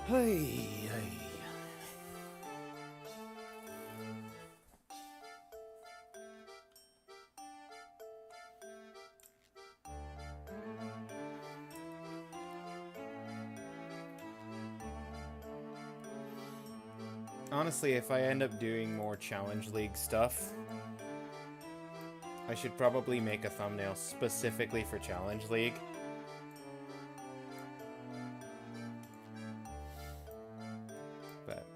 Hey, hey. Honestly, if I end up doing more Challenge League stuff, I should probably make a thumbnail specifically for Challenge League. But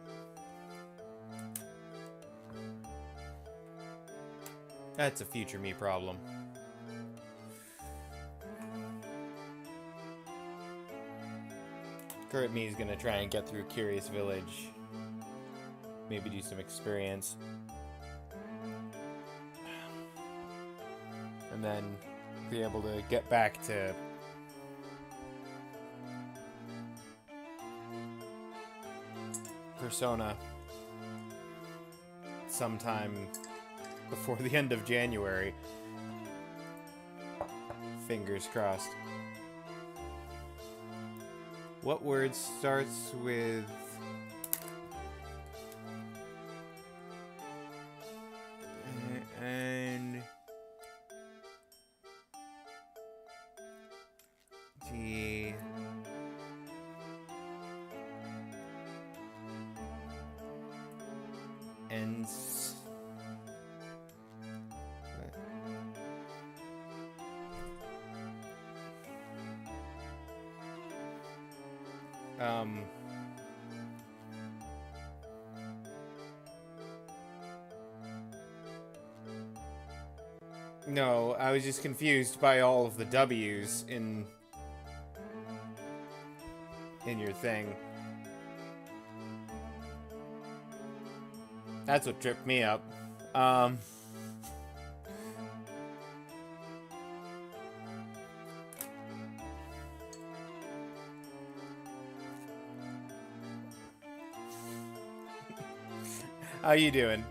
that's a future me problem. Current me is gonna try and get through Curious Village. Maybe do some experience. And then be able to get back to Persona sometime before the end of January. Fingers crossed. What word starts with and G ends no, I was just confused by all of the W's in your thing. That's what tripped me up. How you doing?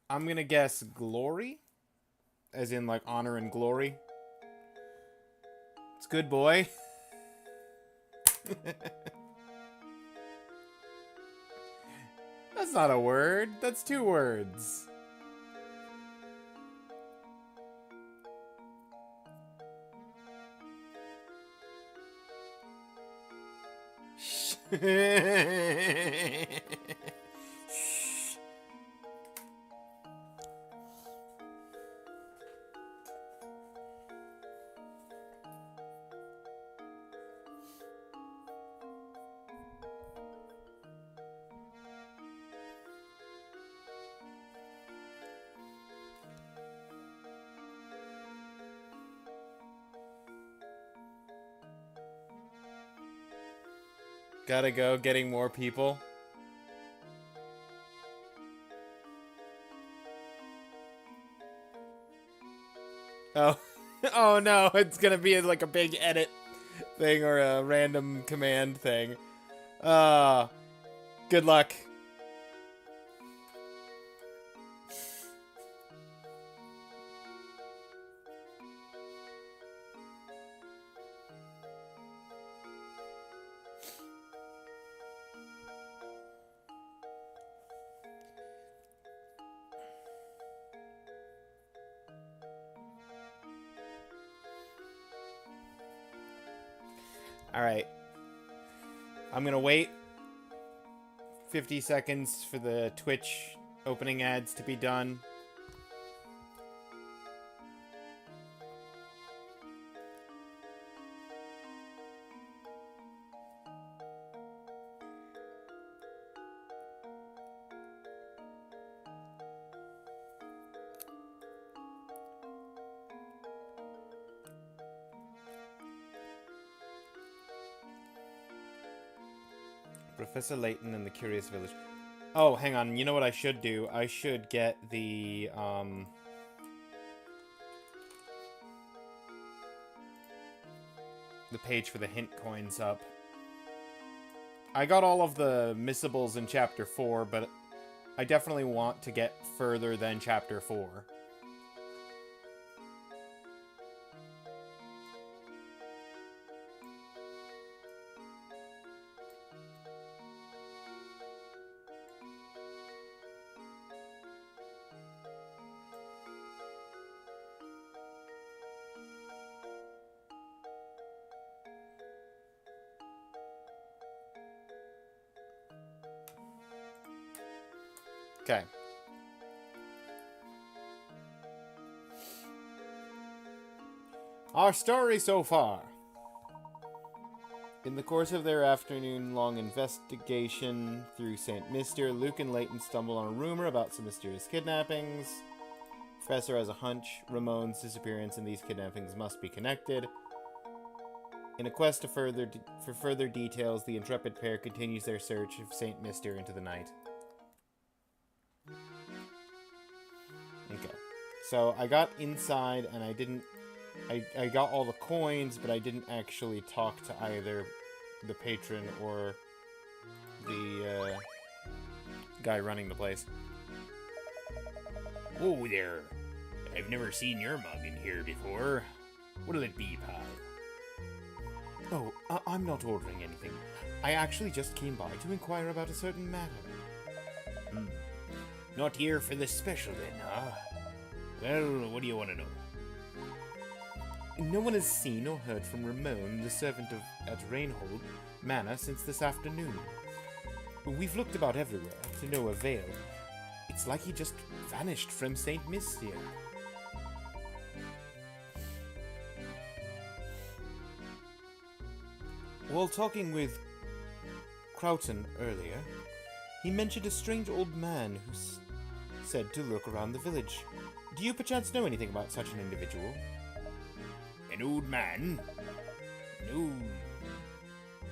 I'm gonna guess glory, as in like honor and glory. It's good, boy. That's not a word. That's two words. Gotta go, getting more people. Oh. Oh no, it's gonna be like a big edit thing or a random command thing. Good luck. Alright. I'm gonna wait 50 seconds for the Twitch opening ads to be done. Professor Layton and the Curious Village. Oh, hang on. You know what I should do? I should get the page for the hint coins up. I got all of the missables in Chapter 4, but I definitely want to get further than Chapter 4. Okay. Our story so far. In the course of their afternoon-long investigation through St. Mister, Luke and Layton stumble on a rumor about some mysterious kidnappings. Professor has a hunch Ramon's disappearance and these kidnappings must be connected. In a quest for further details, the intrepid pair continues their search of St. Mister into the night. Okay. So I got inside and I didn't... I got all the coins, but I didn't actually talk to either the patron or the guy running the place. Oh there. I've never seen your mug in here before. What'll it be, pal? Oh, I'm not ordering anything. I actually just came by to inquire about a certain matter. Not here for the special then, huh? Well, what do you want to know? No one has seen or heard from Ramon, the servant at Rainhold Manor, since this afternoon. We've looked about everywhere, to no avail. It's like he just vanished from St. Mystia. While talking with Crowton earlier, he mentioned a strange old man who said to look around the village. Do you perchance know anything about such an individual? An old man? No.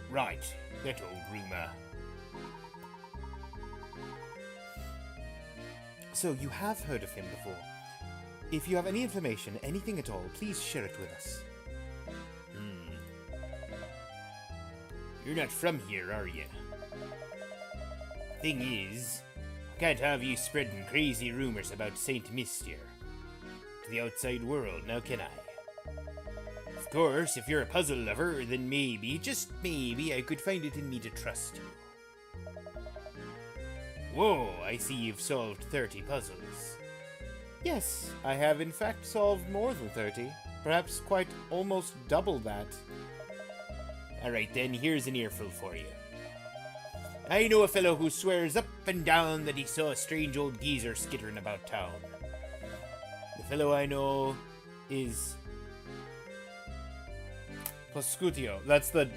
Right, that old rumour. So you have heard of him before. If you have any information, anything at all, please share it with us. You're not from here, are you? Thing is, I can't have you spreading crazy rumours about St. Mystia to the outside world, now can I? Of course, if you're a puzzle lover, then maybe, just maybe, I could find it in me to trust you. Whoa, I see you've solved 30 puzzles. Yes, I have in fact solved more than 30. Perhaps quite almost double that. Alright then, here's an earful for you. I know a fellow who swears up and down that he saw a strange old geezer skittering about town. The fellow I know is... Poscutio. That's the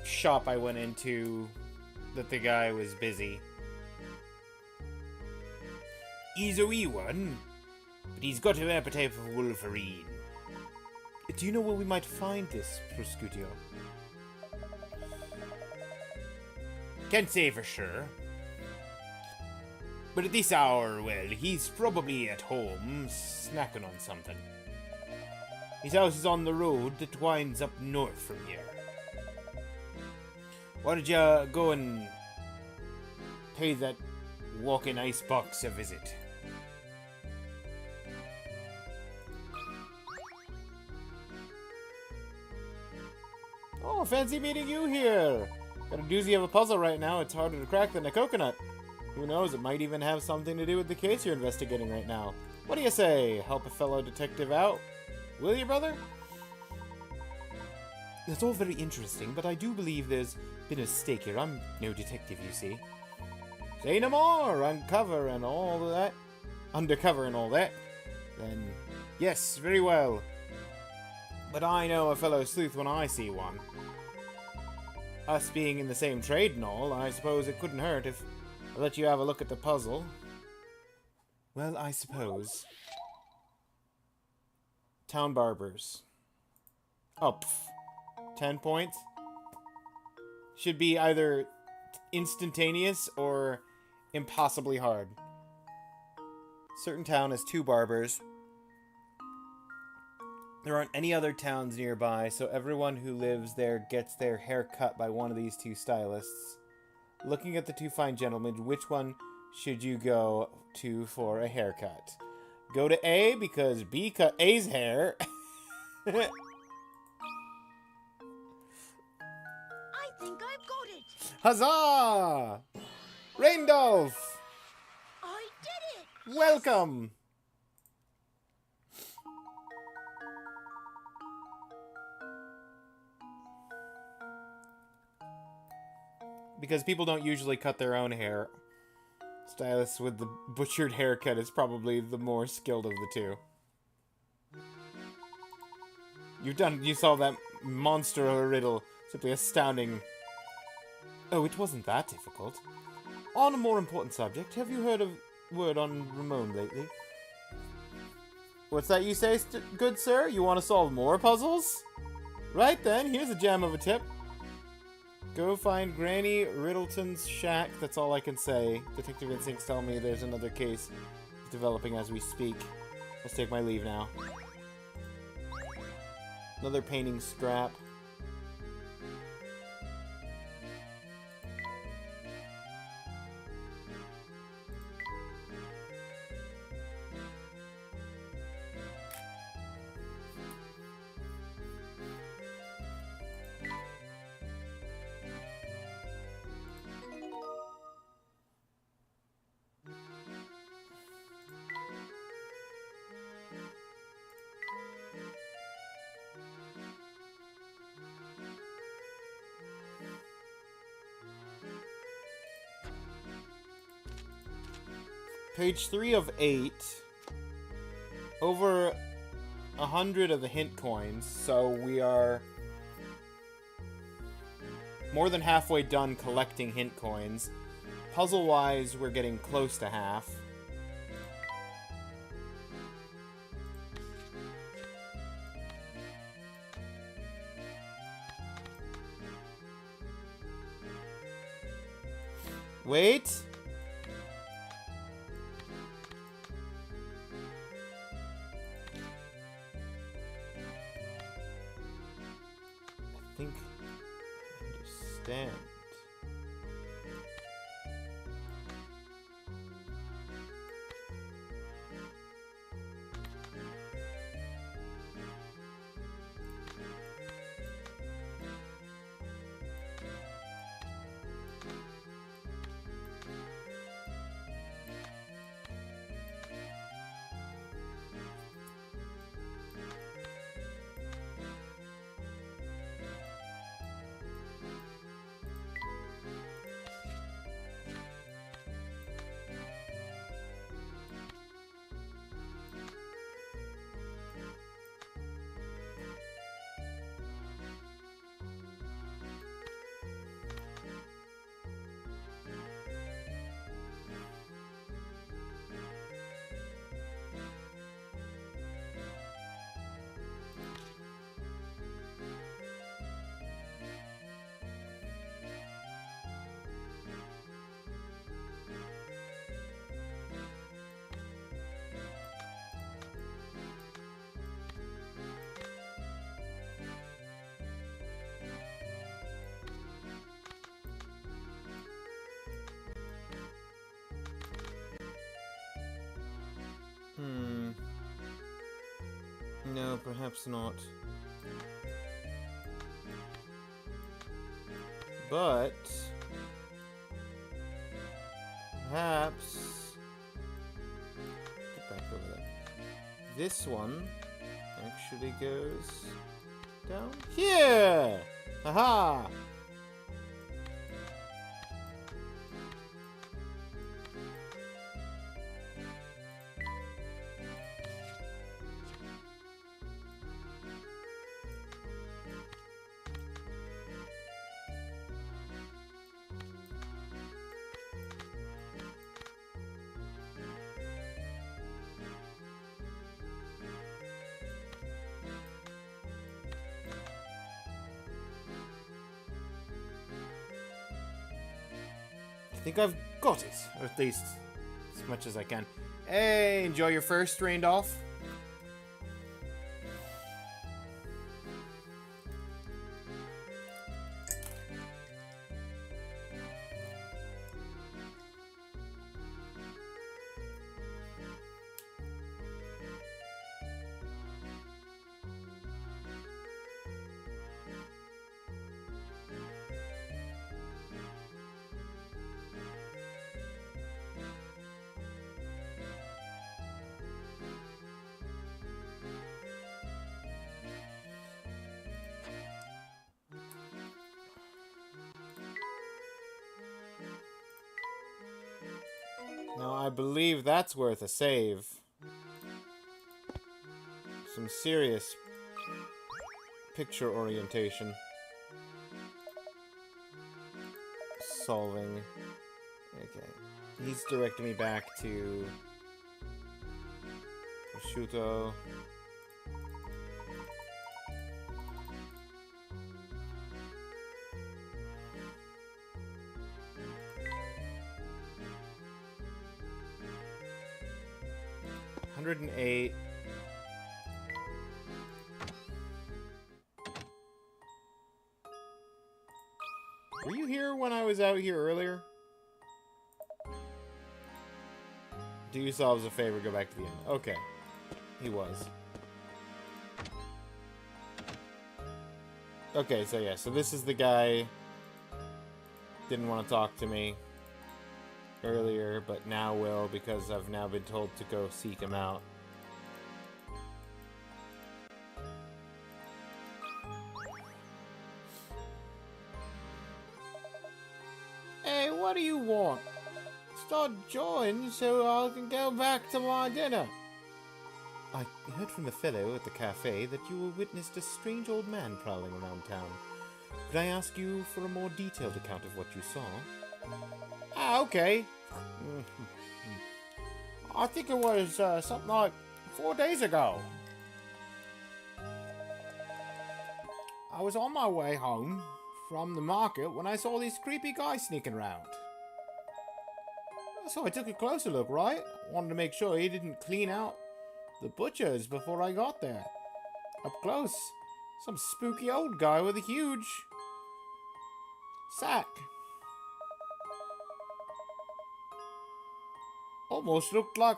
shop I went into that the guy was busy. He's a wee one, but he's got an appetite for Wolverine. Do you know where we might find this Poscutio? Can't say for sure. But at this hour, well, he's probably at home, snacking on something. His house is on the road that winds up north from here. Why don't you go and pay that walking icebox a visit? Oh, fancy meeting you here! Got a doozy of a puzzle right now. It's harder to crack than a coconut. Who knows, it might even have something to do with the case you're investigating right now. What do you say? Help a fellow detective out? Will you, brother? That's all very interesting, but I do believe there's been a mistake here. I'm no detective, you see. Say no more! Uncover and all that. Undercover and all that. Then, yes, very well. But I know a fellow sleuth when I see one. Us being in the same trade and all, I suppose it couldn't hurt if I let you have a look at the puzzle. Well, I suppose. Town barbers. Oh, 10 points. Should be either instantaneous or impossibly hard. Certain town has 2 barbers. There aren't any other towns nearby, so everyone who lives there gets their hair cut by one of these 2 stylists. Looking at the 2 fine gentlemen, which one should you go to for a haircut? Go to A, because B cut A's hair. I think I've got it. Huzzah! Raindolph! I did it. Welcome! Because people don't usually cut their own hair. Stylist with the butchered haircut is probably the more skilled of the two. You solved that monster of a riddle. Simply astounding. Oh, it wasn't that difficult. On a more important subject, have you heard of word on Ramon lately? What's that you say, good sir? You want to solve more puzzles? Right then, here's a gem of a tip. Go find Granny Riddleton's shack. That's all I can say. Detective instincts tell me there's another case developing as we speak. Let's take my leave now. Another painting scrap. Page 3 of 8. Over 100 of the hint coins, so we are more than halfway done collecting hint coins. Puzzle-wise, we're getting close to half. Wait! I think I understand. No, perhaps not. But perhaps get back over there. This one actually goes down here. Haha! I think I've got it, or at least as much as I can. Hey, enjoy your first rained off. I believe that's worth a save. Some serious picture orientation. Solving. Okay. He's directing me back to prosciutto. $108. Were you here when I was out here earlier? Do yourselves a favor, go back to the end. Okay. He was. Okay, so yeah, so this is the guy didn't want to talk to me earlier, but now will because I've now been told to go seek him out. Hey, what do you want? Start jawing so I can go back to my dinner. I heard from the fellow at the cafe that you witnessed a strange old man prowling around town. Could I ask you for a more detailed account of what you saw? Ah, okay. I think it was something like 4 days ago. I was on my way home from the market when I saw this creepy guy sneaking around. So I took a closer look, right? Wanted to make sure he didn't clean out the butchers before I got there. Up close, some spooky old guy with a huge sack. Almost looked like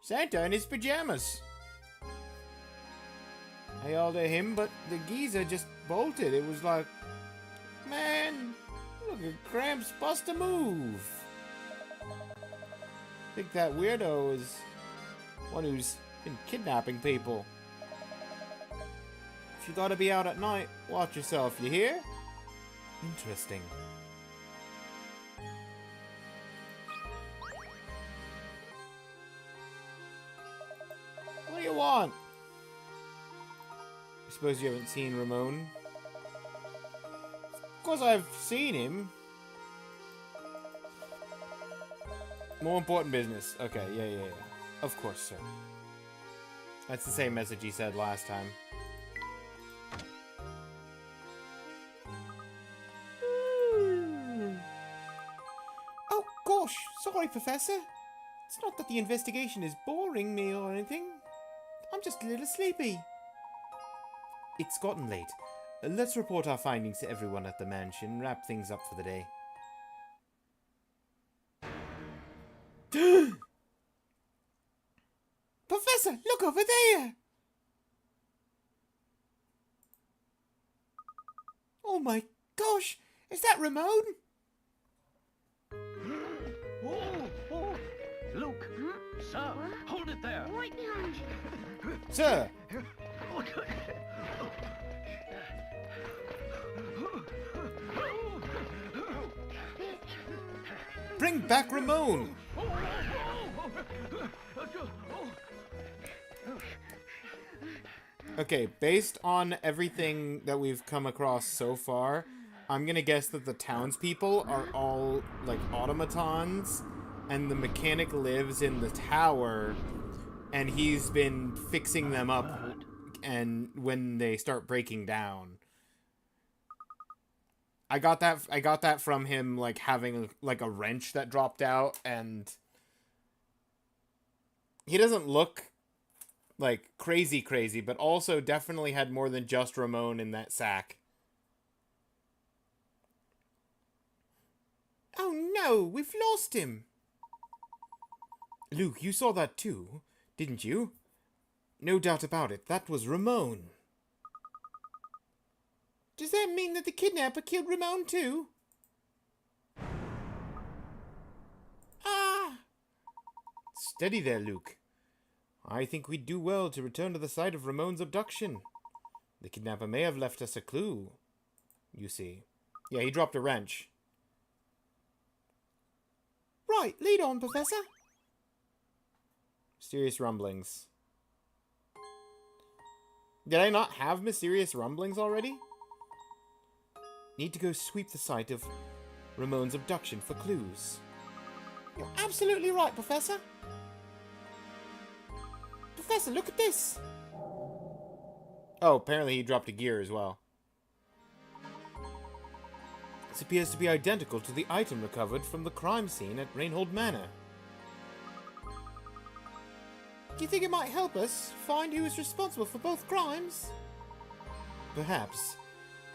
Santa in his pajamas. I yelled at him, but the geezer just bolted. It was like, man, look at Gramps bust a move. I think that weirdo is one who's been kidnapping people. If you gotta be out at night, watch yourself, you hear? Interesting. What do you want? I suppose you haven't seen Ramon? Of course I've seen him. More important business. Okay, yeah. Of course, sir. That's the same message he said last time. Oh, gosh. Sorry, Professor. It's not that the investigation is boring me or anything. I'm just a little sleepy. It's gotten late. Let's report our findings to everyone at the mansion and wrap things up for the day. Professor, look over there! Oh my gosh! Is that Ramon? Oh! Luke! Sir! Hold it there! Right behind you. Sir! Bring back Ramon! Okay, based on everything that we've come across so far, I'm gonna guess that the townspeople are all, like, automatons, and the mechanic lives in the tower, and he's been fixing them up and when they start breaking down. I got that from him, like, having, like, a wrench that dropped out, and he doesn't look like crazy, but also definitely had more than just Ramon in that sack. Oh no, we've lost him. Luke, you saw that too, didn't you? No doubt about it, that was Ramon. Does that mean that the kidnapper killed Ramon too? Ah! Steady there, Luke. I think we'd do well to return to the site of Ramon's abduction. The kidnapper may have left us a clue, you see. Yeah, he dropped a wrench. Right, lead on, Professor. Mysterious rumblings. Did I not have mysterious rumblings already? Need to go sweep the site of Ramon's abduction for clues. You're absolutely right, Professor. Professor, look at this. Oh, apparently he dropped a gear as well. This appears to be identical to the item recovered from the crime scene at Rainhold Manor. Do you think it might help us find who is responsible for both crimes? Perhaps.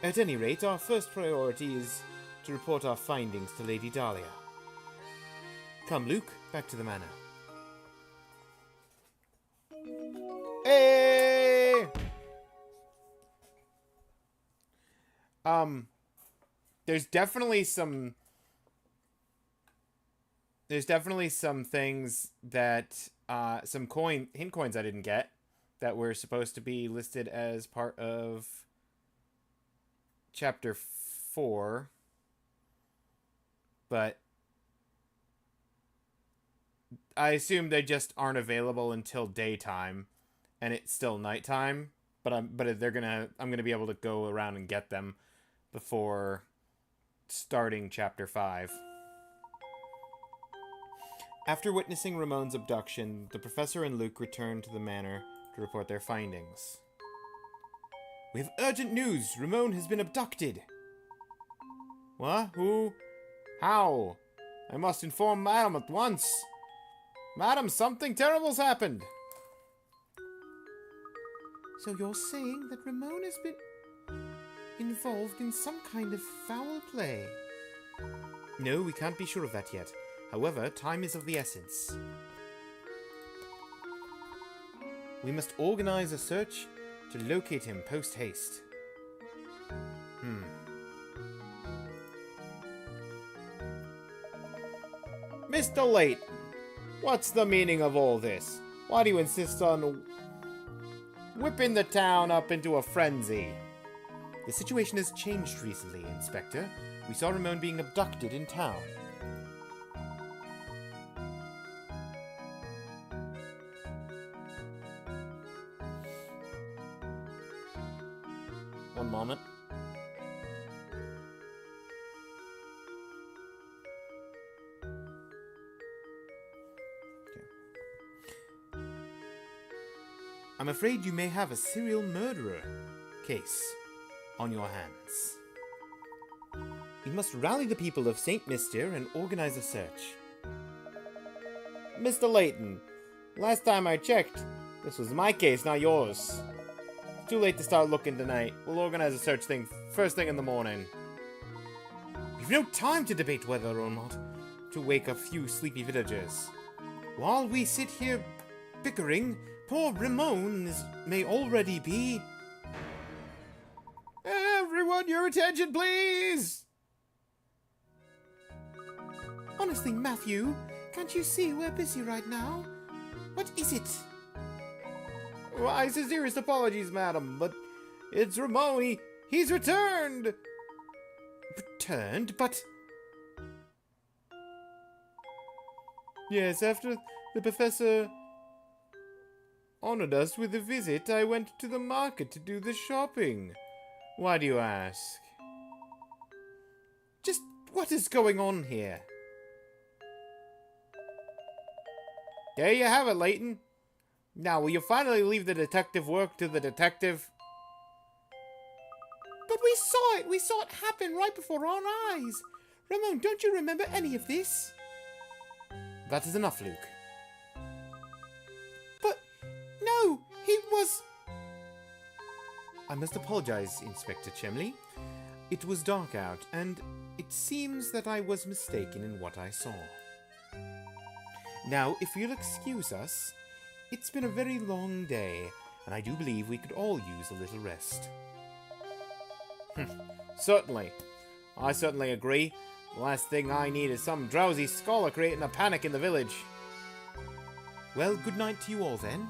At any rate, our first priority is to report our findings to Lady Dahlia. Come, Luke, back to the manor. Hey! There's definitely some things that some hint coins I didn't get that were supposed to be listed as part of chapter 4, but I assume they just aren't available until daytime, and it's still nighttime. But I'm gonna be able to go around and get them before starting chapter 5. After witnessing Ramon's abduction, the professor and Luke return to the manor to report their findings. We have urgent news! Ramon has been abducted! What? Who? How? I must inform Madam at once! Madam, something terrible's happened! So you're saying that Ramon has been involved in some kind of foul play? No, we can't be sure of that yet. However, time is of the essence. We must organize a search to locate him post-haste. Mr. Layton, what's the meaning of all this? Why do you insist on whipping the town up into a frenzy? The situation has changed recently, Inspector. We saw Ramon being abducted in town. One moment. Okay. I'm afraid you may have a serial murderer case on your hands. You must rally the people of St. Mystere and organize a search. Mr. Layton, last time I checked, this was my case, not yours. It's too late to start looking tonight. We'll organize a search thing first thing in the morning. We've no time to debate whether or not to wake a few sleepy villagers. While we sit here bickering, poor Ramon may already be... Everyone, your attention, please! Honestly, Matthew, can't you see we're busy right now? What is it? Why, sincerest apologies, madam, but it's Ramon. He's returned! Returned? But... Yes, after the professor honored us with a visit, I went to the market to do the shopping. Why do you ask? Just what is going on here? There you have it, Layton. Now, will you finally leave the detective work to the detective? But we saw it! We saw it happen right before our eyes! Ramon, don't you remember any of this? That is enough, Luke. But, no! He was... I must apologize, Inspector Chemley. It was dark out, and it seems that I was mistaken in what I saw. Now, if you'll excuse us, it's been a very long day, and I do believe we could all use a little rest. Certainly. I certainly agree. The last thing I need is some drowsy scholar creating a panic in the village. Well, good night to you all then.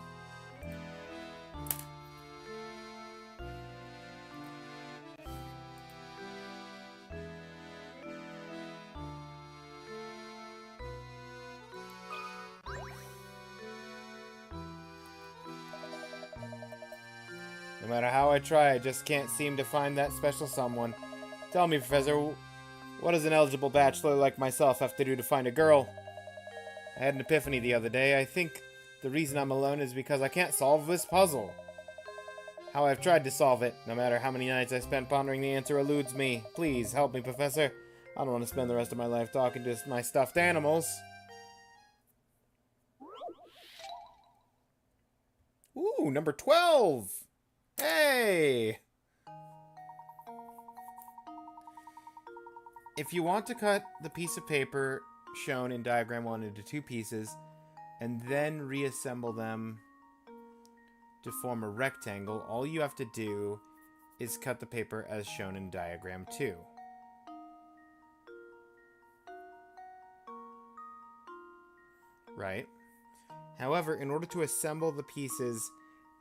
No matter how I try, I just can't seem to find that special someone. Tell me, Professor, what does an eligible bachelor like myself have to do to find a girl? I had an epiphany the other day. I think the reason I'm alone is because I can't solve this puzzle. How I've tried to solve it, no matter how many nights I spent pondering the answer eludes me. Please, help me, Professor. I don't want to spend the rest of my life talking to my stuffed animals. Ooh, number 12! Hey! If you want to cut the piece of paper shown in diagram 1 into 2 pieces, and then reassemble them to form a rectangle, all you have to do is cut the paper as shown in diagram 2. Right? However, in order to assemble the pieces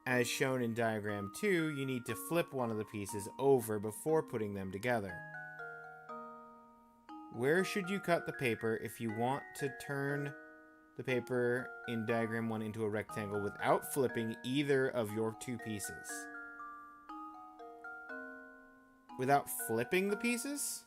as shown in diagram 2, you need to flip one of the pieces over before putting them together. Where should you cut the paper if you want to turn the paper in diagram 1 into a rectangle without flipping either of your 2 pieces? Without flipping the pieces?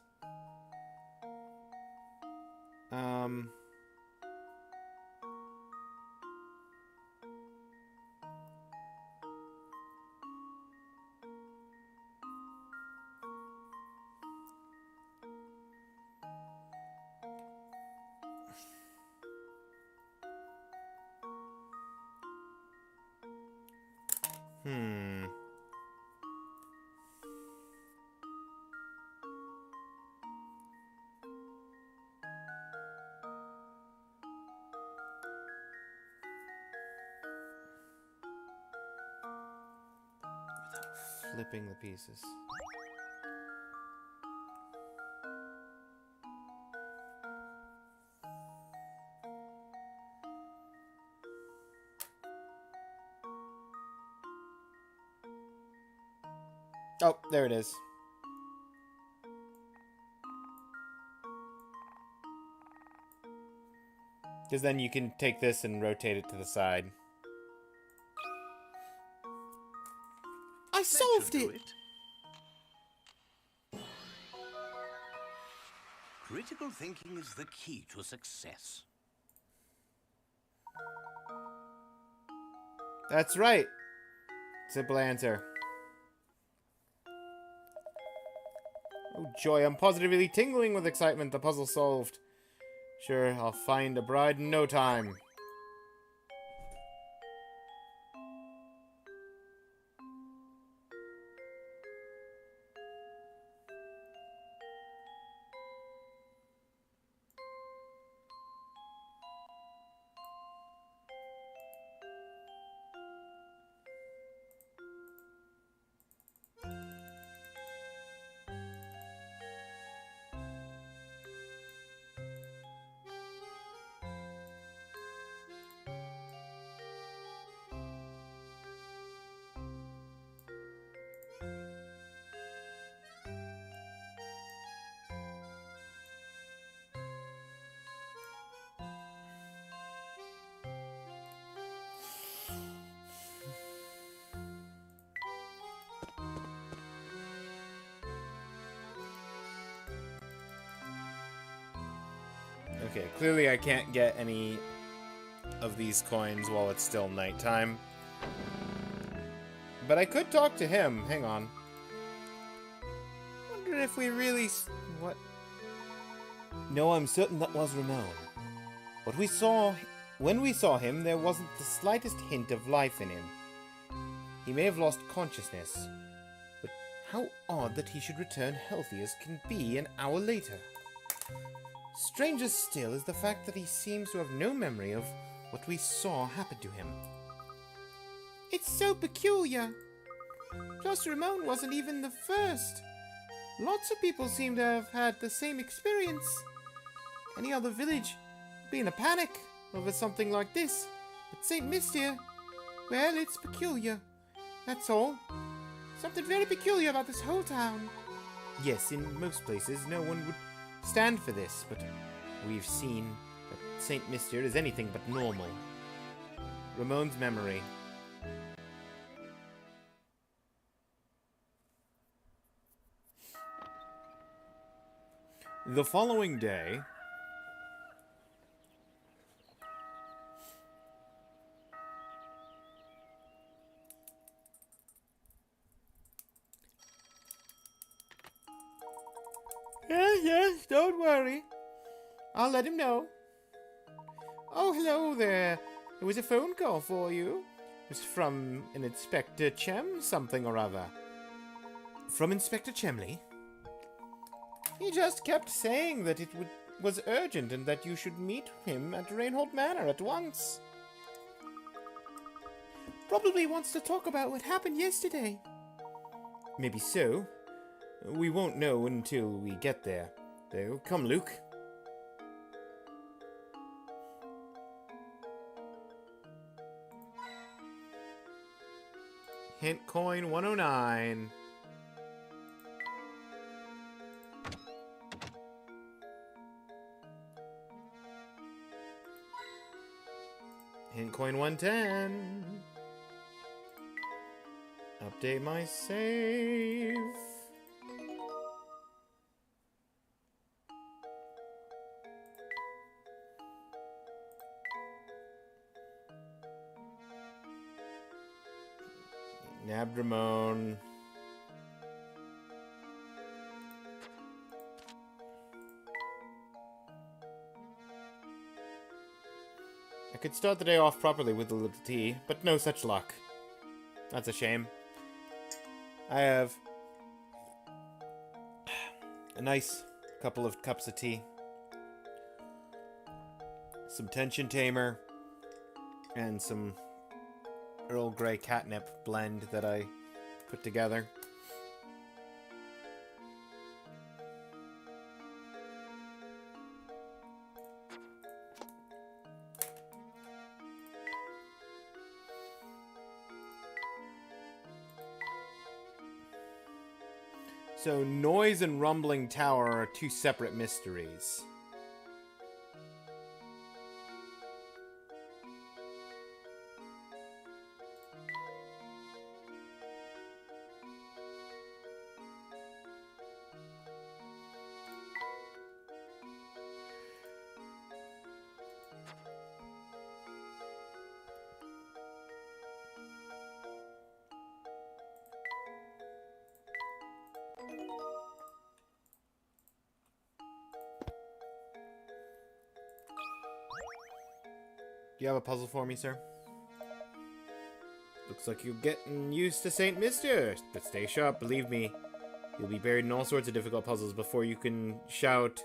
Flipping the pieces. Oh, there it is. Because then you can take this and rotate it to the side. I solved it! Critical thinking is the key to success. That's right. Simple answer. Oh joy, I'm positively tingling with excitement. The puzzle's solved. Sure, I'll find a bride in no time. Okay, clearly I can't get any of these coins while it's still nighttime. But I could talk to him. Hang on. Wonder if we really... What? No, I'm certain that was Ramon. What we saw... When we saw him, there wasn't the slightest hint of life in him. He may have lost consciousness. But how odd that he should return healthy as can be an hour later. Stranger still is the fact that he seems to have no memory of what we saw happen to him. It's so peculiar. Plus, Ramon wasn't even the first. Lots of people seem to have had the same experience. Any other village would be in a panic over something like this. But St. Mystere, well, it's peculiar. That's all. Something very peculiar about this whole town. Yes, in most places, no one would stand for this, but we've seen that St. Mystere is anything but normal. Ramon's memory. The following day... Yes, don't worry. I'll let him know. Oh, hello there. There was a phone call for you. It was from an Inspector Chem something or other. From Inspector Chemley? He just kept saying that it was urgent and that you should meet him at Rainhold Manor at once. Probably wants to talk about what happened yesterday. Maybe so. We won't know until we get there. Though, come, Luke. Hint coin 109. Hint coin 110. Update my save. Nabbed Ramon. I could start the day off properly with a little tea, but no such luck. That's a shame. I have a nice couple of cups of tea, some tension tamer, and some Earl Grey catnip blend that I put together. So, Noise and Rumbling Tower are two separate mysteries. Do you have a puzzle for me, sir? Looks like you're getting used to St. Mister, but stay sharp, believe me. You'll be buried in all sorts of difficult puzzles before you can shout...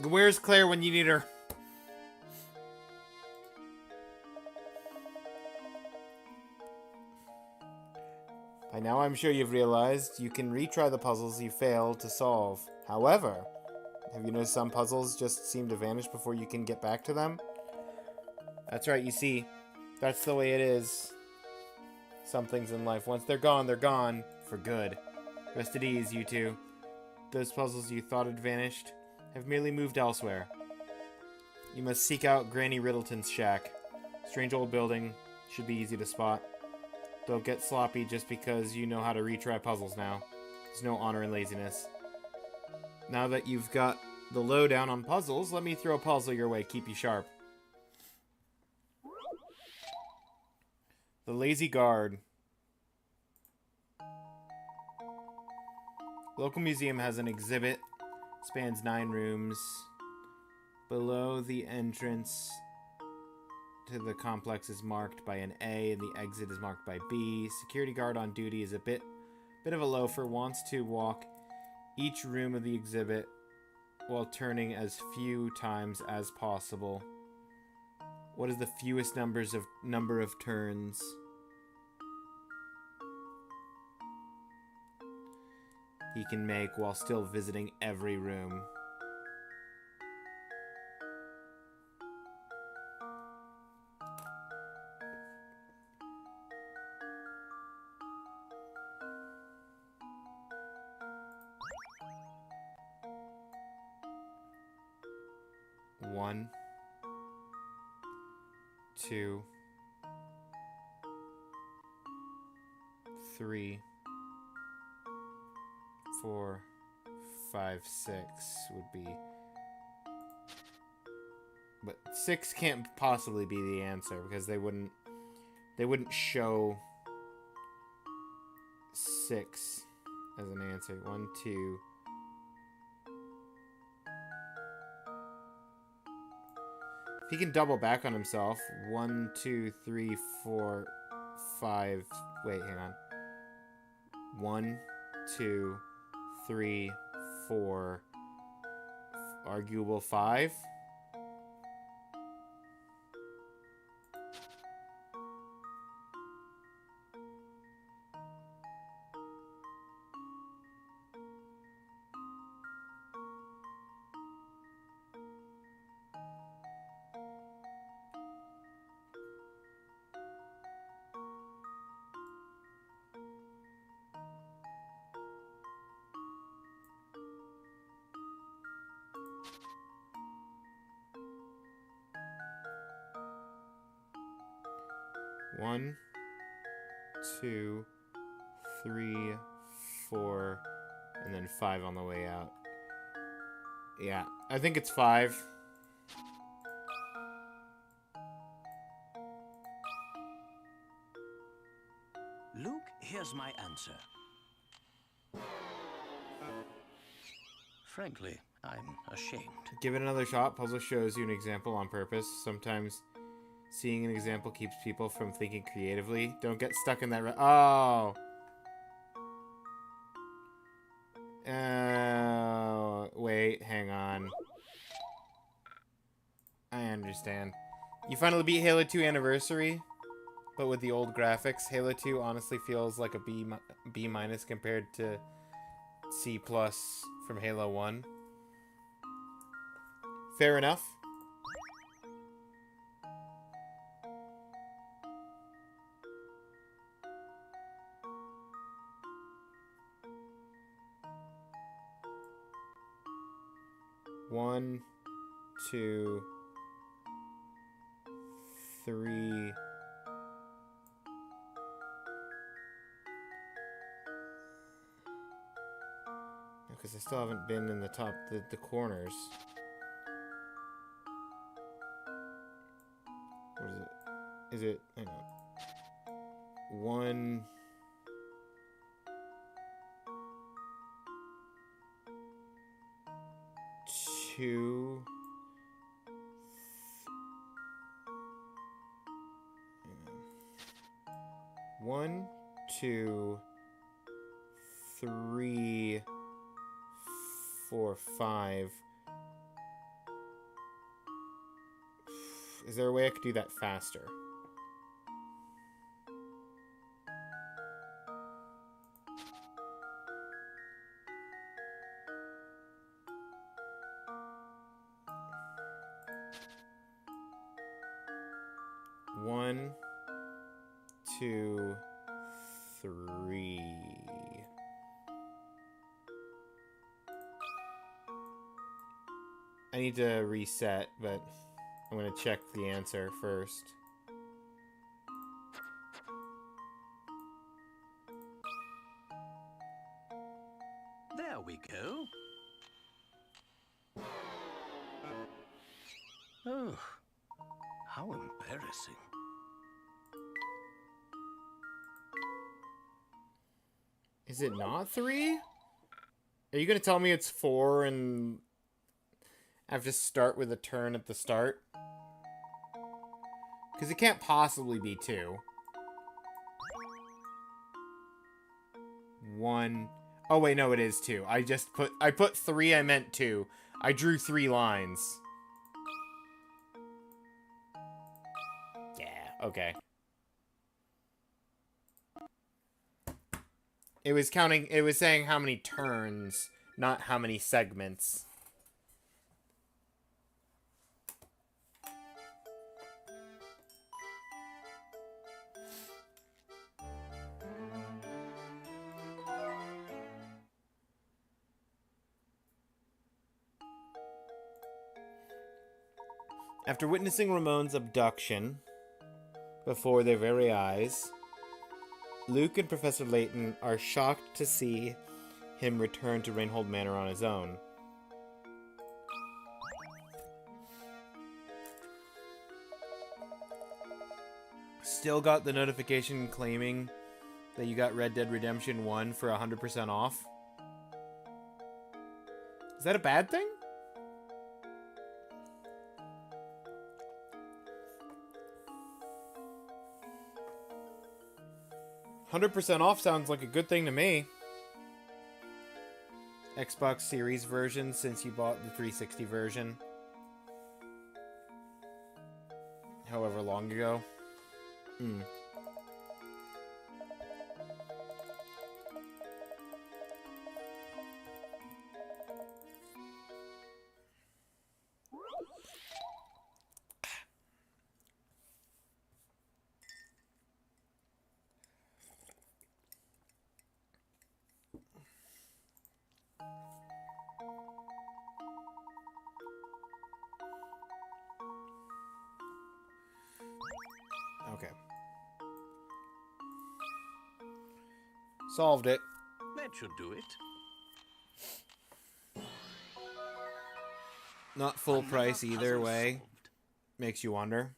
where's Claire when you need her? By now I'm sure you've realized you can retry the puzzles you failed to solve. However, have you noticed some puzzles just seem to vanish before you can get back to them? That's right, you see, that's the way it is. Some things in life, once they're gone for good. Rest at ease, you two. Those puzzles you thought had vanished have merely moved elsewhere. You must seek out Granny Riddleton's shack. Strange old building, should be easy to spot. Don't get sloppy just because you know how to retry puzzles now. There's no honor in laziness. Now that you've got the lowdown on puzzles, let me throw a puzzle your way, keep you sharp. The Lazy Guard. Local museum has an exhibit. Spans 9 rooms. Below the entrance to the complex is marked by an A, and the exit is marked by B. Security guard on duty is a bit of a loafer. Wants to walk each room of the exhibit while turning as few times as possible. What is the fewest number of turns? He can make while still visiting every room. One, 2, 3, 4, 5, 6 would be... But 6 can't possibly be the answer because they wouldn't show 6 as an answer. 1, 2. If he can double back on himself, 1, 2, 3, 4, 5. Wait, hang on. 1, 2, 3, 4. Arguable 5. One, 2, 3, 4, and then 5 on the way out. Yeah, I think it's 5. Luke, here's my answer. Frankly, I'm ashamed. Give it another shot. Puzzle shows you an example on purpose. Sometimes seeing an example keeps people from thinking creatively. Don't get stuck in that... Oh! Wait, hang on. I understand. You finally beat Halo 2 Anniversary, but with the old graphics. Halo 2 honestly feels like a B minus compared to C plus from Halo 1. Fair enough. One, 2, 3. Because I still haven't been in the corners. What is it? Is it? Hang on. 1. 2. 1, 2, 3, 4, 5. Is there a way I could do that faster? One, 2, 3. I need to reset, but I'm going to check the answer first. There we go. Oh, how embarrassing. Is it not 3? Are you going to tell me it's 4 and I have to start with a turn at the start? Because it can't possibly be 2. 1. Oh, wait, no, it is 2. I put 3, I meant 2. I drew 3 lines. Yeah, okay. It was saying how many turns, not how many segments. After witnessing Ramon's abduction before their very eyes, Luke and Professor Layton are shocked to see him return to Rainhold Manor on his own. Still got the notification claiming that you got Red Dead Redemption 1 for 100% off. Is that a bad thing? $100% off sounds like a good thing to me. Xbox Series version since you bought the 360 version. However long ago. Okay. Solved it. That should do it. Not full Another price either puzzle way. solved. Makes you wonder.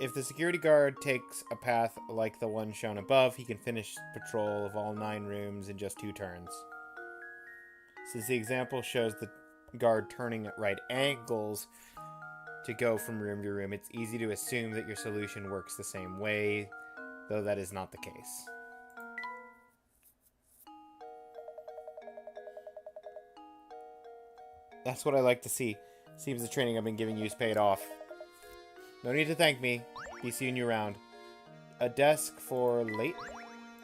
If the security guard takes a path like the one shown above, he can finish patrol of all 9 rooms in just 2 turns. Since the example shows the guard turning at right angles to go from room to room, it's easy to assume that your solution works the same way, though that is not the case. That's what I like to see. Seems the training I've been giving you is paid off. No need to thank me. Be seeing you around. A desk for Layton?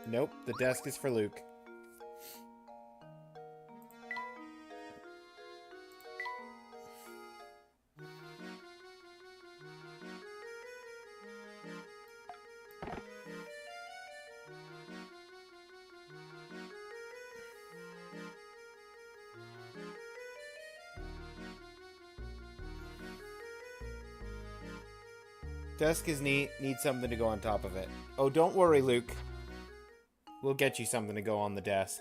Nope, the desk is for Luke. Desk is neat. Need something to go on top of it. Oh, don't worry, Luke. We'll get you something to go on the desk.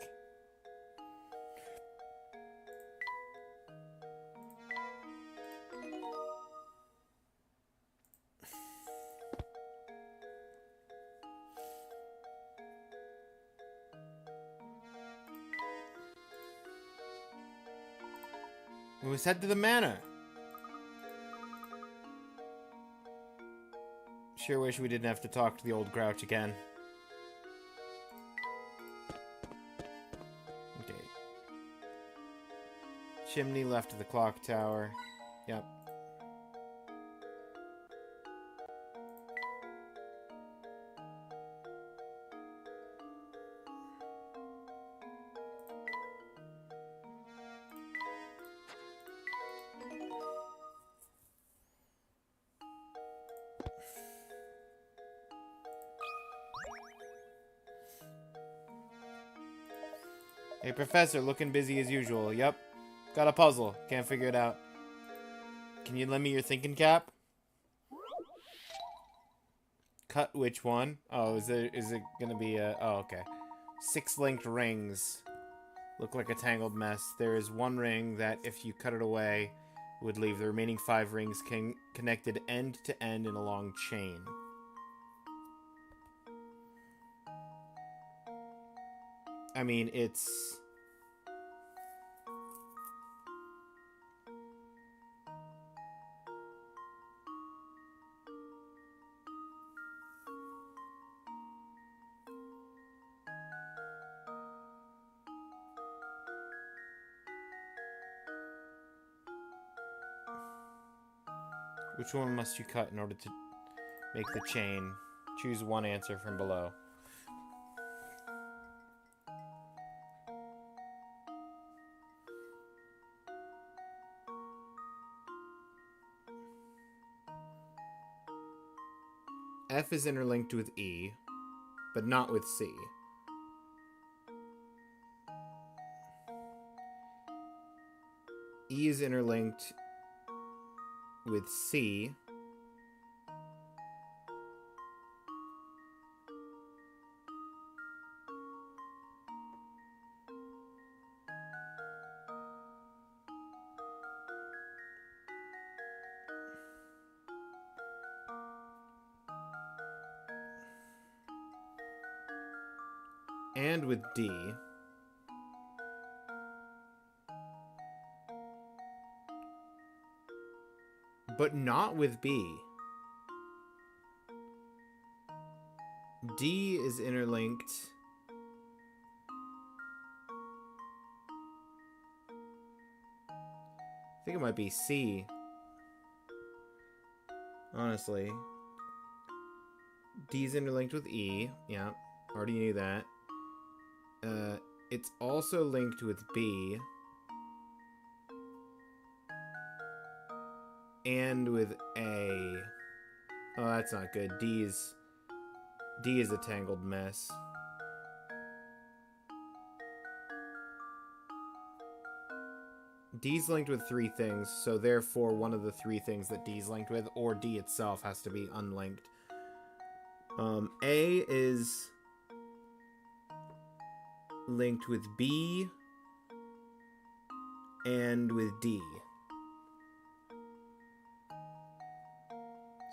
We must head to the manor. Sure wish we didn't have to talk to the old grouch again. Okay. Chimney left of the clock tower. Yep. Hey, Professor, looking busy as usual. Yep. Got a puzzle. Can't figure it out. Can you lend me your thinking cap? Cut which one? Oh, is it gonna be a... Oh, okay. 6 linked rings. Look like a tangled mess. There is one ring that, if you cut it away, would leave the remaining 5 rings connected end to end in a long chain. I mean, it's... Which one must you cut in order to make the chain? Choose one answer from below. F is interlinked with E, but not with C. E is interlinked with C, And with D. But not with B. D is interlinked. I think it might be C. Honestly. D's interlinked with E. Yeah, already knew that. It's also linked with B. And with A. Oh, that's not good. D is a tangled mess. D's linked with 3 things, so therefore one of the 3 things that D's linked with, or D itself, has to be unlinked. A is linked with B and with D.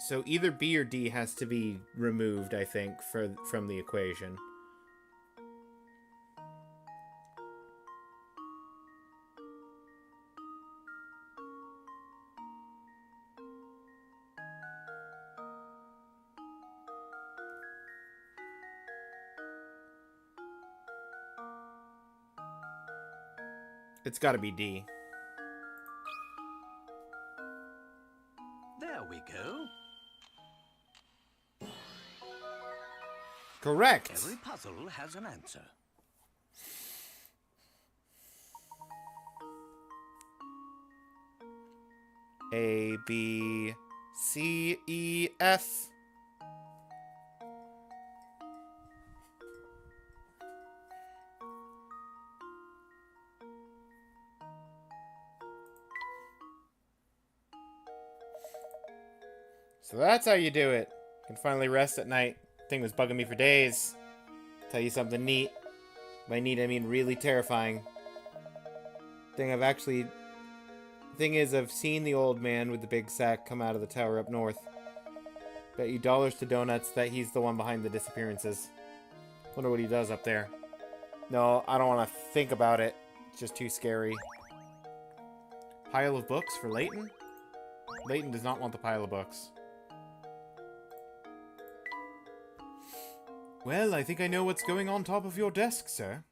So either B or D has to be removed, I think, from the equation. It's got to be D. There we go. Correct. Every puzzle has an answer. A, B, C, E, F. So that's how you do it. You can finally rest at night. Thing was bugging me for days. Tell you something neat. By neat, I mean really terrifying. Thing is, I've seen the old man with the big sack come out of the tower up north. Bet you dollars to donuts that he's the one behind the disappearances. Wonder what he does up there. No, I don't want to think about it. It's just too scary. Pile of books for Layton? Layton does not want the pile of books. Well, I think I know what's going on top of your desk, sir.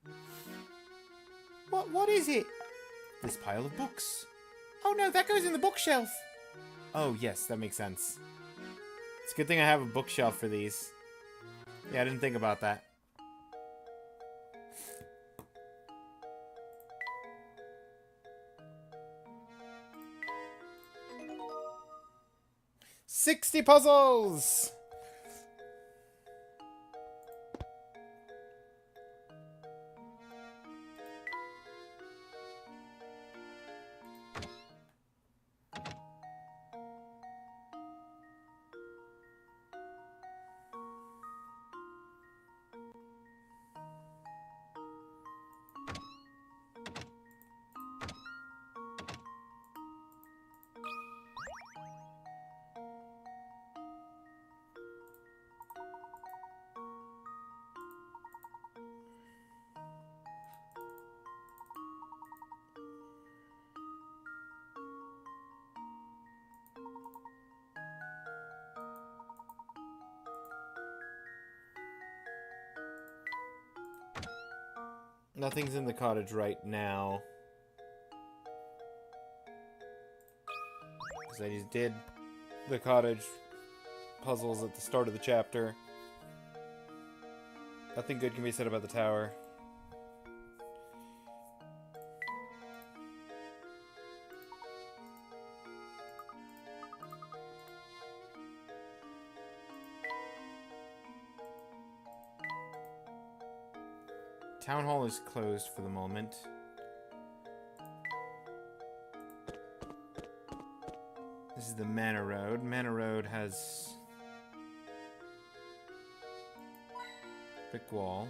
What is it? This pile of books. Oh no, that goes in the bookshelf. Oh yes, that makes sense. It's a good thing I have a bookshelf for these. Yeah, I didn't think about that. $60 puzzles! Nothing's in the cottage right now. Because I just did the cottage puzzles at the start of the chapter. Nothing good can be said about the tower. Town Hall is closed for the moment. This is the Manor Road. Manor Road has brick wall.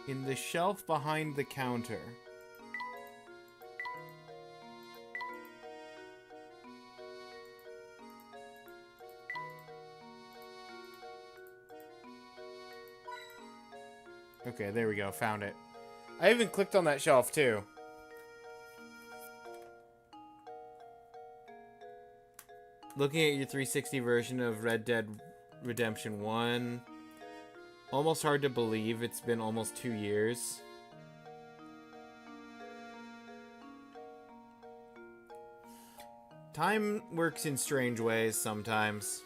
In the shelf behind the counter. Okay, there we go. Found it. I even clicked on that shelf, too. Looking at your 360 version of Red Dead Redemption 1, almost hard to believe it's been almost 2 years. Time works in strange ways sometimes.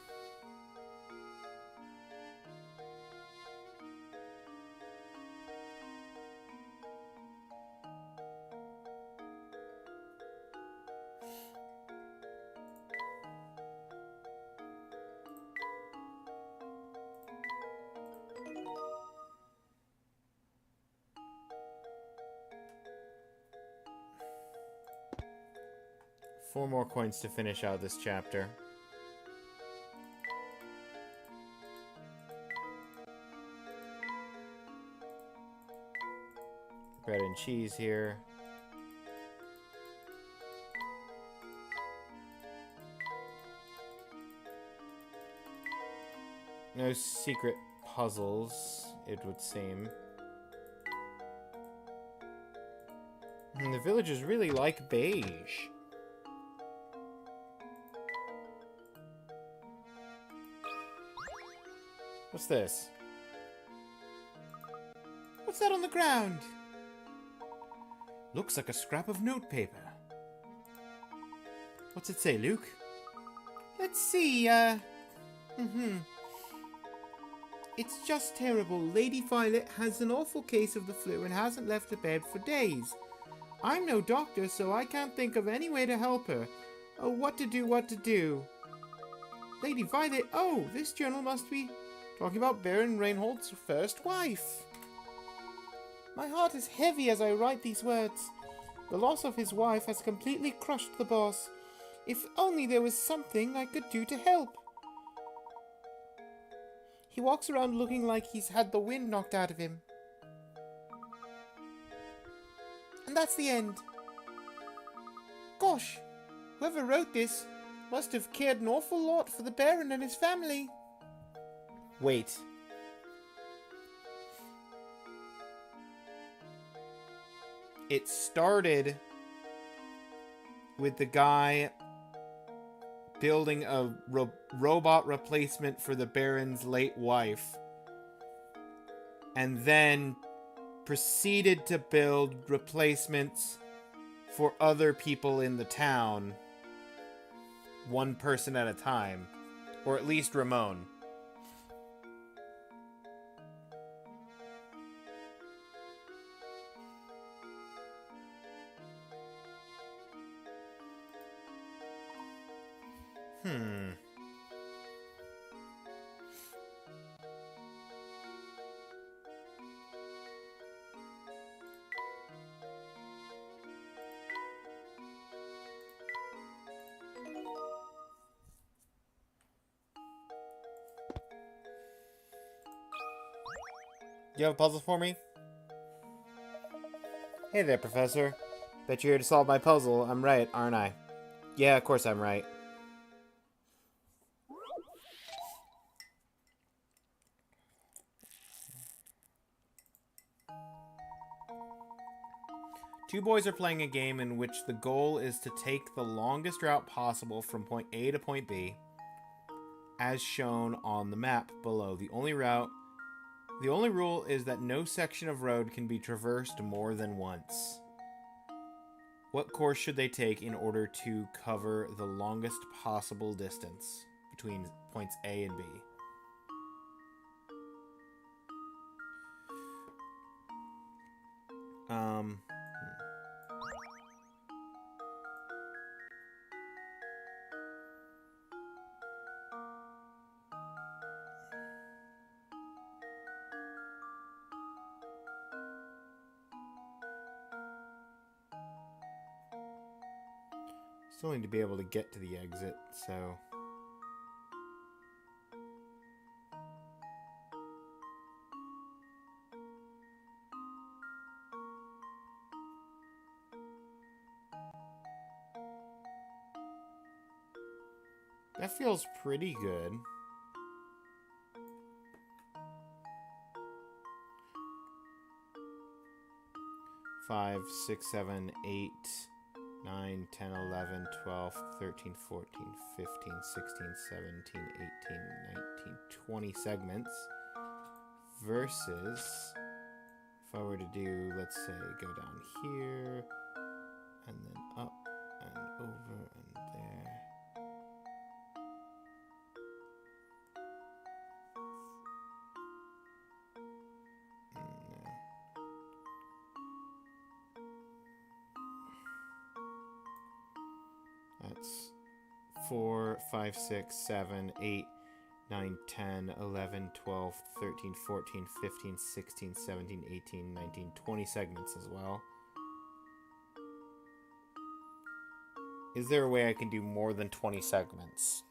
Four more coins to finish out this chapter. Bread and cheese here. No secret puzzles, it would seem. And the villagers really like beige. What's this? What's that on the ground? Looks like a scrap of notepaper. What's it say, Luke? Let's see, It's just terrible. Lady Violet has an awful case of the flu and hasn't left the bed for days. I'm no doctor, so I can't think of any way to help her. Oh, what to do. Lady Violet, oh, this journal must be talking about Baron Reinhold's first wife. My heart is heavy as I write these words. The loss of his wife has completely crushed the boss. If only there was something I could do to help. He walks around looking like he's had the wind knocked out of him. And that's the end. Gosh, whoever wrote this must have cared an awful lot for the Baron and his family. Wait. It started with the guy building a robot replacement for the Baron's late wife, and then proceeded to build replacements for other people in the town, one person at a time, or at least Ramon. Do you have a puzzle for me? Hey there, Professor. Bet you're here to solve my puzzle. I'm right, aren't I? Yeah, of course I'm right. Two boys are playing a game in which the goal is to take the longest route possible from point A to point B, as shown on the map below. The only rule is that no section of road can be traversed more than once. What course should they take in order to cover the longest possible distance between points A and B? Still need to be able to get to the exit, so... That feels pretty good. 5, 6, 7, 8, 9, 10, 11, 12, 13, 14, 15, 16, 17, 18, 19, 20 segments. Versus, if I were to do, let's say, go down here, and then up, and over, and there. That's 4, 5, 6, 7, 8, 9, 10, 11, 12, 13, 14, 15, 16, 17, 18, 19, 20 segments as well. Is there a way I can do more than 20 segments?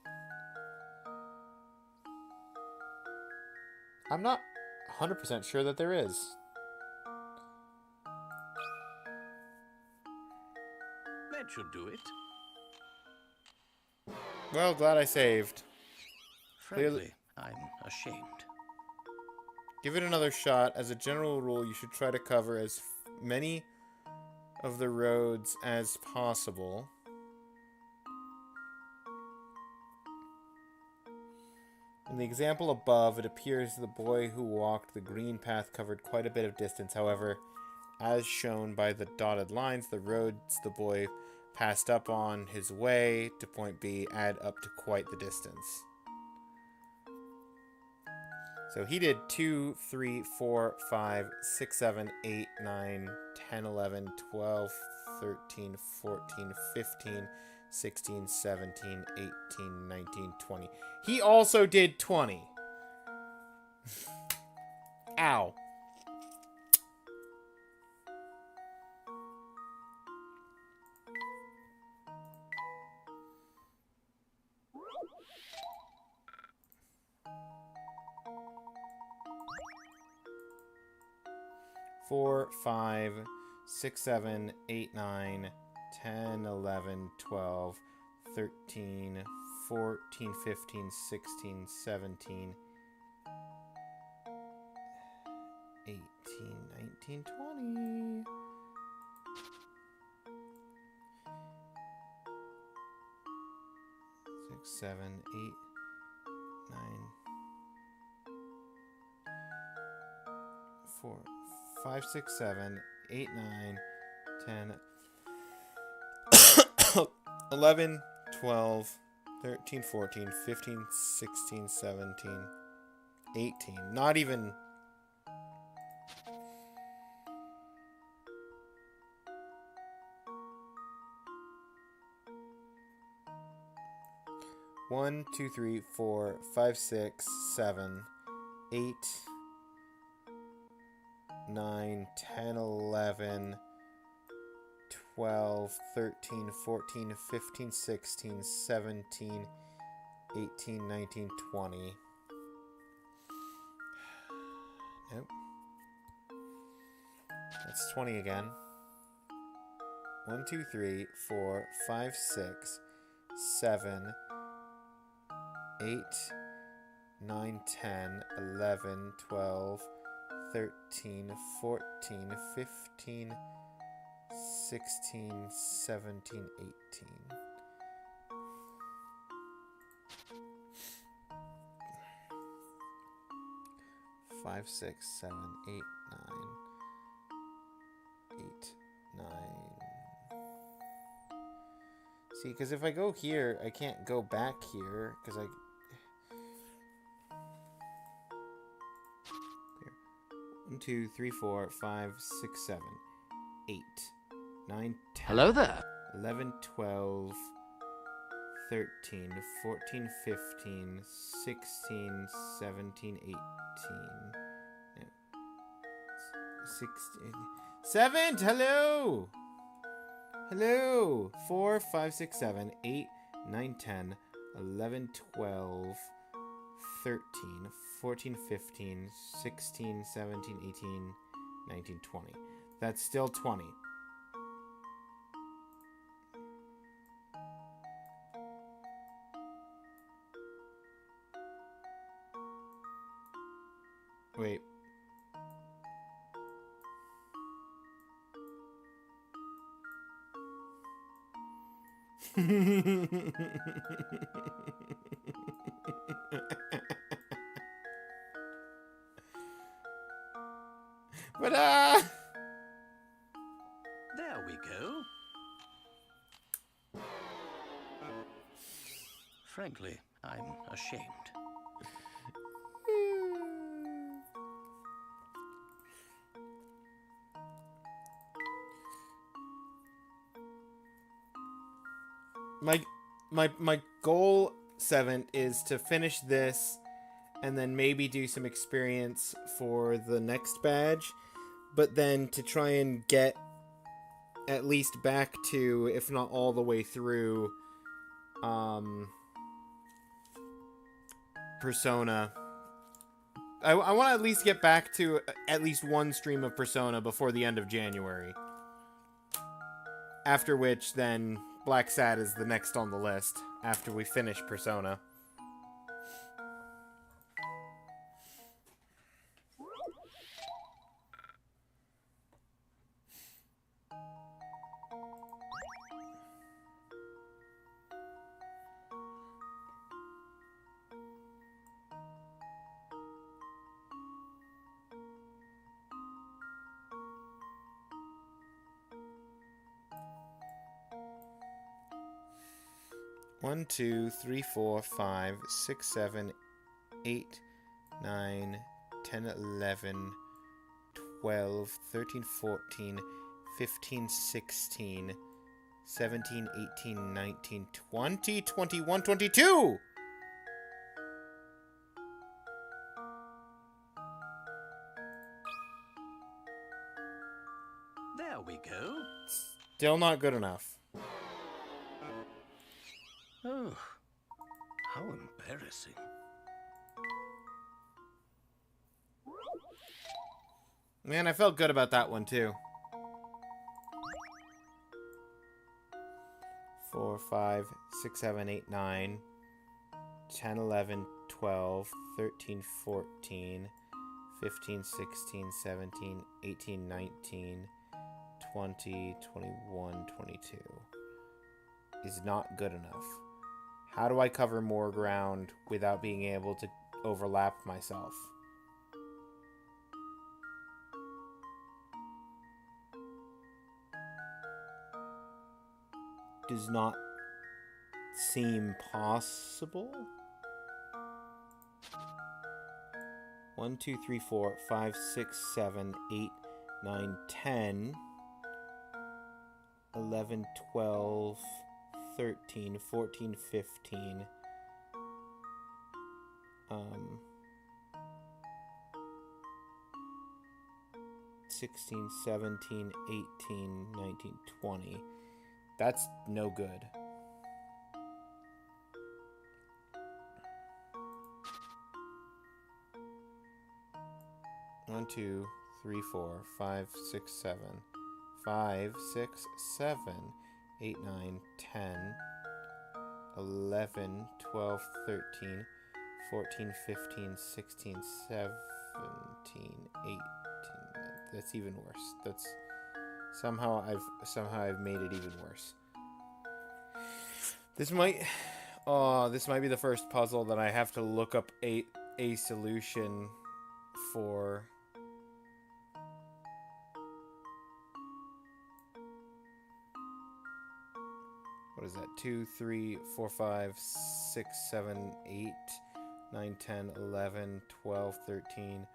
I'm not 100% sure that there is. That should do it. Well, glad I saved. Frankly, I'm ashamed. Give it another shot. As a general rule, you should try to cover as many of the roads as possible. In the example above, it appears the boy who walked the green path covered quite a bit of distance. However, as shown by the dotted lines, the roads the boy passed up on his way to point B add up to quite the distance. So he did 2, 3, 4, 5, 6, 7, 8, 9, 10, 11, 12, 13, 14, 15, 16, 17, 18, 19, 20. He also did 20. Ow. Four, 5, 6, 7, 8, 9, 10, 11, 12, 13, 14, 15, 16, 17, 18, 19, 20. Six, 7, 8, 9, 4, 5, 6, 7, 8, 9, 10, 11, 12, 13, 14, 15, 16, 17, 18. Not even... One, 2, 3, 4, 5, 6, 7, 8, 9, 10, 11, 12, 13, 14, 15, 16, 17, 18, 19, 20. Nope. That's 20 again. 1, 2, 3, 4, 5, 6, 7, 8, 9, 10, 11, 12, 13, 14, 15, 16, 17, 18. Five, 6, 7, 8, 9, 8, 9. See, because if I go here, I can't go back here, because I... Here. 1, 2, 3, 4, 5, 6, 7, 8, 9, 10. Hello there. 11, 12, 13, 14, 15, 16, 17, 18. No. 16. 7! Hello! Hello! 4, 5, 6, 7, 8, 9, 10, 11, 12, 13, 14, 15, 16, 17, 18, 19, 20. That's still 20. Wait. But There we go. Frankly, I'm ashamed. my goal 7 is to finish this and then maybe do some experience for the next badge, but then to try and get at least back to, if not all the way through, Persona. I want to at least get back to at least one stream of Persona before the end of January. After which, then, Black Sad is the next on the list, after we finish Persona. One, 2, 3, 4, 5, 6, 7, 8, 9, 10, 11, 12, 13, 14, 15, 16, 17, 18, 19, 20, 21, 22! There we go. Still not good enough. Oh, how embarrassing. Man, I felt good about that one, too. 4, 5, 6, 7, 8, 9, 10, 11, 12, 13, 14, 15, 16, 17, 18, 19, 20, 21, 22. Is not good enough. How do I cover more ground without being able to overlap myself? Does not seem possible. 1, 2, 3, 4, 5, 6, 7, 8, 9, 10, 11, 12, 13, 14, 15, 16, 17, 18, 19, 20. That's no good. One, 2, 3, 4, 5, 6, 7. 5, 6, 7, 8, 9, 10, 11, 12, 13, 14, 15, 16, 17, 18. That's even worse. That's somehow I've made it even worse. This might be the first puzzle that I have to look up a solution for. What is that? 2, 3, 4, 5, 6, 7, 8, 9, 10, 11, 12, 13,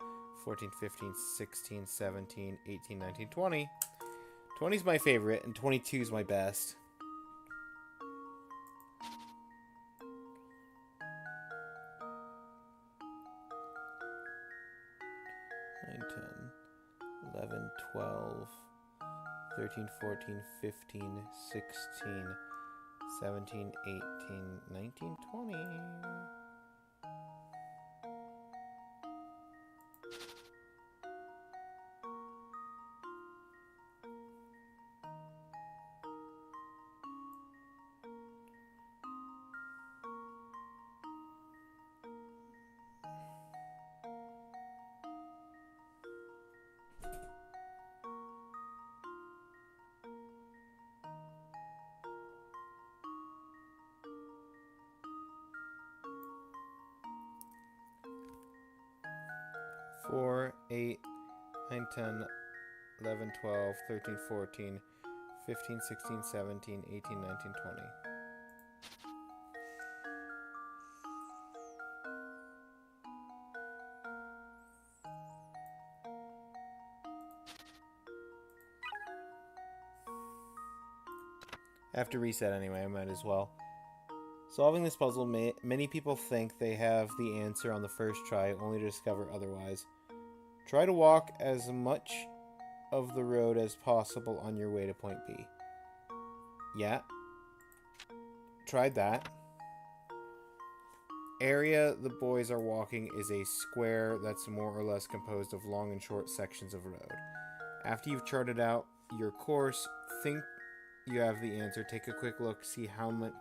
14, 15, 16, 17, 18, 19, 20. 20 is my favorite, and 22 is my best. Nine, 10, 11, 12, 13, 14, 15, 16, 17, 18, 19, 20. 4, 8, 9, 10, 11, 12, 13, 14, 15, 16, 17, 18, 19, 20. I have to reset anyway, I might as well. Solving this puzzle, many people think they have the answer on the first try, only to discover otherwise. Try to walk as much of the road as possible on your way to point B. Yeah. Tried that. Area the boys are walking is a square that's more or less composed of long and short sections of road. After you've charted out your course, think you have the answer. Take a quick look, see how much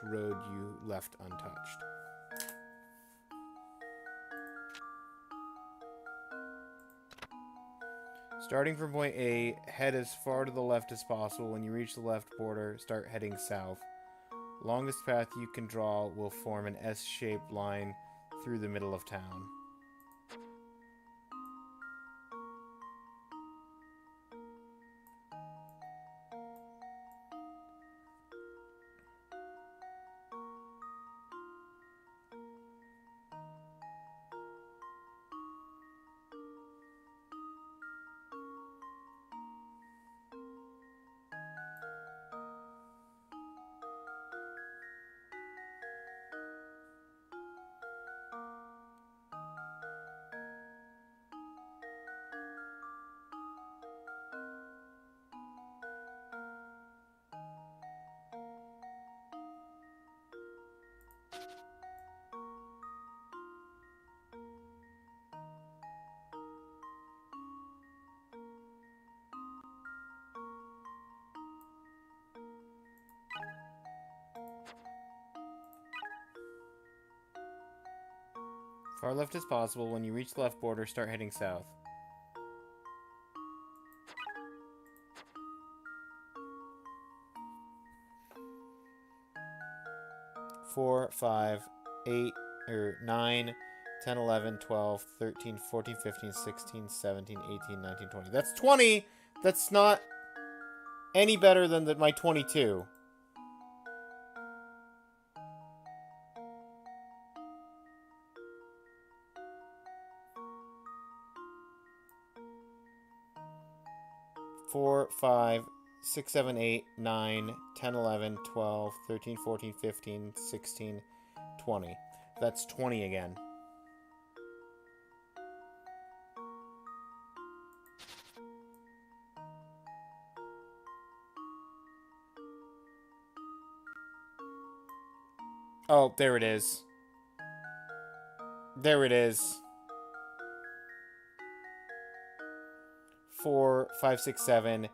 road you left untouched. Starting from point A, head as far to the left as possible. When you reach the left border, start heading south. Longest path you can draw will form an S-shaped line through the middle of town. Far left as possible. When you reach the left border, start heading south. Four, 5, 8, or 9, 10, 11, 12, 13, 14, 15, 16, 17, 18, 19, 20. That's 20! That's not any better than my 22. Four, 5, 6, 7, 8, 9, 10, 11, 12, 13, 14, 15, 16, 20. That's 20 again. Oh, there it is. There it is. 4, 5, 6, 7,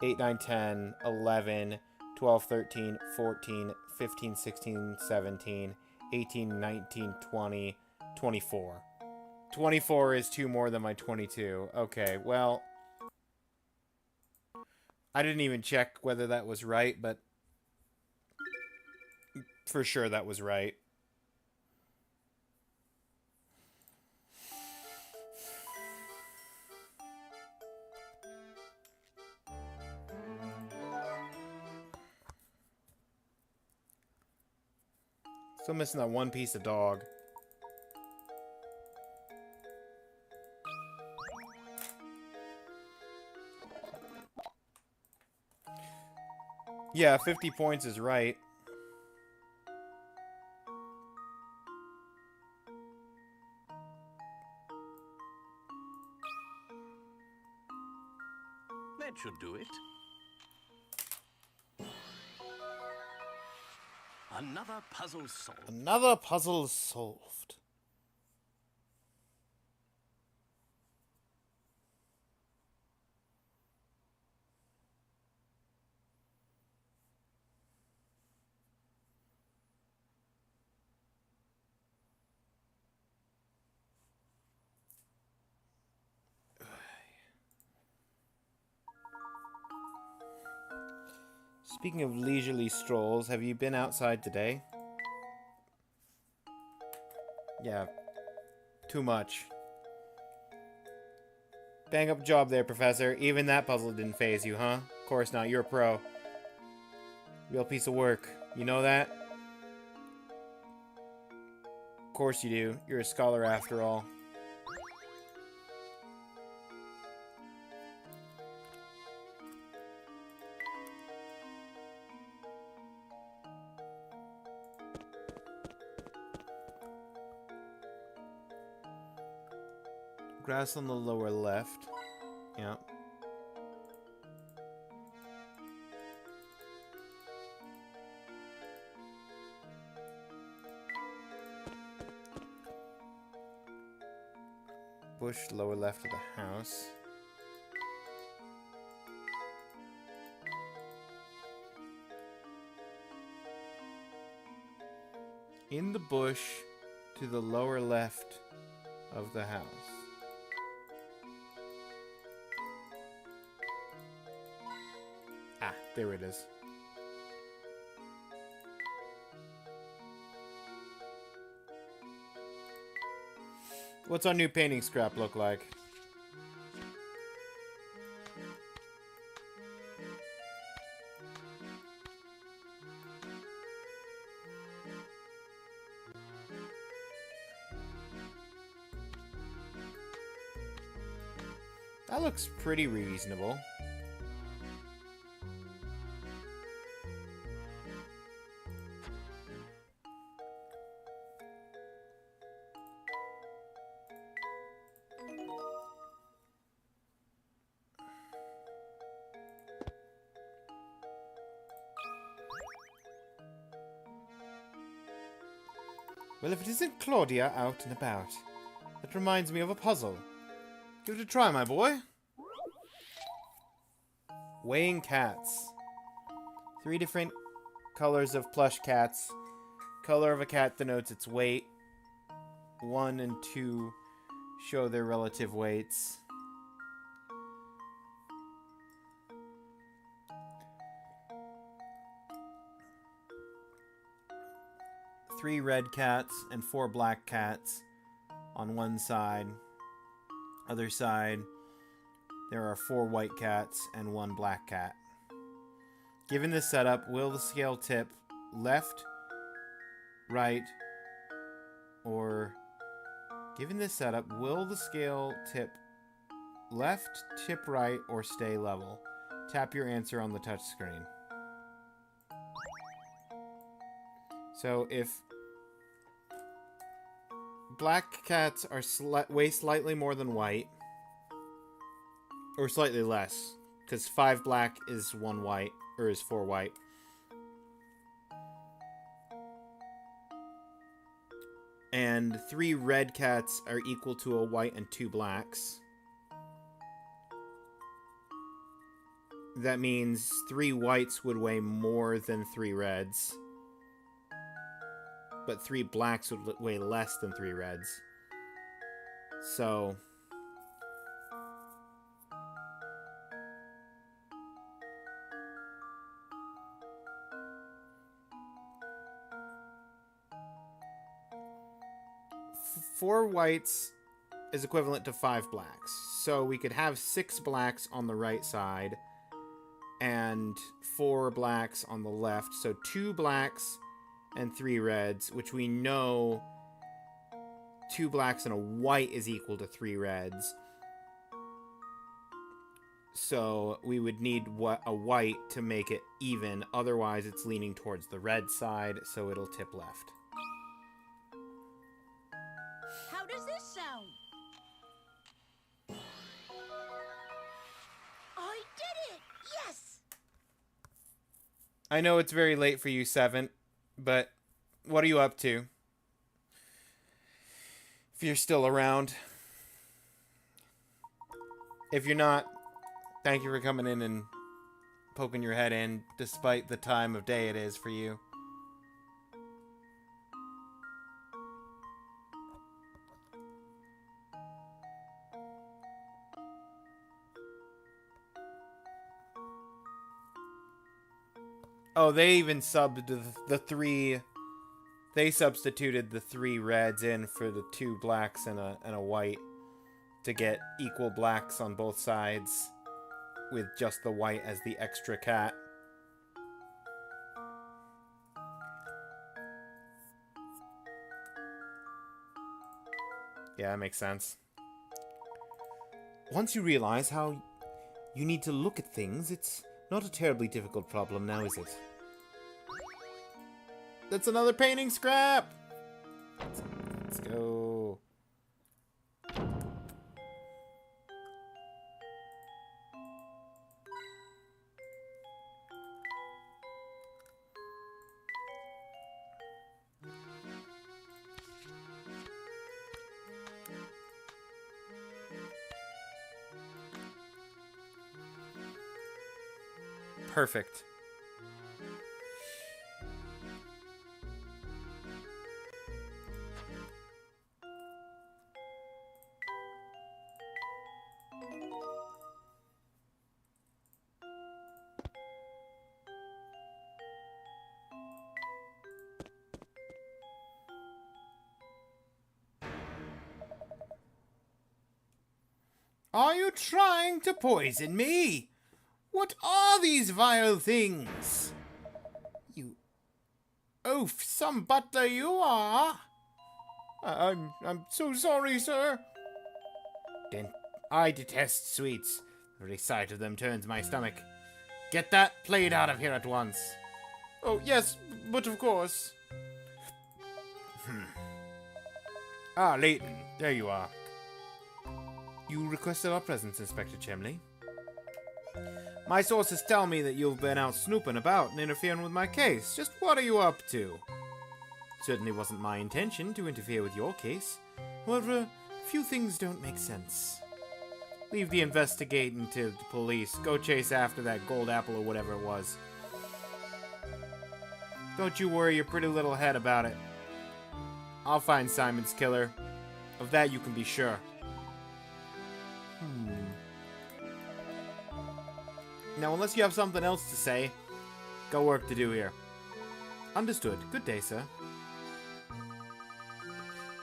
8, 9, 10, 11, 12, 13, 14, 15, 16, 17, 18, 19, 20, 24. 24 is 2 more than my 22. Okay, well, I didn't even check whether that was right, but for sure that was right. Still missing that one piece of dog. Yeah, 50 points is right. That should do it. Another puzzle solved. Another puzzle solved. Speaking of leisurely strolls, have you been outside today? Yeah, too much. Bang up job there, Professor. Even that puzzle didn't faze you, huh? Of course not. You're a pro. Real piece of work. You know that? Of course you do. You're a scholar after all. Grass on the lower left. Yeah. Bush lower left of the house. In the bush to the lower left of the house. Ah, there it is. What's our new painting scrap look like? That looks pretty reasonable. Well, if it isn't Claudia out and about. That reminds me of a puzzle. Give it a try, my boy. Weighing cats. 3 different colors of plush cats. Color of a cat denotes its weight. 1 and 2 show their relative weights. Three red cats and 4 black cats on one side. Other side, there are 4 white cats and 1 black cat. Given this setup, will the scale tip left, right, or... Given this setup, will the scale tip left, tip right, or stay level? Tap your answer on the touch screen. So if black cats are weigh slightly more than white, or slightly less, because 5 black is 1 white, or is 4 white. And 3 red cats are equal to a white and 2 blacks. That means 3 whites would weigh more than 3 reds. But 3 blacks would weigh less than 3 reds. So... Four whites is equivalent to 5 blacks. So we could have 6 blacks on the right side and 4 blacks on the left. So 2 blacks and 3 reds, which we know 2 blacks and a white is equal to 3 reds. So we would need a white to make it even. Otherwise, it's leaning towards the red side, so it'll tip left. How does this sound? I did it! Yes! I know it's very late for you, Seven, but what are you up to? If you're still around. If you're not, thank you for coming in and poking your head in, despite the time of day it is for you. Oh, they even subbed the 3... They substituted the 3 reds in for the 2 blacks and a white. to get equal blacks on both sides with just the white as the extra cat. Yeah, that makes sense. Once you realize how you need to look at things, it's not a terribly difficult problem now, is it? That's another painting scrap! Let's go. Perfect. Are you trying to poison me? What are these vile things? You oaf, some butler you are. I'm so sorry, sir. Then I detest sweets. The very sight of them turns my stomach. Get that plate out of here at once. Oh, yes, but of course. Ah, Layton, there you are. You requested our presence, Inspector Chimley. My sources tell me that you've been out snooping about and interfering with my case. Just what are you up to? Certainly wasn't my intention to interfere with your case. However, a few things don't make sense. Leave the investigating to the police. Go chase after that gold apple or whatever it was. Don't you worry your pretty little head about it. I'll find Simon's killer. Of that you can be sure. Now, unless you have something else to say, got work to do here. Understood. Good day, sir.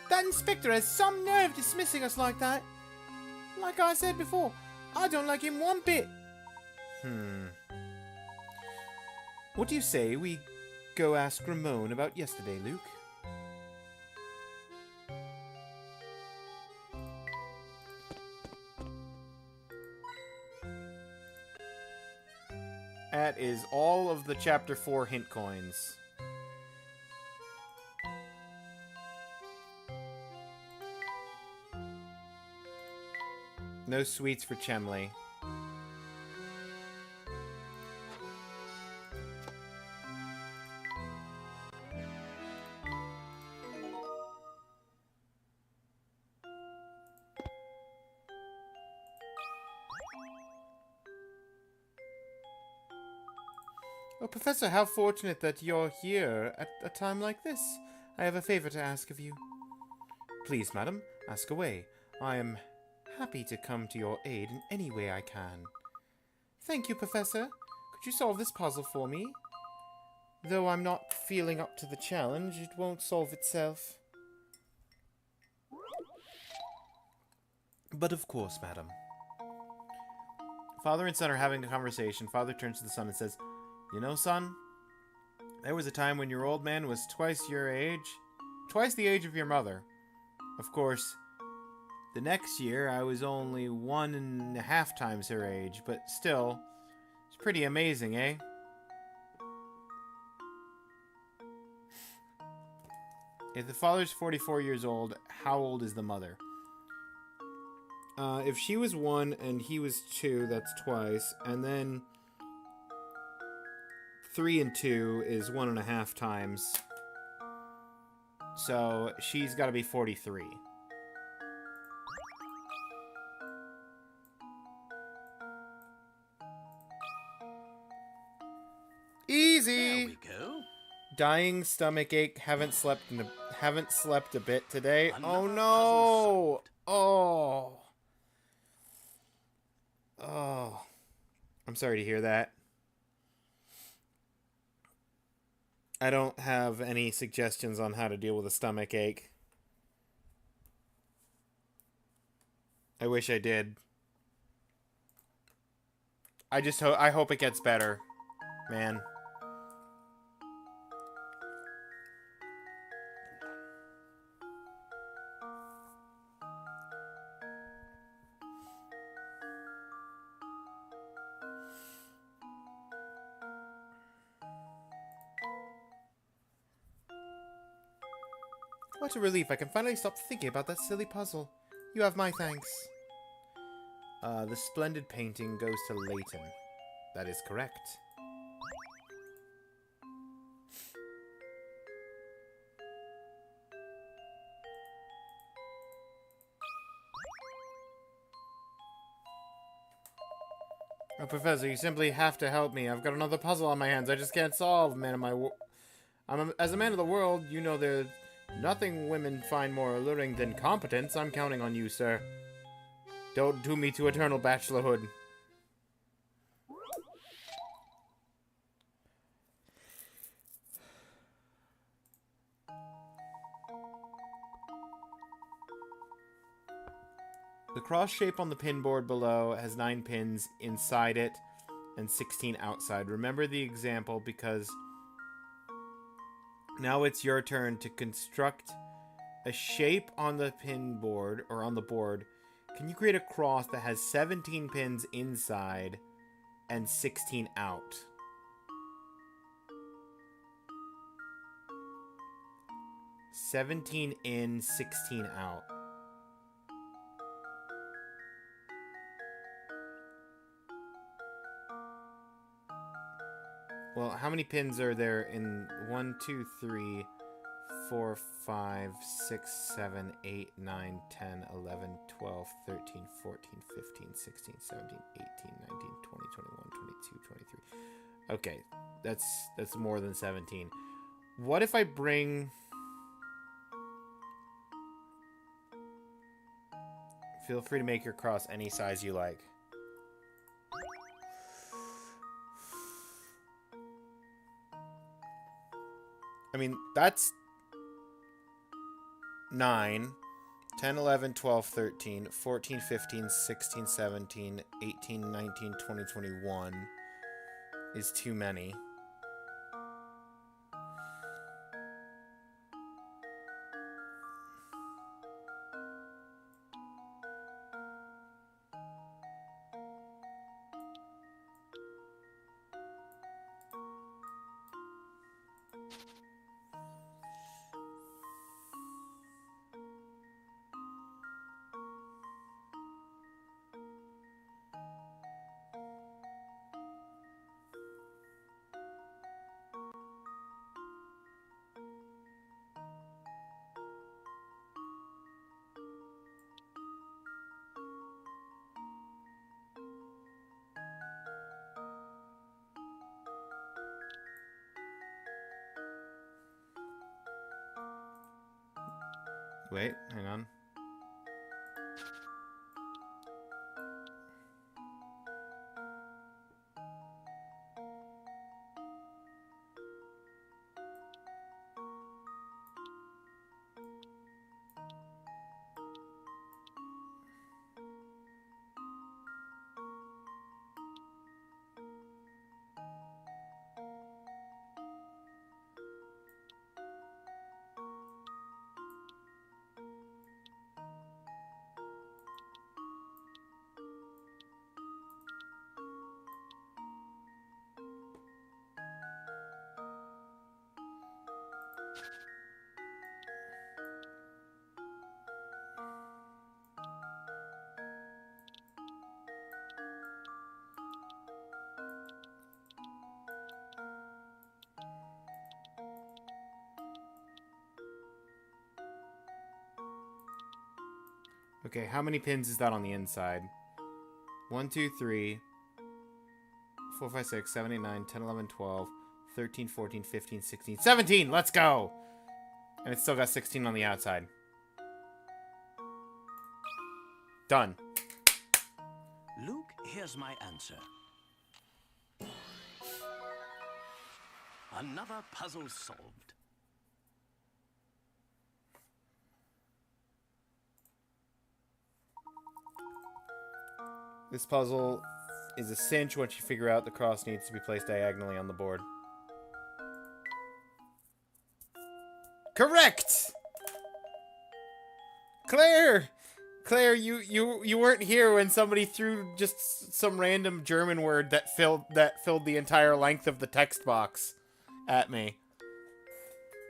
That inspector has some nerve dismissing us like that. Like I said before, I don't like him one bit. What do you say we go ask Ramon about yesterday, Luke? That is all of the Chapter 4 hint coins. No sweets for Chemley. Oh, Professor, how fortunate that you're here at a time like this. I have a favor to ask of you. Please, madam, ask away. I am happy to come to your aid in any way I can. Thank you, Professor. Could you solve this puzzle for me? Though I'm not feeling up to the challenge, it won't solve itself. But of course, madam. Father and son are having a conversation. Father turns to the son and says, "You know, son, there was a time when your old man was twice your age, twice the age of your mother. Of course, the next year I was only 1.5 times her age, but still, it's pretty amazing, eh?" If the father's 44 years old, how old is the mother? If she was 1 and he was 2, that's twice, and then 3 and 2 is 1.5 times. So she's got to be 43. Easy. There we go. Dying stomach ache. Haven't slept a bit today. Another Oh puzzle no. solved. Oh. I'm sorry to hear that. I don't have any suggestions on how to deal with a stomach ache. I wish I did. I hope it gets better, man. What a relief. I can finally stop thinking about that silly puzzle. You have my thanks. The splendid painting goes to Layton. That is correct. Oh, Professor, you simply have to help me. I've got another puzzle on my hands I just can't solve, man of my as a man of the world, you know there's nothing women find more alluring than competence. I'm counting on you, sir. Don't doom me to eternal bachelorhood. The cross shape on the pin board below has 9 pins inside it and 16 outside. Remember the example because now it's your turn to construct a shape on the pin board or on the board. Can you create a cross that has 17 pins inside and 16 out? "17 in, 16 out." Well, how many pins are there in 1, 2, 3, 4, 5, 6, 7, 8, 9, 10, 11, 12, 13, 14, 15, 16, 17, 18, 19, 20, 21, 22, 23. Okay, that's more than 17. What if I bring... Feel free to make your cross any size you like. I mean, that's 9, 10, 11, 12, 13, 14, 15, 16, 17, 18, 19, 20, 21 is too many. Wait, hang on. Okay, how many pins is that on the inside? 1, 2, 3, 4, 5, 6, 7, 8, 9, 10, 11, 12, 13, 14, 15, 16, 17! Let's go! And it's still got 16 on the outside. Done. Luke, here's my answer. Another puzzle solved. This puzzle is a cinch once you figure out the cross needs to be placed diagonally on the board. Correct! Claire! Claire, you weren't here when somebody threw just some random German word that filled the entire length of the text box at me.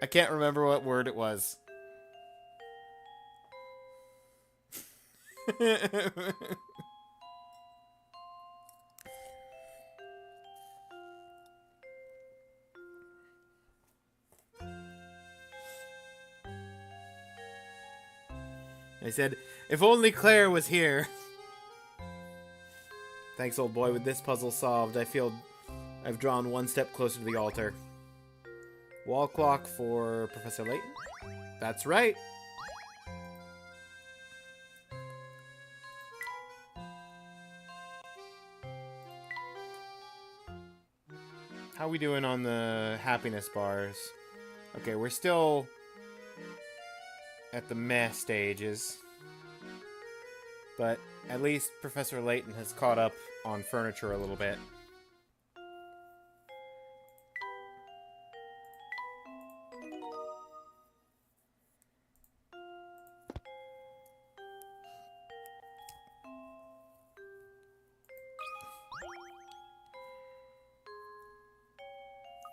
I can't remember what word it was. I said, if only Claire was here. Thanks, old boy. With this puzzle solved, I feel I've drawn one step closer to the altar. Wall clock for Professor Layton. That's right. How we doing on the happiness bars? Okay, we're still at the meh stages. But at least Professor Layton has caught up on furniture a little bit.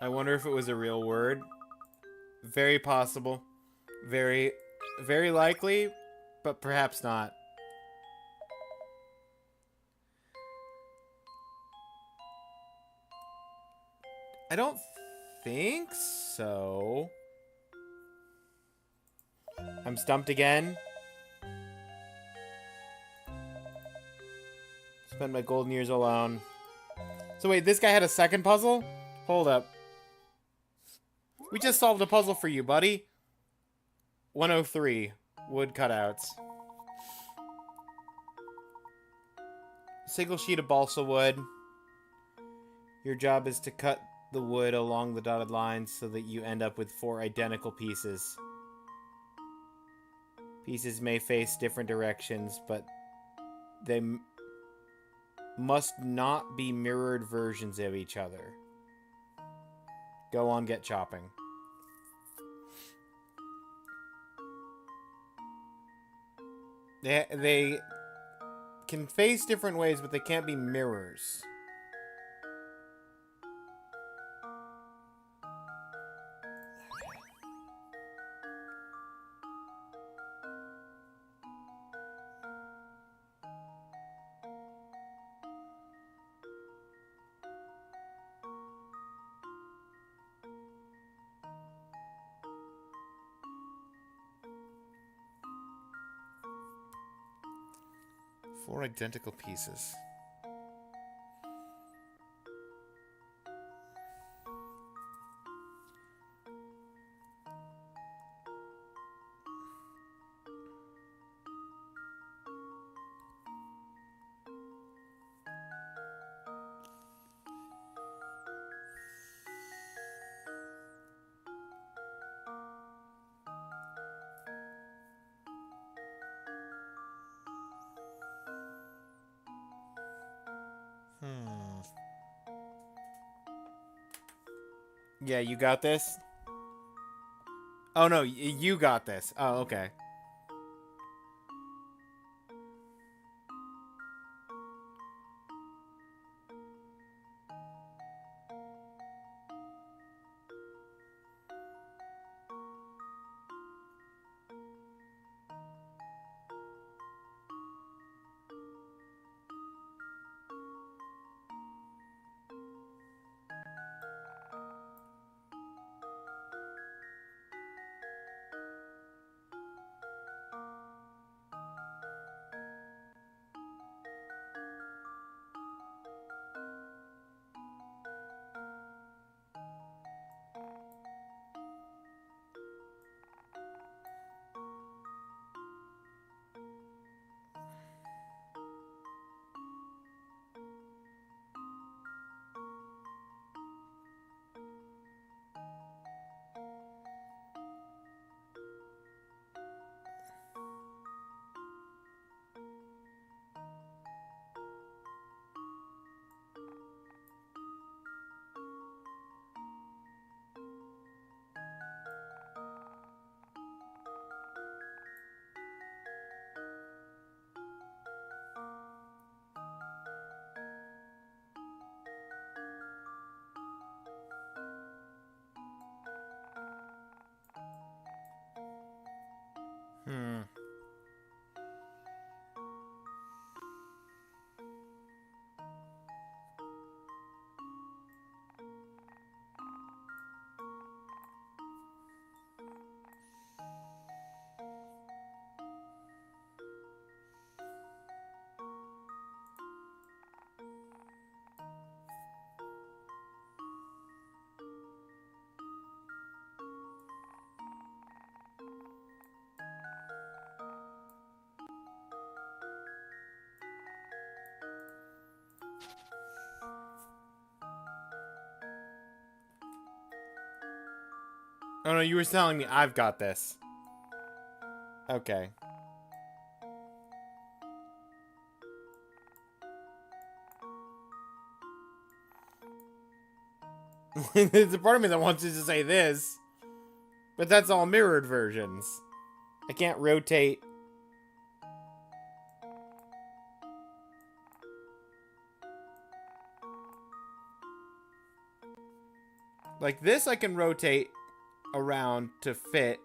I wonder if it was a real word. Very possible. Very, very likely, but perhaps not. I don't think so. I'm stumped again. Spend my golden years alone. So wait, this guy had a second puzzle? Hold up. We just solved a puzzle for you, buddy. 103. Wood cutouts. Single sheet of balsa wood. Your job is to cut the wood along the dotted lines so that you end up with 4 identical pieces. Pieces may face different directions, but they must not be mirrored versions of each other. Go on, get chopping. They can face different ways, but they can't be mirrors. Four identical pieces. Yeah, you got this? Oh, no, you got this. Oh, okay. Oh no, you were telling me I've got this. Okay. There's a part of me that wants you to say this. But that's all mirrored versions. I can't rotate. Like this I can rotate around to fit.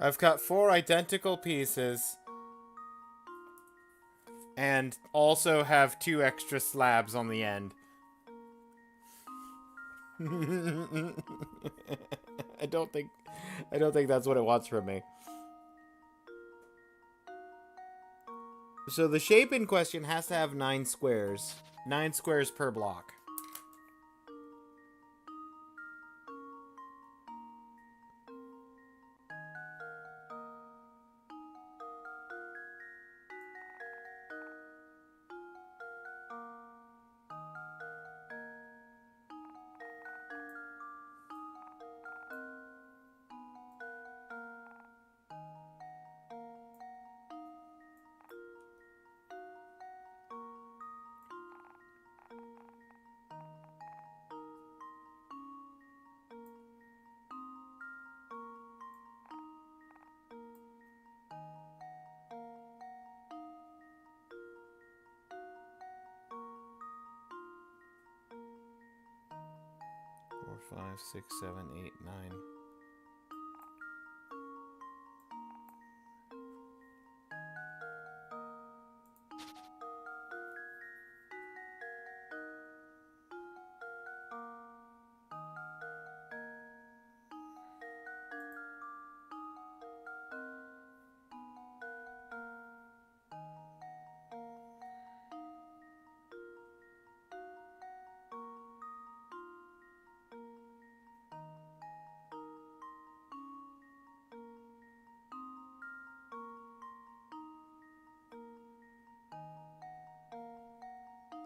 I've got 4 identical pieces. And also have 2 extra slabs on the end. I don't think that's what it wants from me. So the shape in question has to have 9 squares. 9 squares per block. Four, 5, 6, 7, 8, 9.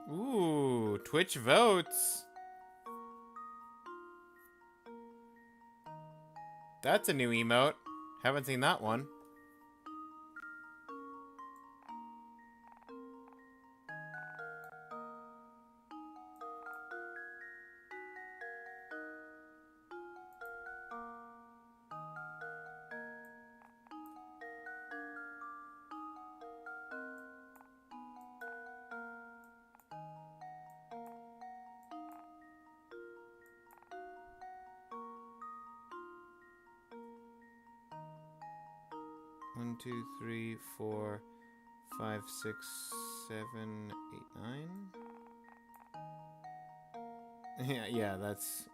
Ooh, Twitch votes. That's a new emote. Haven't seen that one. One, two, three, 4, 5, 6, 7, 8, 9. Yeah, that's...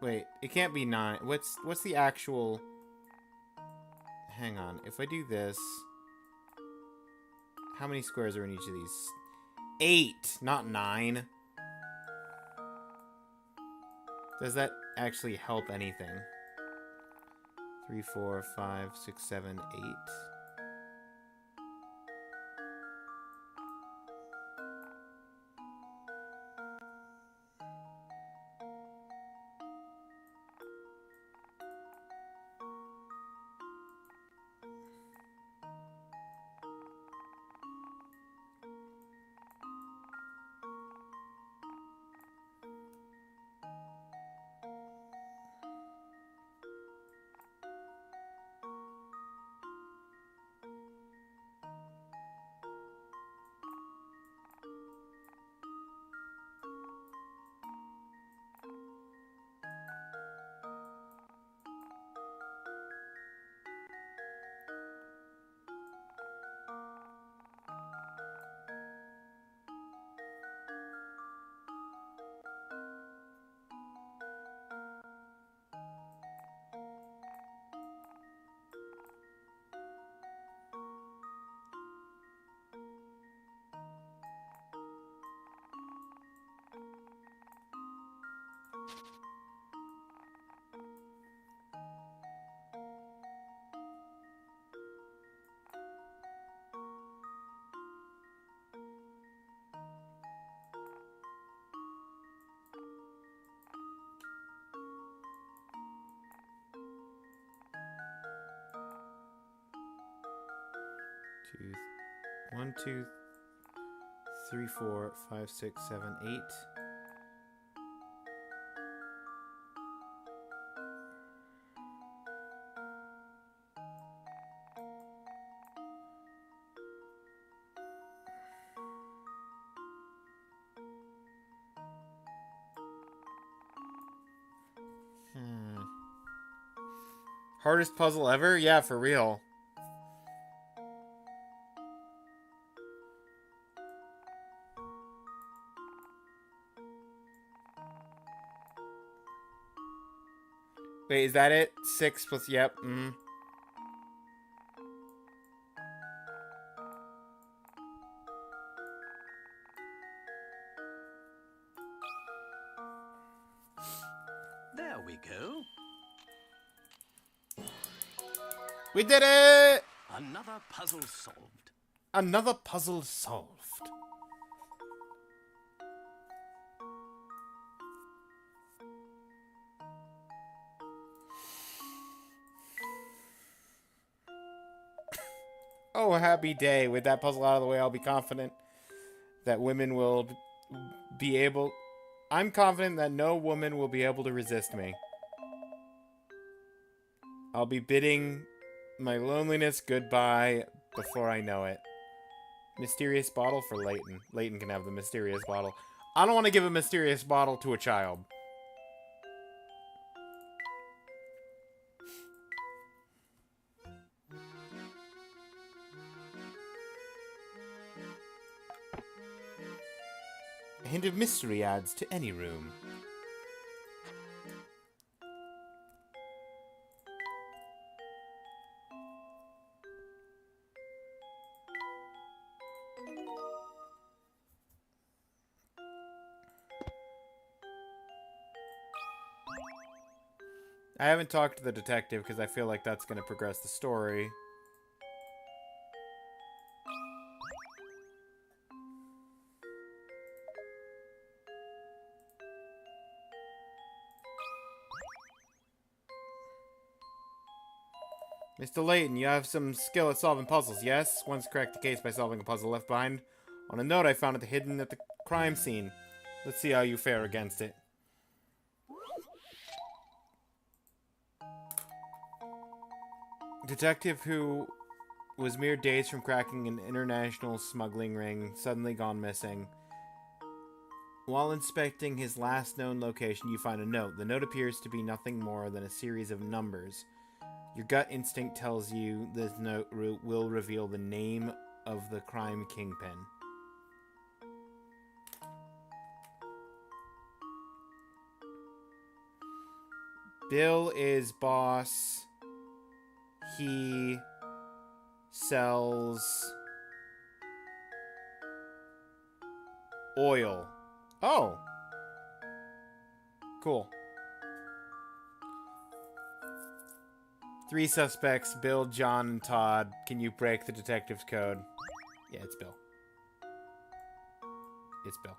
Wait, it can't be 9. What's the actual... Hang on. If I do this... How many squares are in each of these? 8, not 9. Does that actually help anything? 3, 4, 5, 6, 7, 8. 1, 2, 3, 4, 5, 6, 7, 8. Hardest puzzle ever? Yeah, for real. Wait, is that it? 6 plus... Yep. There we go. We did it! Another puzzle solved. Another puzzle solved. Oh, happy day. With that puzzle out of the way, I'll be confident that women will be able... I'm confident that no woman will be able to resist me. I'll be bidding my loneliness goodbye before I know it. Mysterious bottle for Layton. Layton can have the mysterious bottle. I don't want to give a mysterious bottle to a child. A hint of mystery adds to any room. I haven't talked to the detective because I feel like that's going to progress the story. Mr. Layton, you have some skill at solving puzzles, yes? Once cracked the case by solving a puzzle left behind on a note I found hidden at the crime scene. Let's see how you fare against it. Detective who was mere days from cracking an international smuggling ring, suddenly gone missing. While inspecting his last known location, you find a note. The note appears to be nothing more than a series of numbers. Your gut instinct tells you this note will reveal the name of the crime kingpin. Bill is boss. He sells oil. Oh. Cool. 3 suspects, Bill, John, and Todd. Can you break the detective's code? Yeah, it's Bill. It's Bill.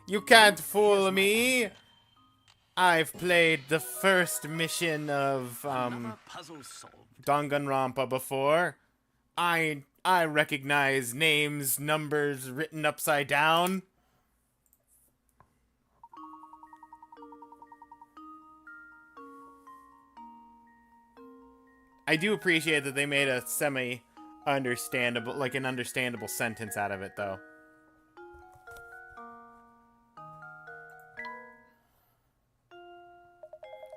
You can't fool me! I've played the first mission of, Another puzzle solved. Danganronpa before. I recognize names, numbers written upside down. I do appreciate that they made a semi-understandable, like an understandable sentence out of it, though.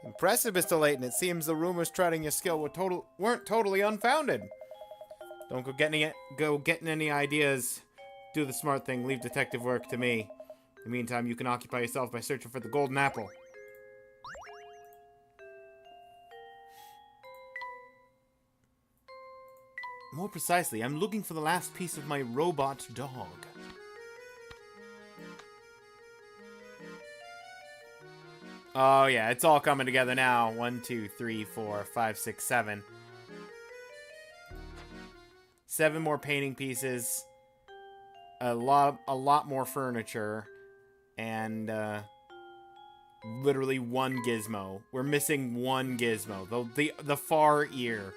Impressive, Mr. Layton. It seems the rumors trotting your skill weren't totally unfounded. Don't go getting any ideas. Do the smart thing. Leave detective work to me. In the meantime, you can occupy yourself by searching for the golden apple. More precisely, I'm looking for the last piece of my robot dog. Oh yeah, it's all coming together now. 1, 2, 3, 4, 5, 6, 7. 7 more painting pieces. A lot more furniture. And literally 1 gizmo. We're missing 1 gizmo. The far ear.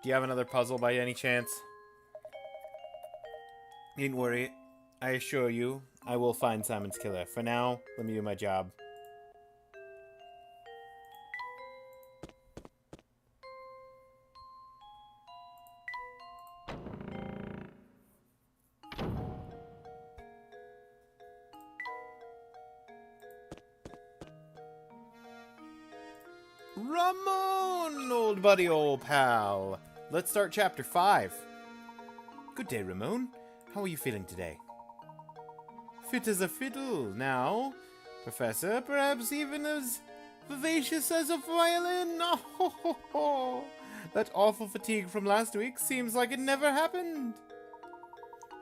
Do you have another puzzle by any chance? Needn't worry. I assure you, I will find Simon's killer. For now, let me do my job. Ramon, old buddy, old pal. Let's start chapter 5. Good day, Ramon. How are you feeling today? Fit as a fiddle now, Professor. Perhaps even as vivacious as a violin. Oh, ho, ho, ho. That awful fatigue from last week seems like it never happened.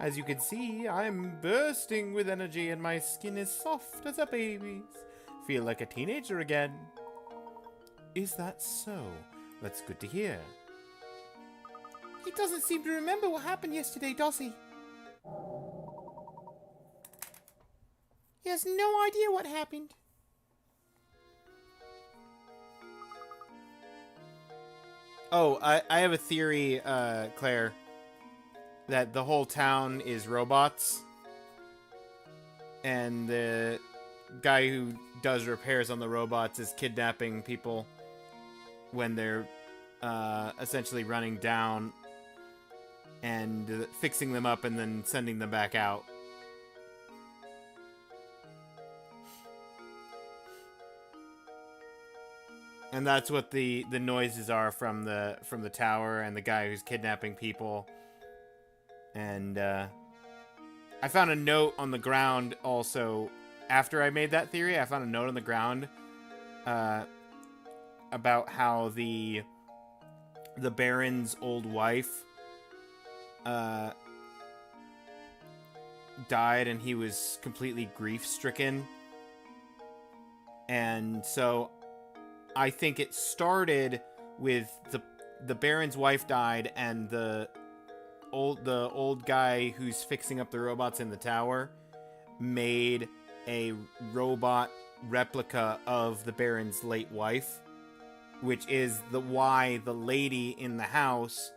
As you can see, I'm bursting with energy and my skin is soft as a baby's. Feel like a teenager again. Is that so? That's good to hear. He doesn't seem to remember what happened yesterday, does he? He has no idea what happened. Oh, I have a theory, Claire, that the whole town is robots. And the guy who does repairs on the robots is kidnapping people when they're essentially running down and fixing them up and then sending them back out. And that's what the noises are from the tower and the guy who's kidnapping people. And I found a note on the ground also after I made that theory. I found a note on the ground about how the Baron's old wife died and he was completely grief-stricken. And so I think it started with the Baron's wife died and the old guy who's fixing up the robots in the tower made a robot replica of the Baron's late wife, which is why the lady in the house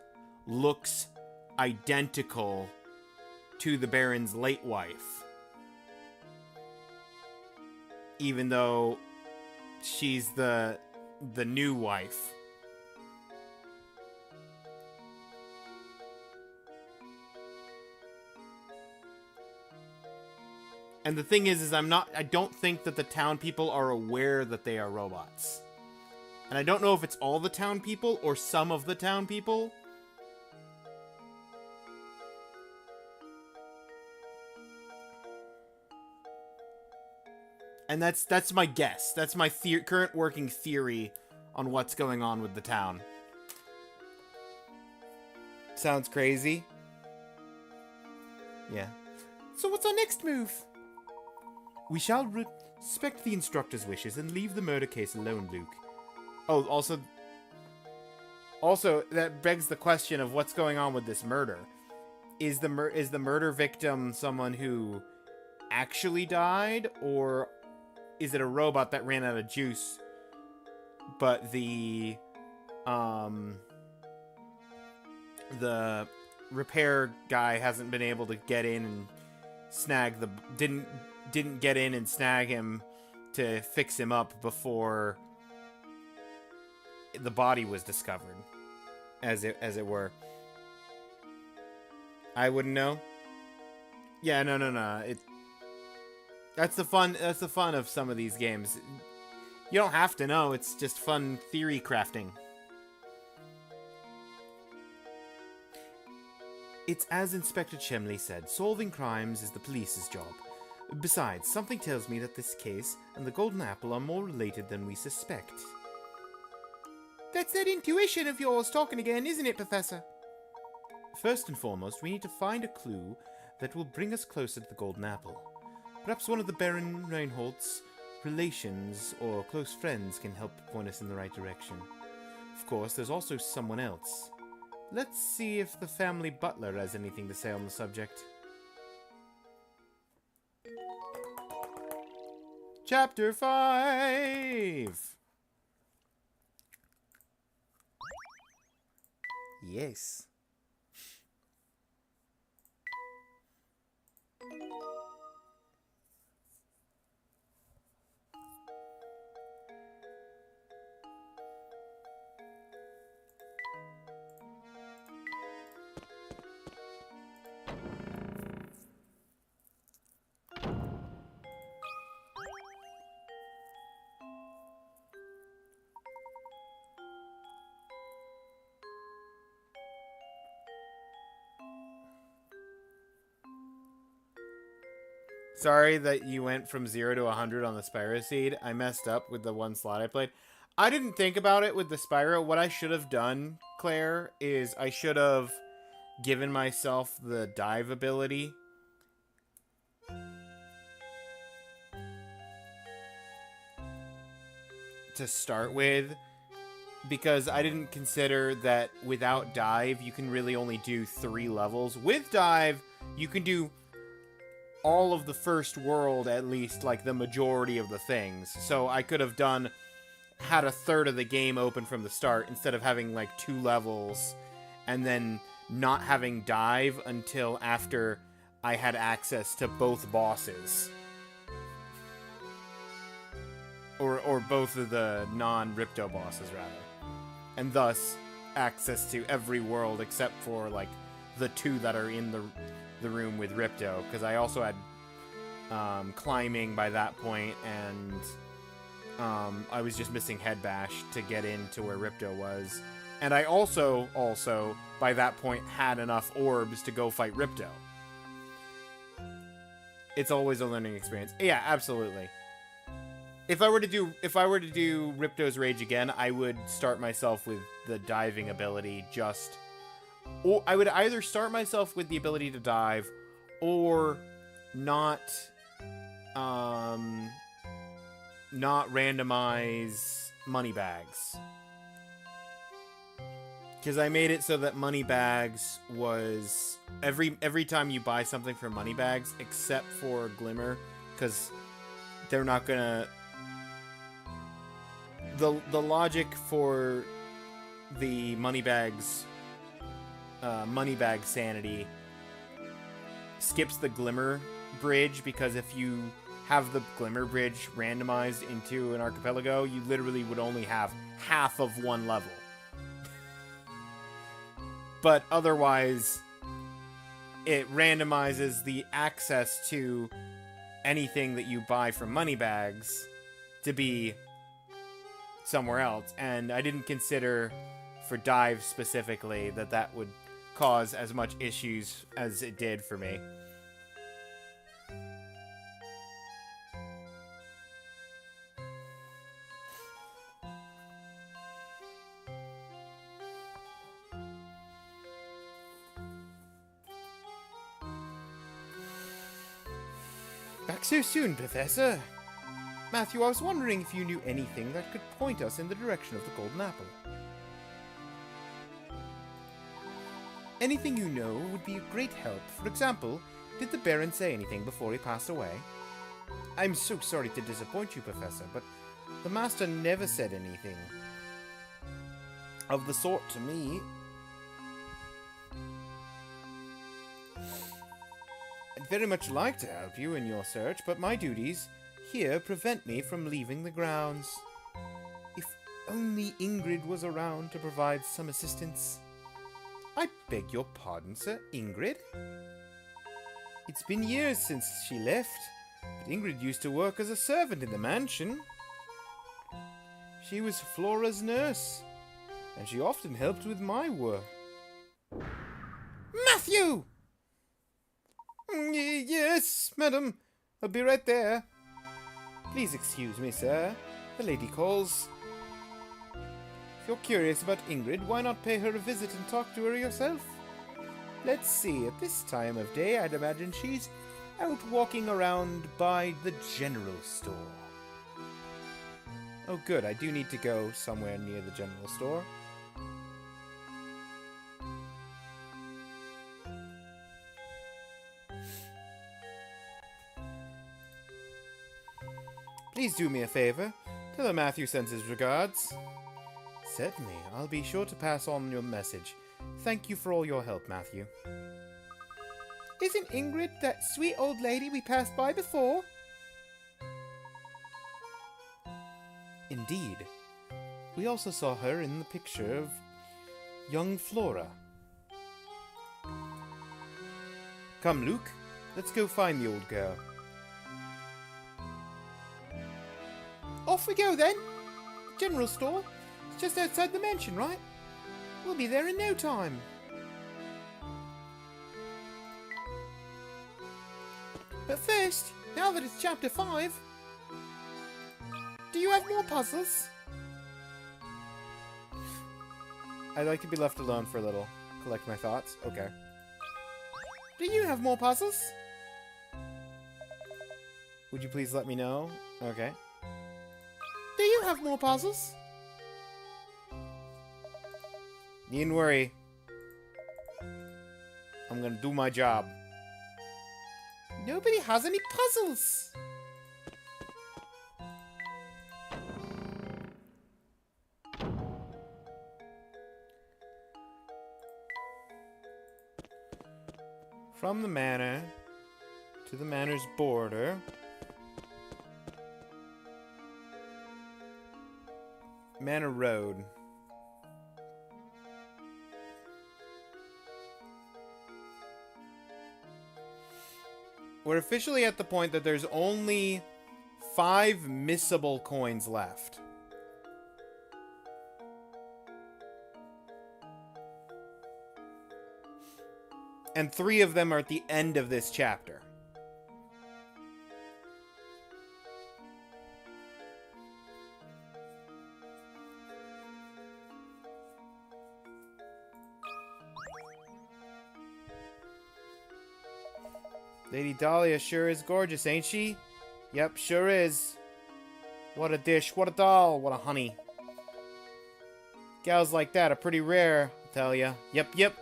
looks identical to the Baron's late wife. even though she's the new wife. And the thing is I don't think that the town people are aware that they are robots. And I don't know if it's all the town people or some of the town people. And that's my guess. That's my current working theory on what's going on with the town. Sounds crazy? Yeah. So what's our next move? We shall respect the instructor's wishes and leave the murder case alone, Luke. Oh, also that begs the question of what's going on with this murder. Is the murder victim someone who actually died, or is it a robot that ran out of juice, but the repair guy hasn't been able to get in and snag didn't get in and snag him to fix him up before the body was discovered, as it were. I wouldn't know. Yeah, no. That's the fun of some of these games. You don't have to know, it's just fun theory crafting. It's as Inspector Chemley said, solving crimes is the police's job. Besides, something tells me that this case and the Golden Apple are more related than we suspect. That's that intuition of yours talking again, isn't it, Professor? First and foremost, we need to find a clue that will bring us closer to the Golden Apple. Perhaps one of the Baron Reinhold's relations or close friends can help point us in the right direction. Of course, there's also someone else. Let's see if the family butler has anything to say on the subject. Chapter 5! Yes. Sorry that you went from 0 to 100 on the Spyro Seed. I messed up with the one slot I played. I didn't think about it with the Spyro. What I should have done, Claire, is I should have given myself the dive ability. To start with. Because I didn't consider that without dive, you can really only do 3 levels. With dive, you can do all of the first world, at least, like the majority of the things. So I could have had a third of the game open from the start instead of having like 2 levels and then not having dive until after I had access to both bosses. Or both of the non-Ripto bosses, rather. And thus, access to every world except for, like, the 2 that are in the room with Ripto. Because I also had climbing by that point, and I was just missing Head Bash to get into where Ripto was. And I also, by that point, had enough orbs to go fight Ripto. It's always a learning experience. Yeah, absolutely. If I were to do Ripto's Rage again, I would start myself with the diving ability or I would either start myself with the ability to dive or not randomize money bags. Because I made it so that money bags was every time you buy something for money bags, except for Glimmer, because they're not gonna. The logic for the money bag sanity skips the Glimmer bridge, because if you have the Glimmer Bridge randomized into an archipelago, you literally would only have half of one level. But otherwise, it randomizes the access to anything that you buy from Moneybags to be somewhere else. And I didn't consider for Dive specifically that would cause as much issues as it did for me. Back so soon, Professor. Matthew, I was wondering if you knew anything that could point us in the direction of the Golden Apple. Anything you know would be a great help. For example, did the Baron say anything before he passed away? I'm so sorry to disappoint you, Professor, but the Master never said anything of the sort to me. I'd very much like to help you in your search, but my duties here prevent me from leaving the grounds. If only Ingrid was around to provide some assistance. I beg your pardon, sir, Ingrid? It's been years since she left, but Ingrid used to work as a servant in the mansion. She was Flora's nurse, and she often helped with my work. Matthew! Yes, madam. I'll be right there. Please excuse me, sir. The lady calls. If you're curious about Ingrid, why not pay her a visit and talk to her yourself? Let's see, at this time of day, I'd imagine she's out walking around by the general store. Oh good, I do need to go somewhere near the general store. Please do me a favor. Tell her Matthew sends his regards. Certainly. I'll be sure to pass on your message. Thank you for all your help, Matthew. Isn't Ingrid that sweet old lady we passed by before? Indeed. We also saw her in the picture of young Flora. Come, Luke. Let's go find the old girl. Off we go, then. General store. It's just outside the mansion, right? We'll be there in no time. But first, now that it's chapter 5, do you have more puzzles? I'd like to be left alone for a little. Collect my thoughts. Okay. Do you have more puzzles? Would you please let me know? Okay. Do you have more puzzles? Needn't worry. I'm gonna do my job. Nobody has any puzzles. From the manor to the manor's border. Manor Road. We're officially at the point that there's only 5 missable coins left. And 3 of them are at the end of this chapter. Lady Dahlia sure is gorgeous, ain't she? Yep, sure is. What a dish, what a doll, what a honey. Gals like that are pretty rare, I'll tell ya. Yep, yep.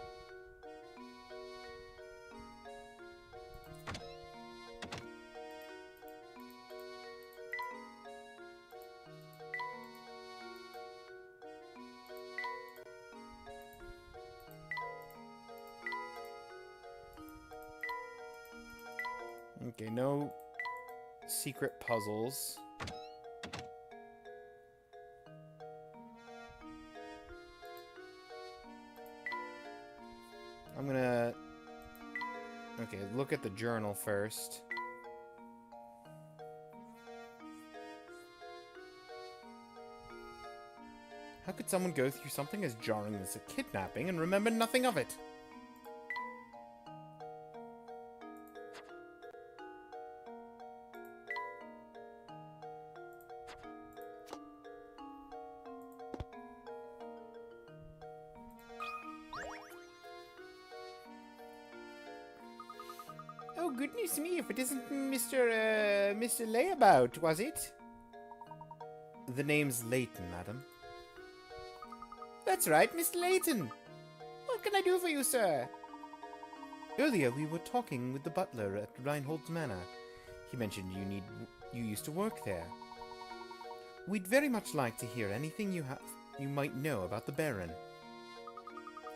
Okay, no secret puzzles. I'm gonna... Okay, look at the journal first. How could someone go through something as jarring as a kidnapping and remember nothing of it? Oh, goodness me, if it isn't Mr. Layabout, was it? The name's Layton, madam. That's right, Mr. Layton. What can I do for you, sir? Earlier, we were talking with the butler at Reinhold's Manor. He mentioned you used to work there. We'd very much like to hear anything you might know about the Baron.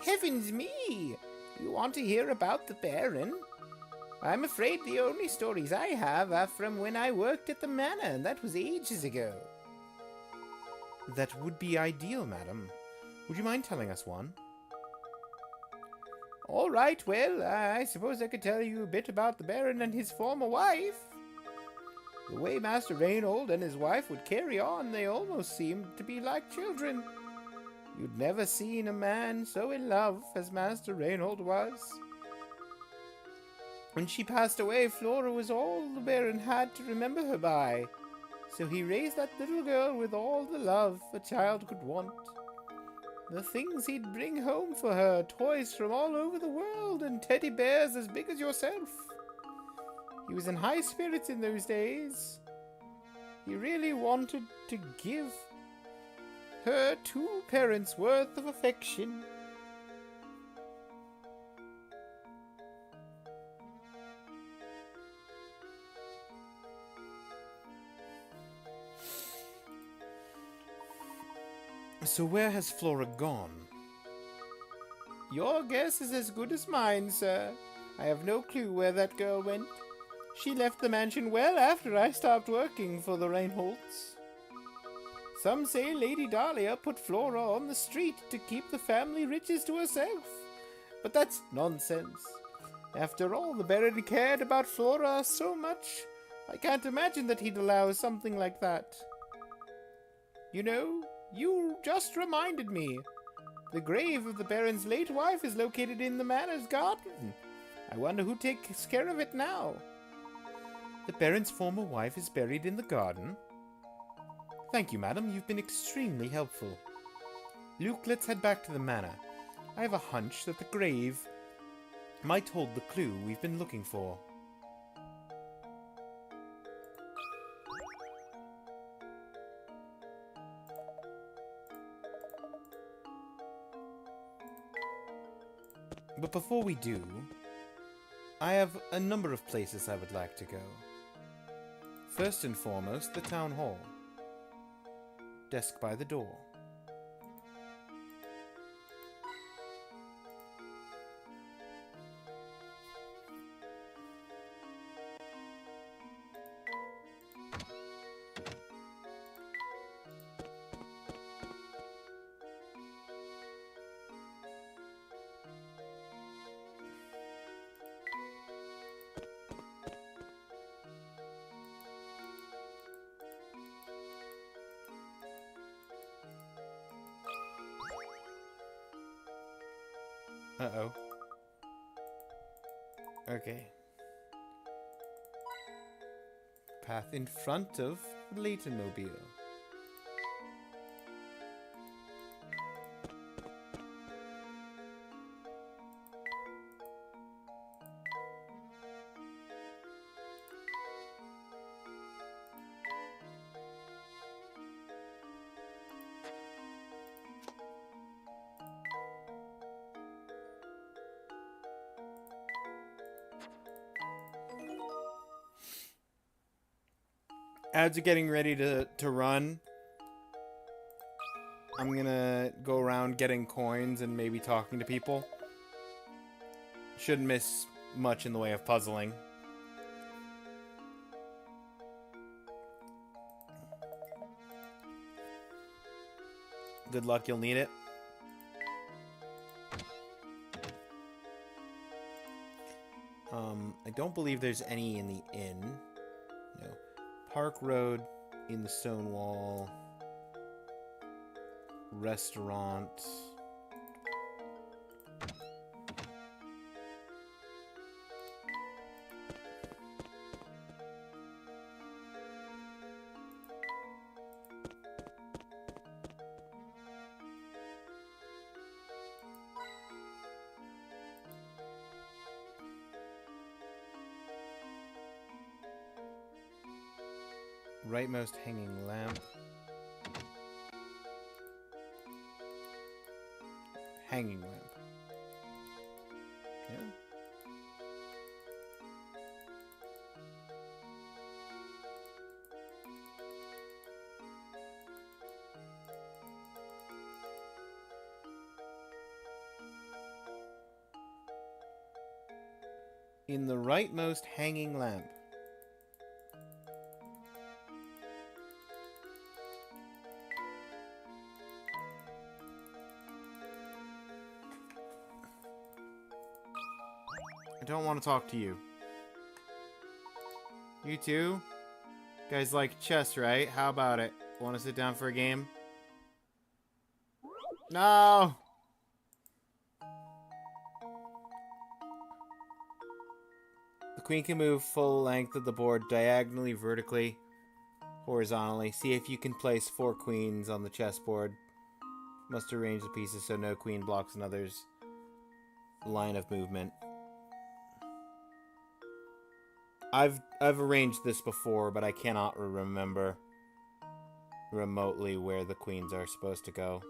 Heavens me! You want to hear about the Baron? I'm afraid the only stories I have are from when I worked at the manor, and that was ages ago. That would be ideal, madam. Would you mind telling us one? All right, well, I suppose I could tell you a bit about the Baron and his former wife. The way Master Reinhold and his wife would carry on, they almost seemed to be like children. You'd never seen a man so in love as Master Reinhold was. When she passed away, Flora was all the Baron had to remember her by. So he raised that little girl with all the love a child could want. The things he'd bring home for her, toys from all over the world, and teddy bears as big as yourself. He was in high spirits in those days. He really wanted to give her 2 parents' worth of affection. So where has Flora gone? Your guess is as good as mine, sir. I have no clue where that girl went. She left the mansion well after I stopped working for the Reinholds. Some say Lady Dahlia put Flora on the street to keep the family riches to herself. But that's nonsense. After all, the Baron cared about Flora so much, I can't imagine that he'd allow something like that. You know, you just reminded me. The grave of the Baron's late wife is located in the manor's garden. I wonder who takes care of it now. The Baron's former wife is buried in the garden? Thank you, madam. You've been extremely helpful. Luke, let's head back to the manor. I have a hunch that the grave might hold the clue we've been looking for. But before we do, I have a number of places I would like to go. First and foremost, the town hall. Desk by the door. Uh-oh. Okay. Path in front of the Layton mobile. As you're getting ready to run, I'm gonna go around getting coins and maybe talking to people. Shouldn't miss much in the way of puzzling. Good luck, you'll need it. I don't believe there's any in the inn. No. Park Road in the stone wall. Restaurant. Rightmost hanging lamp. Hanging lamp. Yeah. In the rightmost hanging lamp. I don't want to talk to you. You too? Guys like chess, right? How about it? Want to sit down for a game? No! The queen can move full length of the board diagonally, vertically, horizontally. See if you can place 4 queens on the chessboard. Must arrange the pieces so no queen blocks another's line of movement. I've arranged this before, but I cannot remember remotely where the queens are supposed to go.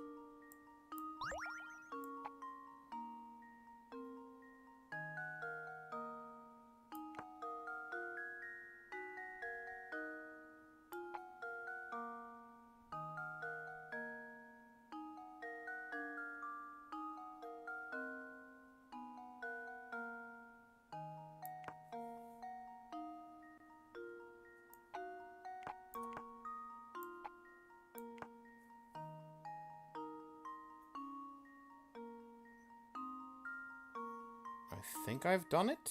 I think I've done it.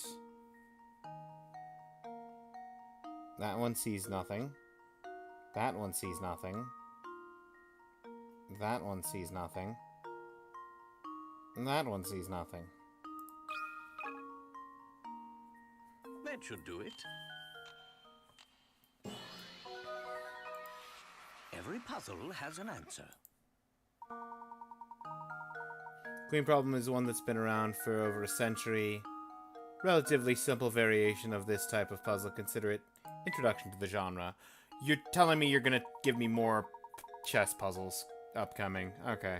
That one sees nothing. That one sees nothing. That one sees nothing. And that one sees nothing. That should do it. Every puzzle has an answer. Queen problem is one that's been around for over a century. Relatively simple variation of this type of puzzle. Consider it introduction to the genre. You're telling me you're gonna give me more chess puzzles upcoming. Okay.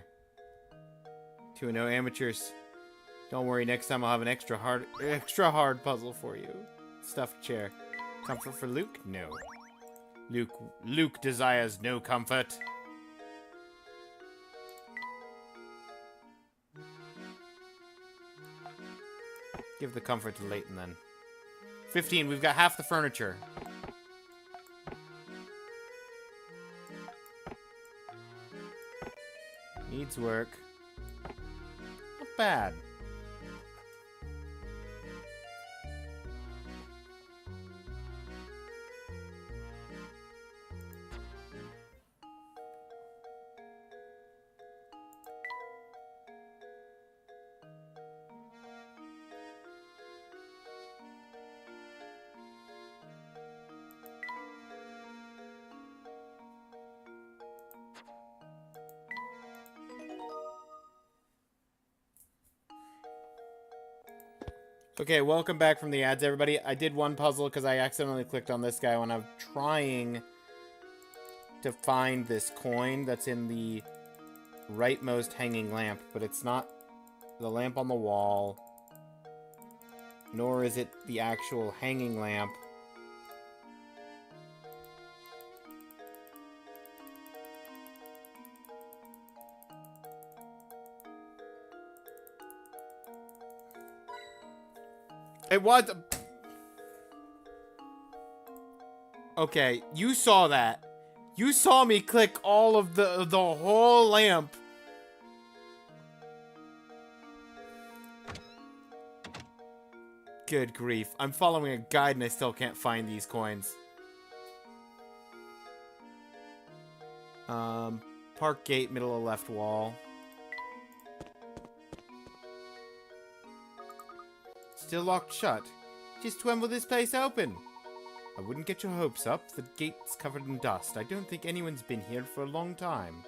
2-0 amateurs. Don't worry, next time I'll have an extra hard puzzle for you. Stuffed chair. Comfort for Luke? No. Luke desires no comfort. Give the comfort to Layton then. 15, we've got half the furniture. Needs work. Not bad. Okay, welcome back from the ads, everybody. I did one puzzle because I accidentally clicked on this guy when I'm trying to find this coin that's in the rightmost hanging lamp, but it's not the lamp on the wall, nor is it the actual hanging lamp. It was... Okay, you saw that. You saw me click all of the whole lamp Good grief. I'm following a guide and I still can't find these coins. Park gate, middle of left wall. Still locked shut. Just when will this place open? I wouldn't get your hopes up. The gate's covered in dust. I don't think anyone's been here for a long time.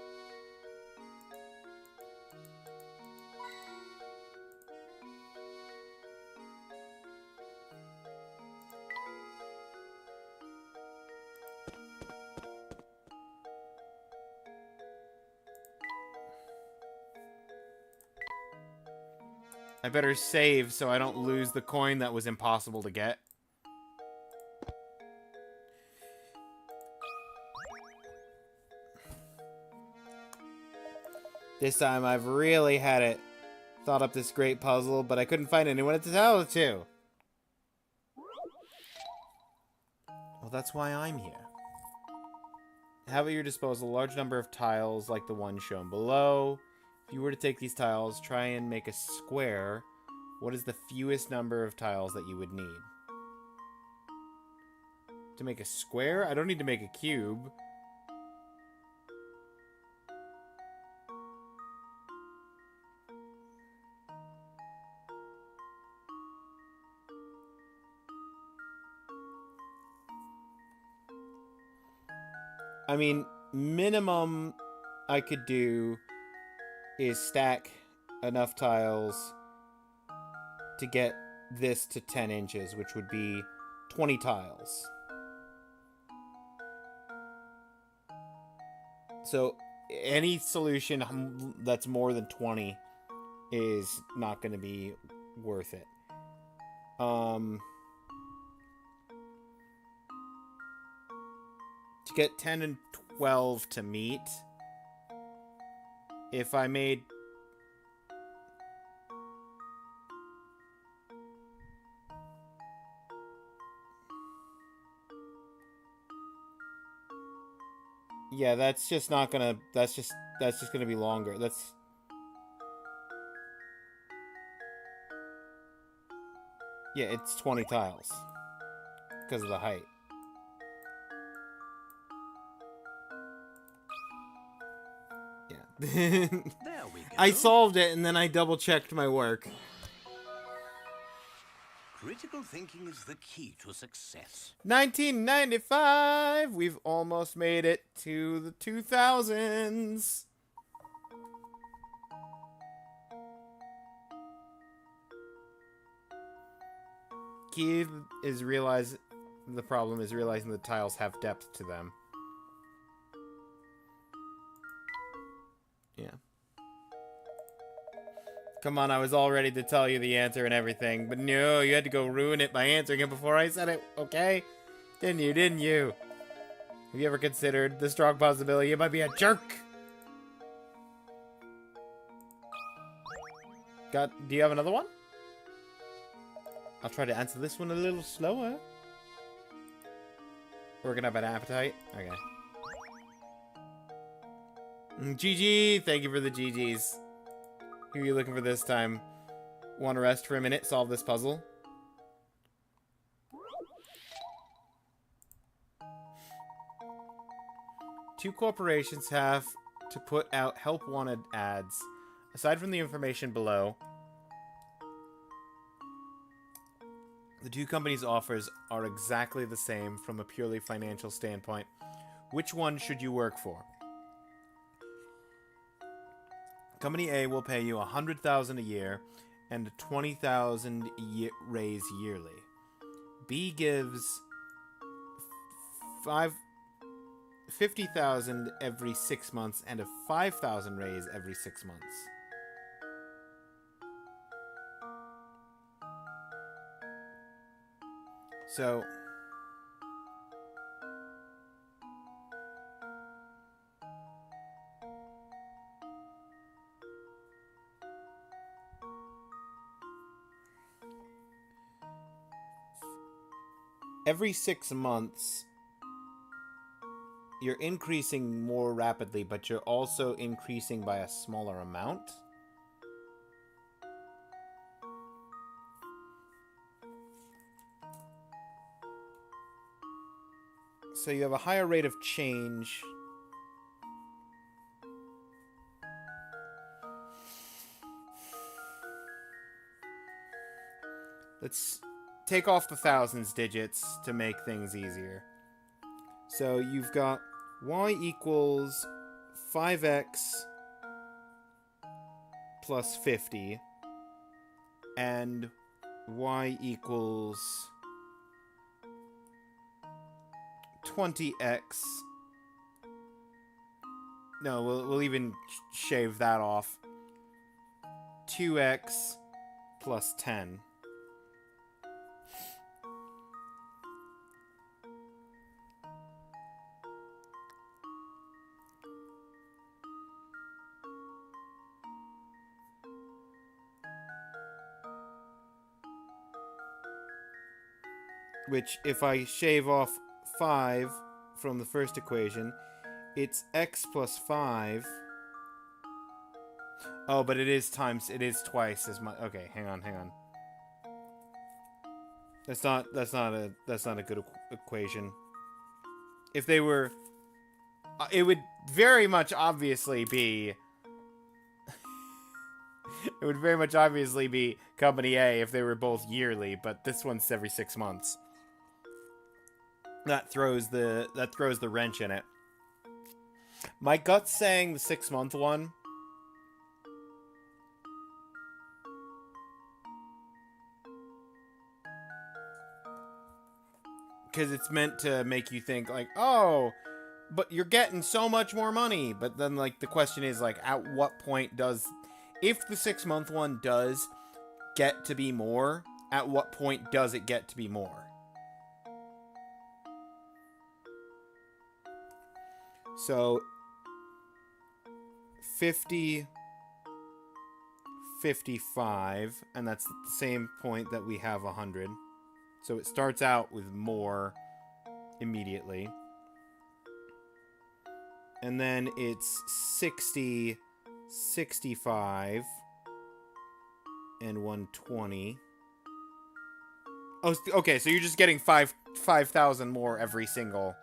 I better save so I don't lose the coin that was impossible to get. This time I've really had it. Thought up this great puzzle, but I couldn't find anyone to tell it to. Well, that's why I'm here. Have at your disposal a large number of tiles like the one shown below. If you were to take these tiles, try and make a square. What is the fewest number of tiles that you would need? To make a square? I don't need to make a cube. I mean, minimum I could do is stack enough tiles to get this to 10 inches, which would be 20 tiles. So any solution that's more than 20 is not going to be worth it. To get 10 and 12 to meet, if I made... Yeah, that's just not gonna... That's just gonna be longer. That's... Yeah, it's 20 tiles. Because of the height. There we go. I solved it, and then I double-checked my work. Critical thinking is the key to success. 1995! We've almost made it to the 2000s. Key is the problem is realizing the tiles have depth to them. Yeah. Come on, I was all ready to tell you the answer and everything, but no, you had to go ruin it by answering it before I said it, okay? Didn't you? Have you ever considered the strong possibility you might be a jerk? Do you have another one? I'll try to answer this one a little slower. Working up an appetite? Okay. GG! Thank you for the GGs. Who are you looking for this time? Want to rest for a minute? Solve this puzzle? Two corporations have to put out help wanted ads. Aside from the information below, the two companies' offers are exactly the same from a purely financial standpoint. Which one should you work for? Company A will pay you $100,000 a year and $20,000 raise yearly. B gives $50,000 every 6 months and a $5,000 raise every 6 months. So every 6 months, you're increasing more rapidly, but you're also increasing by a smaller amount. So you have a higher rate of change. Let's take off the thousands digits to make things easier. So you've got y equals 5x plus 50 and y equals 20x. No, we'll even shave that off. 2x plus 10. Which, if I shave off 5 from the first equation, it's x plus 5. Oh, but it is twice as much. Okay, hang on. That's not a good equation. If they were, it would very much obviously be it would very much obviously be Company A if they were both yearly, but this one's every 6 months. That throws the wrench in it. My gut's saying the 6-month one. Because it's meant to make you think, like, oh, but you're getting so much more money. But then, like, the question is, like, at what point does... If the 6-month one does get to be more, at what point does it get to be more? So, 50, 55, and that's the same point that we have 100. So it starts out with more immediately. And then it's 60, 65, and 120. Oh, okay, so you're just getting 5,000 more every single...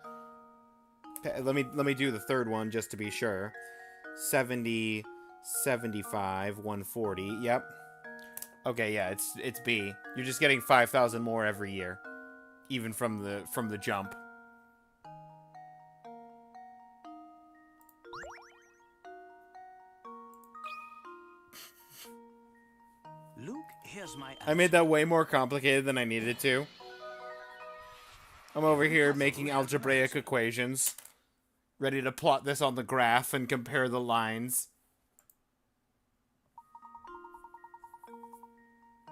Let me do the third one just to be sure. 70, 75, 140. Yep. Okay, yeah, it's B. You're just getting 5,000 more every year, even from the jump. Luke, here's my answer. I made that way more complicated than I needed to. I'm over here making algebraic equations, ready to plot this on the graph and compare the lines.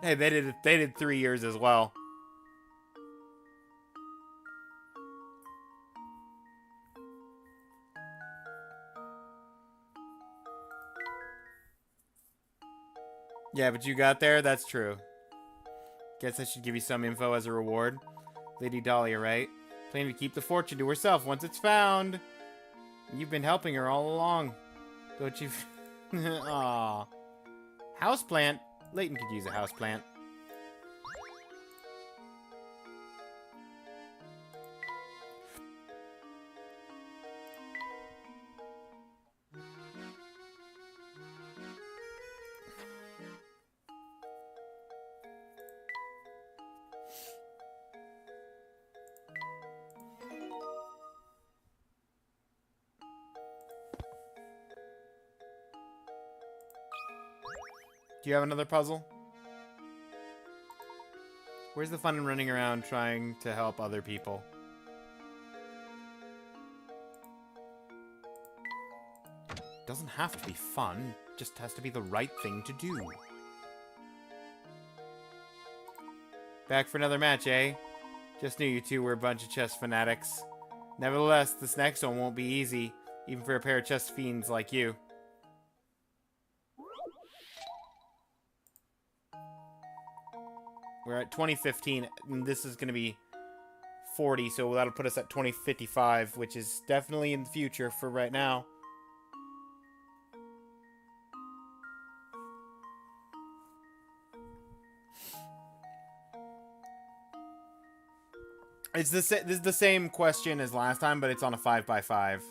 Hey, they did 3 years as well. Yeah, but you got there? That's true. Guess I should give you some info as a reward. Lady Dahlia, right? Planning to keep the fortune to herself once it's found. You've been helping her all along. Don't you? Aww. Houseplant. Layton could use a houseplant. Do you have another puzzle? Where's the fun in running around trying to help other people? Doesn't have to be fun, just has to be the right thing to do. Back for another match, eh? Just knew you two were a bunch of chess fanatics. Nevertheless, this next one won't be easy, even for a pair of chess fiends like you. We're at 2015, and this is going to be 40, so that'll put us at 2055, which is definitely in the future for right now. It's this is the same question as last time, but it's on a 5x5.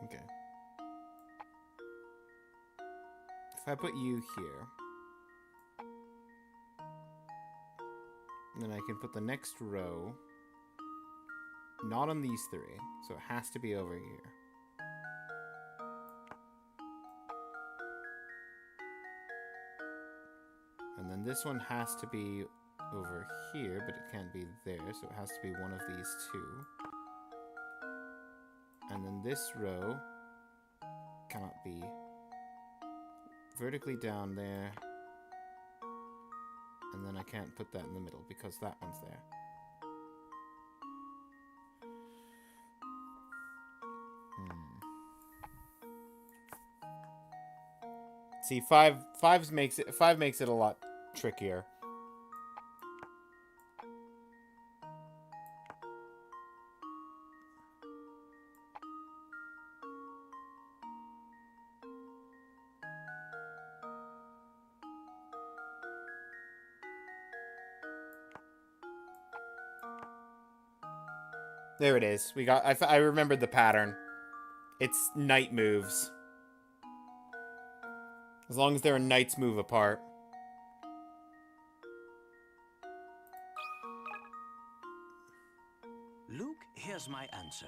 Okay. If I put you here, then I can put the next row not on these three, so it has to be over here. And then this one has to be over here, but it can't be there, so it has to be one of these two. And then this row cannot be vertically down there. And then I can't put that in the middle because that one's there. See, five makes it a lot trickier. There it is. We got. I remembered the pattern. It's knight moves. As long as their knights move apart. Luke, here's my answer.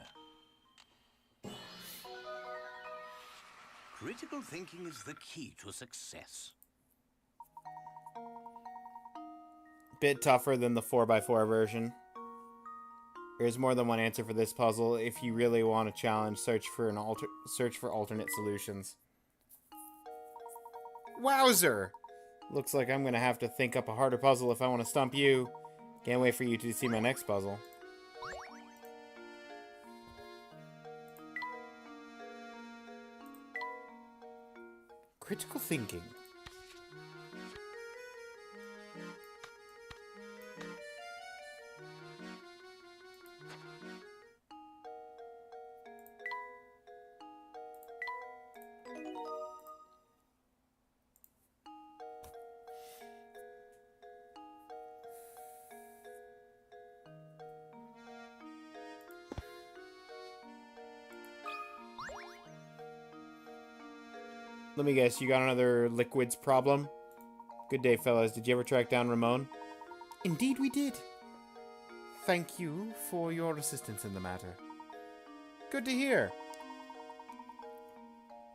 Critical thinking is the key to success. Bit tougher than the 4x4 version. There's more than one answer for this puzzle. If you really want a challenge, search for alternate solutions. Wowzer! Looks like I'm gonna have to think up a harder puzzle if I want to stump you. Can't wait for you to see my next puzzle. Critical thinking. Let me guess, you got another liquids problem? Good day, fellas. Did you ever track down Ramon? Indeed we did. Thank you for your assistance in the matter. Good to hear.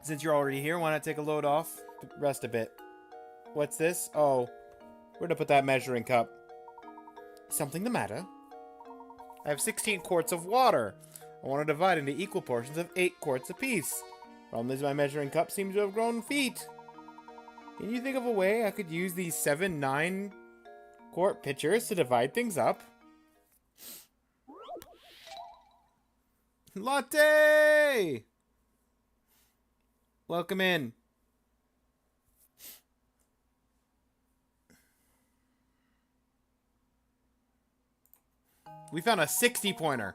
Since you're already here, why not take a load off? Rest a bit. What's this? Oh, where to put that measuring cup? Something the matter? I have 16 quarts of water. I want to divide into equal portions of 8 quarts apiece. Problem is my measuring cup seems to have grown feet. Can you think of a way I could use these 7 9-quart pitchers to divide things up? Latte! Welcome in. We found a 60-pointer.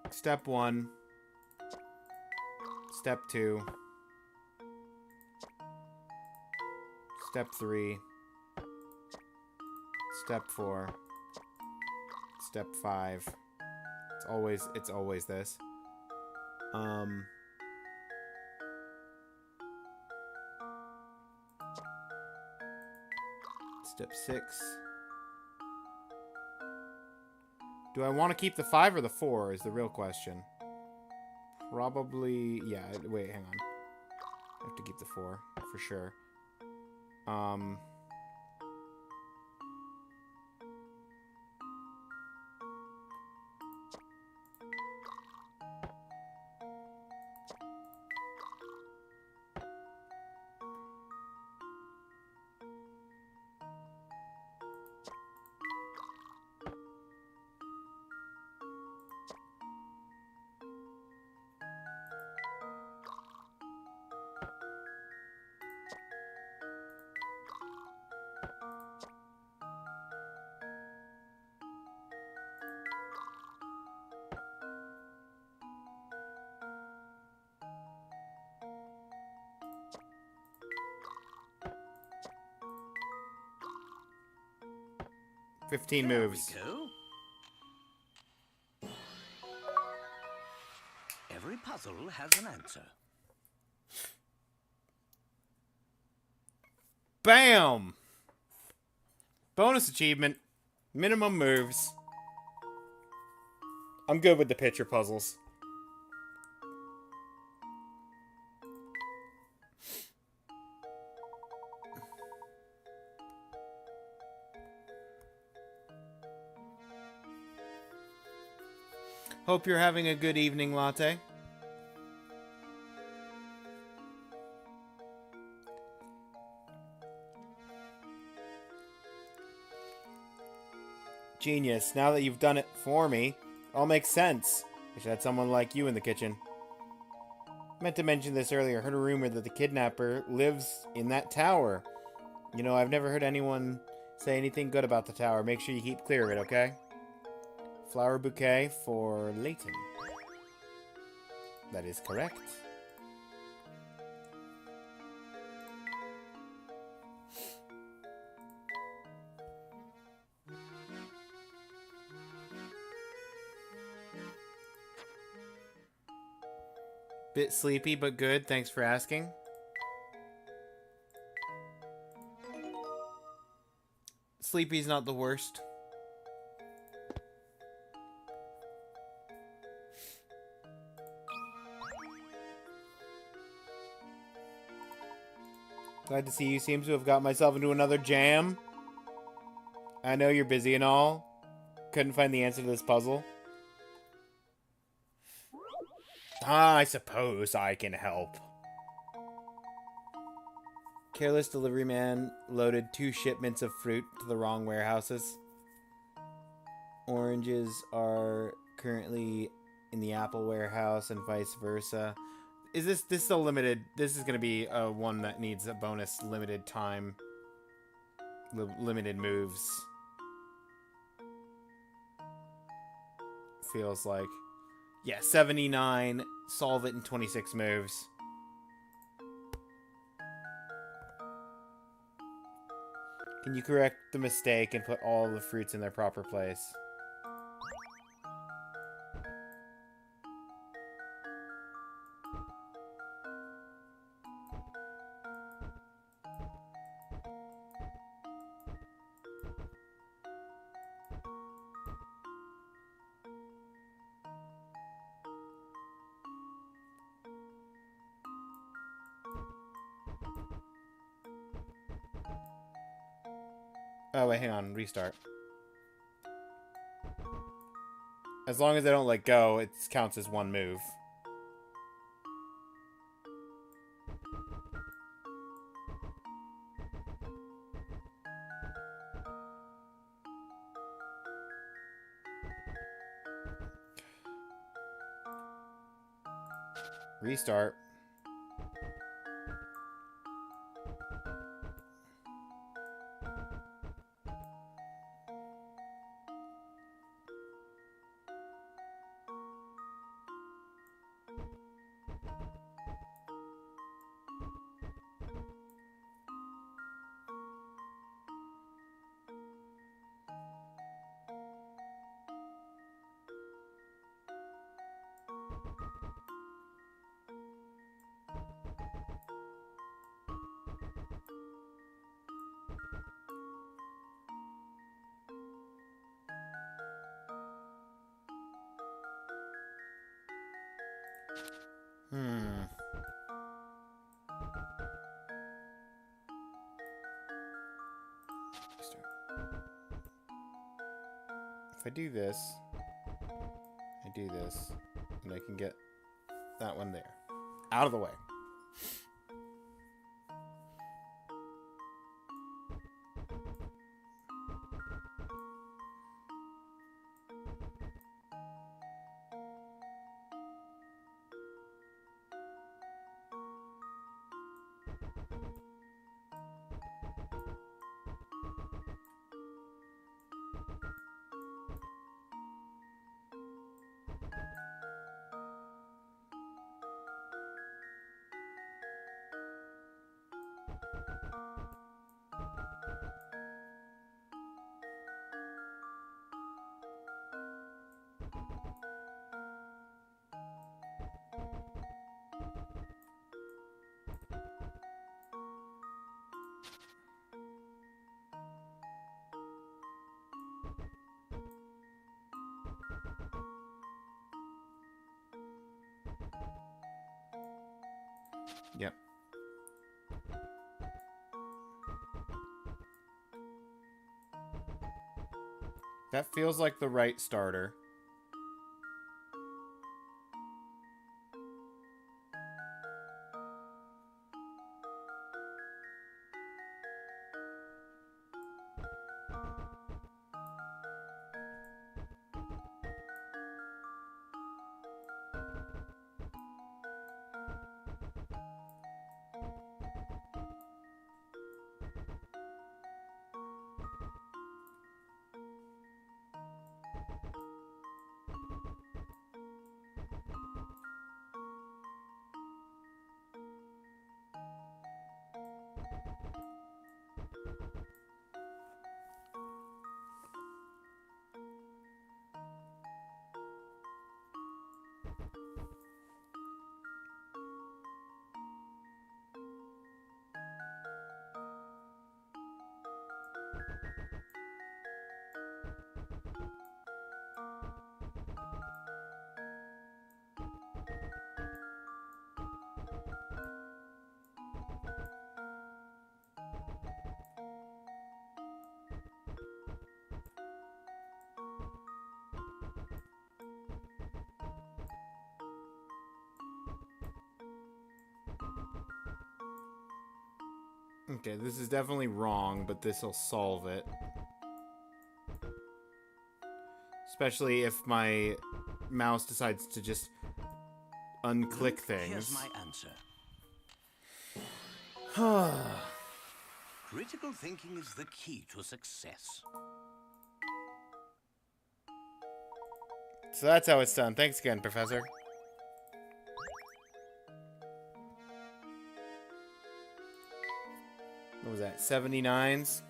Step 1. Step 2. Step 3. Step 4. Step 5. It's always this. Step 6. Do I want to keep the 5 or the 4 is the real question. Probably, yeah, wait, hang on. I have to keep the 4, for sure. Fifteen moves. There we go. Every puzzle has an answer. Bam! Bonus achievement. Minimum moves. I'm good with the picture puzzles. Hope you're having a good evening, Latte. Genius. Now that you've done it for me, it all makes sense. I should have someone like you in the kitchen. Meant to mention this earlier. Heard a rumor that the kidnapper lives in that tower. You know, I've never heard anyone say anything good about the tower. Make sure you keep clear of it, okay? Flower bouquet for Layton. That is correct. Bit sleepy, but good. Thanks for asking. Sleepy's not the worst. Glad to see you. Seems to have got myself into another jam. I know you're busy and all. Couldn't find the answer to this puzzle. I suppose I can help. Careless delivery man loaded 2 shipments of fruit to the wrong warehouses. Oranges are currently in the apple warehouse and vice versa. Is this a limited? This is going to be one that needs a bonus limited time. Limited moves. Feels like. Yeah, 79. Solve it in 26 moves. Can you correct the mistake and put all the fruits in their proper place? Oh, wait, hang on. Restart. As long as I don't let go, it counts as one move. Restart. If I do this, and I can get that one there. Out of the way. Yep. That feels like the right starter. Okay, this is definitely wrong, but this will solve it. Especially if my mouse decides to just unclick things. Here's my answer. Critical thinking is the key to success. So that's how it's done. Thanks again, Professor. What was that? 79s?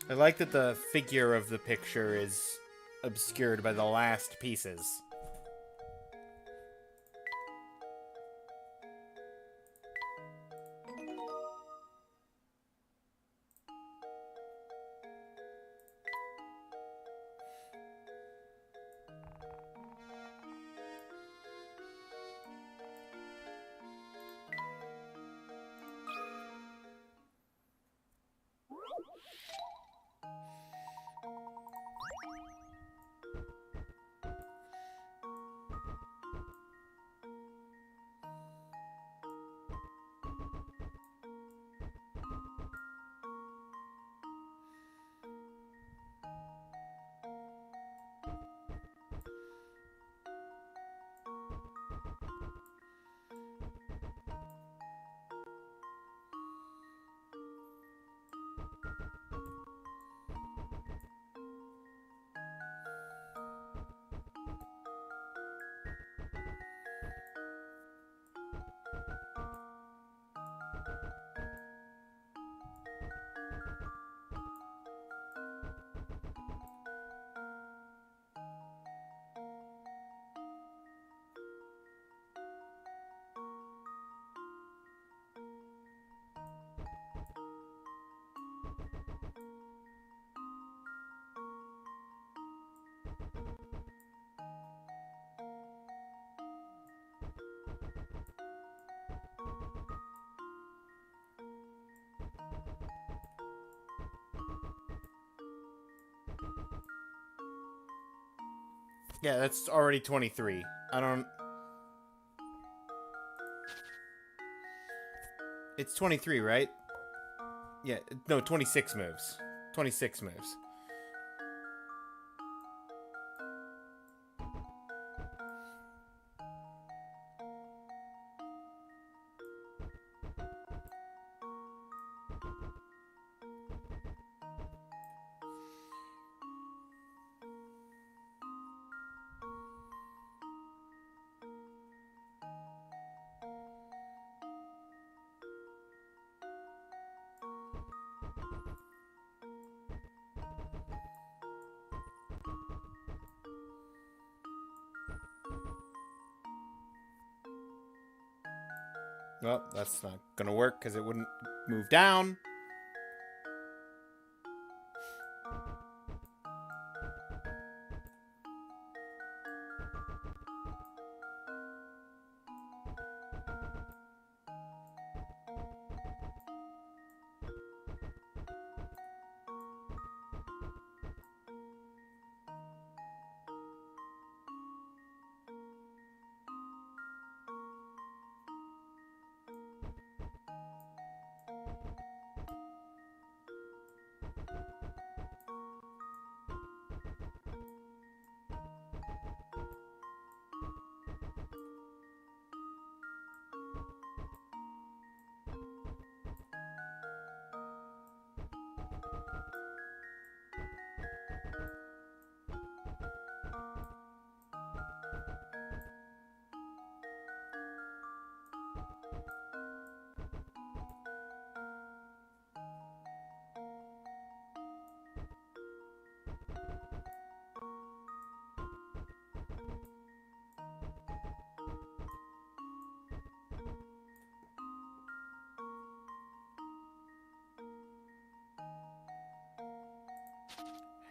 I like that the figure of the picture is obscured by the last pieces. Yeah, that's already 23. I don't... It's 23, right? Yeah, no, 26 moves. 26 moves. Well, that's not gonna work because it wouldn't move down.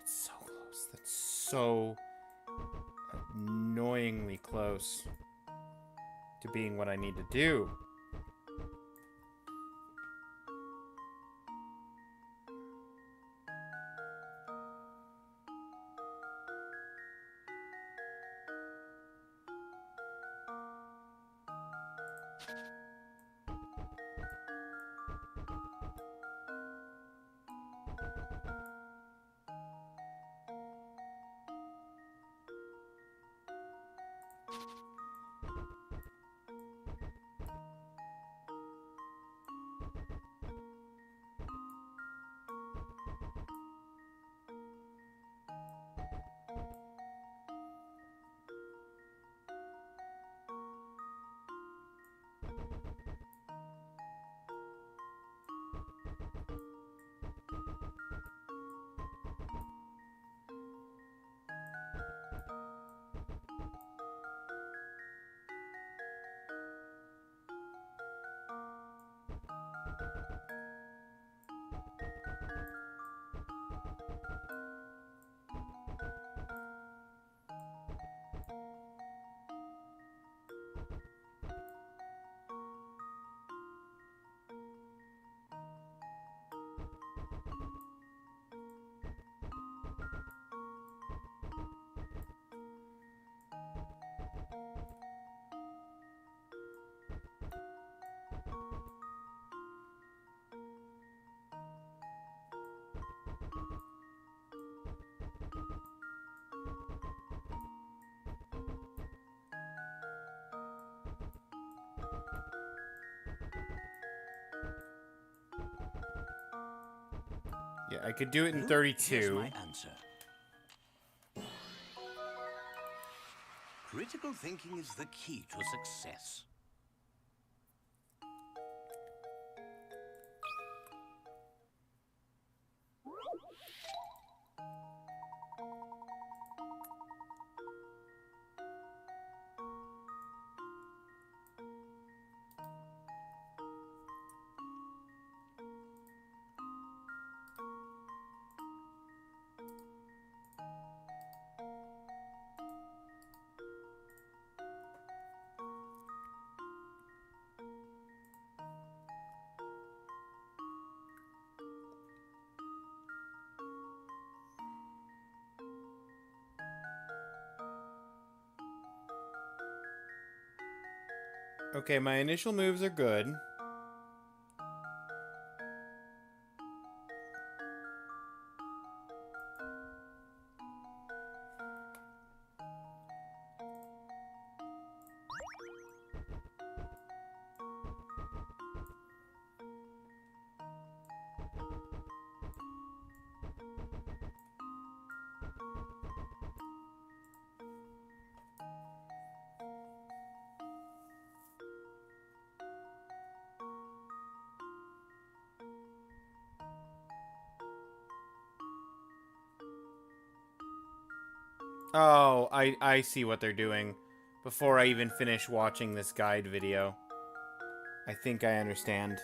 It's so close. That's so annoyingly close to being what I need to do. Yeah, I could do it in Here's 32. my answer. Critical thinking is the key to success. Okay, my initial moves are good. Oh, I see what they're doing. Before I even finish watching this guide video. I think I understand.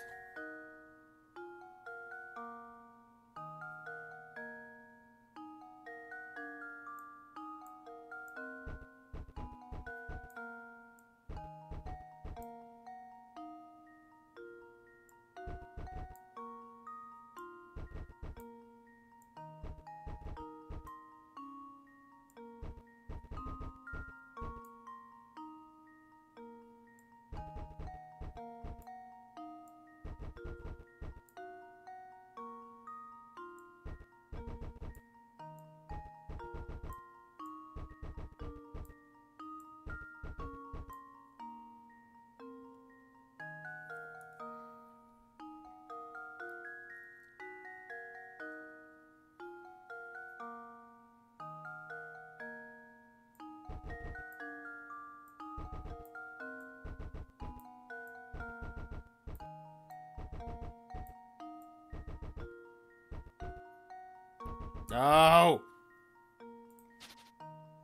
No!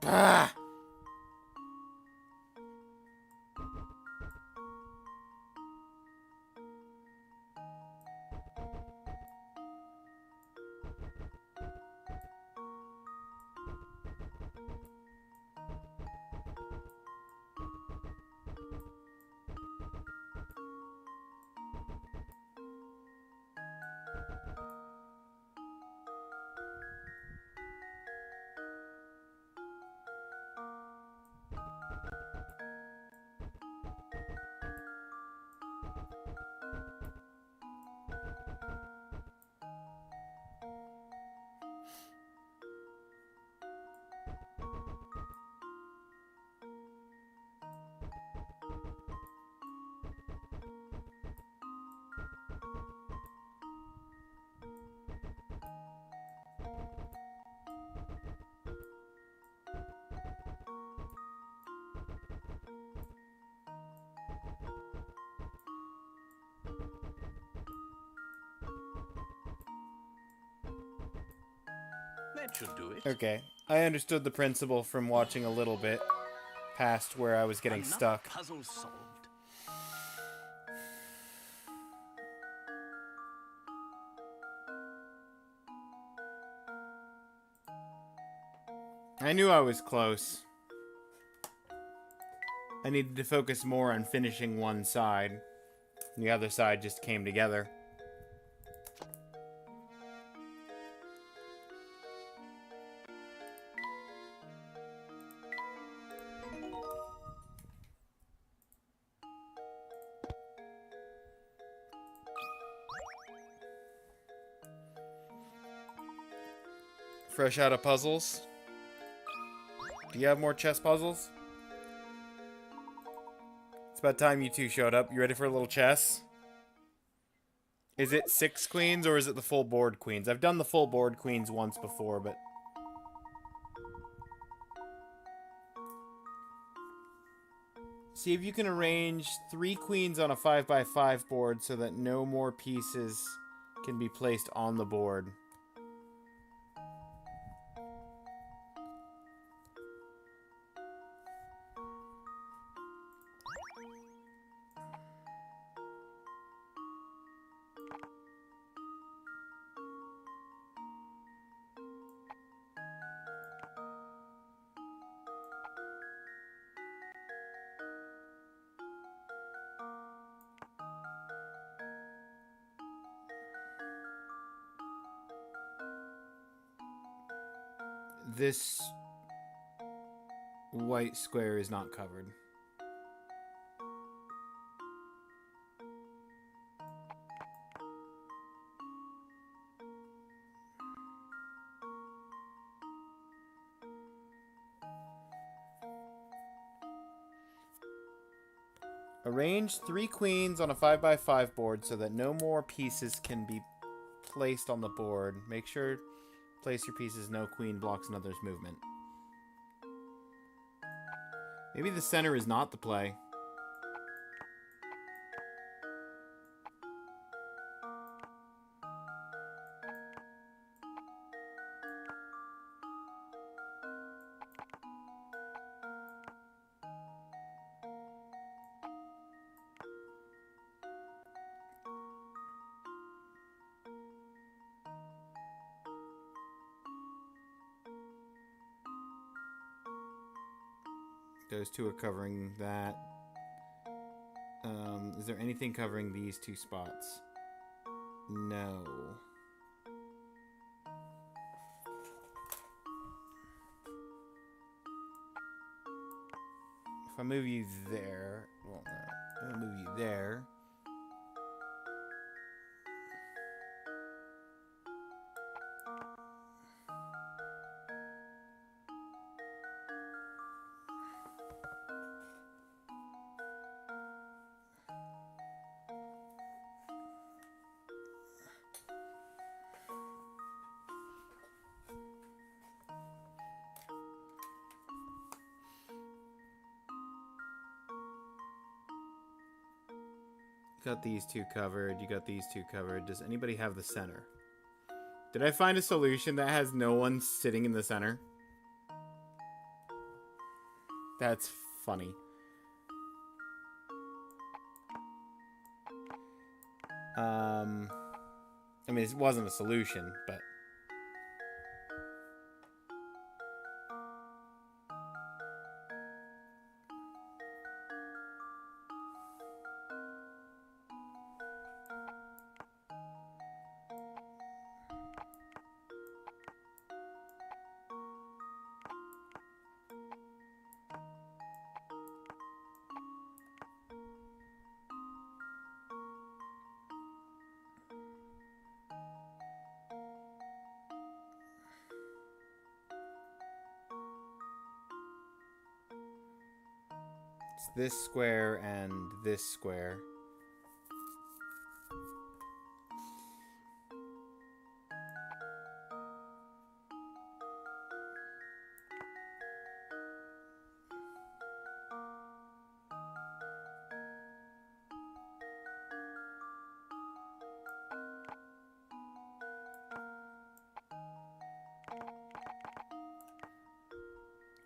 Ah! That should do it. Okay, I understood the principle from watching a little bit past where I was getting Another stuck. puzzle solved. I knew I was close. I needed to focus more on finishing one side. The other side just came together. Fresh out of puzzles? Do you have more chess puzzles? It's about time you two showed up. You ready for a little chess? Is it 6 queens or is it the full board queens? I've done the full board queens once before, but... See if you can arrange 3 queens on a 5x5 board so that no more pieces can be placed on the board. This white square is not covered. Arrange 3 queens on a 5x5 board so that no more pieces can be placed on the board. Make sure place your pieces no queen blocks another's movement. Maybe the center is not the play. Those two are covering that. Is there anything covering these 2 spots? No. If I move you there, well, no. If I move you there. Got these 2 covered. You got these 2 covered. Does anybody have the center? Did I find a solution that has no one sitting in the center? That's funny. I mean, it wasn't a solution, but... It's this square and this square.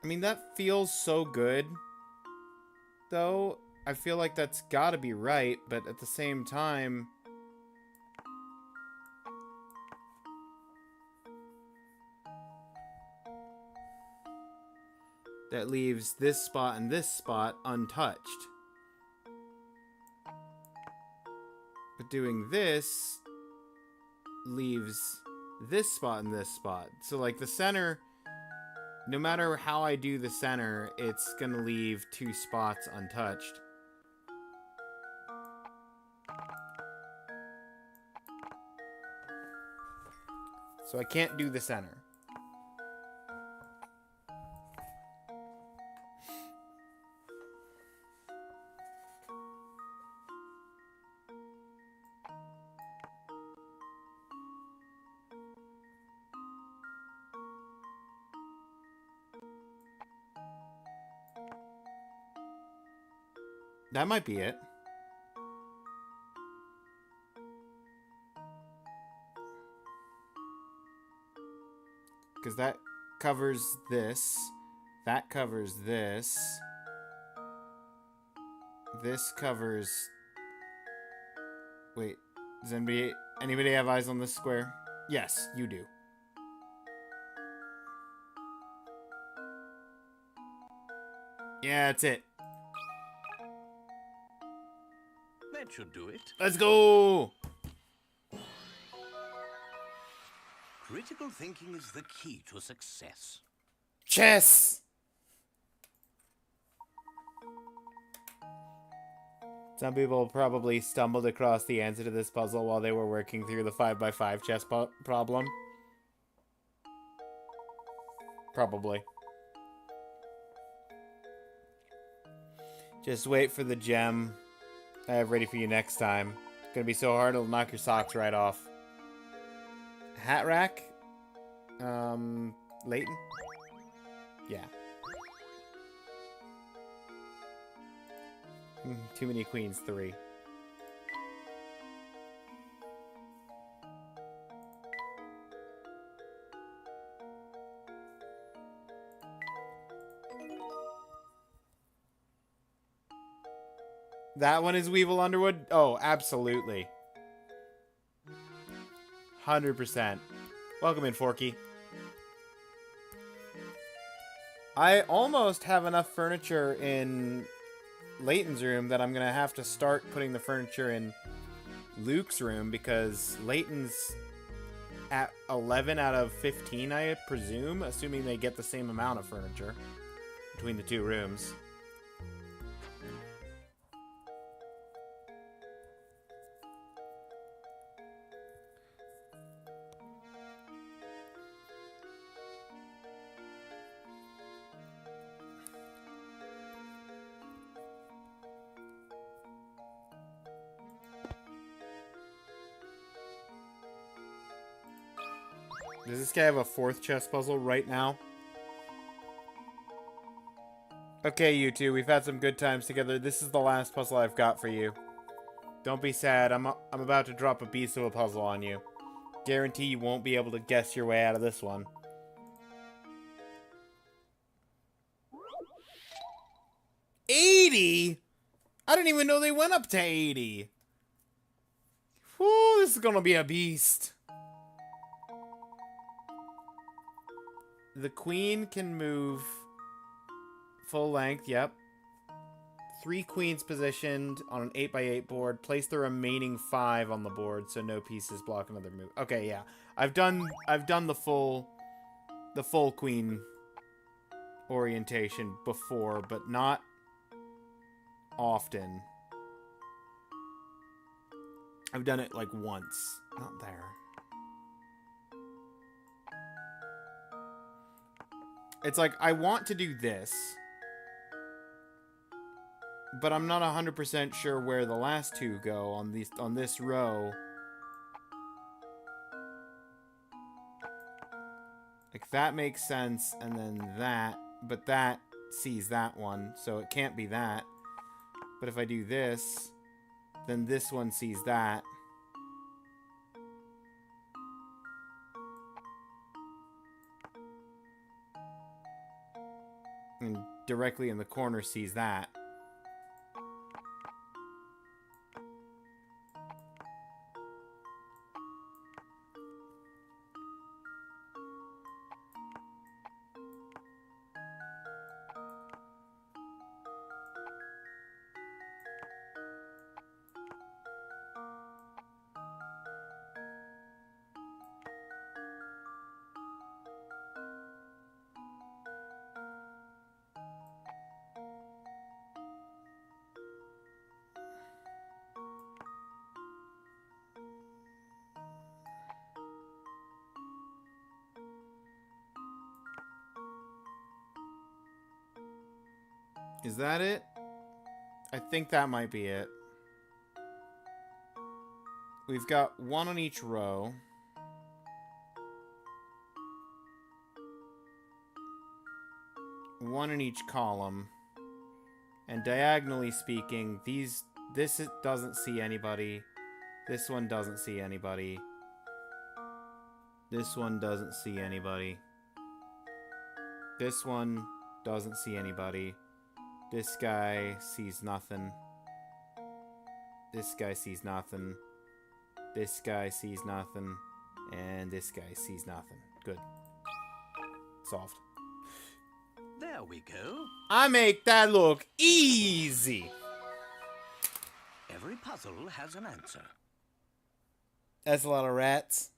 I mean, that feels so good. Though, I feel like that's gotta be right, but at the same time... that leaves this spot and this spot untouched. But doing this leaves this spot and this spot. So, like, the center... no matter how I do the center, it's gonna leave 2 spots untouched. So I can't do the center. That might be it. Because that covers this. That covers this. This covers... wait. Does anybody have eyes on this square? Yes, you do. Yeah, that's it. That should do it. Let's go! Critical thinking is the key to success. Chess! Some people probably stumbled across the answer to this puzzle while they were working through the 5x5 chess problem. Probably. Just wait for the gem I have ready for you next time. It's gonna be so hard it'll knock your socks right off. Hat rack? Layton? Yeah. Too many queens, 3. That one is Weevil Underwood? Oh, absolutely. 100%. Welcome in, Forky. I almost have enough furniture in Layton's room that I'm going to have to start putting the furniture in Luke's room because Layton's at 11 out of 15, I presume, assuming they get the same amount of furniture between the 2 rooms. Does this guy have a 4th chess puzzle right now? Okay, you two, we've had some good times together. This is the last puzzle I've got for you. Don't be sad. I'm about to drop a piece of a puzzle on you. Guarantee you won't be able to guess your way out of this one. $80? I didn't even know they went up to 80. Whew, this is gonna be a beast. The queen can move full length, yep. 3 queens positioned on an 8x8 board. Place the remaining 5 on the board so no pieces block another move. Okay, yeah. I've done the full queen orientation before, but not often. I've done it like once. Not there. It's like, I want to do this, but I'm not 100% sure where the last 2 go on this row. Like, that makes sense, and then that, but that sees that one, so it can't be that. But if I do this, then this one sees that. And directly in the corner sees that. Is that it? I think that might be it. We've got 1 on each row. One in each column. And diagonally speaking, this doesn't see anybody. This one doesn't see anybody. This one doesn't see anybody. This one doesn't see anybody. This guy sees nothing. This guy sees nothing. This guy sees nothing. And this guy sees nothing. Good. Solved. There we go. I make that look easy. Every puzzle has an answer. That's a lot of rats.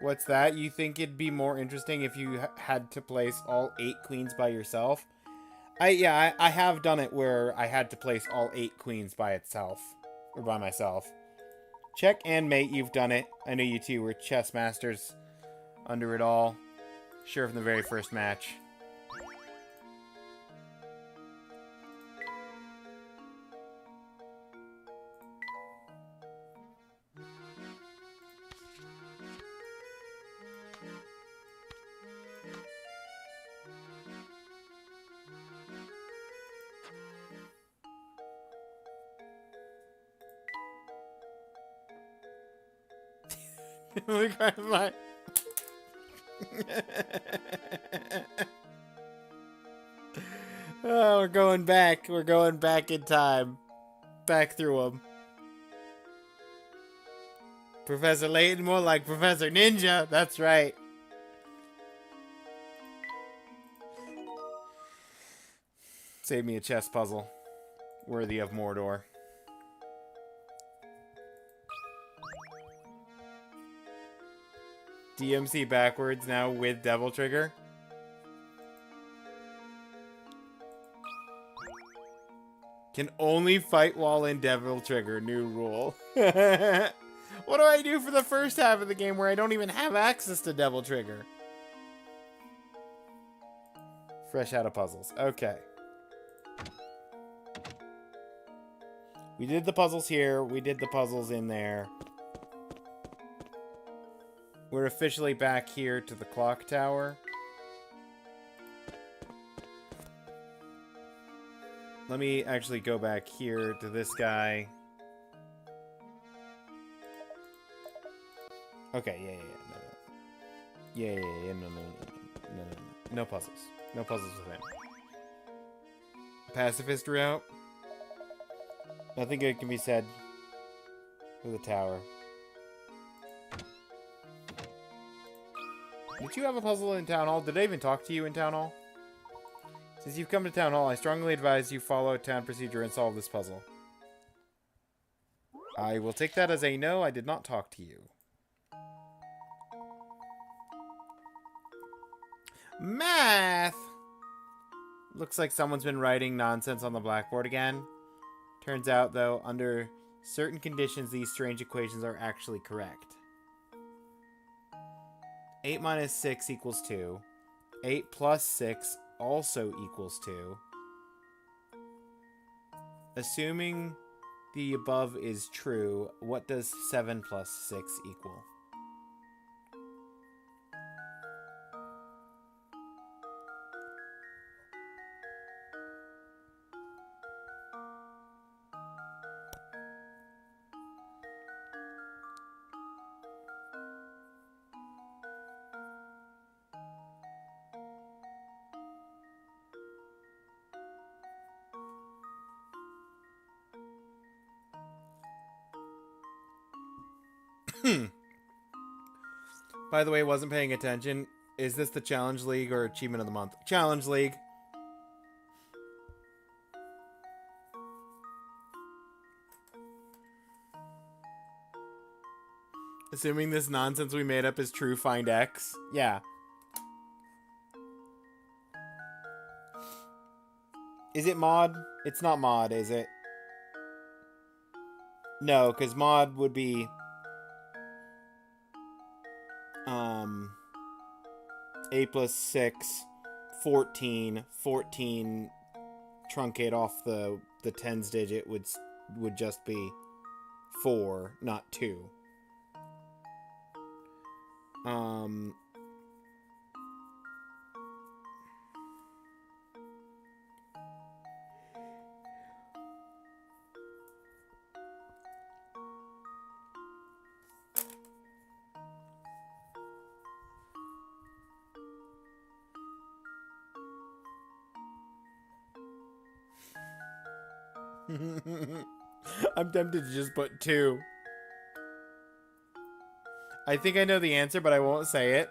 What's that? You think it'd be more interesting if you had to place all 8 queens by yourself? I have done it where I had to place all 8 queens by itself. Or by myself. Check and mate, you've done it. I know you two were chess masters under it all. Sure from the very first match. Oh, we're going back. We're going back in time. Back through them. Professor Layton, more like Professor Ninja. That's right. Save me a chess puzzle. Worthy of Mordor. DMC backwards now with Devil Trigger. Can only fight while in Devil Trigger. New rule. What do I do for the first half of the game where I don't even have access to Devil Trigger? Fresh out of puzzles. Okay. We did the puzzles here. We did the puzzles in there. We're officially back here to the clock tower. Let me actually go back here to this guy. Okay, yeah, no. No puzzles. No puzzles with him. Pacifist route. Nothing good can be said for the tower. Did you have a puzzle in Town Hall? Did I even talk to you in Town Hall? Since you've come to Town Hall, I strongly advise you follow town procedure and solve this puzzle. I will take that as a no, I did not talk to you. Math! Looks like someone's been writing nonsense on the blackboard again. Turns out, though, under certain conditions, these strange equations are actually correct. 8 minus 6 equals 2. 8 plus 6 also equals 2. Assuming the above is true, what does 7 plus 6 equal? By the way, wasn't paying attention. Is this the Challenge League or Achievement of the Month? Challenge League. Assuming this nonsense we made up is true, find X. Yeah. Is it mod? It's not mod, is it? No, because mod would be... 8 plus 6, 14. 14 truncate off the tens digit would just be 4, not 2. I'm tempted to just put 2. I think I know the answer, but I won't say it.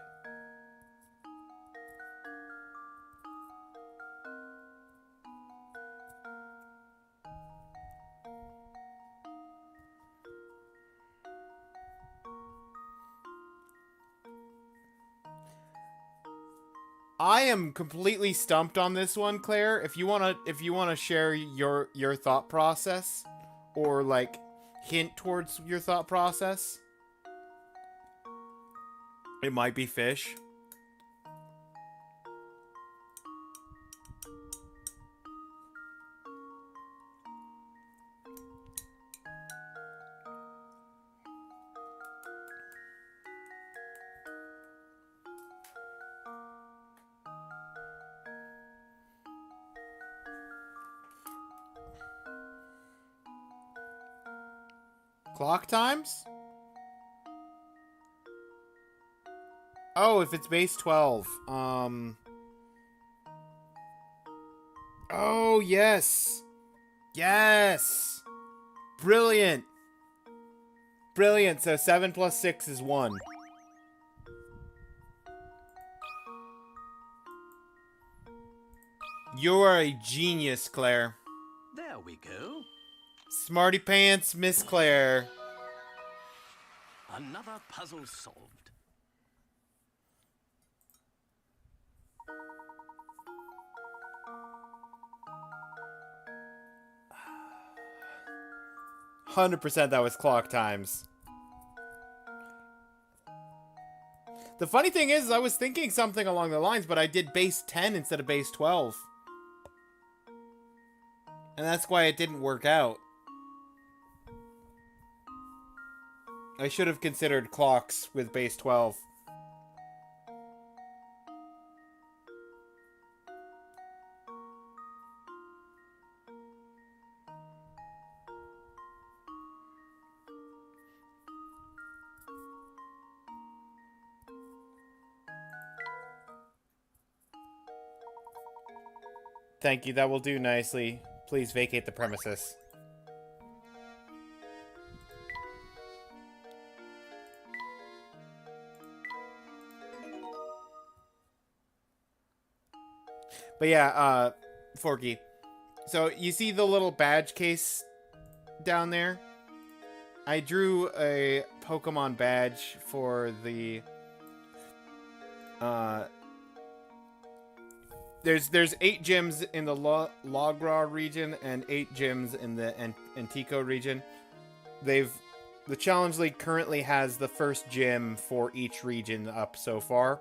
I am completely stumped on this one, Claire. If you wanna share your thought process, or like hint towards your thought process, it might be fish. Clock times? Oh, if it's base 12. Oh, yes. Yes. Brilliant. Brilliant. So 7 plus 6 is 1. You are a genius, Claire. There we go. Smarty pants, Miss Claire. Another puzzle solved. %, that was clock times. The funny thing is, I was thinking something along the lines, but I did base 10 instead of base 12. And that's why it didn't work out. I should have considered clocks with base 12. Thank you, that will do nicely. Please vacate the premises. But yeah, Forky. So, you see the little badge case down there? I drew a Pokemon badge for the... There's 8 gyms in the Logra region and 8 gyms in the Antico region. The Challenge League currently has the first gym for each region up so far.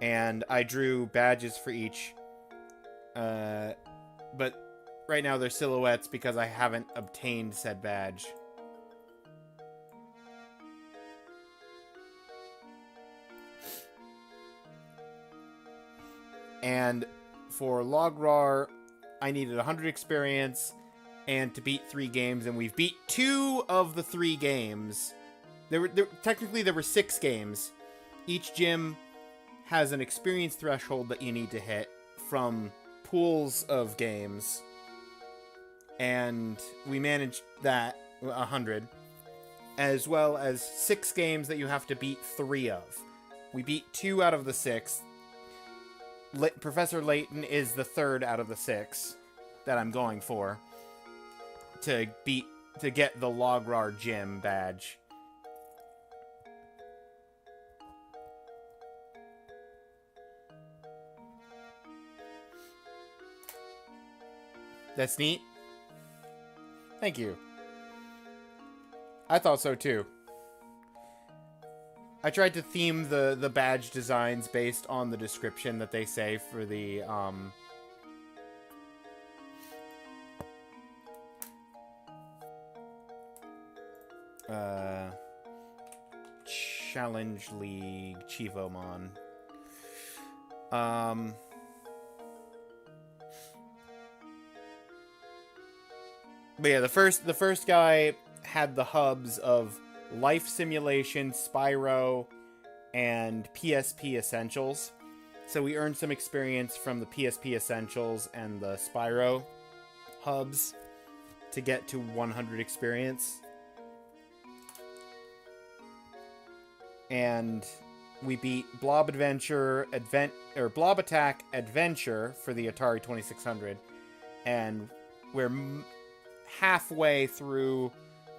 And I drew badges for each. But right now they're silhouettes because I haven't obtained said badge. And for Lograr, I needed 100 experience and to beat 3 games, and we've beat 2 of the 3 games. Technically there were 6 games. Each gym has an experience threshold that you need to hit from pools of games. And we managed that, 100. As well as 6 games that you have to beat 3 of. We beat 2 out of the 6. Professor Layton is the 3rd out of the 6 that I'm going for to get the Lograr Gym badge. That's neat. Thank you. I thought so too. I tried to theme the badge designs based on the description that they say for the Challenge League Chivomon. But yeah, the first guy had the hubs of Life Simulation, Spyro, and PSP Essentials. So we earned some experience from the PSP Essentials and the Spyro hubs to get to 100 experience. And we beat Blob Adventure, Blob Attack Adventure for the Atari 2600. And we're halfway through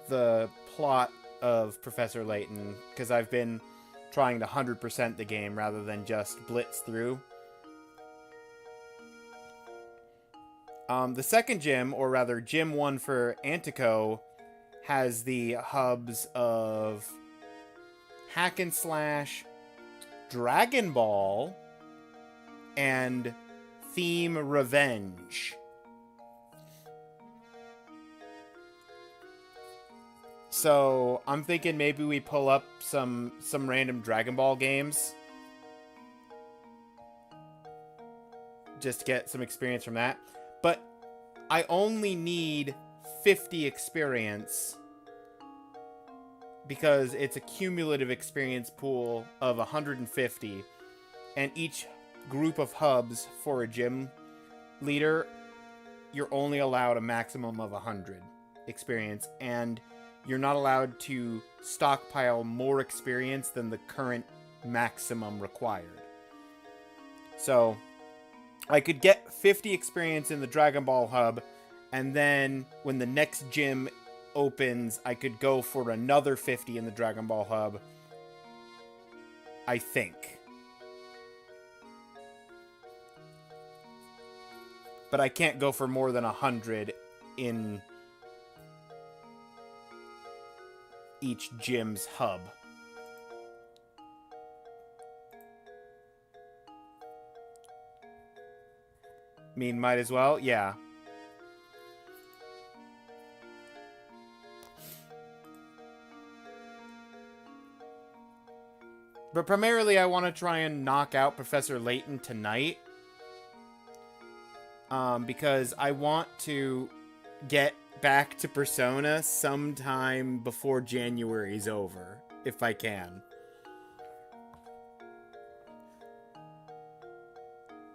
the plot of Professor Layton, because I've been trying to 100% the game rather than just blitz through. The second gym, or rather Gym 1 for Antico, has the hubs of Hack and Slash, Dragon Ball, and Theme Revenge. So I'm thinking maybe we pull up some random Dragon Ball games. Just to get some experience from that. But I only need 50 experience because it's a cumulative experience pool of 150, and each group of hubs for a gym leader, you're only allowed a maximum of 100 experience, and you're not allowed to stockpile more experience than the current maximum required. So I could get 50 experience in the Dragon Ball hub, and then when the next gym opens, I could go for another 50 in the Dragon Ball hub. I think. But I can't go for more than 100 in each gym's hub. Mean might as well? Yeah. But primarily I want to try and knock out Professor Layton tonight. Because I want to get back to Persona sometime before January's over, if I can.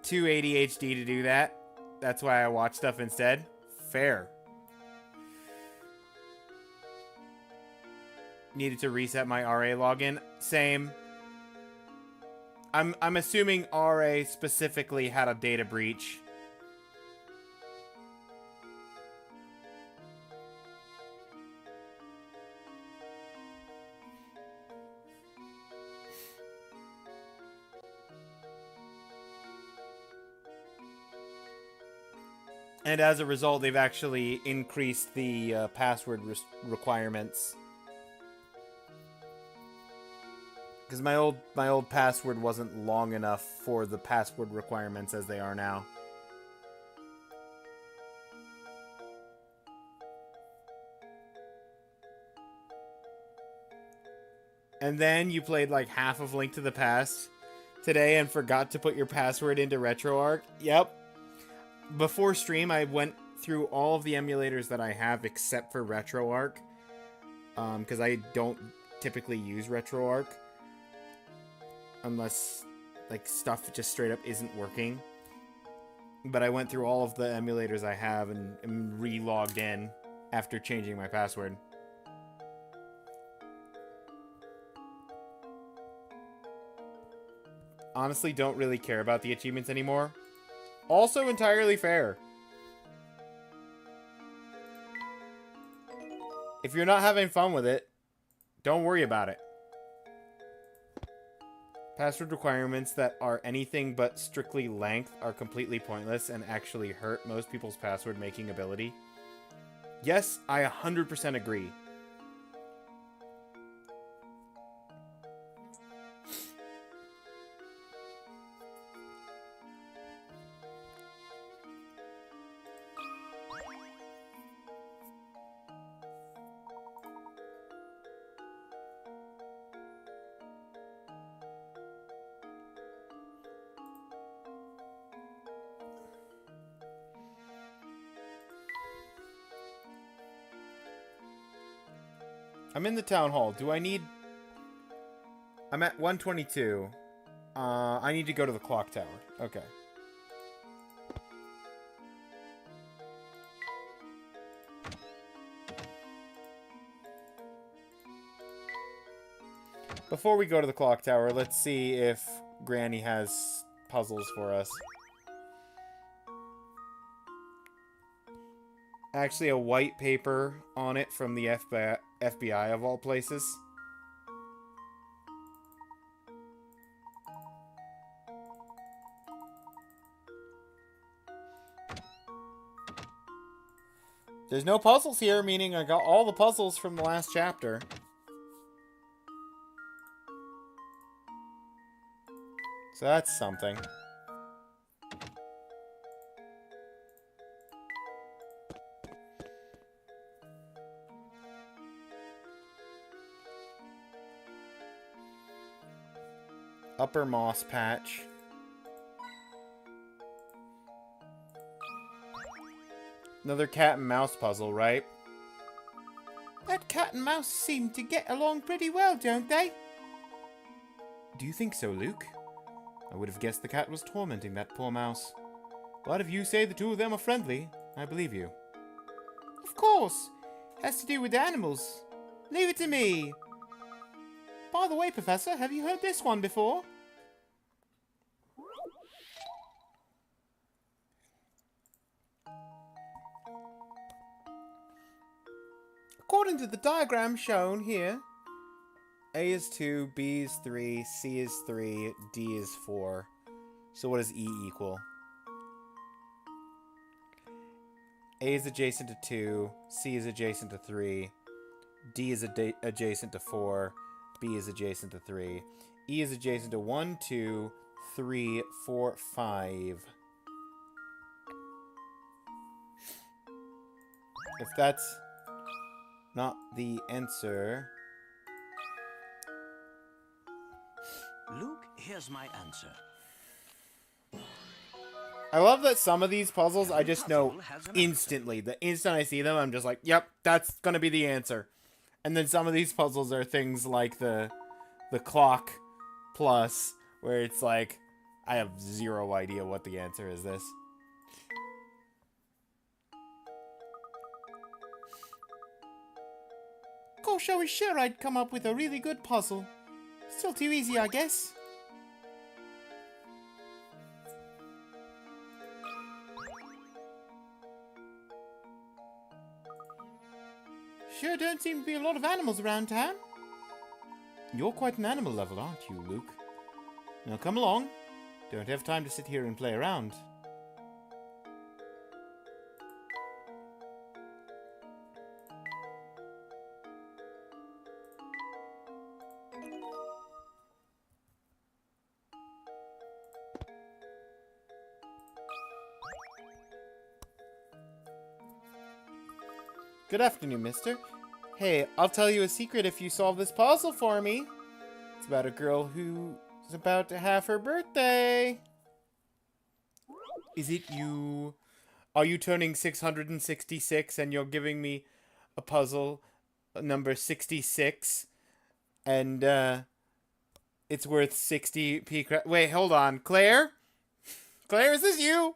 2 ADHD to do that. That's why I watch stuff instead. Fair. Needed to reset my RA login. Same. I'm assuming RA specifically had a data breach. And as a result, they've actually increased the password requirements. Because my old password wasn't long enough for the password requirements as they are now. And then you played like half of Link to the Past today and forgot to put your password into RetroArch. Yep. Before stream, I went through all of the emulators that I have except for RetroArch. Because I don't typically use RetroArch. Unless, like, stuff just straight up isn't working. But I went through all of the emulators I have and re-logged in after changing my password. Honestly, don't really care about the achievements anymore. Also entirely fair. If you're not having fun with it, don't worry about it. Password requirements that are anything but strictly length are completely pointless and actually hurt most people's password making ability. Yes, I 100% agree. I'm in the town hall. Do I need... I'm at 122. I need to go to the clock tower. Okay. Before we go to the clock tower, let's see if Granny has puzzles for us. Actually, a white paper on it from the FBI of all places. There's no puzzles here, meaning I got all the puzzles from the last chapter. So that's something. Upper Moss Patch. Another cat and mouse puzzle, right? That cat and mouse seem to get along pretty well, don't they? Do you think so, Luke? I would have guessed the cat was tormenting that poor mouse. But if you say the two of them are friendly, I believe you. Of course. Has to do with animals. Leave it to me. By the way, Professor, have you heard this one before? According to the diagram shown here, A is 2, B is 3, C is 3, D is 4. So what does E equal? A is adjacent to 2, C is adjacent to 3, D is adjacent to 4, B is adjacent to 3. E is adjacent to 1, 2, 3, 4, 5. If that's not the answer... Luke, here's my answer. I love that some of these puzzles I just know instantly. The instant I see them, I'm just like, yep, that's gonna be the answer. And then some of these puzzles are things like the clock plus, where it's like, I have zero idea what the answer is this. Gosh, I was sure I'd come up with a really good puzzle. Still too easy, I guess. Sure don't seem to be a lot of animals around town. You're quite an animal lover, aren't you, Luke? Now come along. Don't have time to sit here and play around. Good afternoon, mister. Hey, I'll tell you a secret if you solve this puzzle for me. It's about a girl who's about to have her birthday. Is it you? Are you turning 666 and you're giving me a puzzle number 66? And, it's worth 60p. Wait, hold on. Claire? Claire, is this you?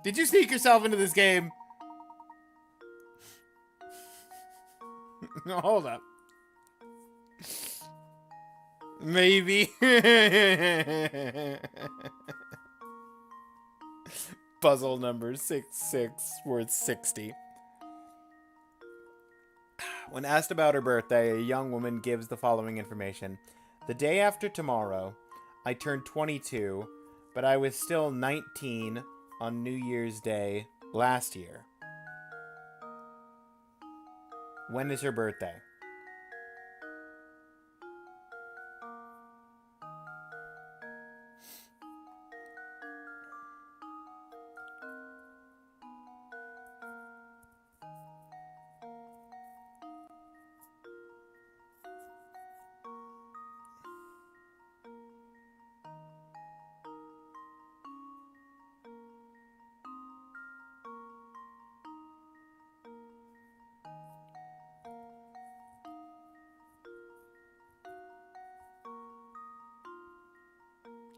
Did you sneak yourself into this game? No, hold up. Maybe. Puzzle number 66 worth 60. When asked about her birthday, a young woman gives the following information. The day after tomorrow, I turned 22, but I was still 19 on New Year's Day last year. When is her birthday?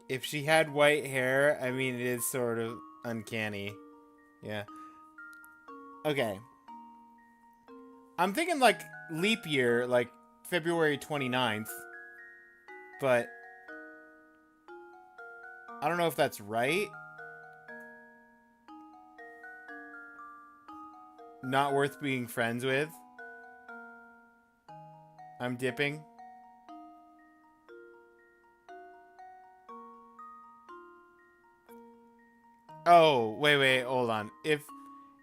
If she had white hair, I mean, it is sort of uncanny. Yeah. Okay. I'm thinking, like, leap year, like, February 29th. But I don't know if that's right. Not worth being friends with. I'm dipping. Oh, wait, hold on. If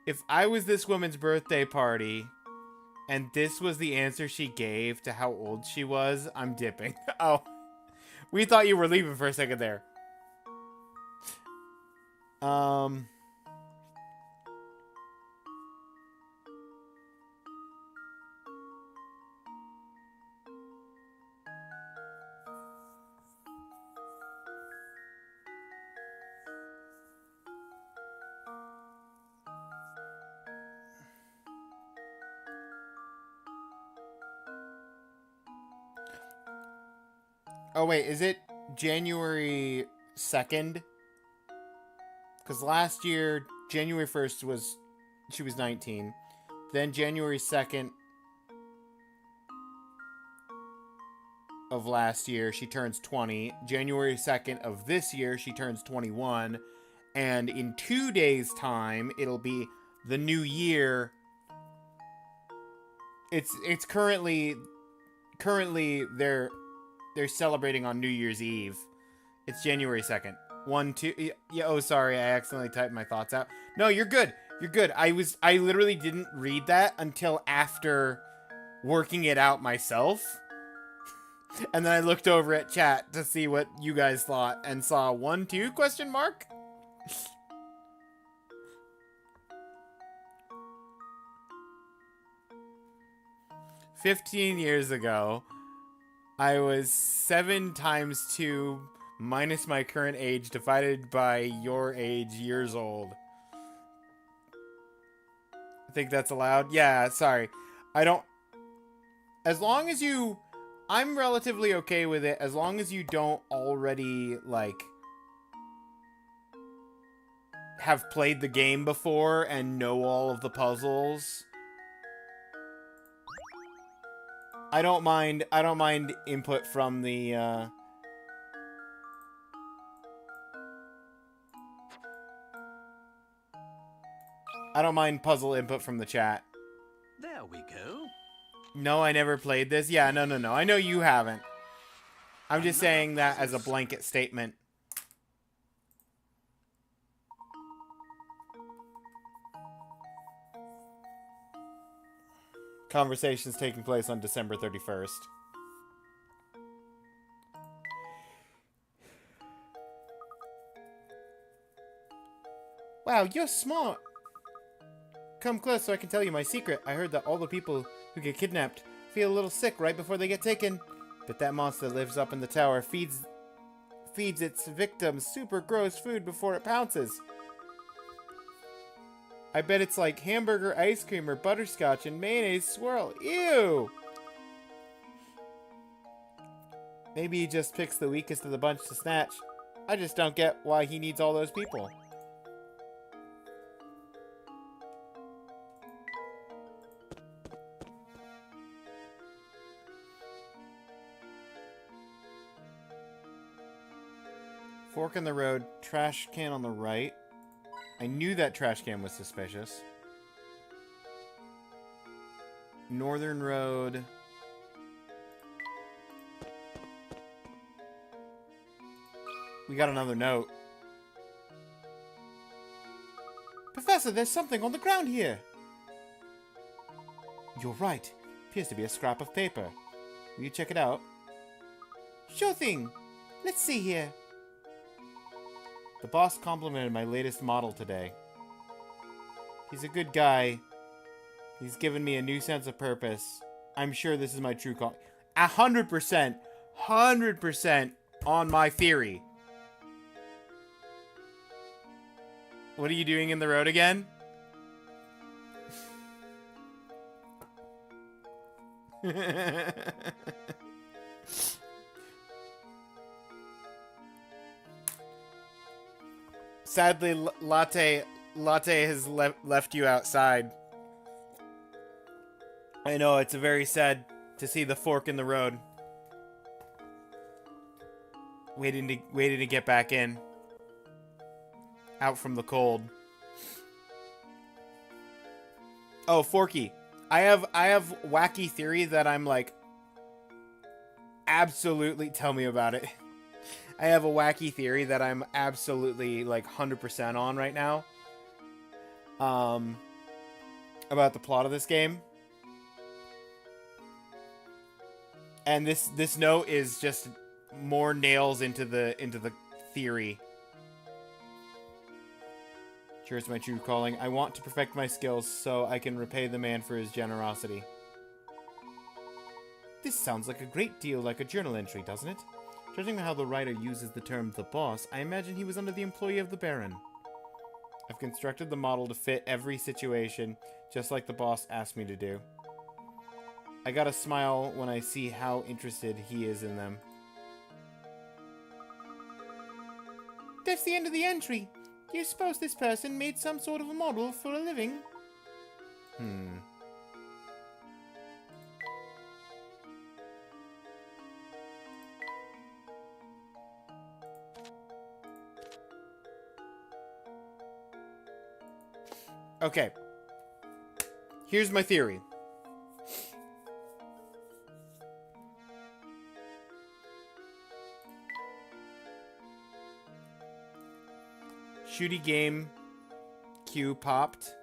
If I was this woman's birthday party and this was the answer she gave to how old she was, I'm dipping. Oh, we thought you were leaving for a second there. Oh, wait, is it January 2nd? Because last year, January 1st she was 19. Then January 2nd of last year, she turns 20. January 2nd of this year, she turns 21. And in 2 days' time, it'll be the new year. It's currently they're celebrating on New Year's Eve. It's January 2nd. 1, 2... Yeah, oh, sorry. I accidentally typed my thoughts out. No, you're good. You're good. I literally didn't read that until after working it out myself. And then I looked over at chat to see what you guys thought and saw 1, 2 question mark? "15 years ago, I was 7 times 2 minus my current age divided by your age years old." I think that's allowed. Yeah, sorry. I don't... As long as you... I'm relatively okay with it as long as you don't already, like, have played the game before and know all of the puzzles. I don't mind input from the, I don't mind puzzle input from the chat. There we go. No, I never played this. Yeah, no. I know you haven't. I'm just saying that as a blanket statement. Conversations taking place on December 31st. Wow, you're smart. Come close so I can tell you my secret. I heard that all the people who get kidnapped feel a little sick right before they get taken. But that monster lives up in the tower, feeds its victims super gross food before it pounces. I bet it's like hamburger ice cream or butterscotch and mayonnaise swirl. Ew! Maybe he just picks the weakest of the bunch to snatch. I just don't get why he needs all those people. Fork in the road, trash can on the right. I knew that trash can was suspicious. Northern Road. We got another note. Professor, there's something on the ground here. You're right. Appears to be a scrap of paper. Will you check it out? Sure thing. Let's see here. The boss complimented my latest model today. He's a good guy. He's given me a new sense of purpose. I'm sure this is my true call. 100%. 100% on my theory. What are you doing in the road again? Sadly, Latte has left you outside. I know, it's very sad to see the fork in the road. Waiting to get back in. Out from the cold. Oh, Forky. I have wacky theory that I'm like absolutely... Tell me about it. I have a wacky theory that I'm absolutely, like, 100% on right now. about the plot of this game. And this note is just more nails into the theory. Cheers to my true calling. I want to perfect my skills so I can repay the man for his generosity. This sounds like a great deal like a journal entry, doesn't it? Judging by how the writer uses the term the boss, I imagine he was under the employee of the Baron. I've constructed the model to fit every situation, just like the boss asked me to do. I gotta smile when I see how interested he is in them. That's the end of the entry. Do you suppose this person made some sort of a model for a living? Okay. Here's my theory. Shooty game. Q popped.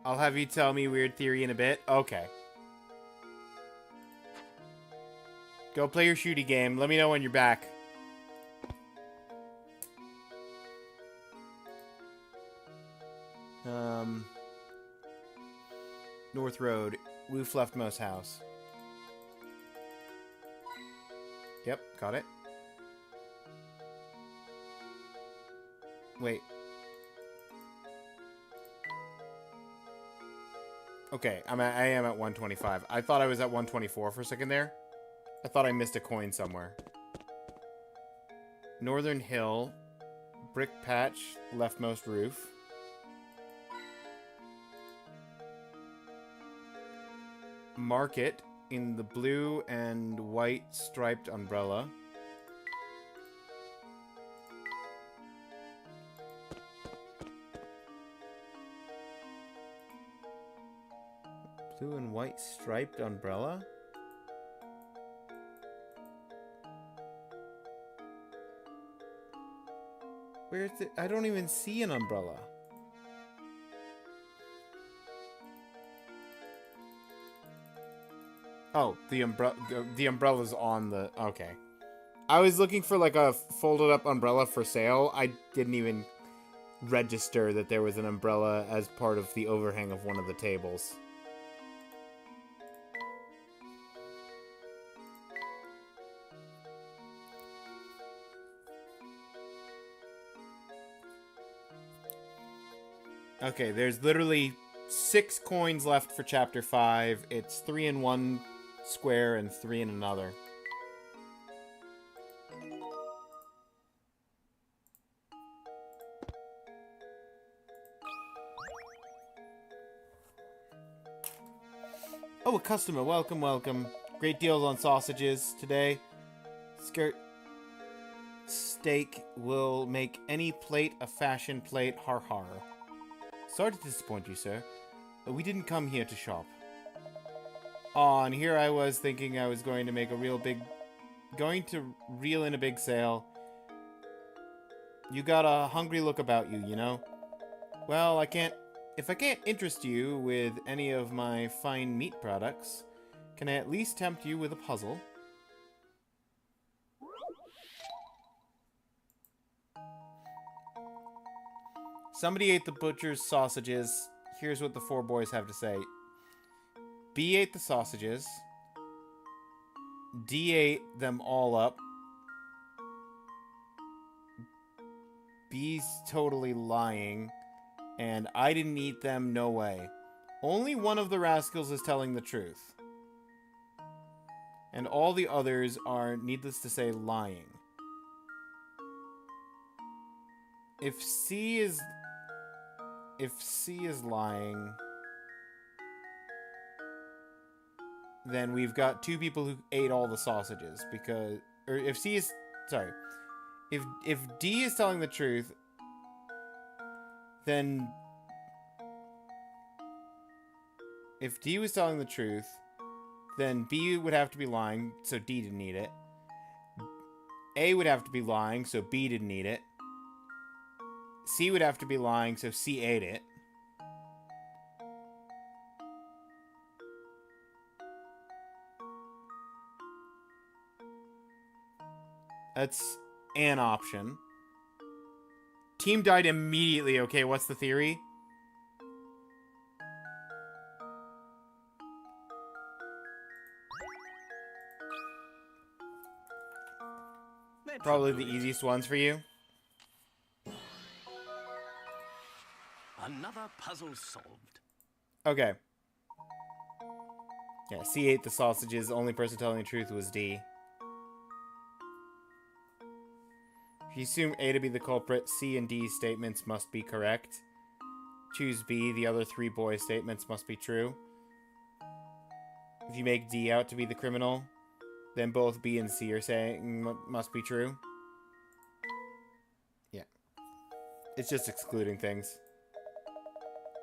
I'll have you tell me weird theory in a bit. Okay. Go play your shooty game. Let me know when you're back. North Road, roof leftmost house. Yep, got it. Wait. Okay, I am at 125. I thought I was at 124 for a second there. I thought I missed a coin somewhere. Northern Hill, brick patch, leftmost roof. Market in the blue and white striped umbrella. Blue and white striped umbrella? Where's it? I don't even see an umbrella. Oh, the umbrella's on the... Okay. I was looking for like a folded up umbrella for sale. I didn't even register that there was an umbrella as part of the overhang of one of the tables. Okay, there's literally 6 coins left for Chapter 5. It's 3 in one square and 3 in another. Oh, a customer. Welcome, welcome. Great deals on sausages today. Skirt steak will make any plate a fashion plate. Har har. Sorry to disappoint you, sir, but we didn't come here to shop. Aw, and here I was thinking I was going to make a reel in a big sale. You got a hungry look about you, you know? Well, if I can't interest you with any of my fine meat products, can I at least tempt you with a puzzle? Somebody ate the butcher's sausages. Here's what the 4 boys have to say. B ate the sausages. D ate them all up. B's totally lying. And I didn't eat them, no way. Only one of the rascals is telling the truth. And all the others are, needless to say, lying. If C is lying, then we've got 2 people who ate all the sausages, because, or if C is, sorry, if D is telling the truth, then if D was telling the truth, then B would have to be lying, so D didn't eat it. A would have to be lying, so B didn't eat it. C would have to be lying, so C ate it. That's an option. Team died immediately. Okay, what's the theory? Probably the easiest ones for you. Another puzzle solved. Okay. Yeah, C ate the sausages. The only person telling the truth was D. If you assume A to be the culprit, C and D statements must be correct. Choose B. The other 3 boy statements must be true. If you make D out to be the criminal, then both B and C are saying must be true. Yeah. It's just excluding things.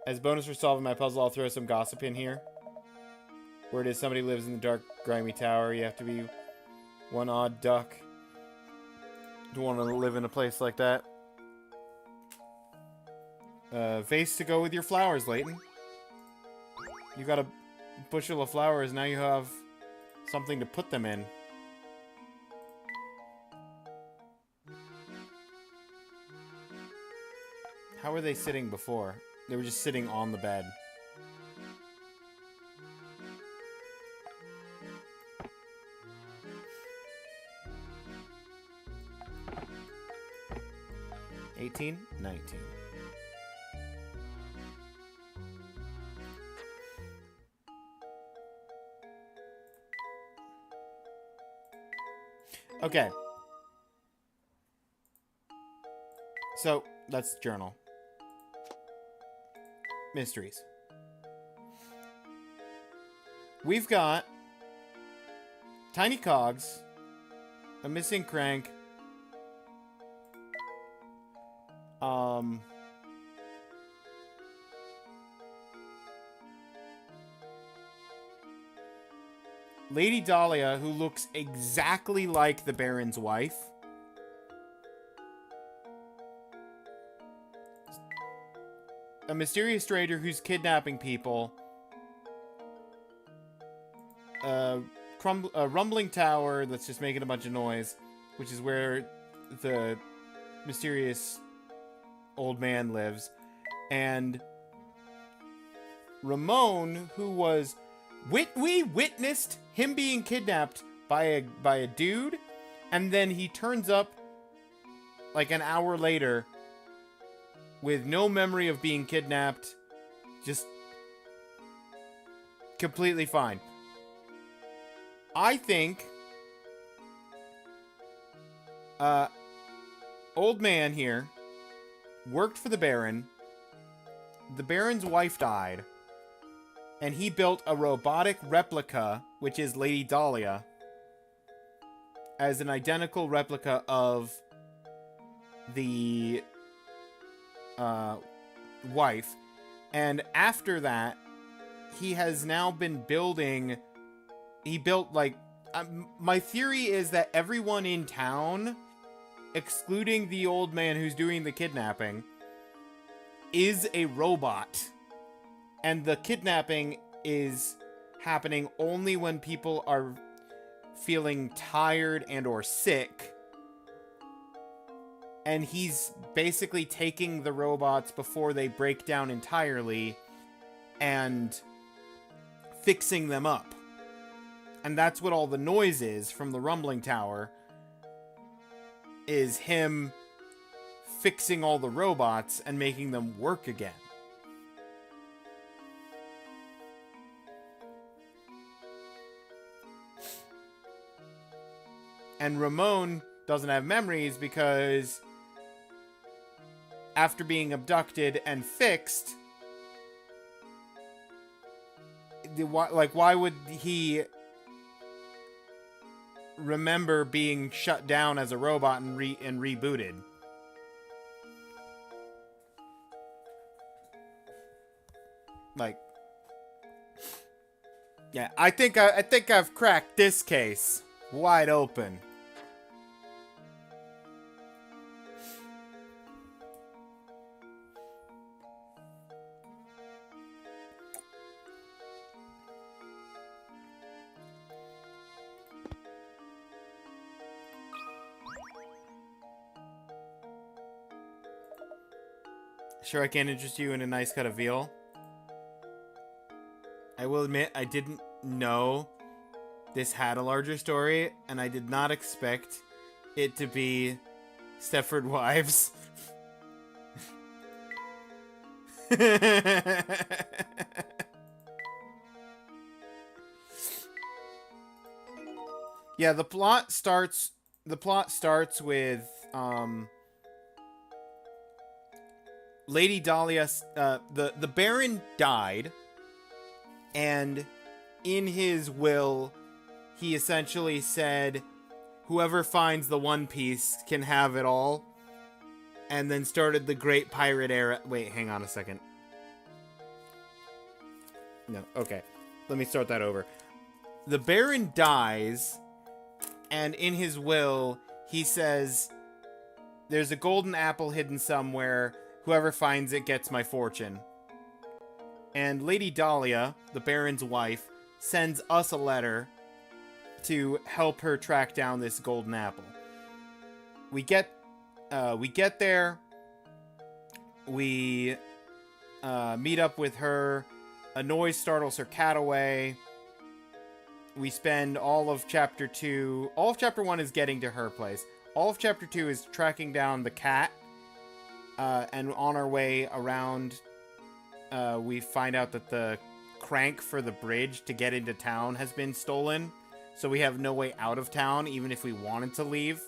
As bonus for solving my puzzle, I'll throw some gossip in here. Word is somebody lives in the dark, grimy tower. You have to be one odd duck to want to live in a place like that. Vase to go with your flowers, Layton. You got a bushel of flowers, now you have something to put them in. How were they sitting before? They were just sitting on the bed. $18, $19. Okay. So, that's journal. Mysteries. We've got tiny cogs, a missing crank, Lady Dahlia, who looks exactly like the Baron's wife. A mysterious trader who's kidnapping people. A rumbling tower that's just making a bunch of noise, which is where the mysterious old man lives. And Ramon, who was... We witnessed him being kidnapped by a dude, and then he turns up like an hour later with no memory of being kidnapped, just completely fine. I think old man here worked for the Baron. The Baron's wife died. And he built a robotic replica, which is Lady Dahlia, as an identical replica of the wife. And after that, he has now been building... He built, like... my theory is that everyone in town, excluding the old man who's doing the kidnapping, is a robot. And the kidnapping is happening only when people are feeling tired and or sick. And he's basically taking the robots before they break down entirely and fixing them up. And that's what all the noise is from the rumbling tower, is him fixing all the robots and making them work again. And Ramon doesn't have memories because after being abducted and fixed, why would he remember being shut down as a robot and rebooted? Like, yeah, I think I've cracked this case wide open. Sure, I can interest you in a nice cut of veal. I will admit, I didn't know this had a larger story, and I did not expect it to be Stepford Wives. Yeah, the plot starts with Lady Dahlia, the Baron died, and in his will he essentially said whoever finds the One Piece can have it all, and then started the Great Pirate Era. Wait, hang on a second. No, okay. Let me start that over. The Baron dies, and in his will, he says, there's a golden apple hidden somewhere. Whoever finds it gets my fortune. And Lady Dahlia, the Baron's wife, sends us a letter to help her track down this golden apple. We get there. We meet up with her. A noise startles her cat away. We spend all of chapter 2... All of chapter 1 is getting to her place. All of chapter 2 is tracking down the cat. And on our way around, we find out that the crank for the bridge to get into town has been stolen. So we have no way out of town, even if we wanted to leave.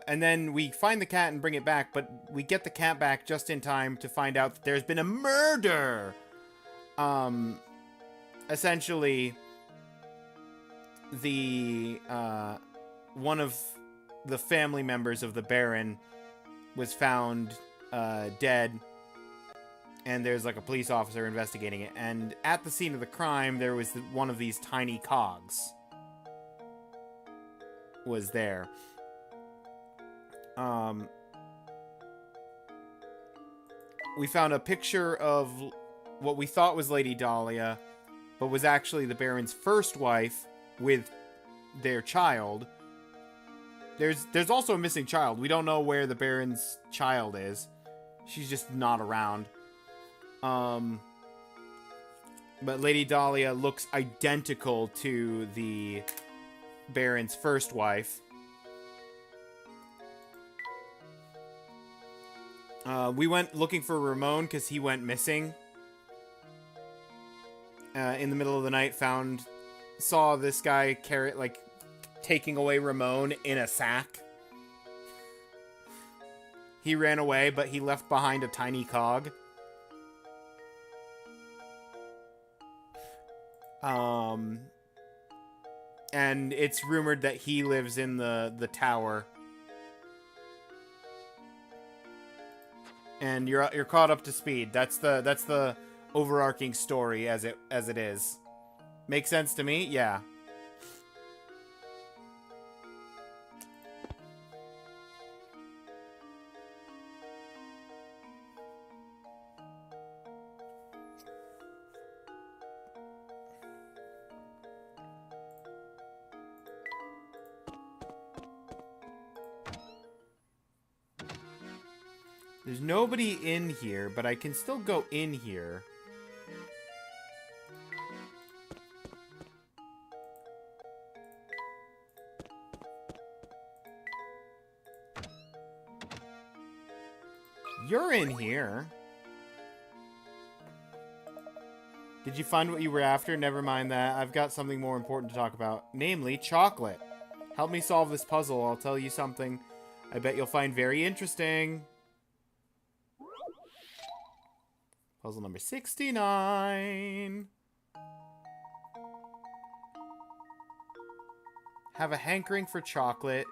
And then we find the cat and bring it back, but we get the cat back just in time to find out that there's been a murder. Essentially, the one of the family members of the Baron was found dead, and there's like a police officer investigating it. And at the scene of the crime, there was one of these tiny cogs was there. We found a picture of what we thought was Lady Dahlia, but was actually the Baron's first wife with their child. There's also a missing child. We don't know where the Baron's child is. She's just not around. But Lady Dahlia looks identical to the Baron's first wife. We went looking for Ramon because he went missing. In the middle of the night, saw this guy taking away Ramon in a sack. He ran away, but he left behind a tiny cog. And it's rumored that he lives in the tower. And you're caught up to speed. That's the overarching story as it is. Make sense to me? Yeah. There's nobody in here, but I can still go in here. You're in here. Did you find what you were after? Never mind that. I've got something more important to talk about. Namely, chocolate. Help me solve this puzzle. I'll tell you something I bet you'll find very interesting. Puzzle number 69. Have a hankering for chocolate.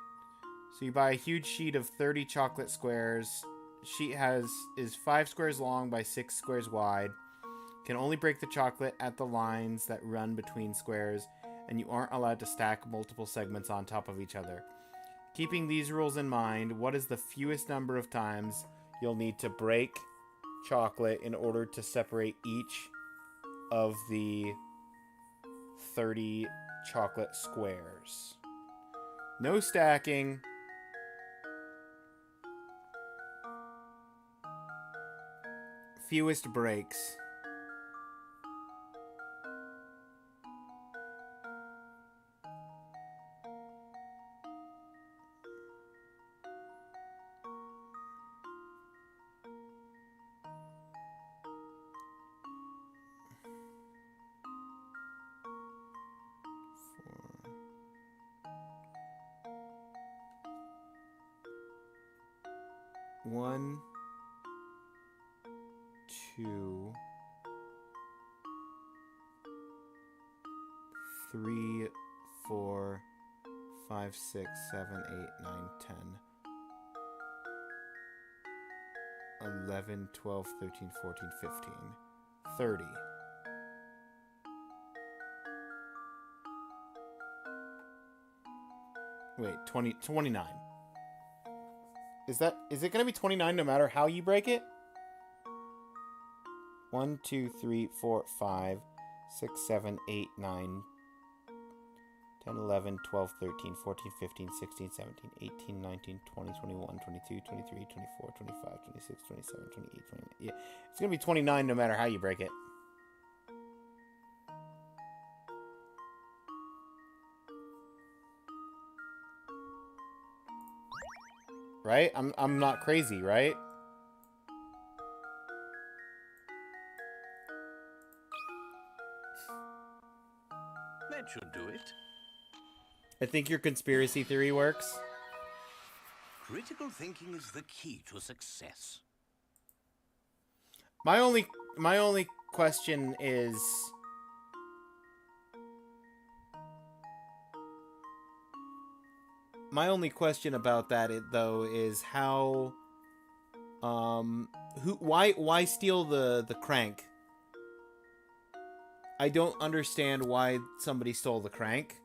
So you buy a huge sheet of 30 chocolate squares. Sheet is 5 squares long by 6 squares wide. Can only break the chocolate at the lines that run between squares, and you aren't allowed to stack multiple segments on top of each other. Keeping these rules in mind, what is the fewest number of times you'll need to break chocolate in order to separate each of the 30 chocolate squares. No stacking. Fewest breaks. One, two, three, 4, 5, 6, 7, 8, 9, 10, 11, 12, 13, 14, 15, 30. Wait, 29. Is it going to be 29 no matter how you break it? 1, 2, 3, 4, 5, 6, 7, 8, 9, 10, 11, 12, 13, 14, 15, 16, 17, 18, 19, 20, 21, 22, 23, 24, 25, 26, 27, 28, 29. Yeah, it's going to be 29 no matter how you break it. Right? I'm not crazy, right? That should do it. I think your conspiracy theory works. Critical thinking is the key to success. My only question is, my only question about that though is how why steal the crank? I don't understand why somebody stole the crank.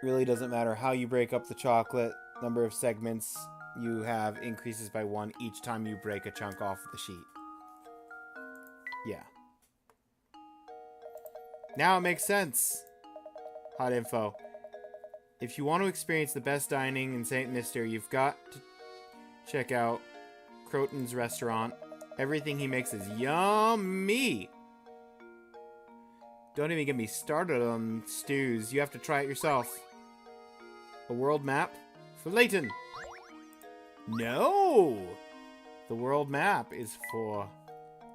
Really doesn't matter how you break up the chocolate. Number of segments you have increases by 1 each time you break a chunk off the sheet. Yeah. Now it makes sense. Hot info. If you want to experience the best dining in St. Mister, you've got to check out Croton's restaurant. Everything he makes is yummy. Don't even get me started on stews. You have to try it yourself. A world map for Layton. No! The world map is for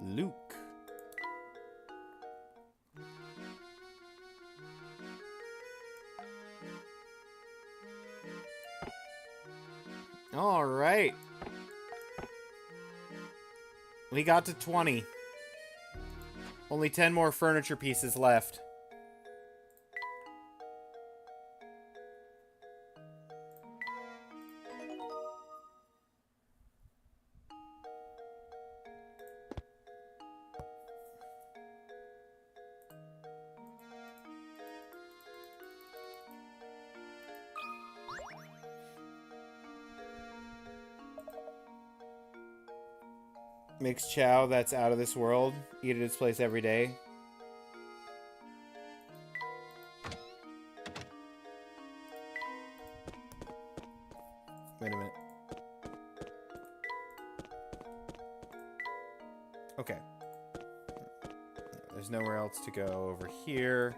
Luke. All right. We got to 20. Only 10 more furniture pieces left. Mixed chow that's out of this world. Eat at its place every day. Wait a minute. Okay. There's nowhere else to go over here.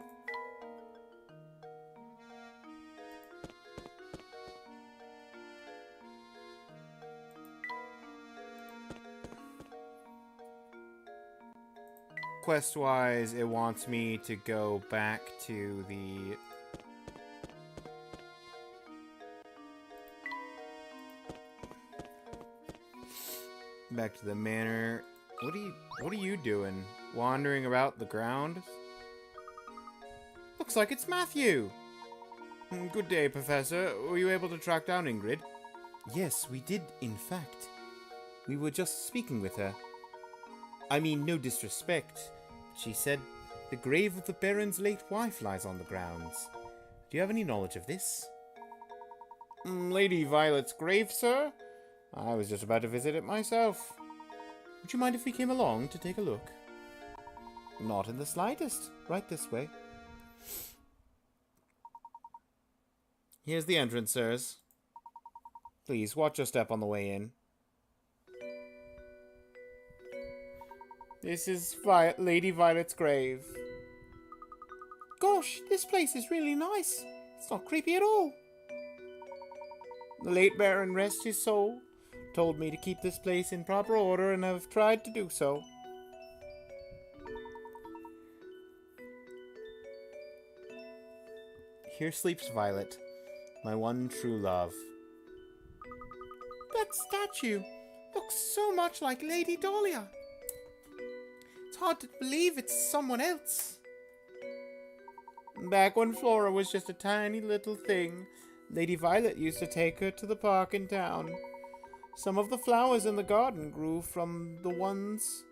Quest-wise, it wants me to go back to the... back to the manor. What are you doing? Wandering about the ground? Looks like it's Matthew! Good day, Professor. Were you able to track down Ingrid? Yes, we did, in fact. We were just speaking with her. I mean, no disrespect. She said the grave of the Baron's late wife lies on the grounds. Do you have any knowledge of this? Lady Violet's grave, sir? I was just about to visit it myself. Would you mind if we came along to take a look? Not in the slightest. Right this way. Here's the entrance, sirs. Please, watch your step on the way in. This is Lady Violet's grave. Gosh, this place is really nice. It's not creepy at all. The late Baron, rest his soul, told me to keep this place in proper order, and I've tried to do so. Here sleeps Violet, my one true love. That statue looks so much like Lady Dahlia. It's hard to believe it's someone else. Back when Flora was just a tiny little thing, Lady Violet used to take her to the park in town. Some of the flowers in the garden grew from the ones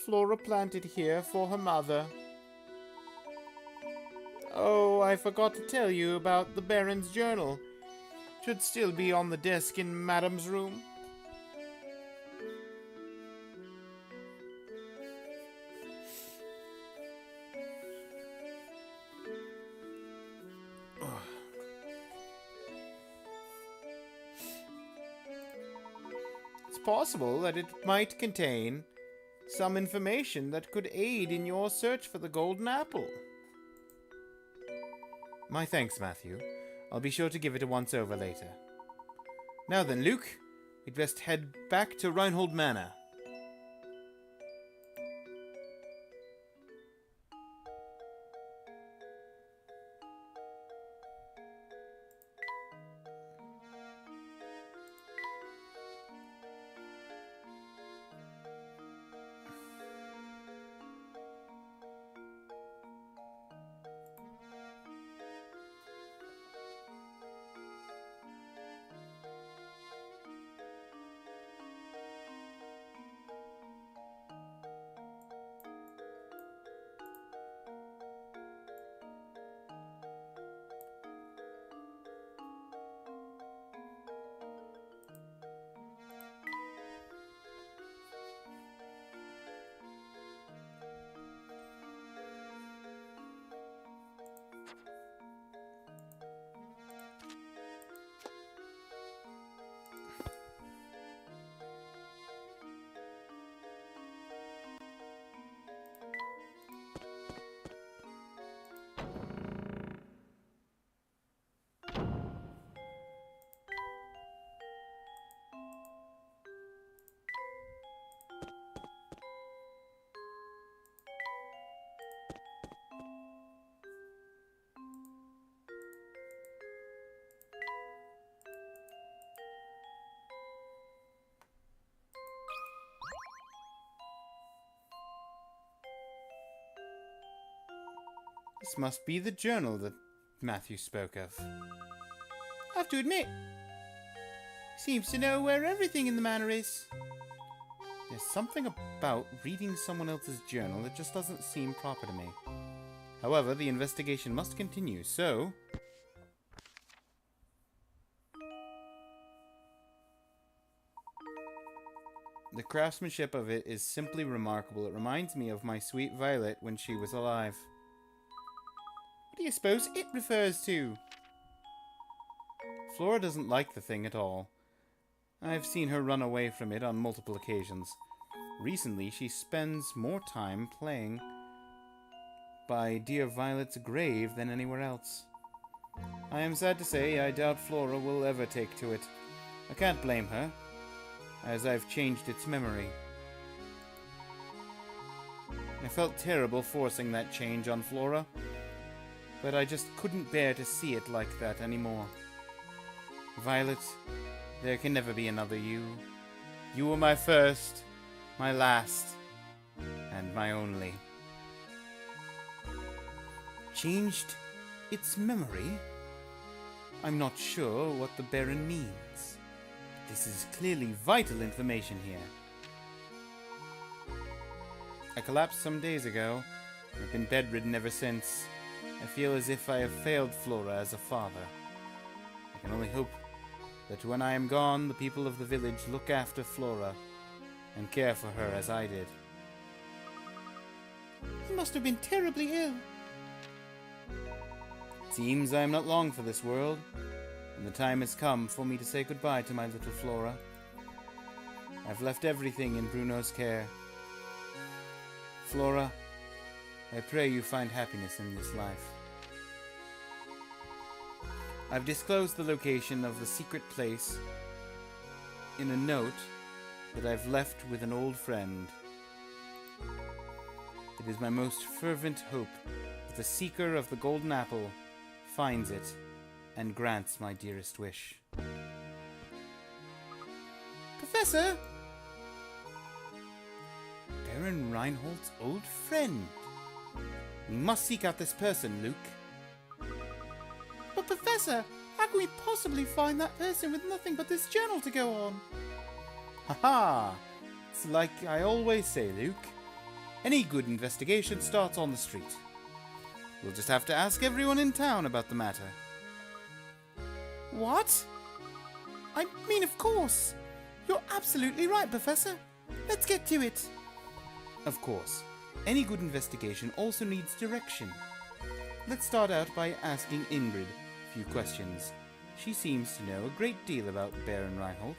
Flora planted here for her mother. Oh, I forgot to tell you about the Baron's journal. Should still be on the desk in Madam's room. It's possible that it might contain some information that could aid in your search for the golden apple. My thanks, Matthew. I'll be sure to give it a once-over later. Now then, Luke, we'd best head back to Reinhold Manor. This must be the journal that Matthew spoke of. I have to admit, he seems to know where everything in the manor is. There's something about reading someone else's journal that just doesn't seem proper to me. However, the investigation must continue, so... The craftsmanship of it is simply remarkable. It reminds me of my sweet Violet when she was alive. What do you suppose it refers to? Flora doesn't like the thing at all. I've seen her run away from it on multiple occasions. Recently, she spends more time playing by dear Violet's grave than anywhere else. I am sad to say I doubt Flora will ever take to it. I can't blame her, as I've changed its memory. I felt terrible forcing that change on Flora, but I just couldn't bear to see it like that anymore. Violet, there can never be another you. You were my first, my last, and my only. Changed its memory? I'm not sure what the Baron means. This is clearly vital information here. I collapsed some days ago. I've been bedridden ever since. I feel as if I have failed Flora as a father. I can only hope that when I am gone, the people of the village look after Flora and care for her as I did. You must have been terribly ill. It seems I am not long for this world, and the time has come for me to say goodbye to my little Flora. I've left everything in Bruno's care. Flora, I pray you find happiness in this life. I've disclosed the location of the secret place in a note that I've left with an old friend. It is my most fervent hope that the seeker of the golden apple finds it and grants my dearest wish. Professor! Baron Reinhold's old friend. We must seek out this person, Luke. But Professor, how can we possibly find that person with nothing but this journal to go on? Haha! It's like I always say, Luke. Any good investigation starts on the street. We'll just have to ask everyone in town about the matter. What? I mean, of course. You're absolutely right, Professor. Let's get to it. Of course. Any good investigation also needs direction. Let's start out by asking Ingrid a few questions. She seems to know a great deal about Baron Reinhold.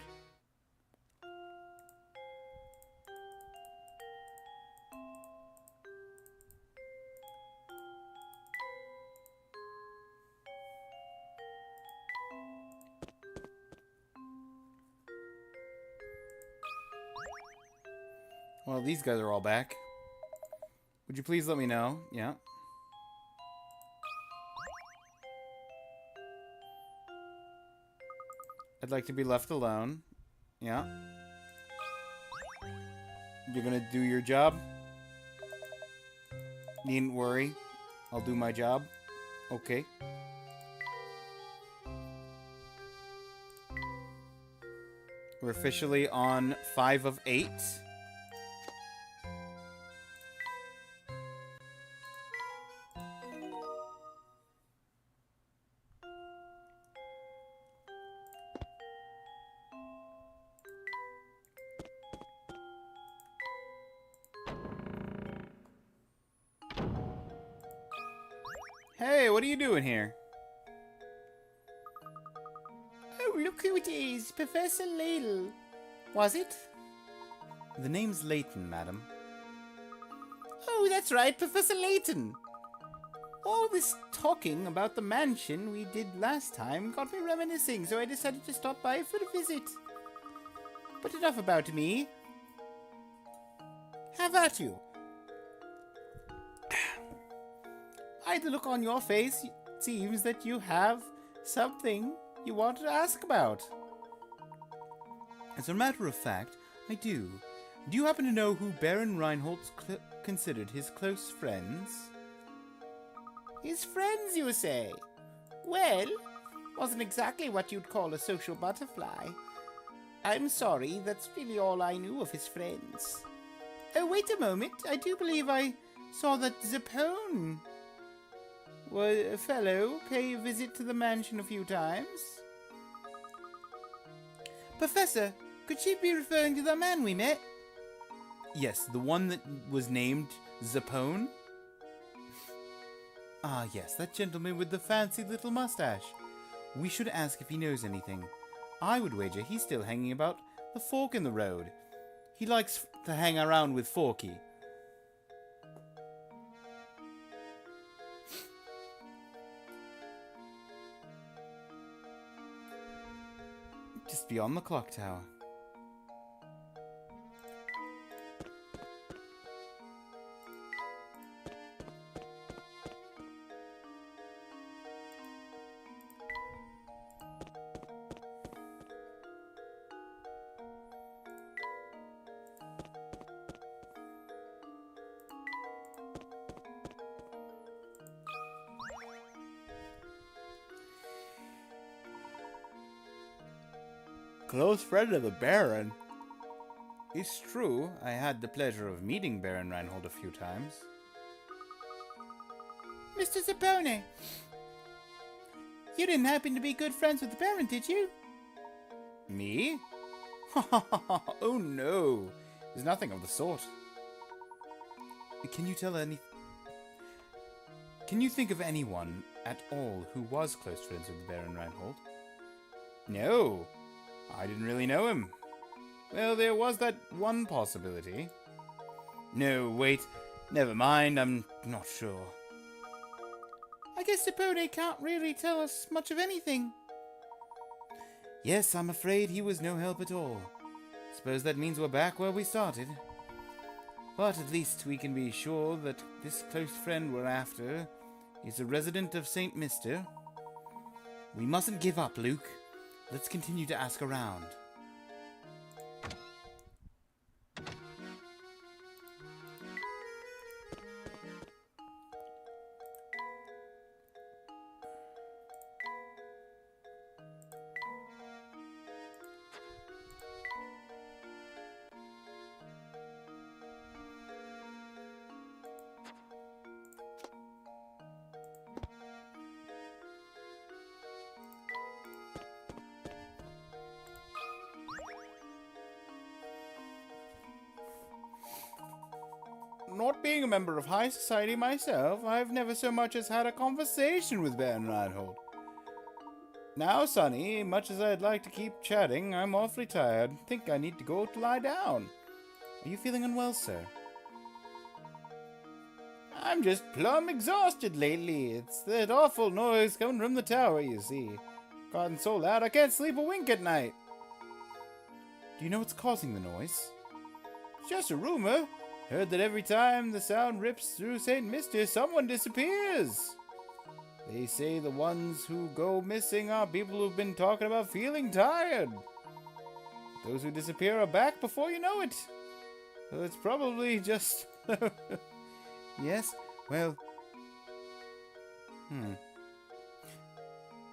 Well, these guys are all back. Would you please let me know? Yeah. I'd like to be left alone. Yeah. You're gonna do your job? Needn't worry. I'll do my job. Okay. We're officially on 5 of 8. Hey, what are you doing here? Oh, look who it is, Professor Layton. Was it? The name's Layton, madam. Oh, that's right, Professor Layton. All this talking about the mansion we did last time got me reminiscing, so I decided to stop by for a visit. But enough about me. Have at you. By the look on your face, it seems that you have something you want to ask about. As a matter of fact, I do. Do you happen to know who Baron Reinhold considered his close friends? His friends, you say? Well, wasn't exactly what you'd call a social butterfly. I'm sorry, that's really all I knew of his friends. Oh, wait a moment. I do believe I saw that Zapone a fellow pay a visit to the mansion a few times. Professor, could she be referring to the man we met? Yes, the one that was named Zapone? Ah, yes, that gentleman with the fancy little mustache. We should ask if he knows anything. I would wager he's still hanging about the fork in the road. He likes to hang around with Forky. Just beyond the clock tower. Close friend of the Baron. It's true, I had the pleasure of meeting Baron Reinhold a few times. Mr. Zapone, you didn't happen to be good friends with the Baron, did you? Me? Oh no, there's nothing of the sort. Can you tell any... Can you think of anyone at all who was close friends with Baron Reinhold? No, I didn't really know him. Well, there was that one possibility. No, wait, never mind, I'm not sure. I guess Sapone can't really tell us much of anything. Yes, I'm afraid he was no help at all. Suppose that means we're back where we started. But at least we can be sure that this close friend we're after is a resident of St. Mister. We mustn't give up, Luke. Let's continue to ask around. Not being a member of high society myself, I've never so much as had a conversation with Baron Reinhold. Now, Sonny, much as I'd like to keep chatting, I'm awfully tired. Think I need to go to lie down. Are you feeling unwell, sir? I'm just plumb exhausted lately. It's that awful noise coming from the tower, you see. Gotten so loud I can't sleep a wink at night. Do you know what's causing the noise? It's just a rumor. Heard that every time the sound rips through St. Mister, someone disappears. They say the ones who go missing are people who've been talking about feeling tired. Those who disappear are back before you know it. So it's probably just... Yes, well...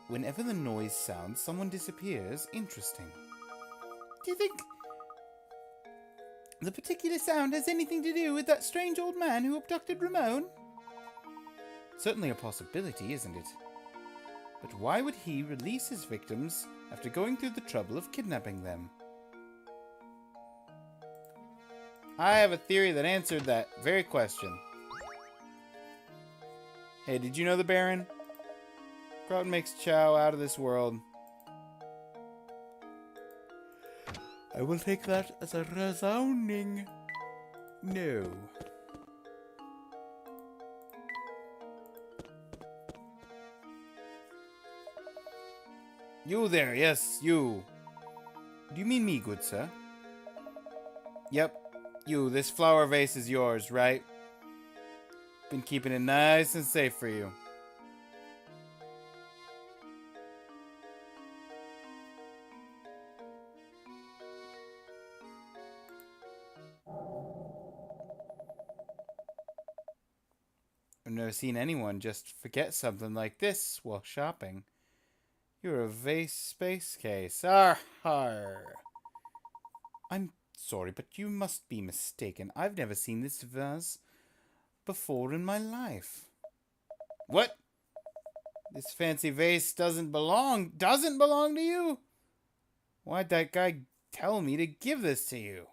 Whenever the noise sounds, someone disappears. Interesting. Do you think the particular sound has anything to do with that strange old man who abducted Ramon? Certainly a possibility, isn't it? But why would he release his victims after going through the trouble of kidnapping them? I have a theory that answered that very question. Hey, did you know the Baron? Crown makes chow out of this world. I will take that as a resounding no. You there, yes, you. Do you mean me, good sir? Yep, you. This flower vase is yours, right? Been keeping it nice and safe for you. I've never seen anyone just forget something like this while shopping. You're a vase space case. Har. I'm sorry, but you must be mistaken. I've never seen this vase before in my life. What? This fancy vase doesn't belong to you? Why'd that guy tell me to give this to you?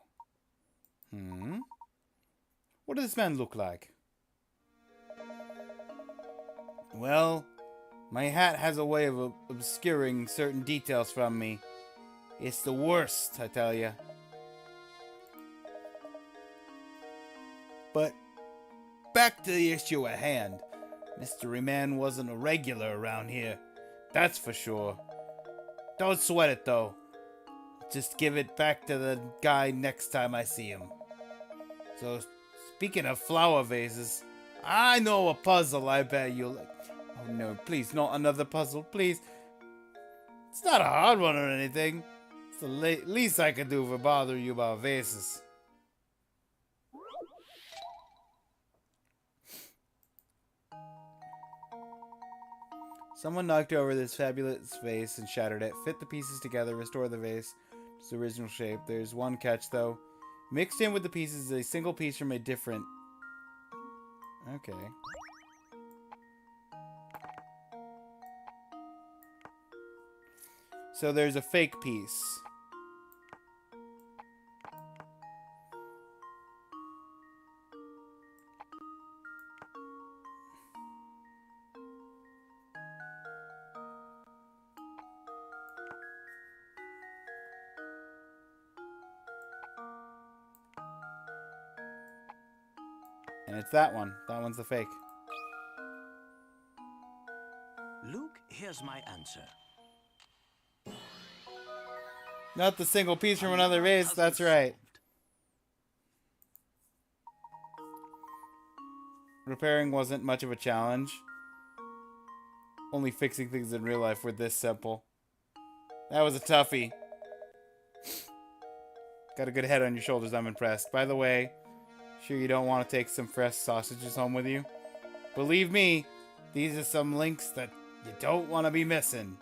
What does this man look like? Well, my hat has a way of obscuring certain details from me. It's the worst, I tell you. But back to the issue at hand. Mystery Man wasn't a regular around here. That's for sure. Don't sweat it, though. Just give it back to the guy next time I see him. So, speaking of flower vases, I know a puzzle I bet you'll like. Oh no, please, not another puzzle, please. It's not a hard one or anything. It's the least I could do for bothering you about vases. Someone knocked over this fabulous vase and shattered it. Fit the pieces together, restore the vase to its original shape. There's one catch, though. Mixed in with the pieces is a single piece from a different... Okay. So there's a fake piece. And it's that one. That one's the fake. Luke, here's my answer. Not the single piece from another race. That's right. Repairing wasn't much of a challenge. Only fixing things in real life were this simple. That was a toughie. Got a good head on your shoulders, I'm impressed. By the way, sure you don't want to take some fresh sausages home with you? Believe me, these are some links that you don't want to be missing.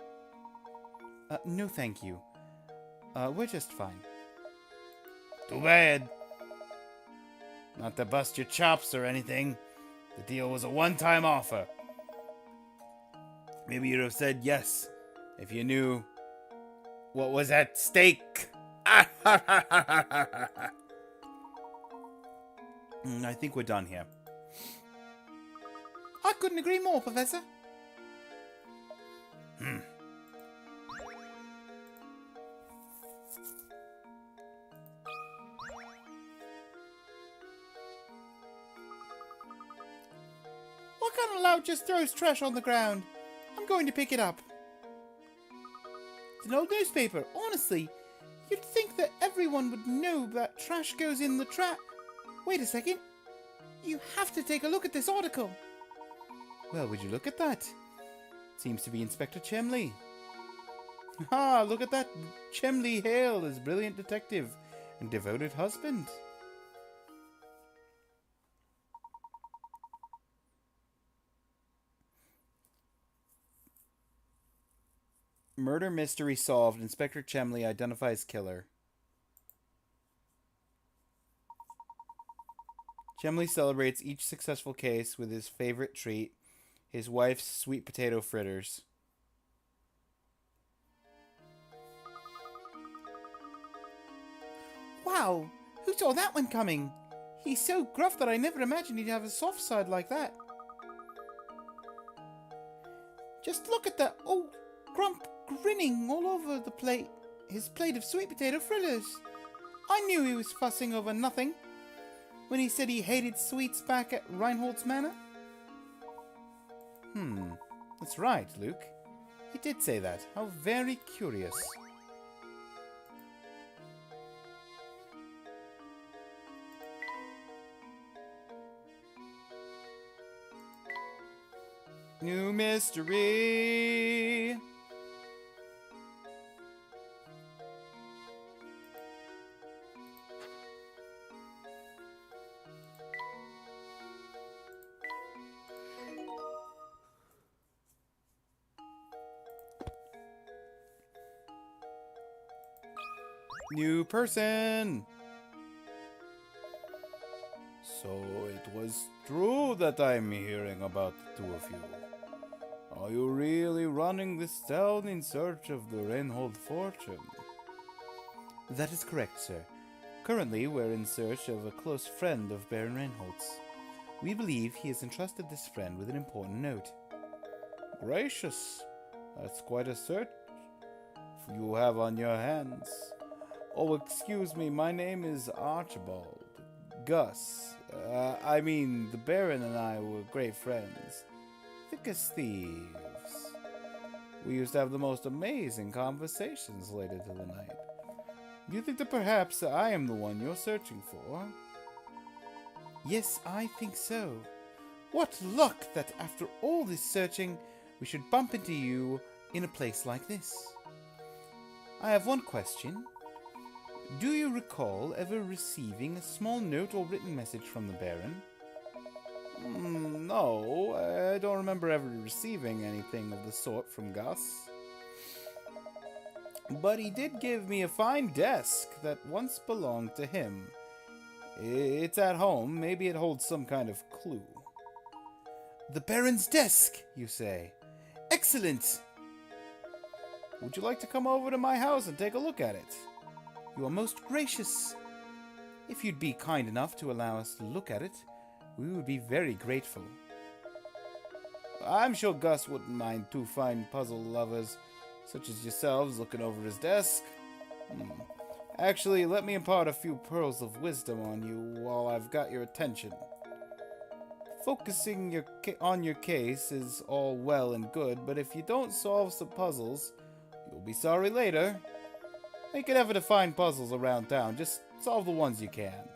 No thank you. We're just fine. Too bad. Not to bust your chops or anything. The deal was a one-time offer. Maybe you'd have said yes if you knew what was at stake. I think we're done here. I couldn't agree more, Professor. What kind of lout just throws trash on the ground? I'm going to pick it up. It's an old newspaper. Honestly, you'd think that everyone would know that trash goes in the trap. Wait a second. You have to take a look at this article. Well, would you look at that? Seems to be Inspector Chemley. Ah, look at that. Chemley Hale, his brilliant detective and devoted husband. Murder mystery solved. Inspector Chemley identifies killer. Chemley celebrates each successful case with his favorite treat, his wife's sweet potato fritters. Wow, who saw that one coming? He's so gruff that I never imagined he'd have a soft side like that. Just look at that old grump grinning all over the plate. His plate of sweet potato fritters. I knew he was fussing over nothing when he said he hated sweets back at Reinhold's Manor. That's right, Luke. He did say that. How very curious. New mystery. New person. So it was true that I'm hearing about the two of you. Are you really running this town in search of the Reinhold fortune? That is correct, sir. Currently, we're in search of a close friend of Baron Reinhold's. We believe he has entrusted this friend with an important note. Gracious, that's quite a search you have on your hands. Oh, excuse me, my name is Archibald. Gus. The Baron and I were great friends. Thick as thieves. We used to have the most amazing conversations late into the night. Do you think that perhaps I am the one you're searching for? Yes, I think so. What luck that after all this searching, we should bump into you in a place like this. I have one question. Do you recall ever receiving a small note or written message from the Baron? No, I don't remember ever receiving anything of the sort from Gus. But he did give me a fine desk that once belonged to him. It's at home. Maybe it holds some kind of clue. The Baron's desk, you say? Excellent! Would you like to come over to my house and take a look at it? You are most gracious. If you'd be kind enough to allow us to look at it, we would be very grateful. I'm sure Gus wouldn't mind two fine puzzle lovers such as yourselves looking over his desk. Actually, let me impart a few pearls of wisdom on you while I've got your attention. Focusing on your case is all well and good, but if you don't solve some puzzles, you'll be sorry later. Make an effort to find puzzles around town. Just solve the ones you can.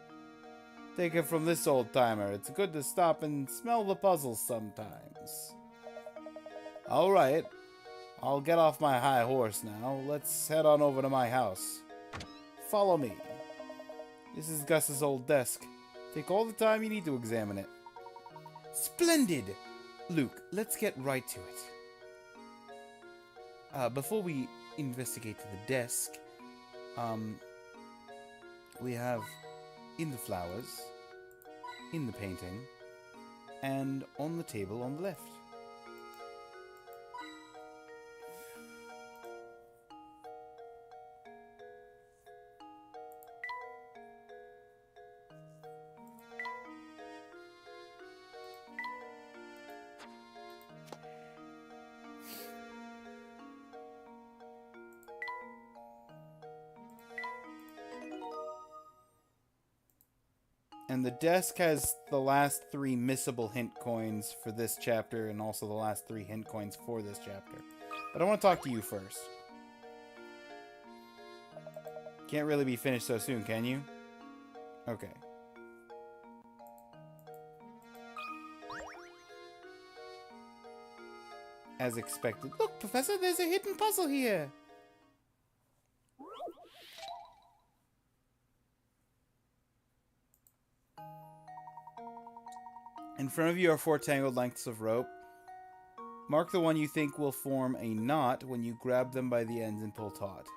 Take it from this old-timer. It's good to stop and smell the puzzles sometimes. Alright. I'll get off my high horse now. Let's head on over to my house. Follow me. This is Gus's old desk. Take all the time you need to examine it. Splendid! Luke, let's get right to it. Before we investigate to the desk, we have in the flowers, in the painting, and on the table on the left. And the desk has the last 3 missable hint coins for this chapter, and also the last 3 hint coins for this chapter. But I want to talk to you first. Can't really be finished so soon, can you? Okay. As expected. Look, Professor, there's a hidden puzzle here! In front of you are 4 tangled lengths of rope. Mark the one you think will form a knot when you grab them by the ends and pull taut.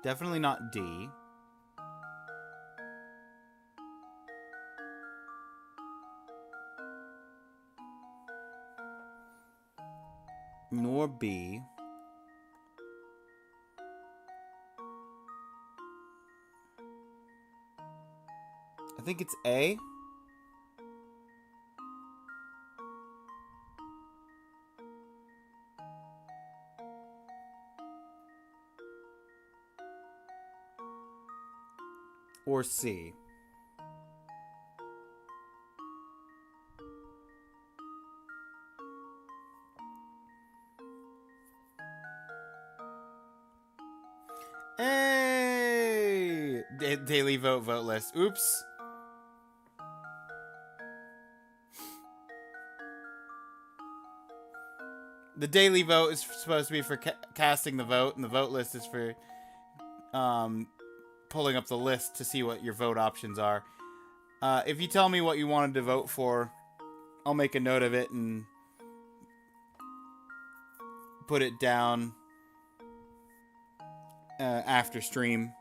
Definitely not D. Nor B. I think it's A. Or C. Hey! Daily vote list. Oops. The daily vote is supposed to be for casting the vote, and the vote list is for pulling up the list to see what your vote options are. If you tell me what you wanted to vote for, I'll make a note of it and put it down after stream.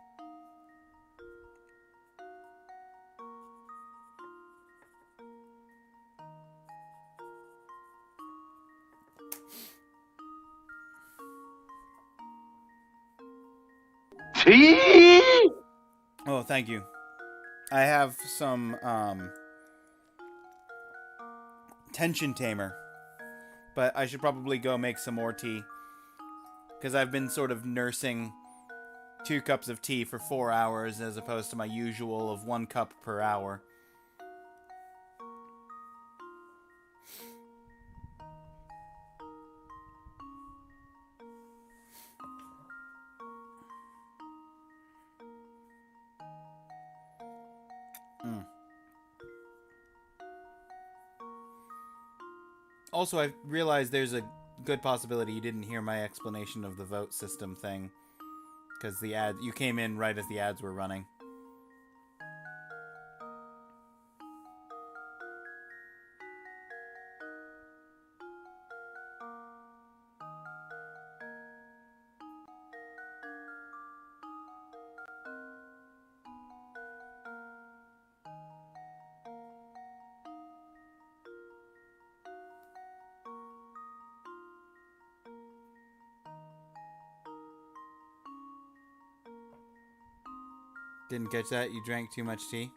Oh, thank you. I have some tension tamer, but I should probably go make some more tea, because I've been sort of nursing 2 cups of tea for 4 hours as opposed to my usual of 1 cup per hour. Also, I realized there's a good possibility you didn't hear my explanation of the vote system thing, because you came in right as the ads were running. Didn't catch that. You drank too much tea.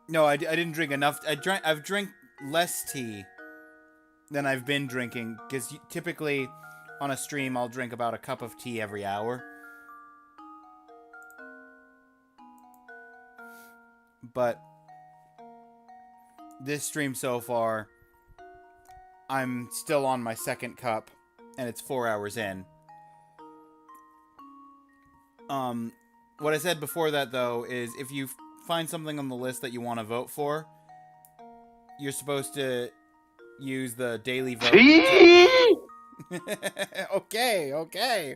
No, I didn't drink enough. I've drank less tea than I've been drinking, because typically on a stream I'll drink about a cup of tea every hour. But this stream so far, I'm still on my second cup, and it's 4 hours in. What I said before that, though, is if you find something on the list that you want to vote for, you're supposed to use the daily vote. Okay.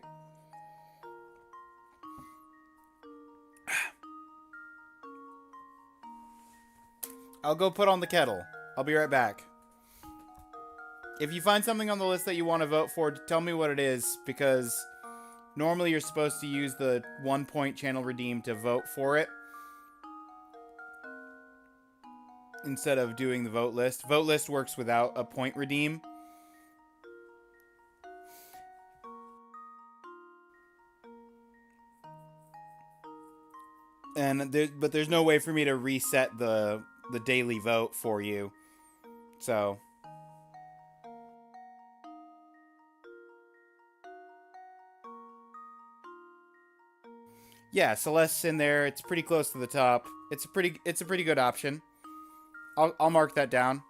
I'll go put on the kettle. I'll be right back. If you find something on the list that you want to vote for, tell me what it is, because normally you're supposed to use the 1 point channel redeem to vote for it, instead of doing the vote list. Vote list works without a point redeem. But there's no way for me to reset the daily vote for you. So yeah, Celeste's in there. It's pretty close to the top. It's a pretty good option. I'll mark that down.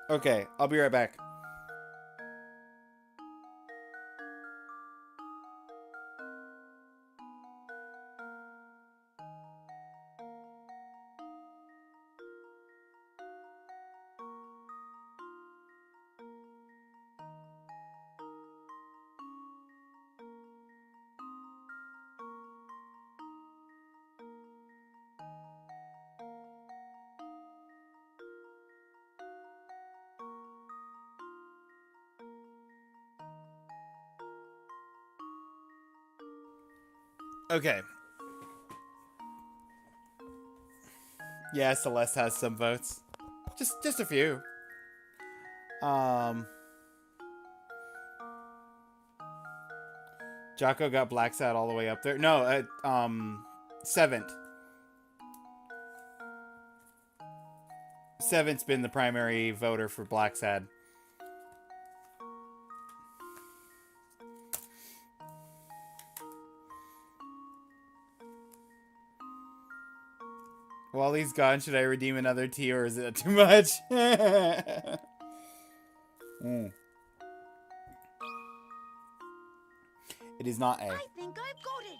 Okay, I'll be right back. Okay. Yeah, Celeste has some votes. Just a few. Jocko got Black Sad all the way up there. No, 7th. 7th's been the primary voter for Black Sad. While he's gone, should I redeem another tea, or is it too much? It is not A. I think I've got it.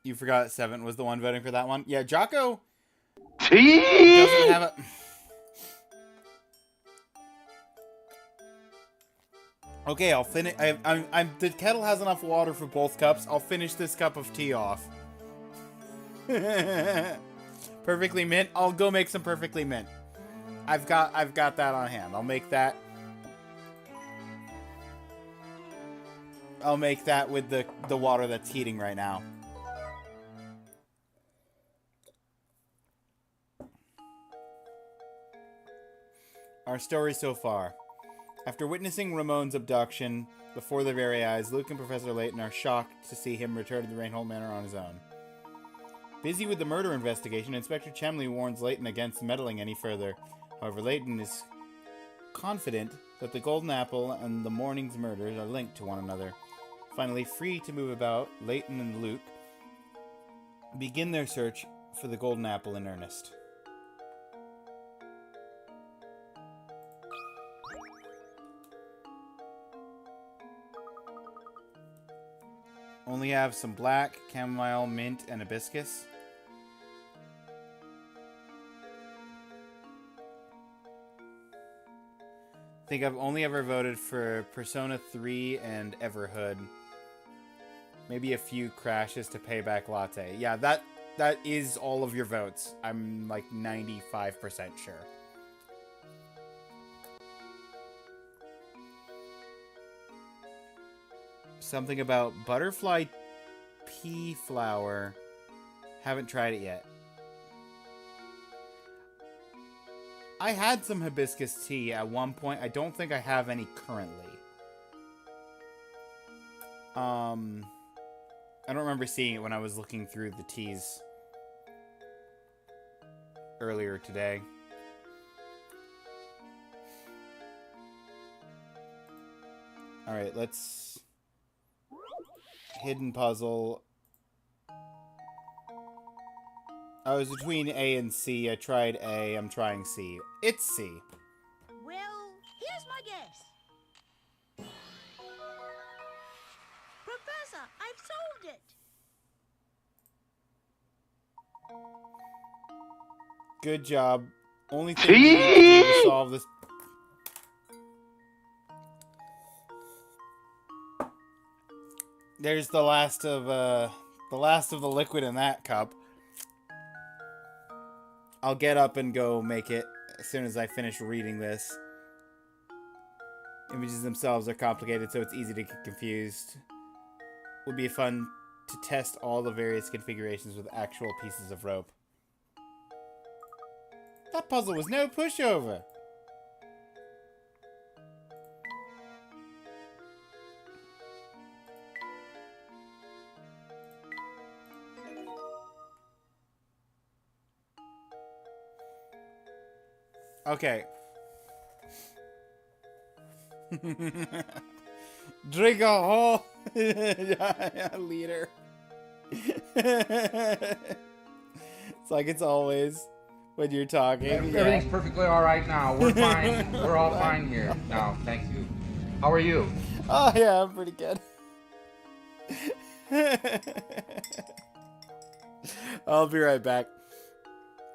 You forgot 7 was the one voting for that one? Yeah, Jocko doesn't have a... Okay, I'll finish. The kettle has enough water for both cups. I'll finish this cup of tea off. Perfectly mint. I'll go make some perfectly mint. I've got that on hand. I'll make that. I'll make that with the water that's heating right now. Our story so far. After witnessing Ramon's abduction before their very eyes, Luke and Professor Layton are shocked to see him return to the Rainhold Manor on his own. Busy with the murder investigation, Inspector Chemley warns Layton against meddling any further. However, Layton is confident that the Golden Apple and the morning's murders are linked to one another. Finally, free to move about, Layton and Luke begin their search for the Golden Apple in earnest. Only have some black, chamomile, mint, and hibiscus. think I've only ever voted for Persona 3 and Everhood. Maybe a few crashes to Payback Latte. Yeah, that is all of your votes. I'm like 95% sure. Something about butterfly pea flower. Haven't tried it yet. I had some hibiscus tea at one point. I don't think I have any currently. I don't remember seeing it when I was looking through the teas earlier today. Alright, let's... Hidden puzzle. I was between A and C. I tried A. I'm trying C. It's C. Well, here's my guess. Professor, I've solved it. Good job. Only thing we need to do to solve this... There's the last of the liquid in that cup. I'll get up and go make it as soon as I finish reading this. Images themselves are complicated, so it's easy to get confused. Would be fun to test all the various configurations with actual pieces of rope. That puzzle was no pushover. Okay. Drink a whole liter. It's like it's always when you're talking. Everything's perfectly all right now. We're fine. We're all fine here now. Thank you. How are you? Oh yeah, I'm pretty good. I'll be right back.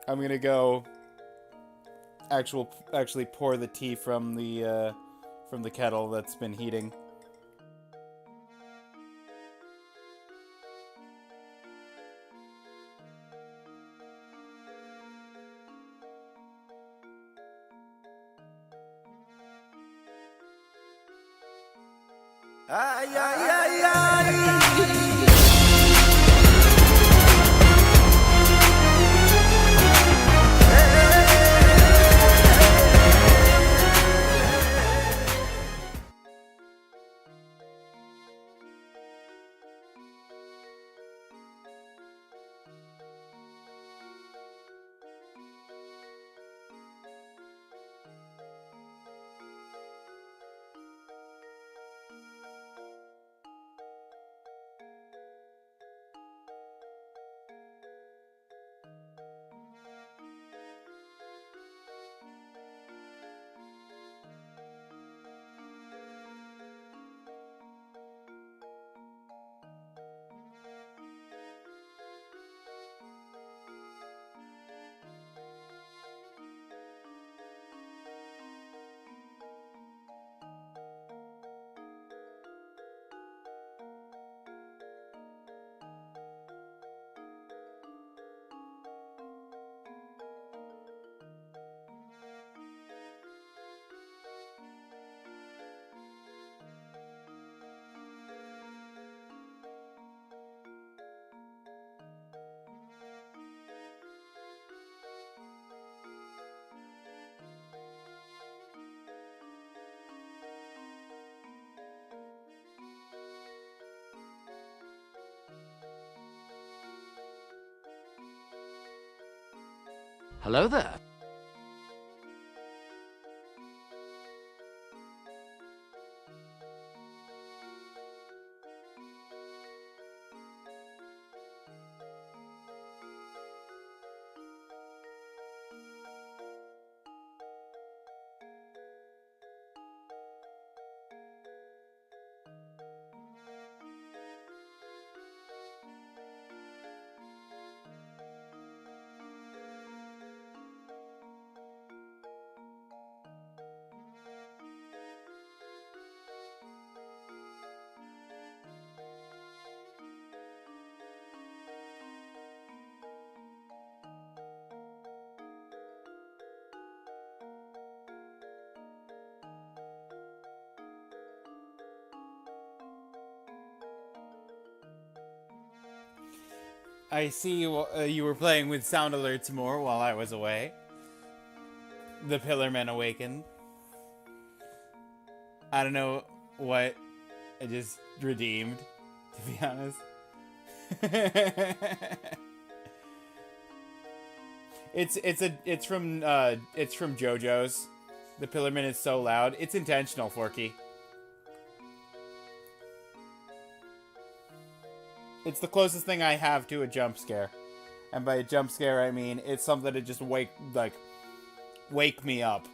I'm gonna go actually pour the tea from the kettle that's been heating. Ay, ay, ay, ay. Hello there. I see you were playing with sound alerts more while I was away. The Pillarmen awakened. I don't know what I just redeemed, to be honest. It's from JoJo's. The Pillarman is so loud. It's intentional, Forky. It's the closest thing I have to a jump scare. And by a jump scare, I mean it's something to just wake me up.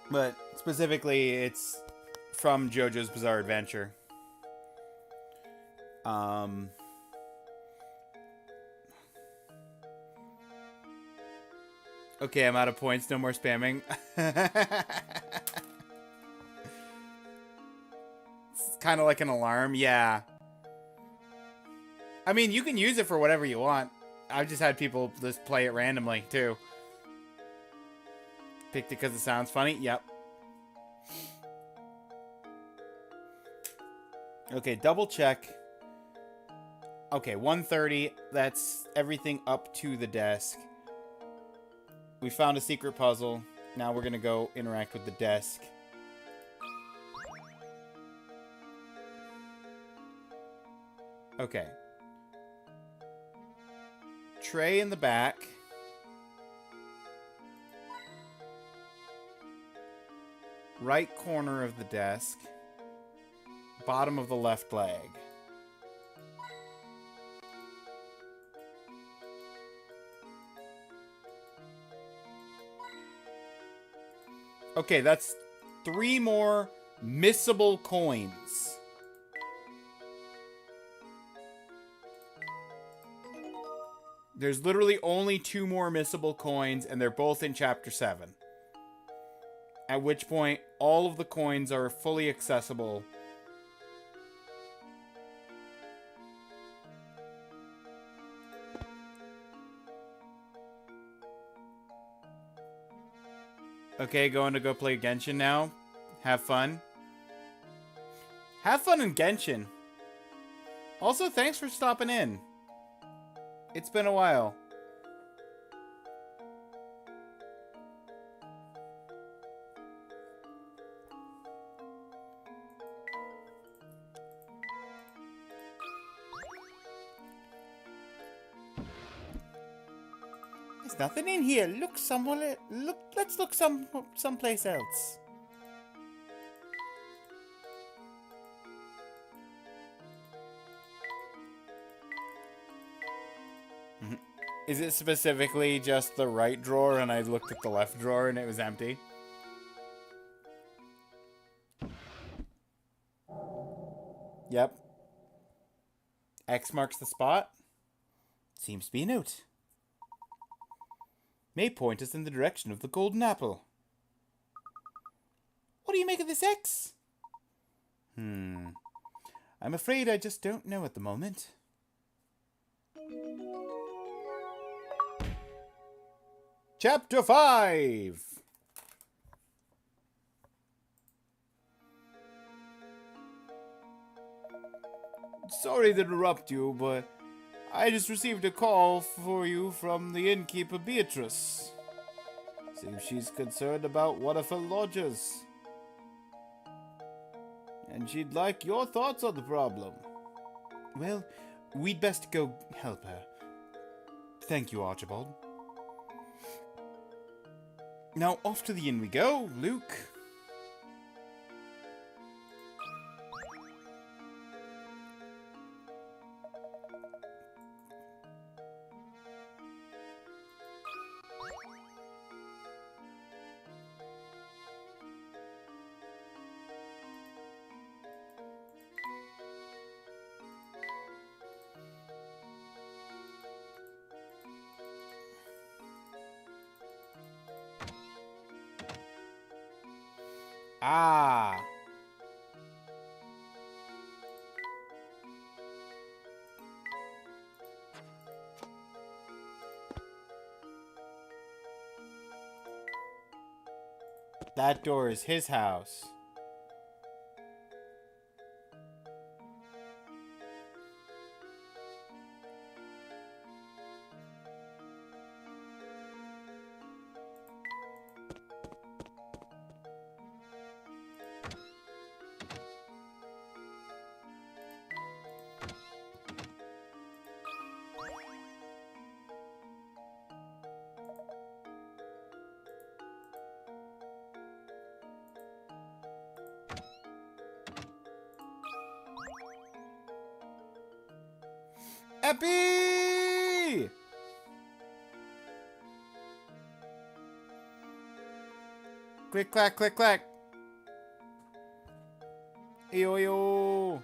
But specifically, it's from JoJo's Bizarre Adventure. Okay, I'm out of points. No more spamming. It's kind of like an alarm. Yeah. I mean, you can use it for whatever you want. I've just had people just play it randomly, too. Picked it because it sounds funny? Yep. Okay, double check. Okay, 130. That's everything up to the desk. We found a secret puzzle. Now we're going to go interact with the desk. Okay. Tray in the back. Right corner of the desk. Bottom of the left leg. Okay, that's 3 more missable coins. There's literally only 2 more missable coins, and they're both in Chapter 7. At which point, all of the coins are fully accessible. Okay, going to go play Genshin now. Have fun. Have fun in Genshin. Also, thanks for stopping in. It's been a while. There's nothing in here. Look somewhere. Let's look someplace else. Is it specifically just the right drawer and I looked at the left drawer and it was empty? Yep. X marks the spot. Seems to be a note. May point us in the direction of the golden apple. What do you make of this X? I'm afraid I just don't know at the moment. Chapter 5! Sorry to interrupt you, but I just received a call for you from the innkeeper Beatrice. Seems she's concerned about one of her lodgers. And she'd like your thoughts on the problem. Well, we'd best go help her. Thank you, Archibald. Now, off to the inn we go, Luke. Ah. That door is his house. Epi! Click, clack, click, clack. Yo, yo.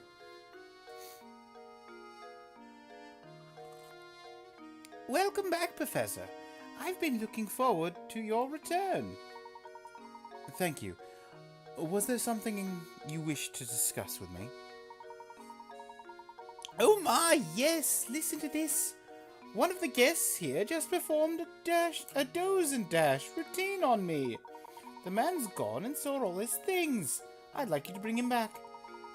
Welcome back, Professor. I've been looking forward to your return. Thank you. Was there something you wished to discuss with me? Oh my, yes! Listen to this. One of the guests here just performed a doze and dash routine on me. The man's gone and saw all his things. I'd like you to bring him back.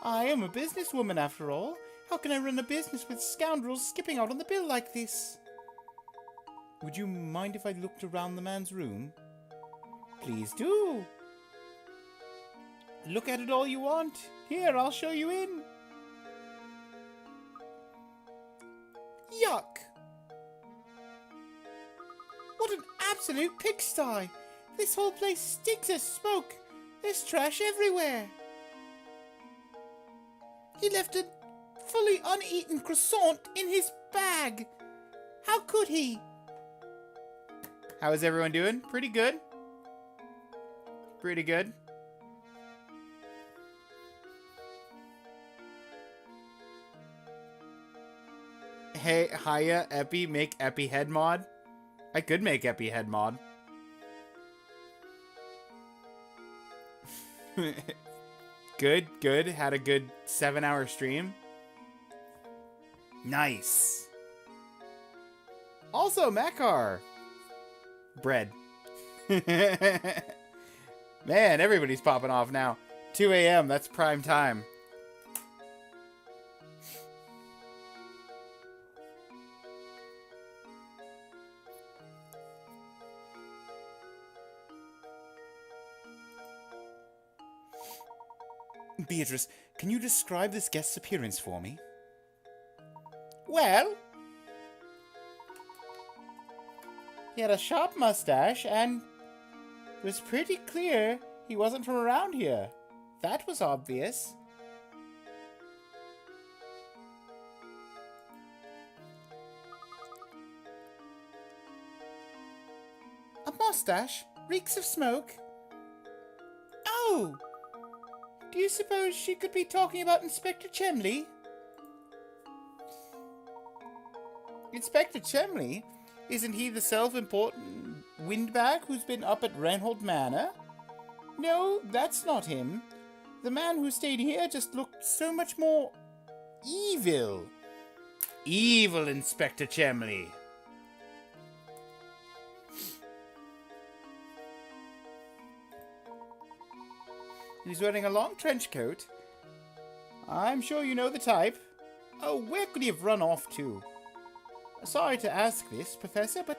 I am a businesswoman after all. How can I run a business with scoundrels skipping out on the bill like this? Would you mind if I looked around the man's room? Please do. Look at it all you want. Here, I'll show you in. Yuck! What an absolute pigsty! This whole place stinks of smoke. There's trash everywhere. He left a fully uneaten croissant in his bag. How could he? How is everyone doing? Pretty good. Pretty good. Hey, hiya, Epi, make Epi head mod. I could make Epi head mod. Good, good. Had a good 7-hour stream. Nice. Also, Makar. Bread. Man, everybody's popping off now. 2 a.m., that's prime time. Beatrice, can you describe this guest's appearance for me? Well, he had a sharp mustache and it was pretty clear he wasn't from around here. That was obvious. A mustache? Reeks of smoke? Oh! Do you suppose she could be talking about Inspector Chemley? Inspector Chemley? Isn't he the self-important windbag who's been up at Renhold Manor? No, that's not him. The man who stayed here just looked so much more evil. Evil Inspector Chemley. He's wearing a long trench coat. I'm sure you know the type. Oh, where could he have run off to? Sorry to ask this, Professor, but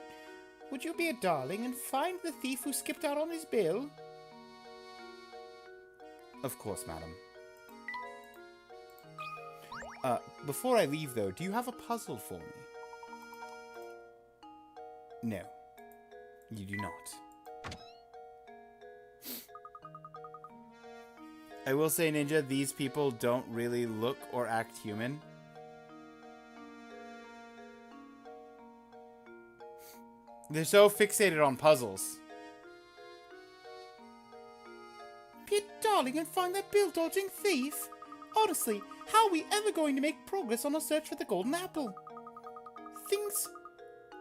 would you be a darling and find the thief who skipped out on his bill? Of course, madam. Before I leave, though, do you have a puzzle for me? No, you do not. I will say, Ninja, these people don't really look or act human. They're so fixated on puzzles. Be a darling and find that bill-dodging thief. Honestly, how are we ever going to make progress on our search for the golden apple? Things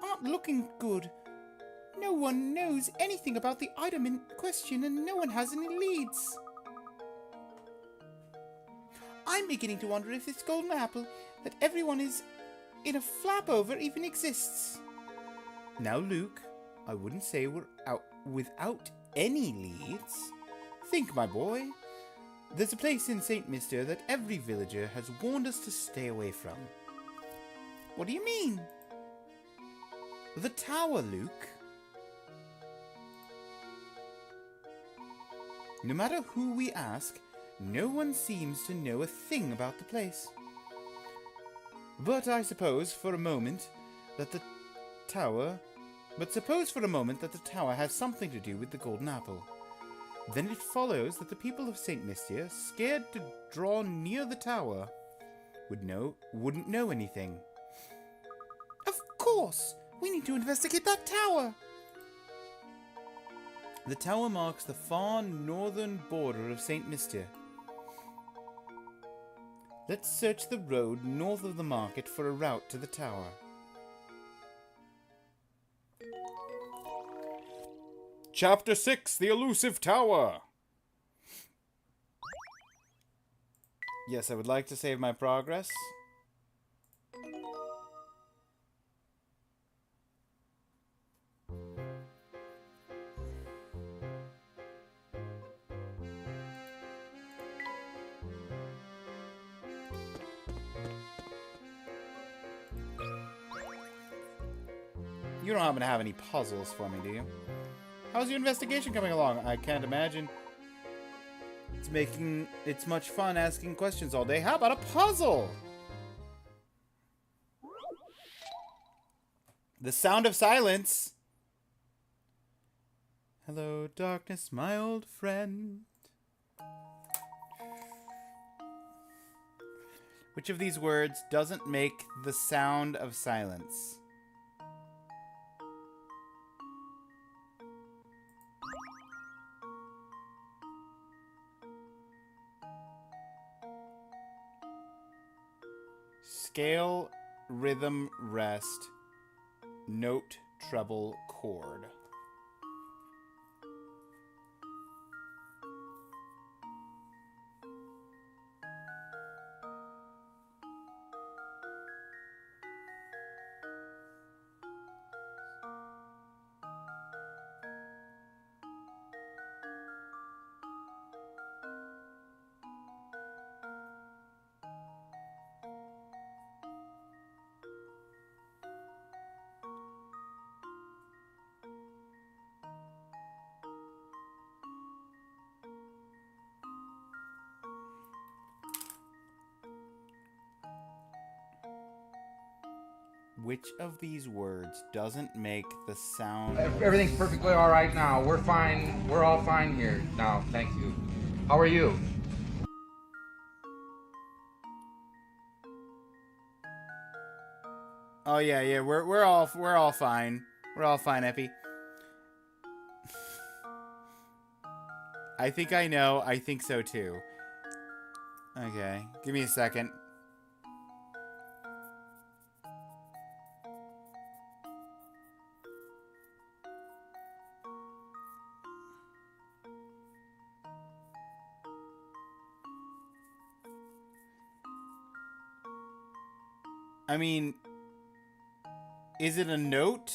aren't looking good. No one knows anything about the item in question and no one has any leads. I'm beginning to wonder if this golden apple that everyone is in a flap over even exists. Now, Luke, I wouldn't say we're out without any leads. Think, my boy. There's a place in St. Mister that every villager has warned us to stay away from. What do you mean? The tower, Luke. No matter who we ask, no one seems to know a thing about the place. But suppose for a moment that the tower has something to do with the golden apple. Then it follows that the people of St. Mystia, scared to draw near the tower, wouldn't know anything. course! We need to investigate that tower! The tower marks the far northern border of St. Mystia. Let's search the road north of the market for a route to the tower. Chapter 6, The Elusive Tower. Yes, I would like to save my progress. You don't happen to have any puzzles for me, do you? How's your investigation coming along? I can't imagine it's much fun asking questions all day. How about a puzzle? The Sound of Silence. Hello, darkness, my old friend. Which of these words doesn't make the sound of silence? Scale, rhythm, rest, note, treble, chord. Which of these words doesn't make the sound? Everything's perfectly all right now. We're fine. We're all fine here now. Thank you. How are you? Oh yeah, we're all fine. We're all fine, Epi. I think I know. I think so too. Okay, give me a second. I mean, is it a note?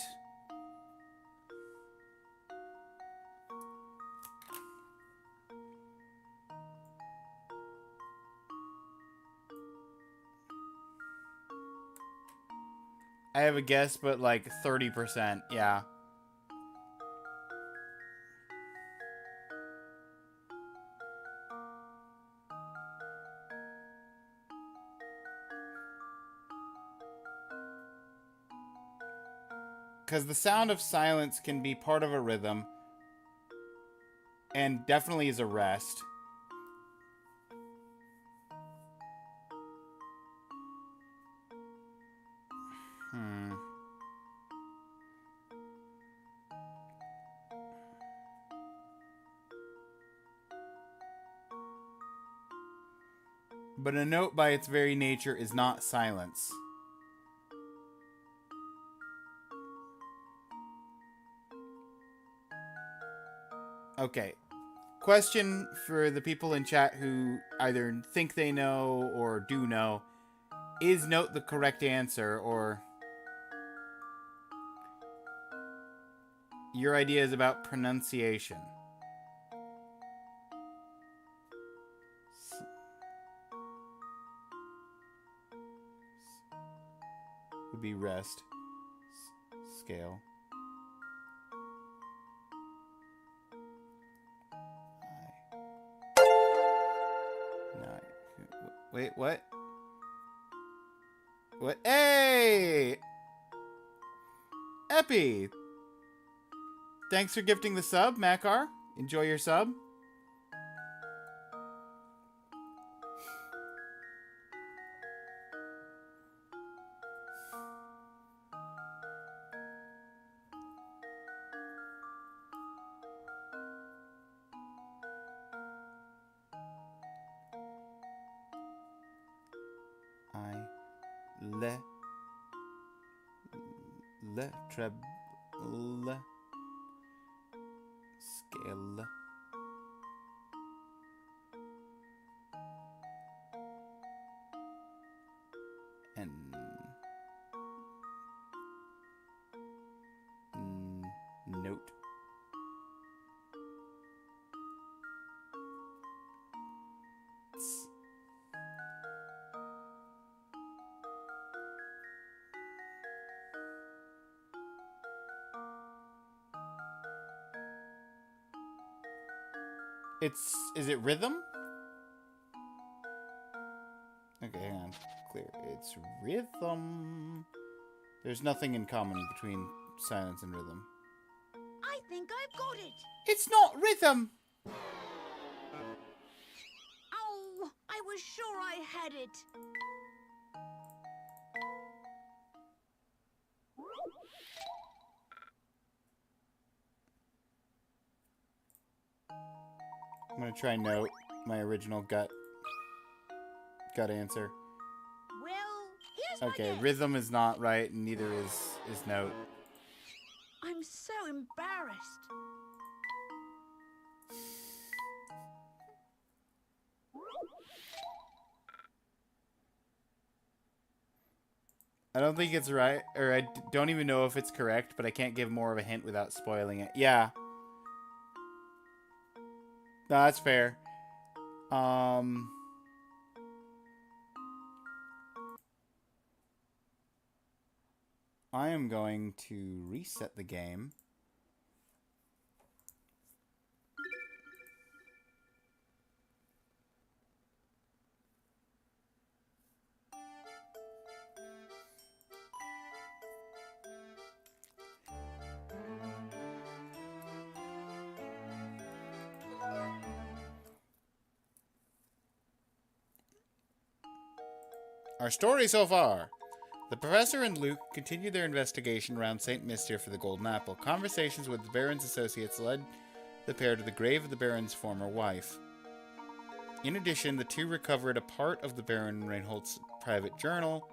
I have a guess, but like 30%, yeah. Because the sound of silence can be part of a rhythm. And definitely is a rest. But a note by its very nature is not silence. Okay. Question for the people in chat who either think they know or do know. Is note the correct answer, or your idea is about pronunciation? Would be rest. Scale. Wait, what? What? Hey! Epi! Thanks for gifting the sub, Makar. Enjoy your sub. Le. Le. Treble. Scale. And note. Is it rhythm? Okay, hang on. Clear. It's rhythm. There's nothing in common between silence and rhythm. I think I've got it. It's not rhythm! Oh, I was sure I had it. I'm gonna try note, my original gut answer. Well, here's my Okay, guess. rhythm is not right, and neither is note. I'm so embarrassed. I don't think it's right, or I don't even know if it's correct, but I can't give more of a hint without spoiling it. Yeah. No, that's fair. I am going to reset the game. Our story so far. The professor and Luke continue their investigation around St. Mystere for the Golden Apple. Conversations with the Baron's associates led the pair to the grave of the Baron's former wife. In addition, the two recovered a part of the Baron Reinhold's private journal.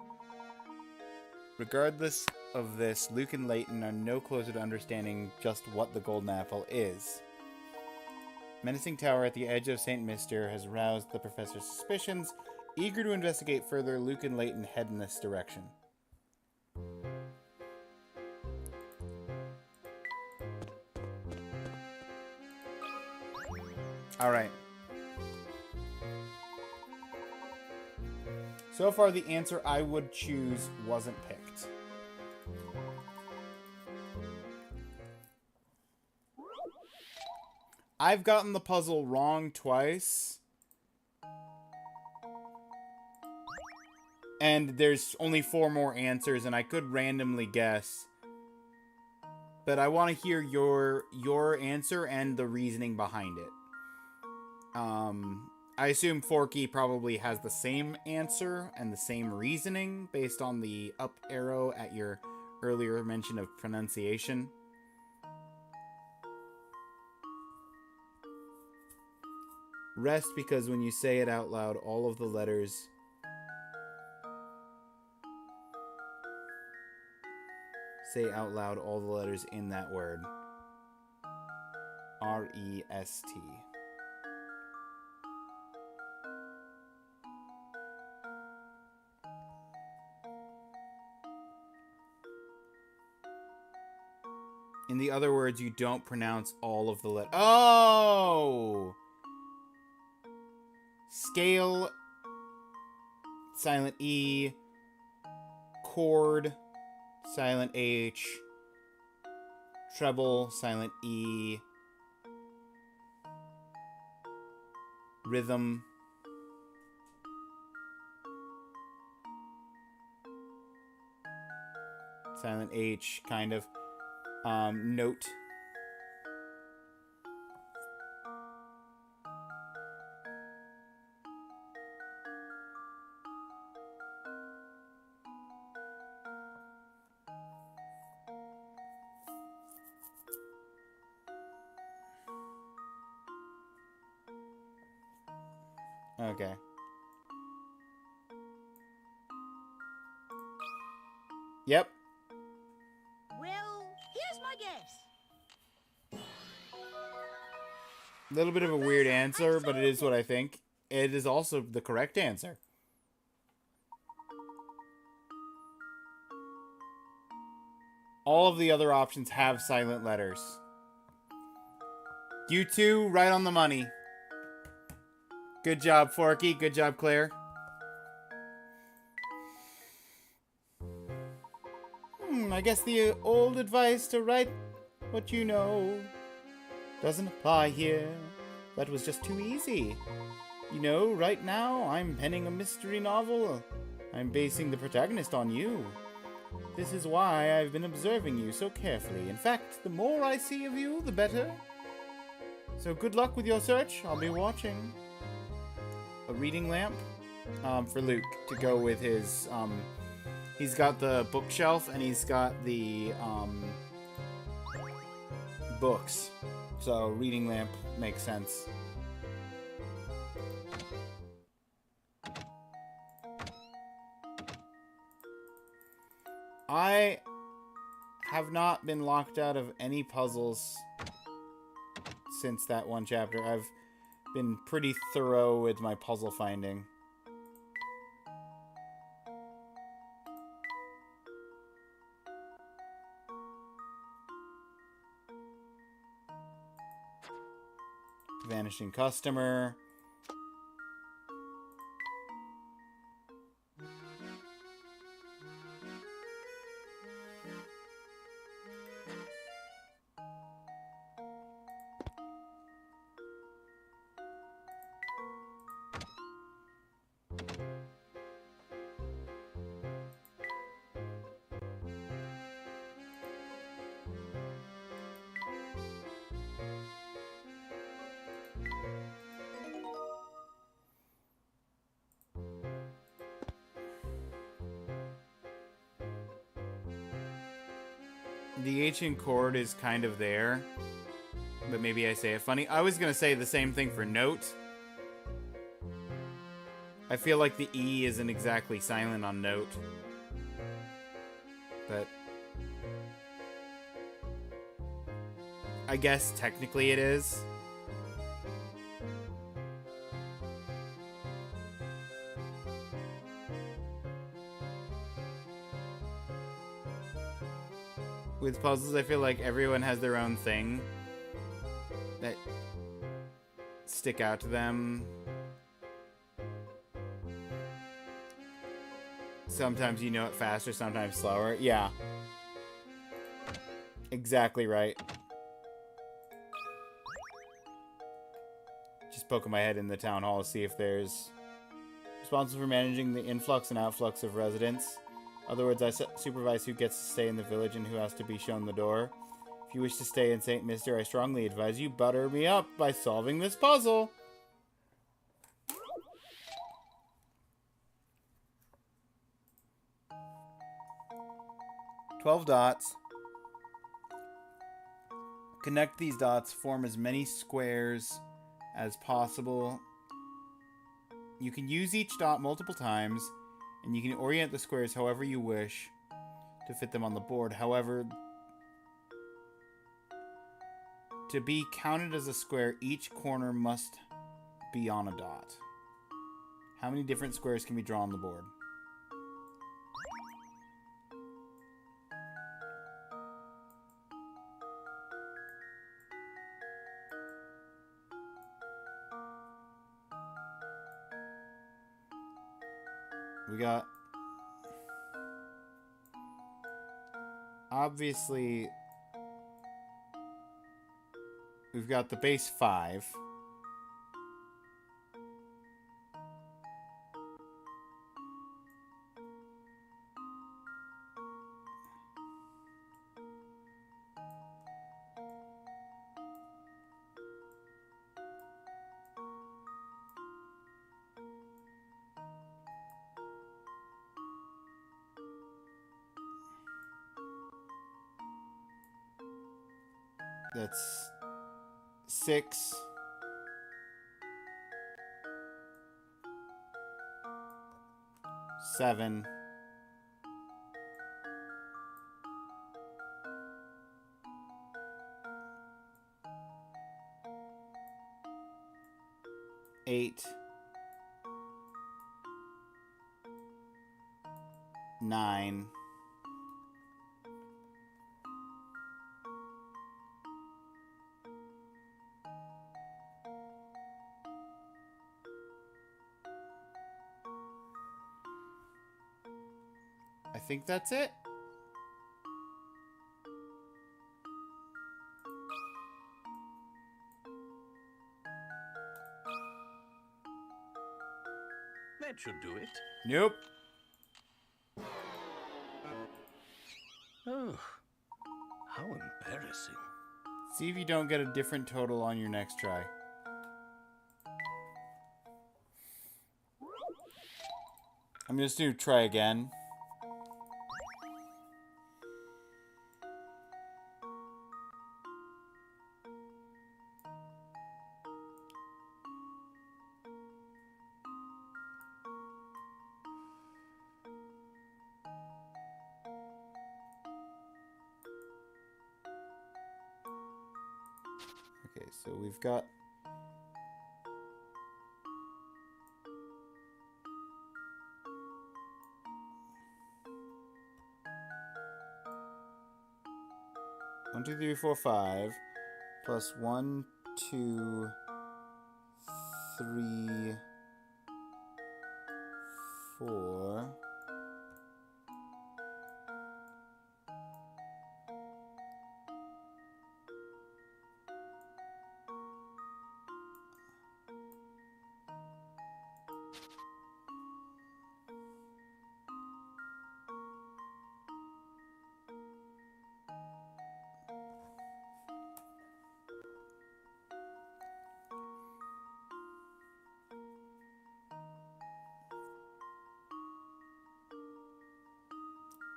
Regardless of this, Luke and Layton are no closer to understanding just what the Golden Apple is. Menacing tower at the edge of St. Mystere has aroused the professor's suspicions. Eager to investigate further, Luke and Layton head in this direction. Alright. So far, the answer I would choose wasn't picked. I've gotten the puzzle wrong twice. And there's only 4 more answers, and I could randomly guess. But I want to hear your answer and the reasoning behind it. I assume Forky probably has the same answer and the same reasoning based on the up arrow at your earlier mention of pronunciation. Rest, because when you say it out loud, all of the letters say out loud all the letters in that word. R-E-S-T. In the other words, you don't pronounce all of the letters. Oh! Scale, silent E, chord, silent H, treble, silent E, rhythm, silent H, kind of, note. Okay. Yep. Well, here's my guess. A little bit of a weird answer, but it is what I think. It is also the correct answer. All of the other options have silent letters. You two, right on the money. Good job, Forky. Good job, Claire. I guess the old advice to write what you know doesn't apply here. That was just too easy. You know, right now, I'm penning a mystery novel. I'm basing the protagonist on you. This is why I've been observing you so carefully. In fact, the more I see of you, the better. So good luck with your search. I'll be watching. A reading lamp for Luke to go with his... he's got the bookshelf and he's got the books. So reading lamp makes sense. I have not been locked out of any puzzles since that one chapter. I've been pretty thorough with my puzzle finding. Vanishing customer. The ancient chord is kind of there, but maybe I say it funny. I was going to say the same thing for note. I feel like the E isn't exactly silent on note. But I guess technically it is. With puzzles, I feel like everyone has their own thing that stick out to them. Sometimes you know it faster, sometimes slower. Yeah. Exactly right. Just poking my head in the town hall to see if there's... Responsible for managing the influx and outflux of residents. In other words, I supervise who gets to stay in the village and who has to be shown the door. If you wish to stay in St. Mister, I strongly advise you butter me up by solving this puzzle. $12 dots. Connect these dots, form as many squares as possible. You can use each dot multiple times, and you can orient the squares however you wish to fit them on the board. However, to be counted as a square, each corner must be on a dot. How many different squares can we draw on the board? We got... Obviously, we've got the base 5. That's 6. Seven. 9. I think that's it. That should do it. Nope. Oh, how embarrassing. See if you don't get a different total on your next try. I'm just going to try again. Okay, so we've got... One, two, three, four, 5, plus 1, 2, 3, 4.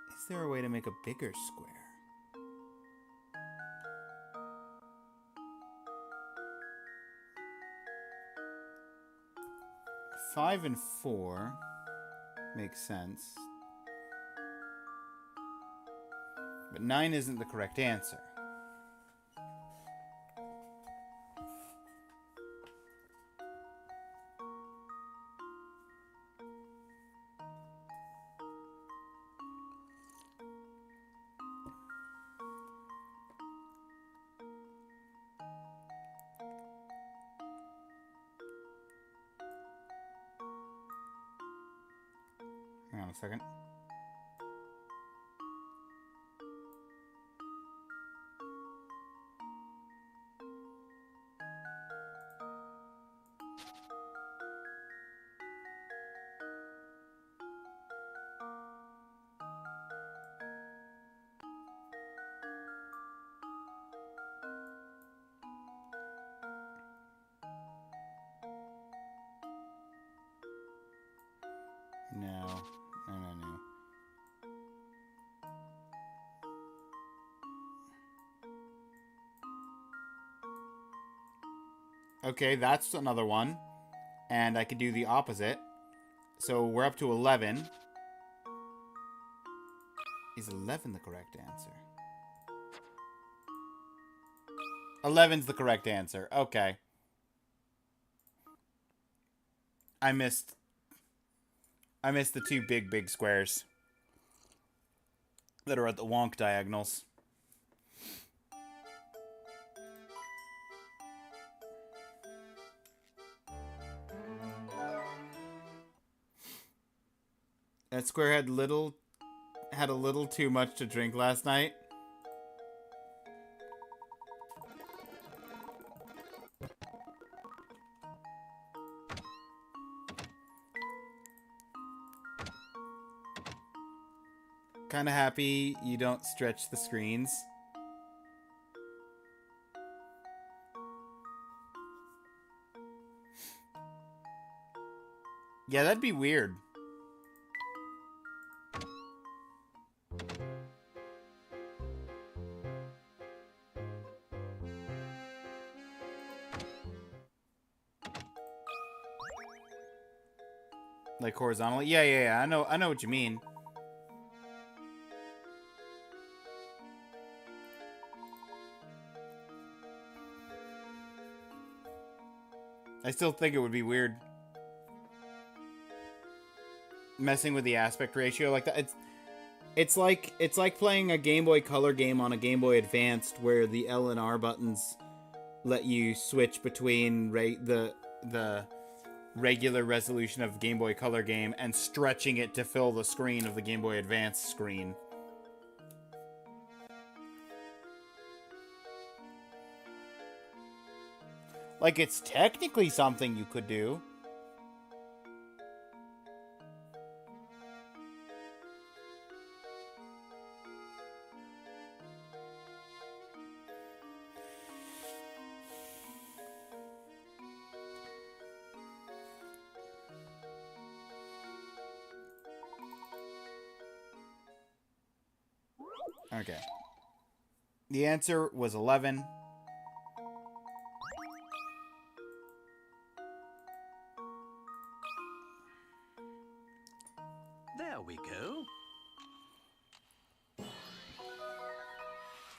Is there a way to make a bigger square? Five and 4 makes sense. But 9 isn't the correct answer. Hang on a second. No. No. Okay, that's another one. And I could do the opposite. So we're up to 11. Is 11 the correct answer? 11's the correct answer. Okay. I missed the two big squares that are at the wonk diagonals. That square had a little too much to drink last night. Kind of happy you don't stretch the screens. Yeah, that'd be weird. Like horizontally? Yeah. I know what you mean. I still think it would be weird messing with the aspect ratio like that. It's like playing a Game Boy Color game on a Game Boy Advanced, where the L and R buttons let you switch between the regular resolution of the Game Boy Color game and stretching it to fill the screen of the Game Boy Advance screen. Like, it's technically something you could do. Okay. The answer was 11. There we go.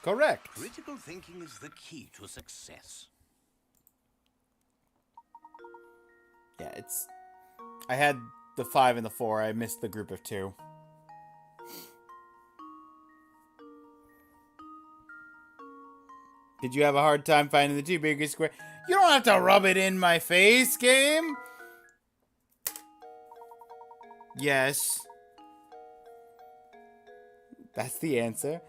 Correct. Critical thinking is the key to success. Yeah, it's... I had the 5 and the 4. I missed the group of 2. Did you have a hard time finding the 2 biggest square? You don't have to rub it in my face, game! Yes. That's the answer.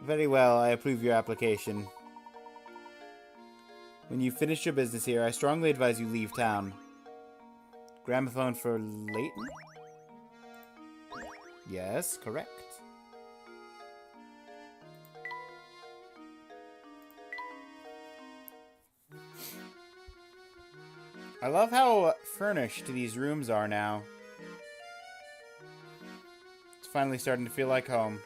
Very well, I approve your application. When you finish your business here, I strongly advise you leave town. Gramophone for Layton? Yes, correct. I love how furnished these rooms are now. It's finally starting to feel like home.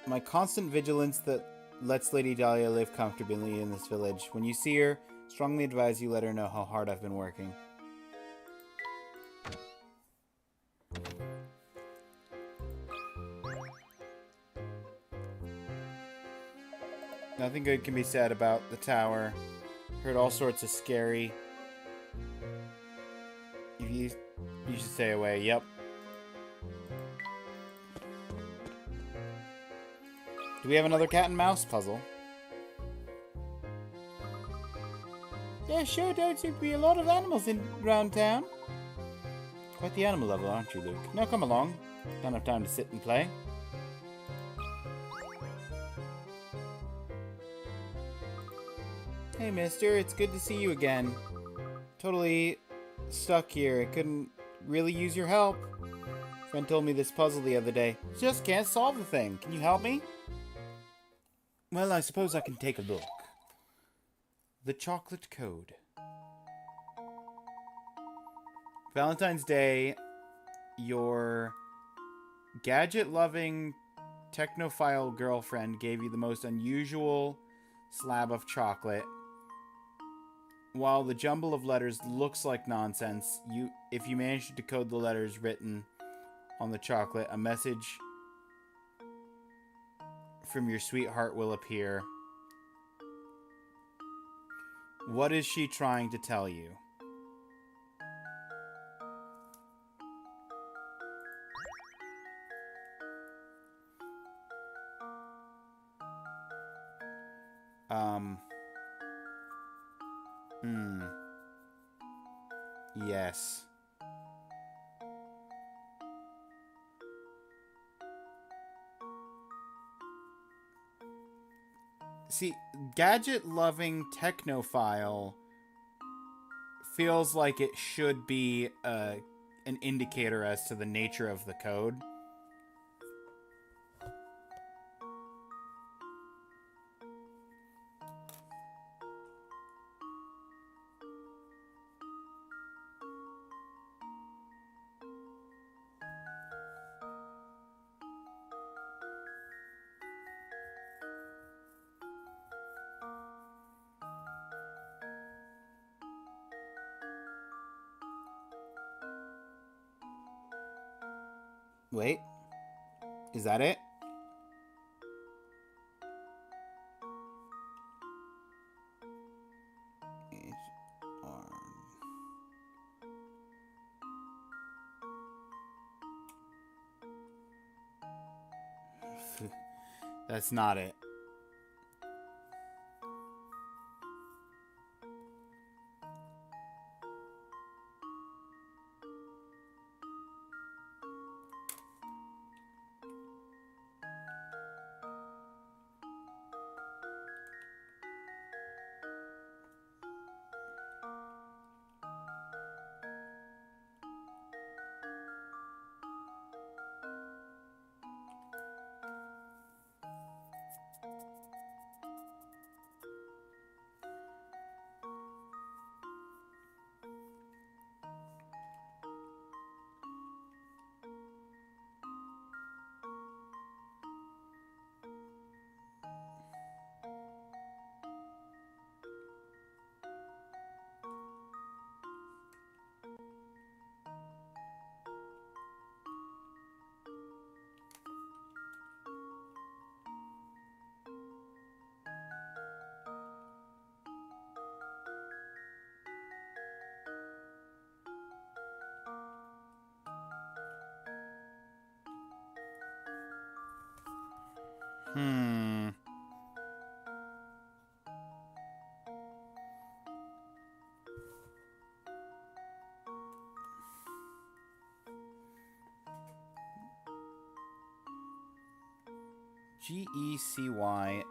My constant vigilance that lets Lady Dahlia live comfortably in this village. When you see her, strongly advise you let her know how hard I've been working. Nothing good can be said about the tower. Heard all sorts of scary. You should stay away. Yep. Do we have another cat and mouse puzzle? There sure don't seem to be a lot of animals around town. Quite the animal lover, aren't you, Luke? Now come along. Don't have time to sit and play. Hey, mister. It's good to see you again. Totally stuck here. I couldn't really use your help. Friend told me this puzzle the other day. Just can't solve the thing. Can you help me? Well, I suppose I can take a look. The chocolate code. Valentine's Day, your gadget-loving technophile girlfriend gave you the most unusual slab of chocolate. While the jumble of letters looks like nonsense, if you manage to decode the letters written on the chocolate, a message from your sweetheart will appear. What is she trying to tell you? Yes. See, gadget-loving technophile feels like it should be an indicator as to the nature of the code. Wait. Is that it? That's not it. GECY.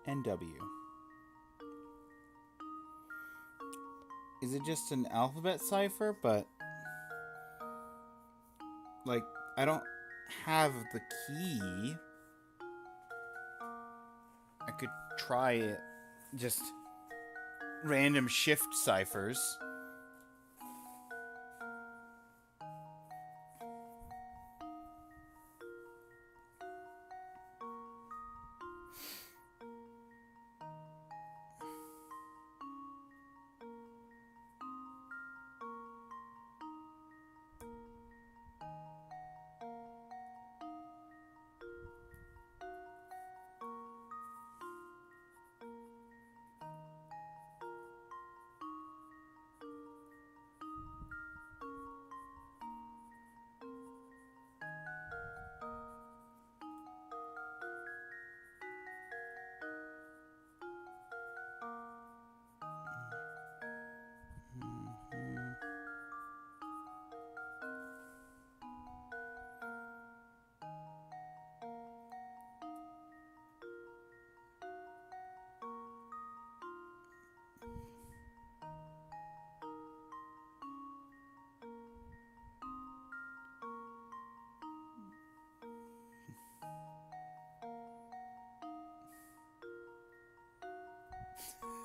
NW. Is it just an alphabet cipher? But, like, I don't have the key. I could try it. Just random shift ciphers.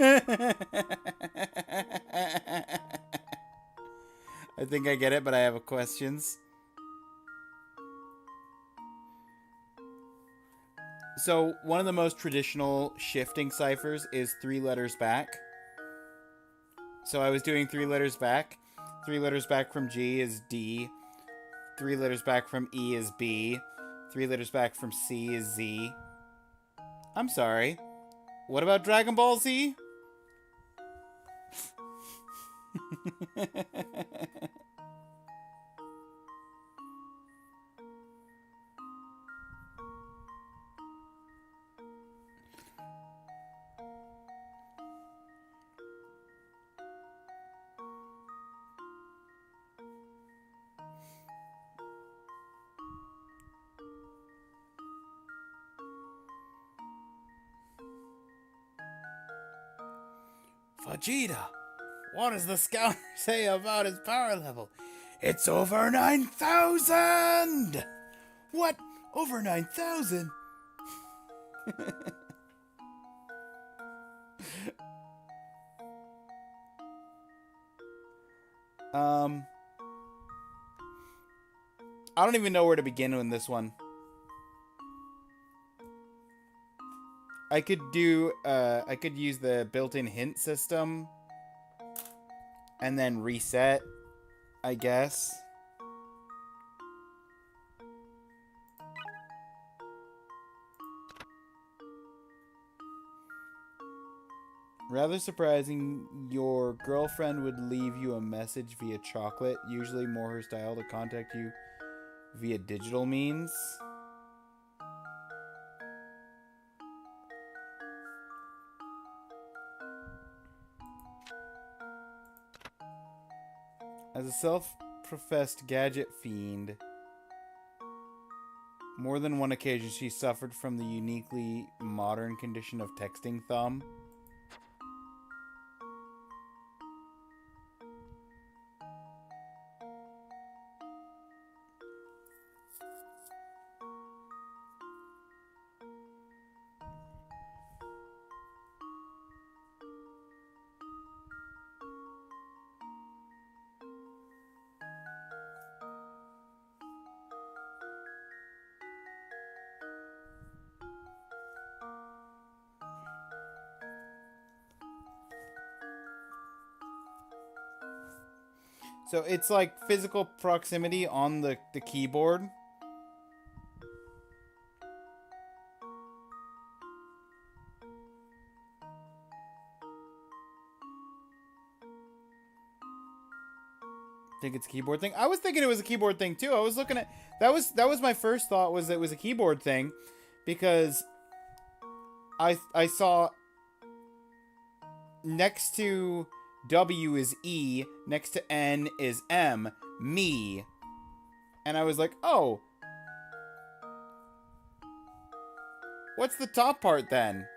I think I get it, but I have questions. So, one of the most traditional shifting ciphers is 3 letters back. So I was doing 3 letters back. 3 letters back from G is D. 3 letters back from E is B. 3 letters back from C is Z. I'm sorry. What about Dragon Ball Z? Vegeta, what does the scout say about his power level? It's over 9,000! What? Over 9,000? I don't even know where to begin with this one. I could use the built-in hint system and then reset, I guess. Rather surprising, your girlfriend would leave you a message via chocolate, usually more her style to contact you via digital means. As a self-professed gadget fiend, more than one occasion she suffered from the uniquely modern condition of texting thumb. So it's like physical proximity on the keyboard. Think it's a keyboard thing? I was thinking it was a keyboard thing too. I was looking at that was my first thought, was it was a keyboard thing, because I saw next to W is E, next to N is M, me. And I was like, oh. What's the top part then?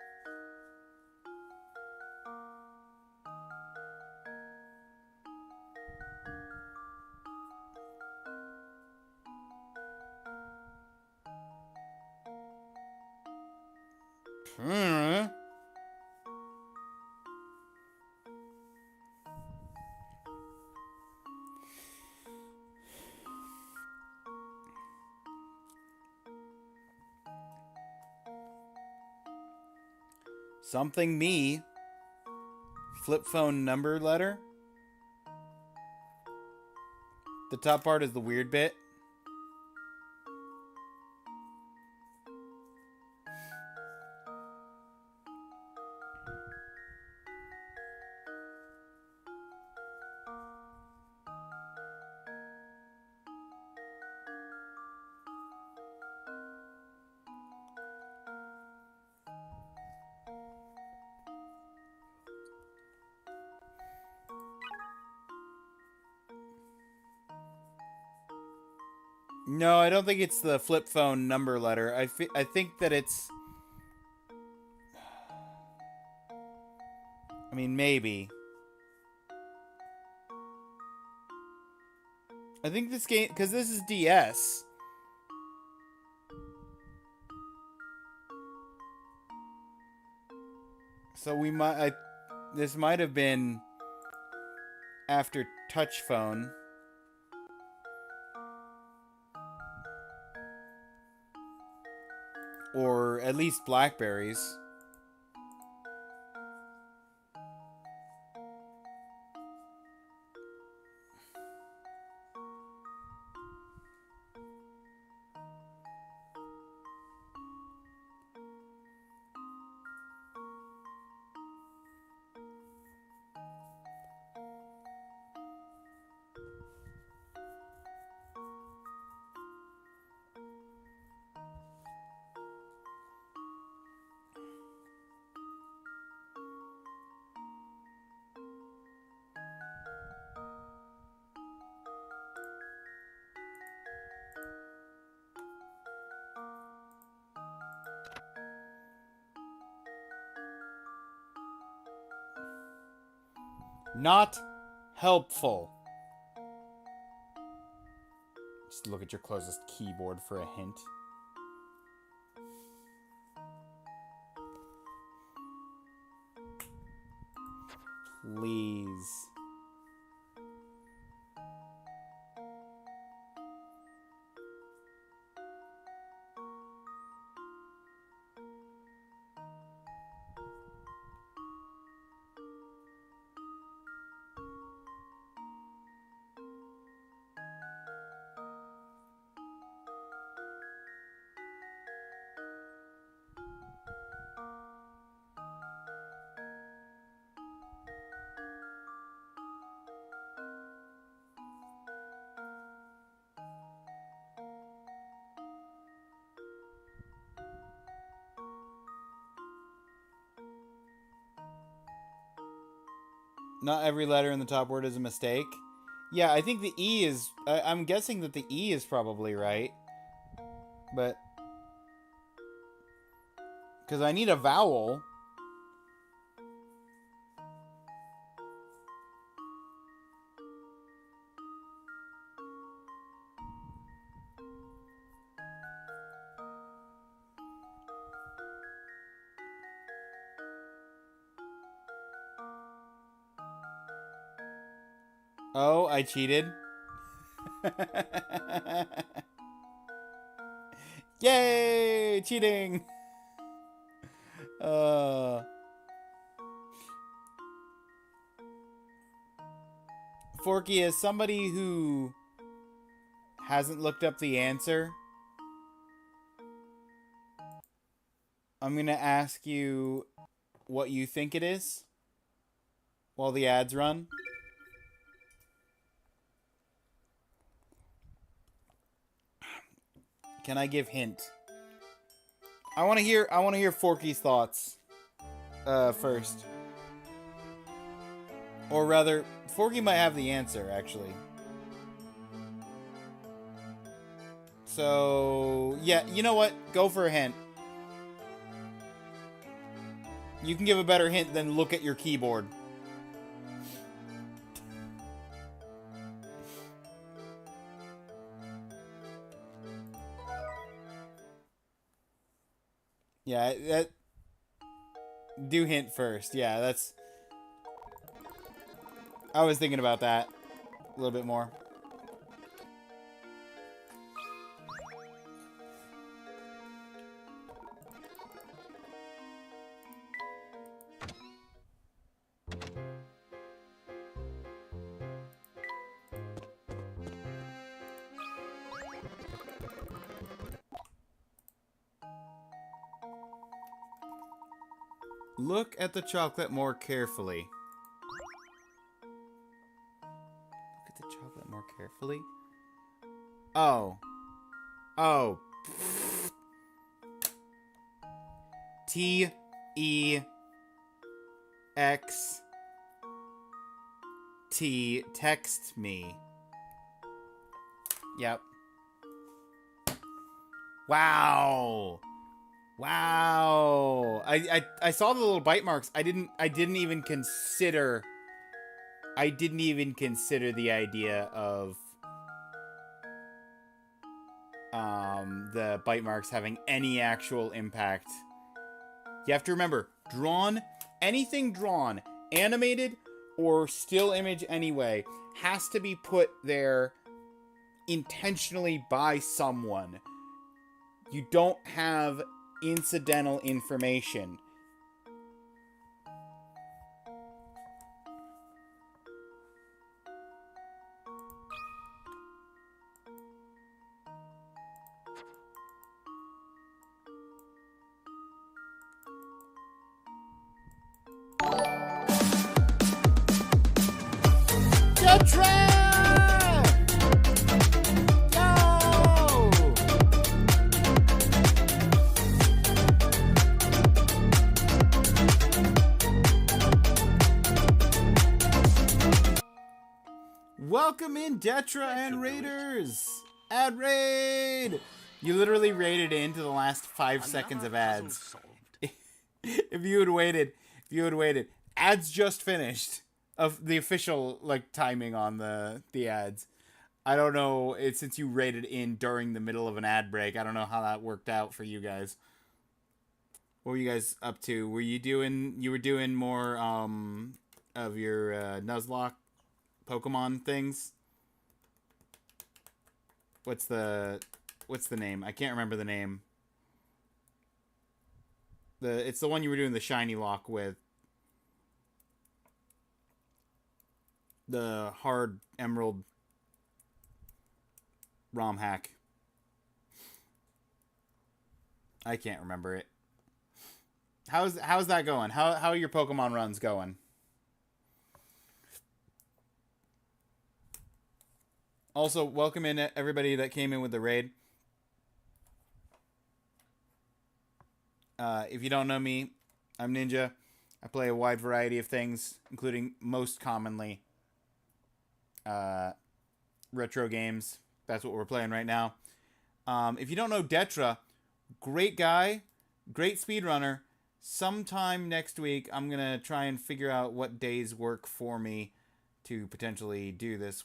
Something me. Flip phone number letter. The top part is the weird bit. No, I don't think it's the flip phone number letter. I think that it's... I mean, maybe. I think this game... Because this is DS. So we might... this might have been after touch phone. Or at least Blackberries. Not helpful. Just look at your closest keyboard for a hint. Please. Not every letter in the top word is a mistake. Yeah, I think the E is... I'm guessing that the E is probably right. But... because I need a vowel. Oh, I cheated. Yay! Cheating! Forky, as somebody who hasn't looked up the answer, I'm gonna ask you what you think it is while the ads run. Can I give hint? I want to hear Forky's thoughts first. Or rather, Forky might have the answer actually. So, yeah, you know what? Go for a hint. You can give a better hint than look at your keyboard. Yeah, that... do hint first. Yeah, that's... I was thinking about that a little bit more. Look at the chocolate more carefully. Look at the chocolate more carefully. Oh. Oh. T-E-X-T. Text me. Yep. Wow. Wow. I saw the little bite marks. I didn't even consider the idea of the bite marks having any actual impact. You have to remember, anything drawn, animated or still image anyway, has to be put there intentionally by someone. You don't have incidental information. Welcome in, Detra and Raiders! Ad raid! You literally raided into the last 5 seconds of ads. If you had waited, ads just finished of the official timing on the ads. I don't know, since you raided in during the middle of an ad break, I don't know how that worked out for you guys. What were you guys up to? Were you doing more of your Nuzlocke Pokemon things? What's the name? I can't remember the name. It's the one you were doing the shiny lock with. The hard emerald ROM hack. I can't remember it. How's that going? How are your Pokemon runs going? Also, welcome in everybody that came in with the raid. If you don't know me, I'm Ninja. I play a wide variety of things, including most commonly retro games. That's what we're playing right now. If you don't know Detra, great guy, great speedrunner. Sometime next week, I'm going to try and figure out what days work for me to potentially do this.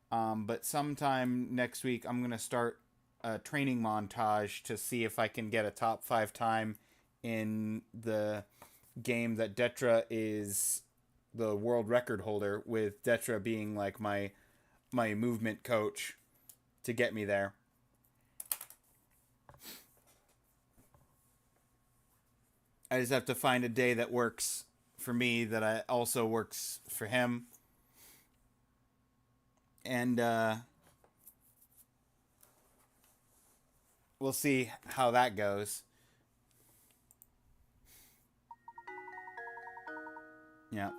But sometime next week, I'm going to start a training montage to see if I can get a top 5 time in the game that Detra is the world record holder, with Detra being like my movement coach to get me there. I just have to find a day that works for me, that also works for him. And we'll see how that goes. Yeah.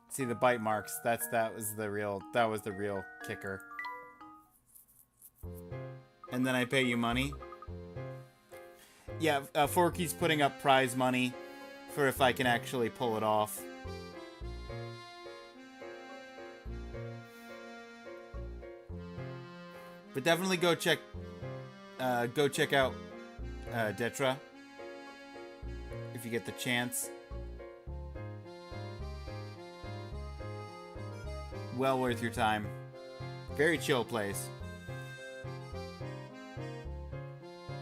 See the bite marks. That was the real kicker. And then I pay you money. Yeah, Forky's putting up prize money for if I can actually pull it off. But definitely go check out Detra if you get the chance. Well worth your time. Very chill place.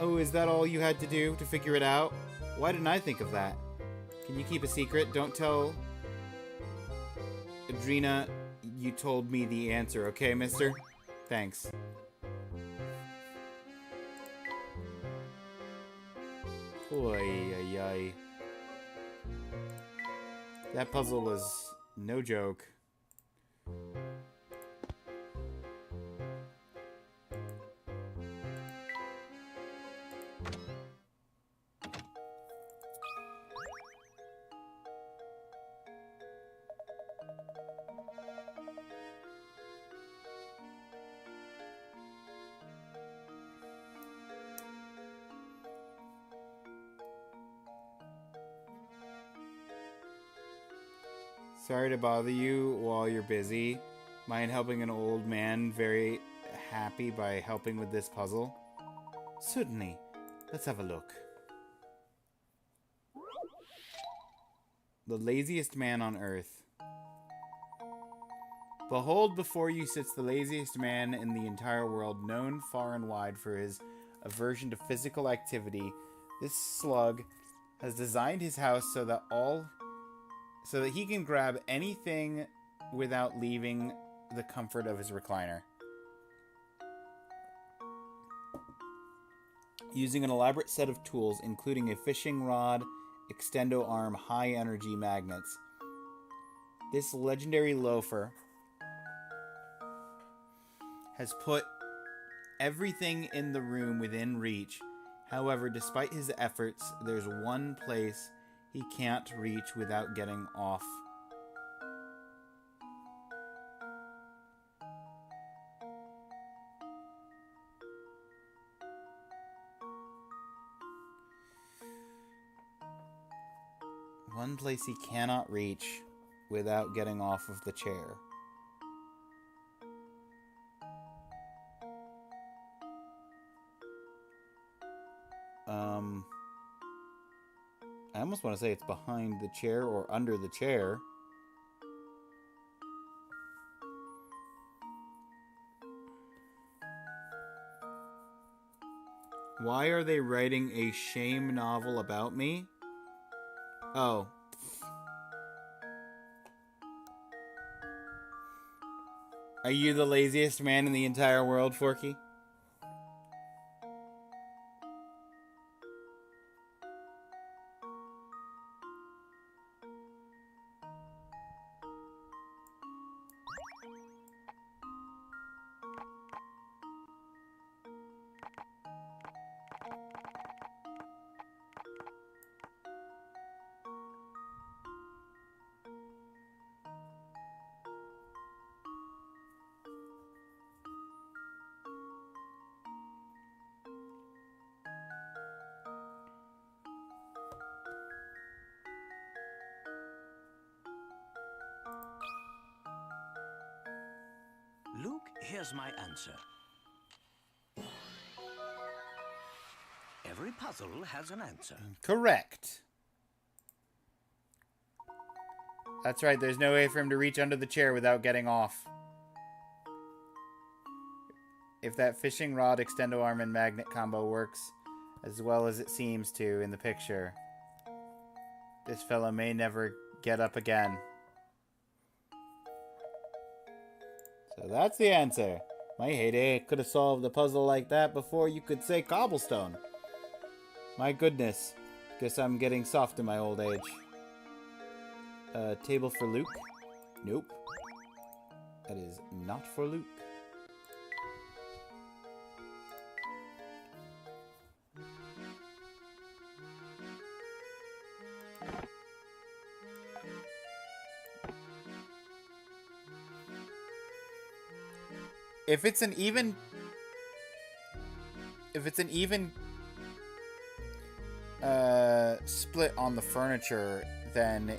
Oh, is that all you had to do to figure it out? Why didn't I think of that? Can you keep a secret? Don't tell Adrena you told me the answer, okay, mister? Thanks. Oy, ay, ay. That puzzle was no joke. Sorry to bother you while you're busy. Mind helping an old man very happy by helping with this puzzle? Certainly. Let's have a look. The laziest man on earth. Behold, before you sits the laziest man in the entire world, known far and wide for his aversion to physical activity. This slug has designed his house so that he can grab anything without leaving the comfort of his recliner. Using an elaborate set of tools, including a fishing rod, extendo arm, high energy magnets. This legendary loafer has put everything in the room within reach. However, despite his efforts, there's one place he can't reach without getting off. One place he cannot reach without getting off of the chair. I almost want to say it's behind the chair or under the chair. Why are they writing a shame novel about me? Oh. Are you the laziest man in the entire world, Forky? Here's my answer. Every puzzle has an answer. Correct. That's right, there's no way for him to reach under the chair without getting off. If that fishing rod, extendo arm, and magnet combo works as well as it seems to in the picture, this fella may never get up again. So that's the answer. My heyday could have solved a puzzle like that before you could say cobblestone. My goodness. Guess I'm getting soft in my old age. Table for Luke? Nope. That is not for Luke. If it's an even split on the furniture, then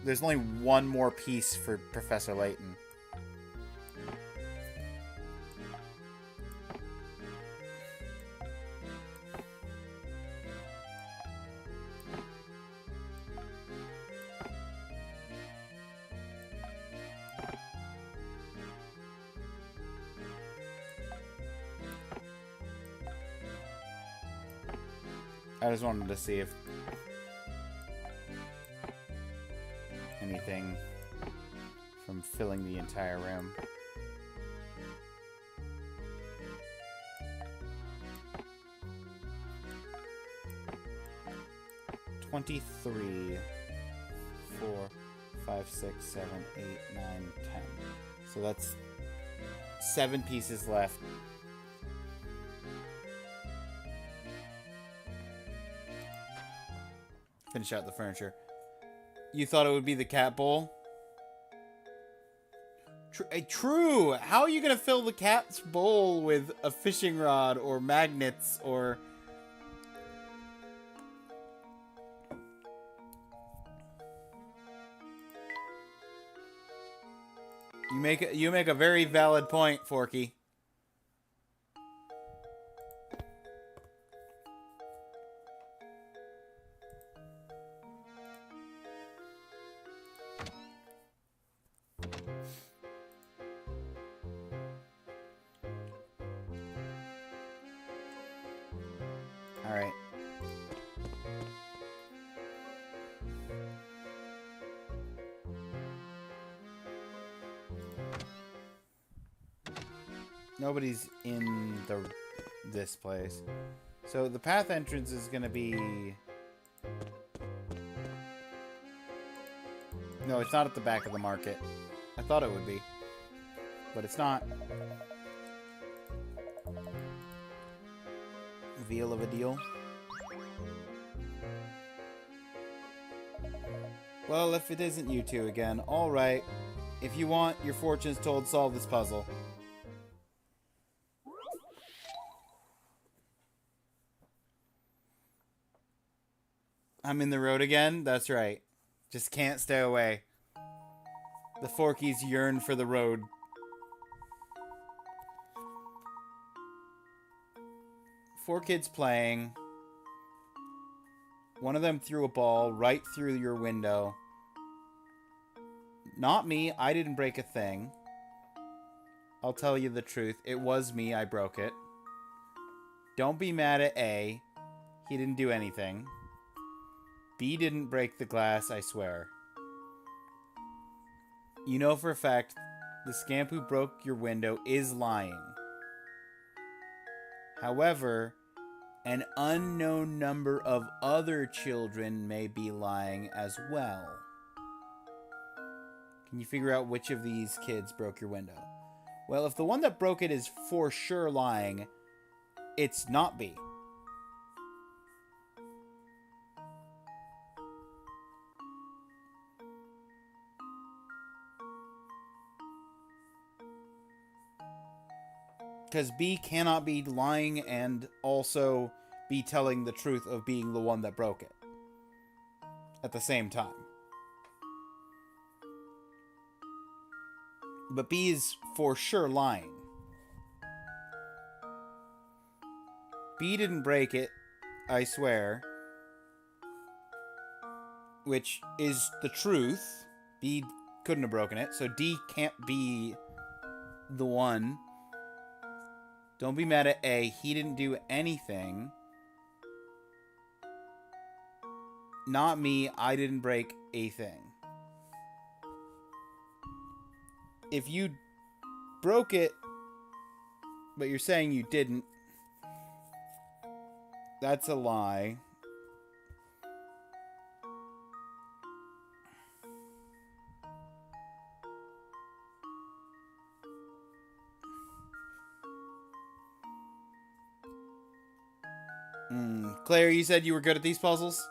there's only one more piece for Professor Layton. I just wanted to see if anything from filling the entire room. $23, 4, 5, 6, 7, 8, 9, 10. So that's 7 pieces left. Finish out the furniture. You thought it would be the cat bowl? True! How are you gonna fill the cat's bowl with a fishing rod or magnets or... You make a very valid point, Forky. Alright. Nobody's in this place. So the path entrance is gonna be... No, it's not at the back of the market. I thought it would be. But it's not. Reveal of a deal. Well, if it isn't you two again, alright. If you want, your fortune's told, solve this puzzle. I'm in the road again? That's right. Just can't stay away. The Forkies yearn for the road. Four kids playing. One of them threw a ball right through your window. Not me. I didn't break a thing. I'll tell you the truth. It was me. I broke it. Don't be mad at A. He didn't do anything. B didn't break the glass, I swear. You know for a fact the scamp who broke your window is lying. However, an unknown number of other children may be lying as well. Can you figure out which of these kids broke your window? Well, if the one that broke it is for sure lying, it's not B. Because B cannot be lying and also be telling the truth of being the one that broke it at the same time. But B is for sure lying. B didn't break it, I swear. Which is the truth. B couldn't have broken it, so D can't be the one. Don't be mad at A. He didn't do anything. Not me. I didn't break a thing. If you broke it, but you're saying you didn't, that's a lie. Claire, you said you were good at these puzzles?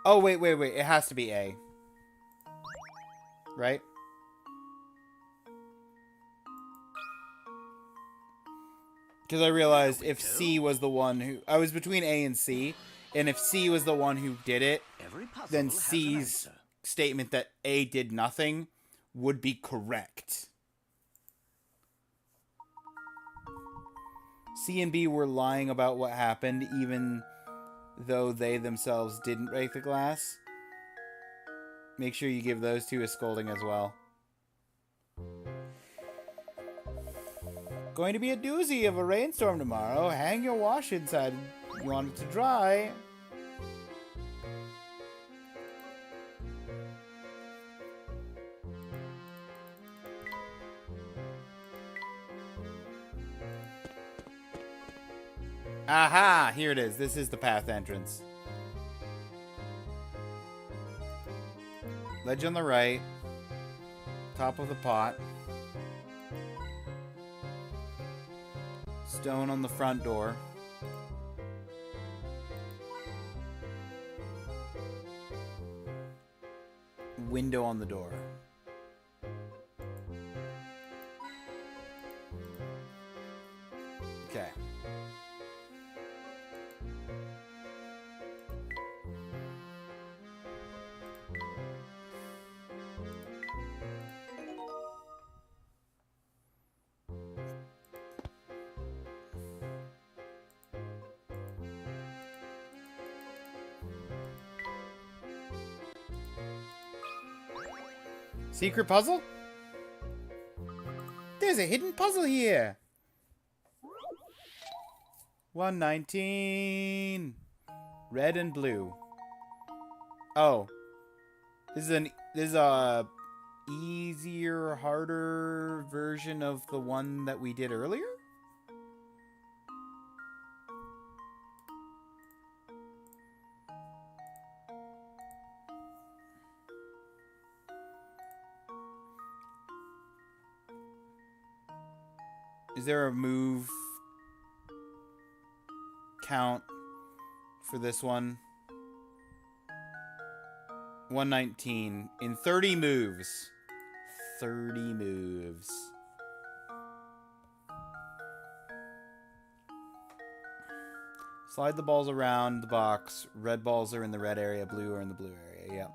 Oh, wait. It has to be A. Right? Because I realized if C was the one who... I was between A and C. And if C was the one who did it, then C's statement that A did nothing would be correct. C and B were lying about what happened, even though they themselves didn't break the glass. Make sure you give those two a scolding as well. Going to be a doozy of a rainstorm tomorrow. Hang your wash inside. You want it to dry. Aha! Here it is. This is the path entrance. Ledge on the right. Top of the pot. Stone on the front door. Window on the door. Okay. Secret puzzle? There's a hidden puzzle here. 119. Red and blue. Oh. This is a easier, harder version of the one that we did earlier? Is there a move count for this one? 119. In 30 moves. 30 moves. Slide the balls around the box. Red balls are in the red area, blue are in the blue area. Yep.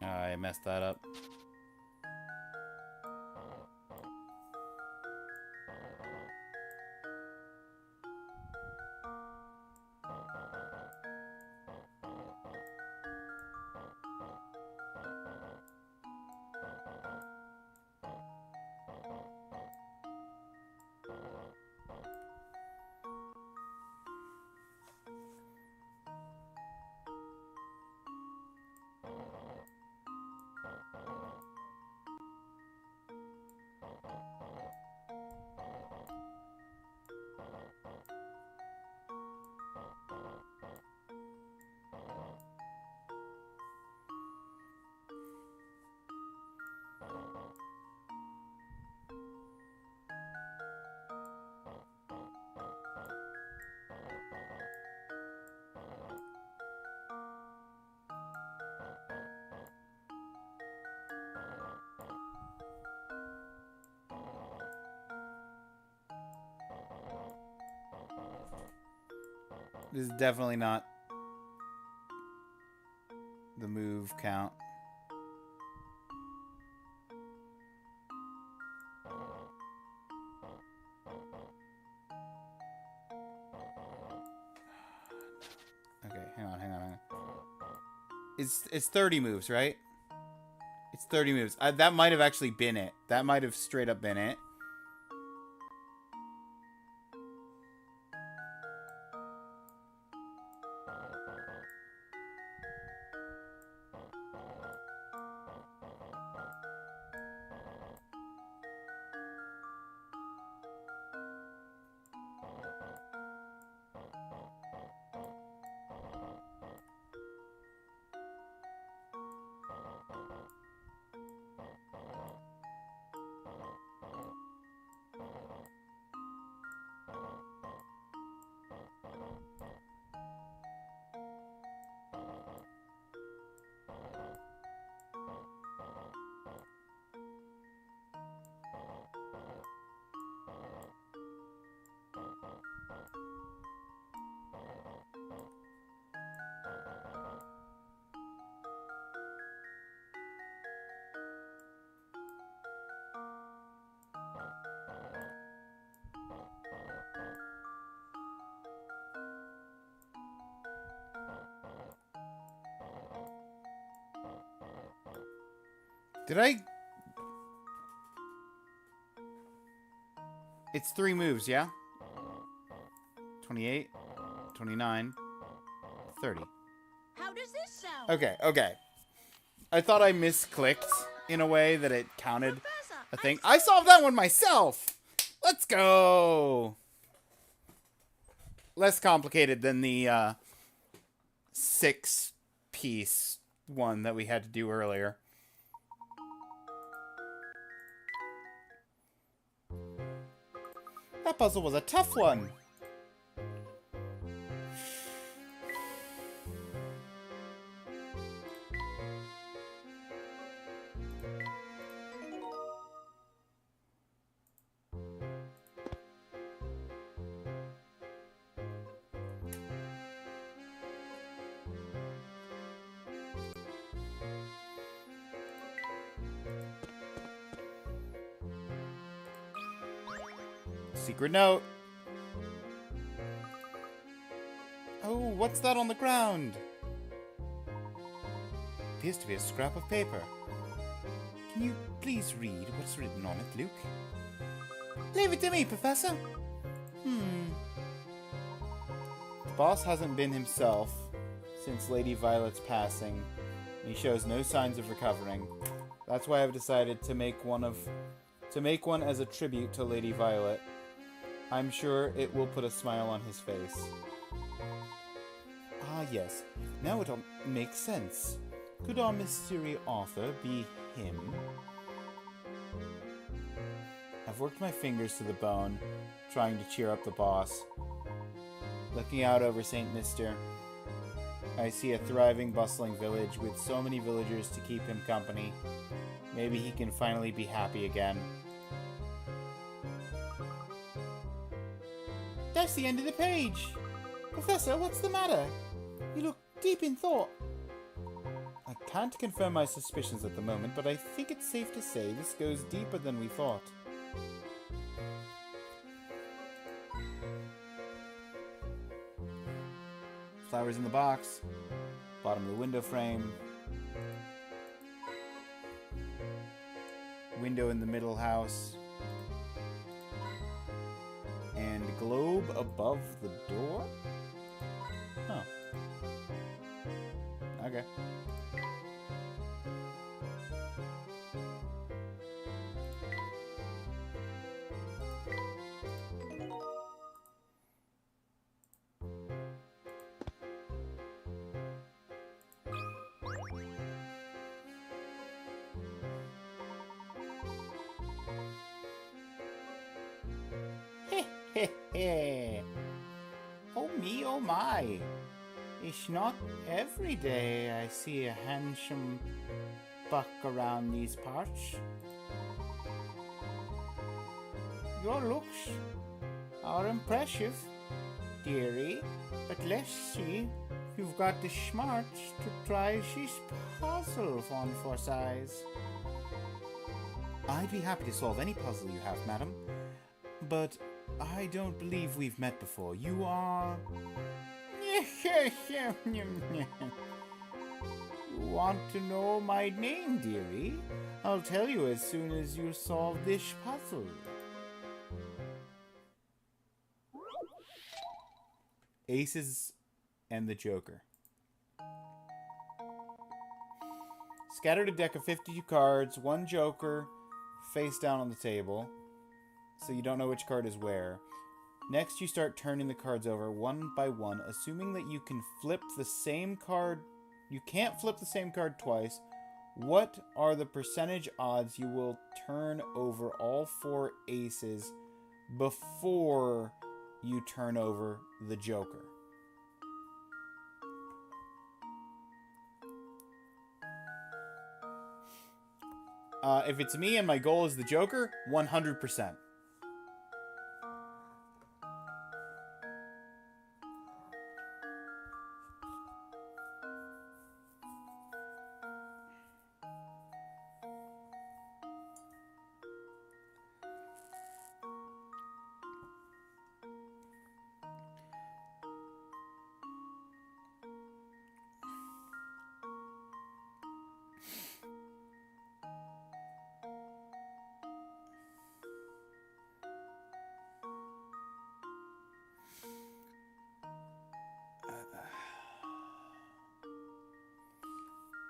I messed that up. This is definitely not the move count. Okay, hang on. It's 30 moves, right? It's 30 moves. That might have actually been it. That might have straight up been it. Did I? It's 3 moves, yeah? 28, 29, 30. How does this sound? Okay. I thought I misclicked in a way that it counted Professor, a thing. I solved that one myself! Let's go! Less complicated than the 6-piece one that we had to do earlier. That puzzle was a tough one. Secret note. Oh, what's that on the ground? Appears to be a scrap of paper. Can you please read what's written on it, Luke? Leave it to me, Professor. The boss hasn't been himself since Lady Violet's passing, and he shows no signs of recovering. That's why I've decided to make one as a tribute to Lady Violet. I'm sure it will put a smile on his face. Ah, yes. Now it all makes sense. Could our mystery author be him? I've worked my fingers to the bone, trying to cheer up the boss. Looking out over St. Mister, I see a thriving, bustling village with so many villagers to keep him company. Maybe he can finally be happy again. That's the end of the page. Professor, what's the matter? You look deep in thought. I Can't confirm my suspicions at the moment, but I think it's safe to say this goes deeper than we thought. Flowers in the box. Bottom of the window frame. Window in the middle house. And globe above the door? Huh. Okay. Oh me, oh my. It's not every day I see a handsome buck around these parts. Your looks are impressive, dearie, but let's see if you've got the smarts to try this puzzle on for size. I'd be happy to solve any puzzle you have, madam. But I don't believe we've met before. You are... You want to know my name, dearie? I'll tell you as soon as you solve this puzzle. Aces and the Joker. Scattered a deck of 52 cards, one Joker, face down on the table, so you don't know which card is where. Next, you start turning the cards over one by one, assuming that you can flip the same card. You can't flip the same card twice. What are the percentage odds you will turn over all 4 aces before you turn over the Joker? If it's me and my goal is the Joker, 100%.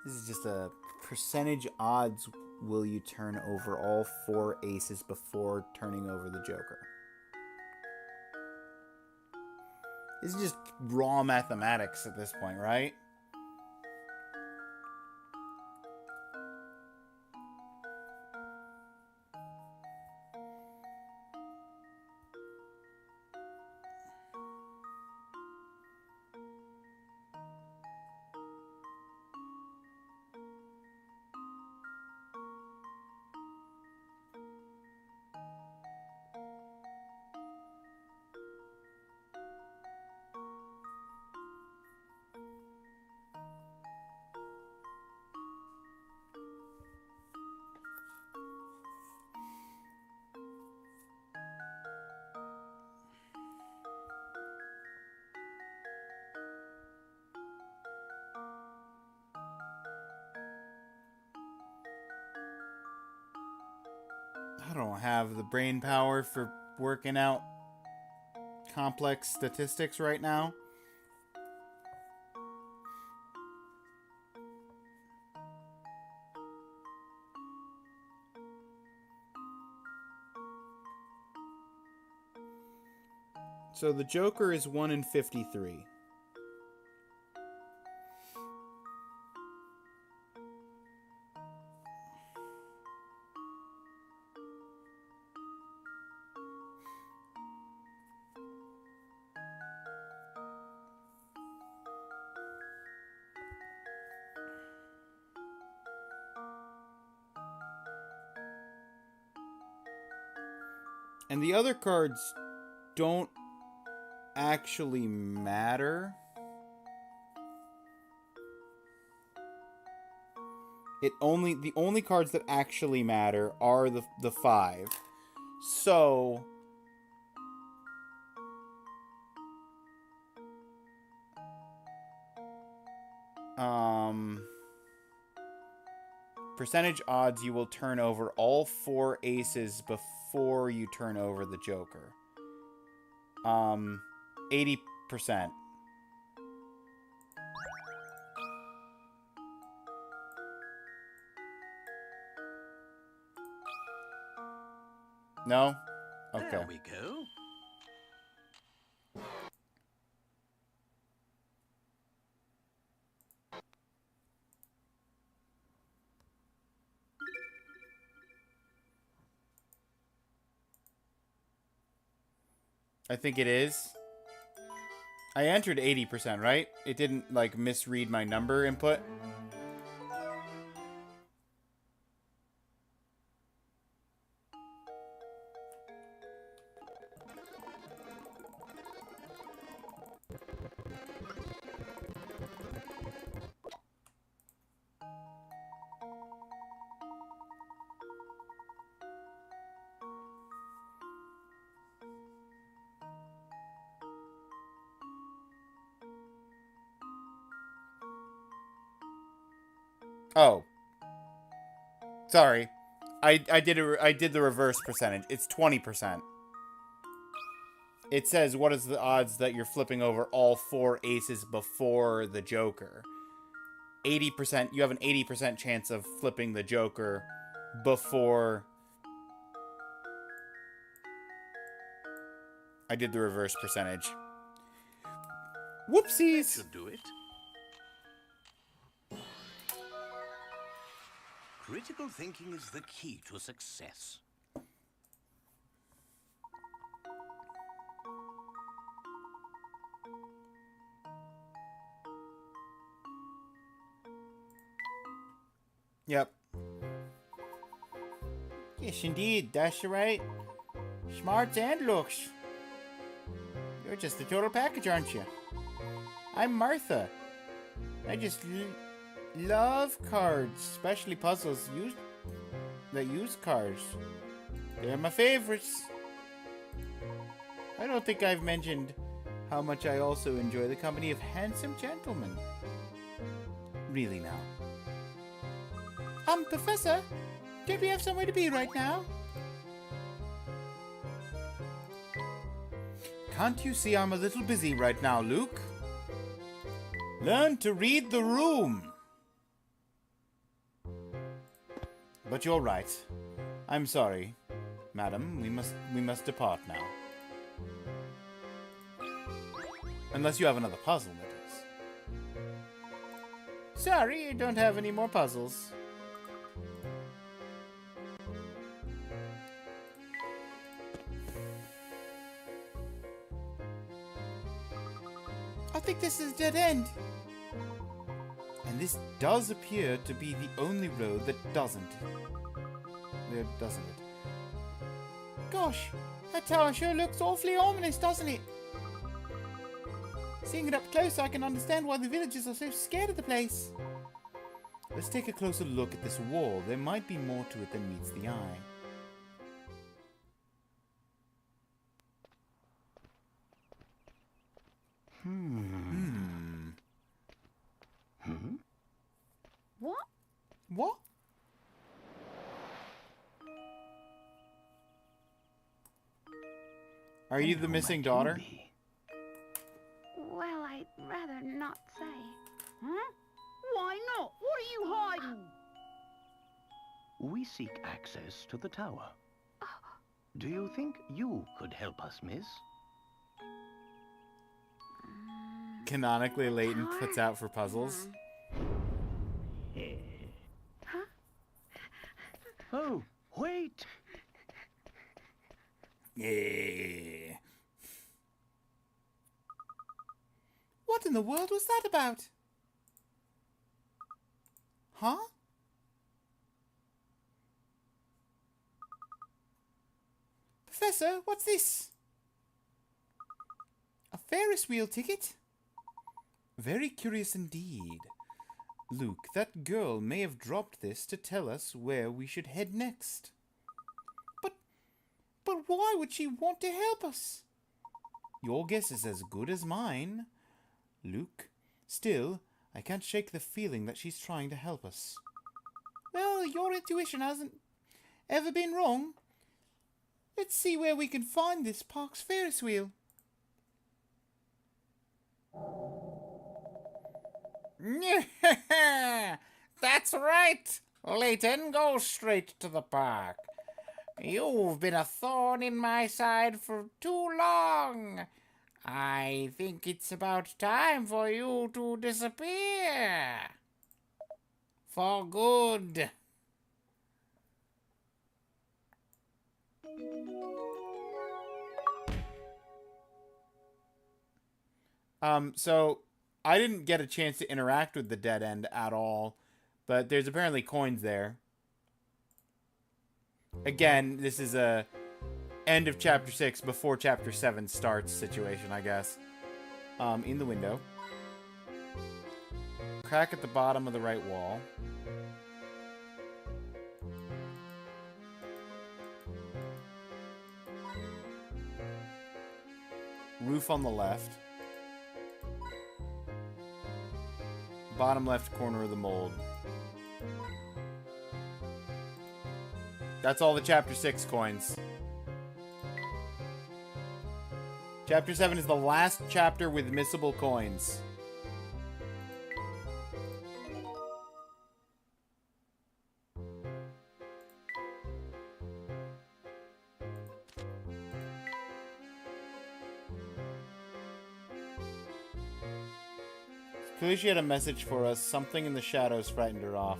This is just a percentage odds will you turn over all 4 aces before turning over the Joker. This is just raw mathematics at this point, right? I don't have the brain power for working out complex statistics right now. So the Joker is 1 in 53. And the other cards don't actually matter. the only cards that actually matter are the 5. So percentage odds you will turn over all 4 aces before you turn over the Joker. 80%. No? Okay. There we go. I think it is. I entered 80%, right? It didn't, like, misread my number input. Oh. Sorry. I did the reverse percentage. It's 20%. It says what is the odds that you're flipping over all 4 aces before the Joker. 80%, you have an 80% chance of flipping the Joker before I did the reverse percentage. Whoopsies! Should do it. Critical thinking is the key to success. Yep. Yes, indeed. That's right. Smarts and looks. You're just a total package, aren't you? I'm Martha. I just love cards, especially puzzles that use cards. They're my favorites. I don't think I've mentioned how much I also enjoy the company of handsome gentlemen. Really now. Professor, don't we have somewhere to be right now? Can't you see I'm a little busy right now, Luke? Learn to read the room. But you're right. I'm sorry, madam. We must depart now. Unless you have another puzzle, that is. Sorry, I don't have any more puzzles. I think this is a dead end. And this does appear to be the only road that doesn't. Doesn't it? Gosh, that tower sure looks awfully ominous, doesn't it? Seeing it up close, I can understand why the villagers are so scared of the place. Let's take a closer look at this wall. There might be more to it than meets the eye. What? What? Are you the missing daughter? Well, I'd rather not say. Huh? Why not? What are you hiding? We seek access to the tower. Do you think you could help us, miss? Canonically, Layton puts out for puzzles. Huh? Oh, wait! Yeah. What in the world was that about? Huh? Professor, what's this? A Ferris wheel ticket? Very curious indeed. Luke, that girl may have dropped this to tell us where we should head next. But why would she want to help us? Your guess is as good as mine, Luke. Still, I can't shake the feeling that she's trying to help us. Well, your intuition hasn't ever been wrong. Let's see where we can find this park's Ferris wheel. That's right, Layton. Go straight to the park. You've been a thorn in my side for too long. I think it's about time for you to disappear. For good. So I didn't get a chance to interact with the dead end at all, but there's apparently coins there. Again, this is a end of chapter 6 before chapter 7 starts situation, I guess. In the window. Crack at the bottom of the right wall. Roof on the left. Bottom left corner of the mold. That's all the chapter 6 coins. Chapter 7 is the last chapter with missable coins. Clearly she had a message for us. Something in the shadows frightened her off.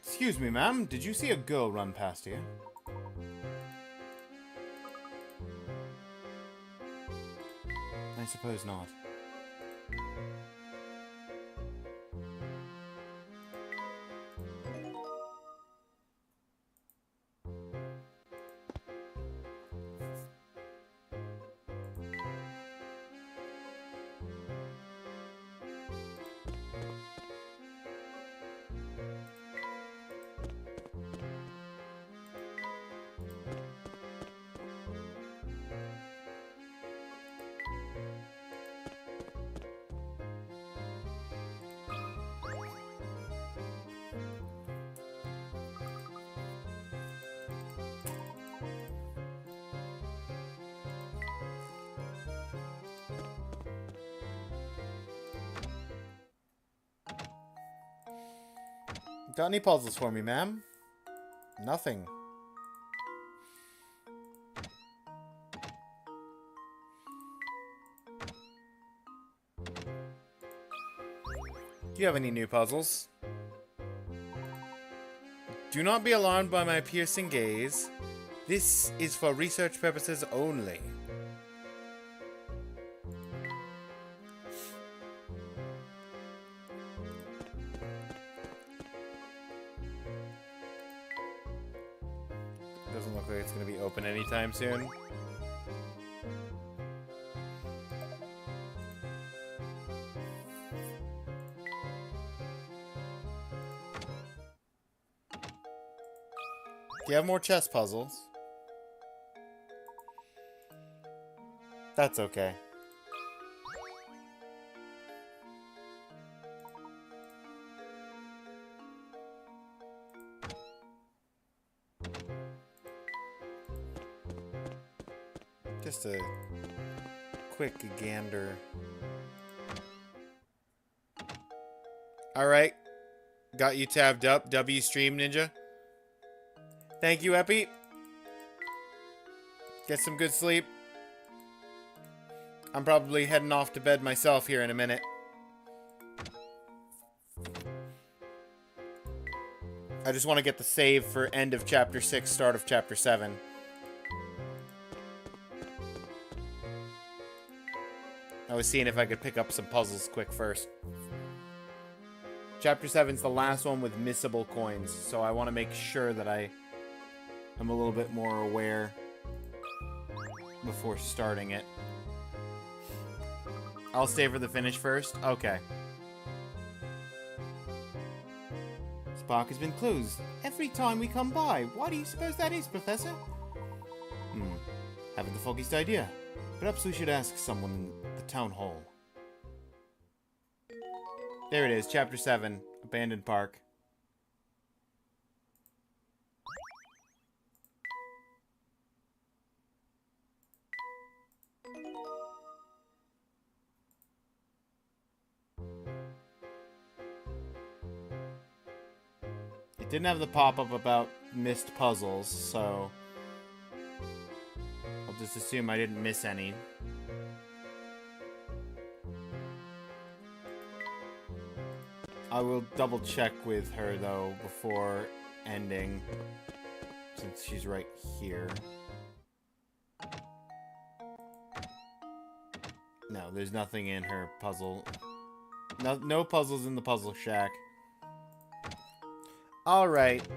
Excuse me, ma'am. Did you see a girl run past here? I suppose not. Got any puzzles for me, ma'am? Nothing. Do you have any new puzzles? Do not be alarmed by my piercing gaze. This is for research purposes only. Doesn't look like it's going to be open anytime soon. Do you have more chess puzzles? That's okay. Just a quick gander. Alright. Got you tabbed up. W Stream Ninja. Thank you, Epi. Get some good sleep. I'm probably heading off to bed myself here in a minute. I just want to get the save for end of Chapter 6, start of Chapter 7. I was seeing if I could pick up some puzzles quick first. Chapter 7's the last one with missable coins, so I want to make sure that I'm a little bit more aware before starting it. I'll stay for the finish first? Okay. This park has been closed every time we come by. Why do you suppose that is, Professor? Haven't the foggiest idea. Perhaps we should ask someone in the town hall. There it is, Chapter 7, Abandoned Park. It didn't have the pop-up about missed puzzles, so I'll just assume I didn't miss any. I will double check with her though before ending, since she's right here. No, there's nothing in her puzzle. No puzzles in the puzzle shack. Alright.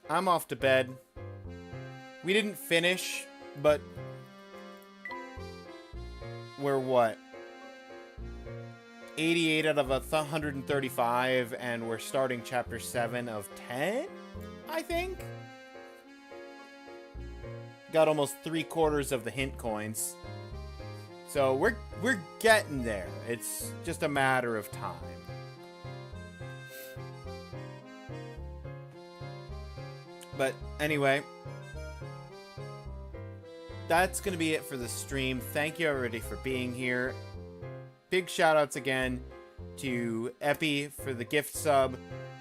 I'm off to bed. We didn't finish, but we're what? 88 out of 135, and we're starting Chapter 7 of 10, I think? Got almost 3/4 of the hint coins. So we're getting there. It's just a matter of time. But anyway, that's going to be it for the stream. Thank you everybody for being here. Big shout outs again to Epi for the gift sub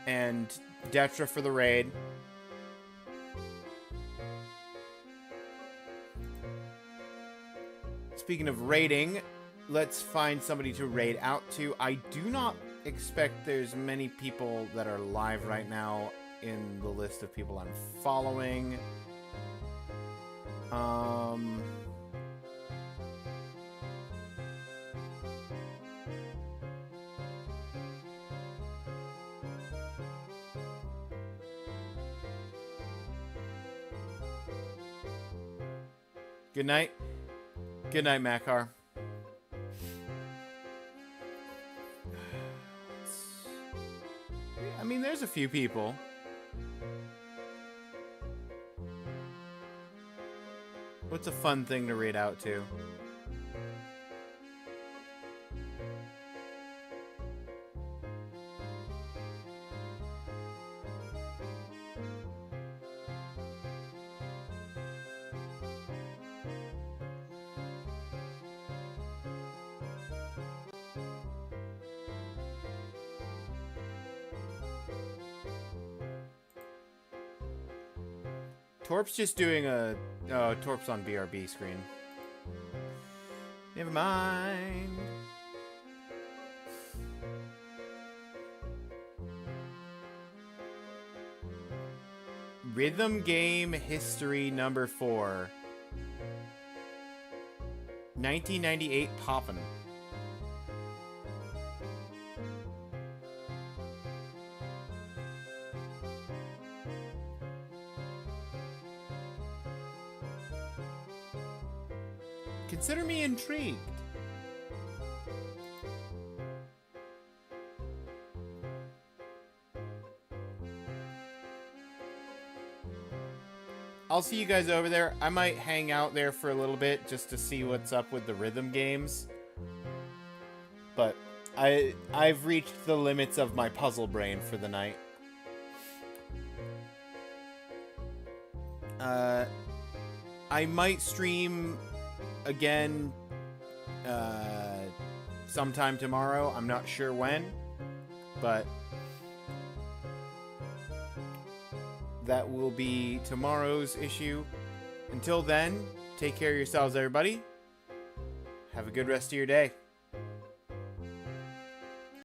and Detra for the raid. Speaking of raiding, let's find somebody to raid out to. I do not expect there's many people that are live right now in the list of people I'm following. Good night. Good night, Makar. I mean, there's a few people. What's a fun thing to read out to? Torp's just doing a... Oh, Torp's on BRB screen. Never mind. Rhythm Game History number 4. 1998 Poppin'. Consider me intrigued. I'll see you guys over there. I might hang out there for a little bit just to see what's up with the rhythm games. But I've reached the limits of my puzzle brain for the night. I might stream again sometime tomorrow. I'm not sure when, but that will be tomorrow's issue. Until then, take care of yourselves, everybody. Have a good rest of your day.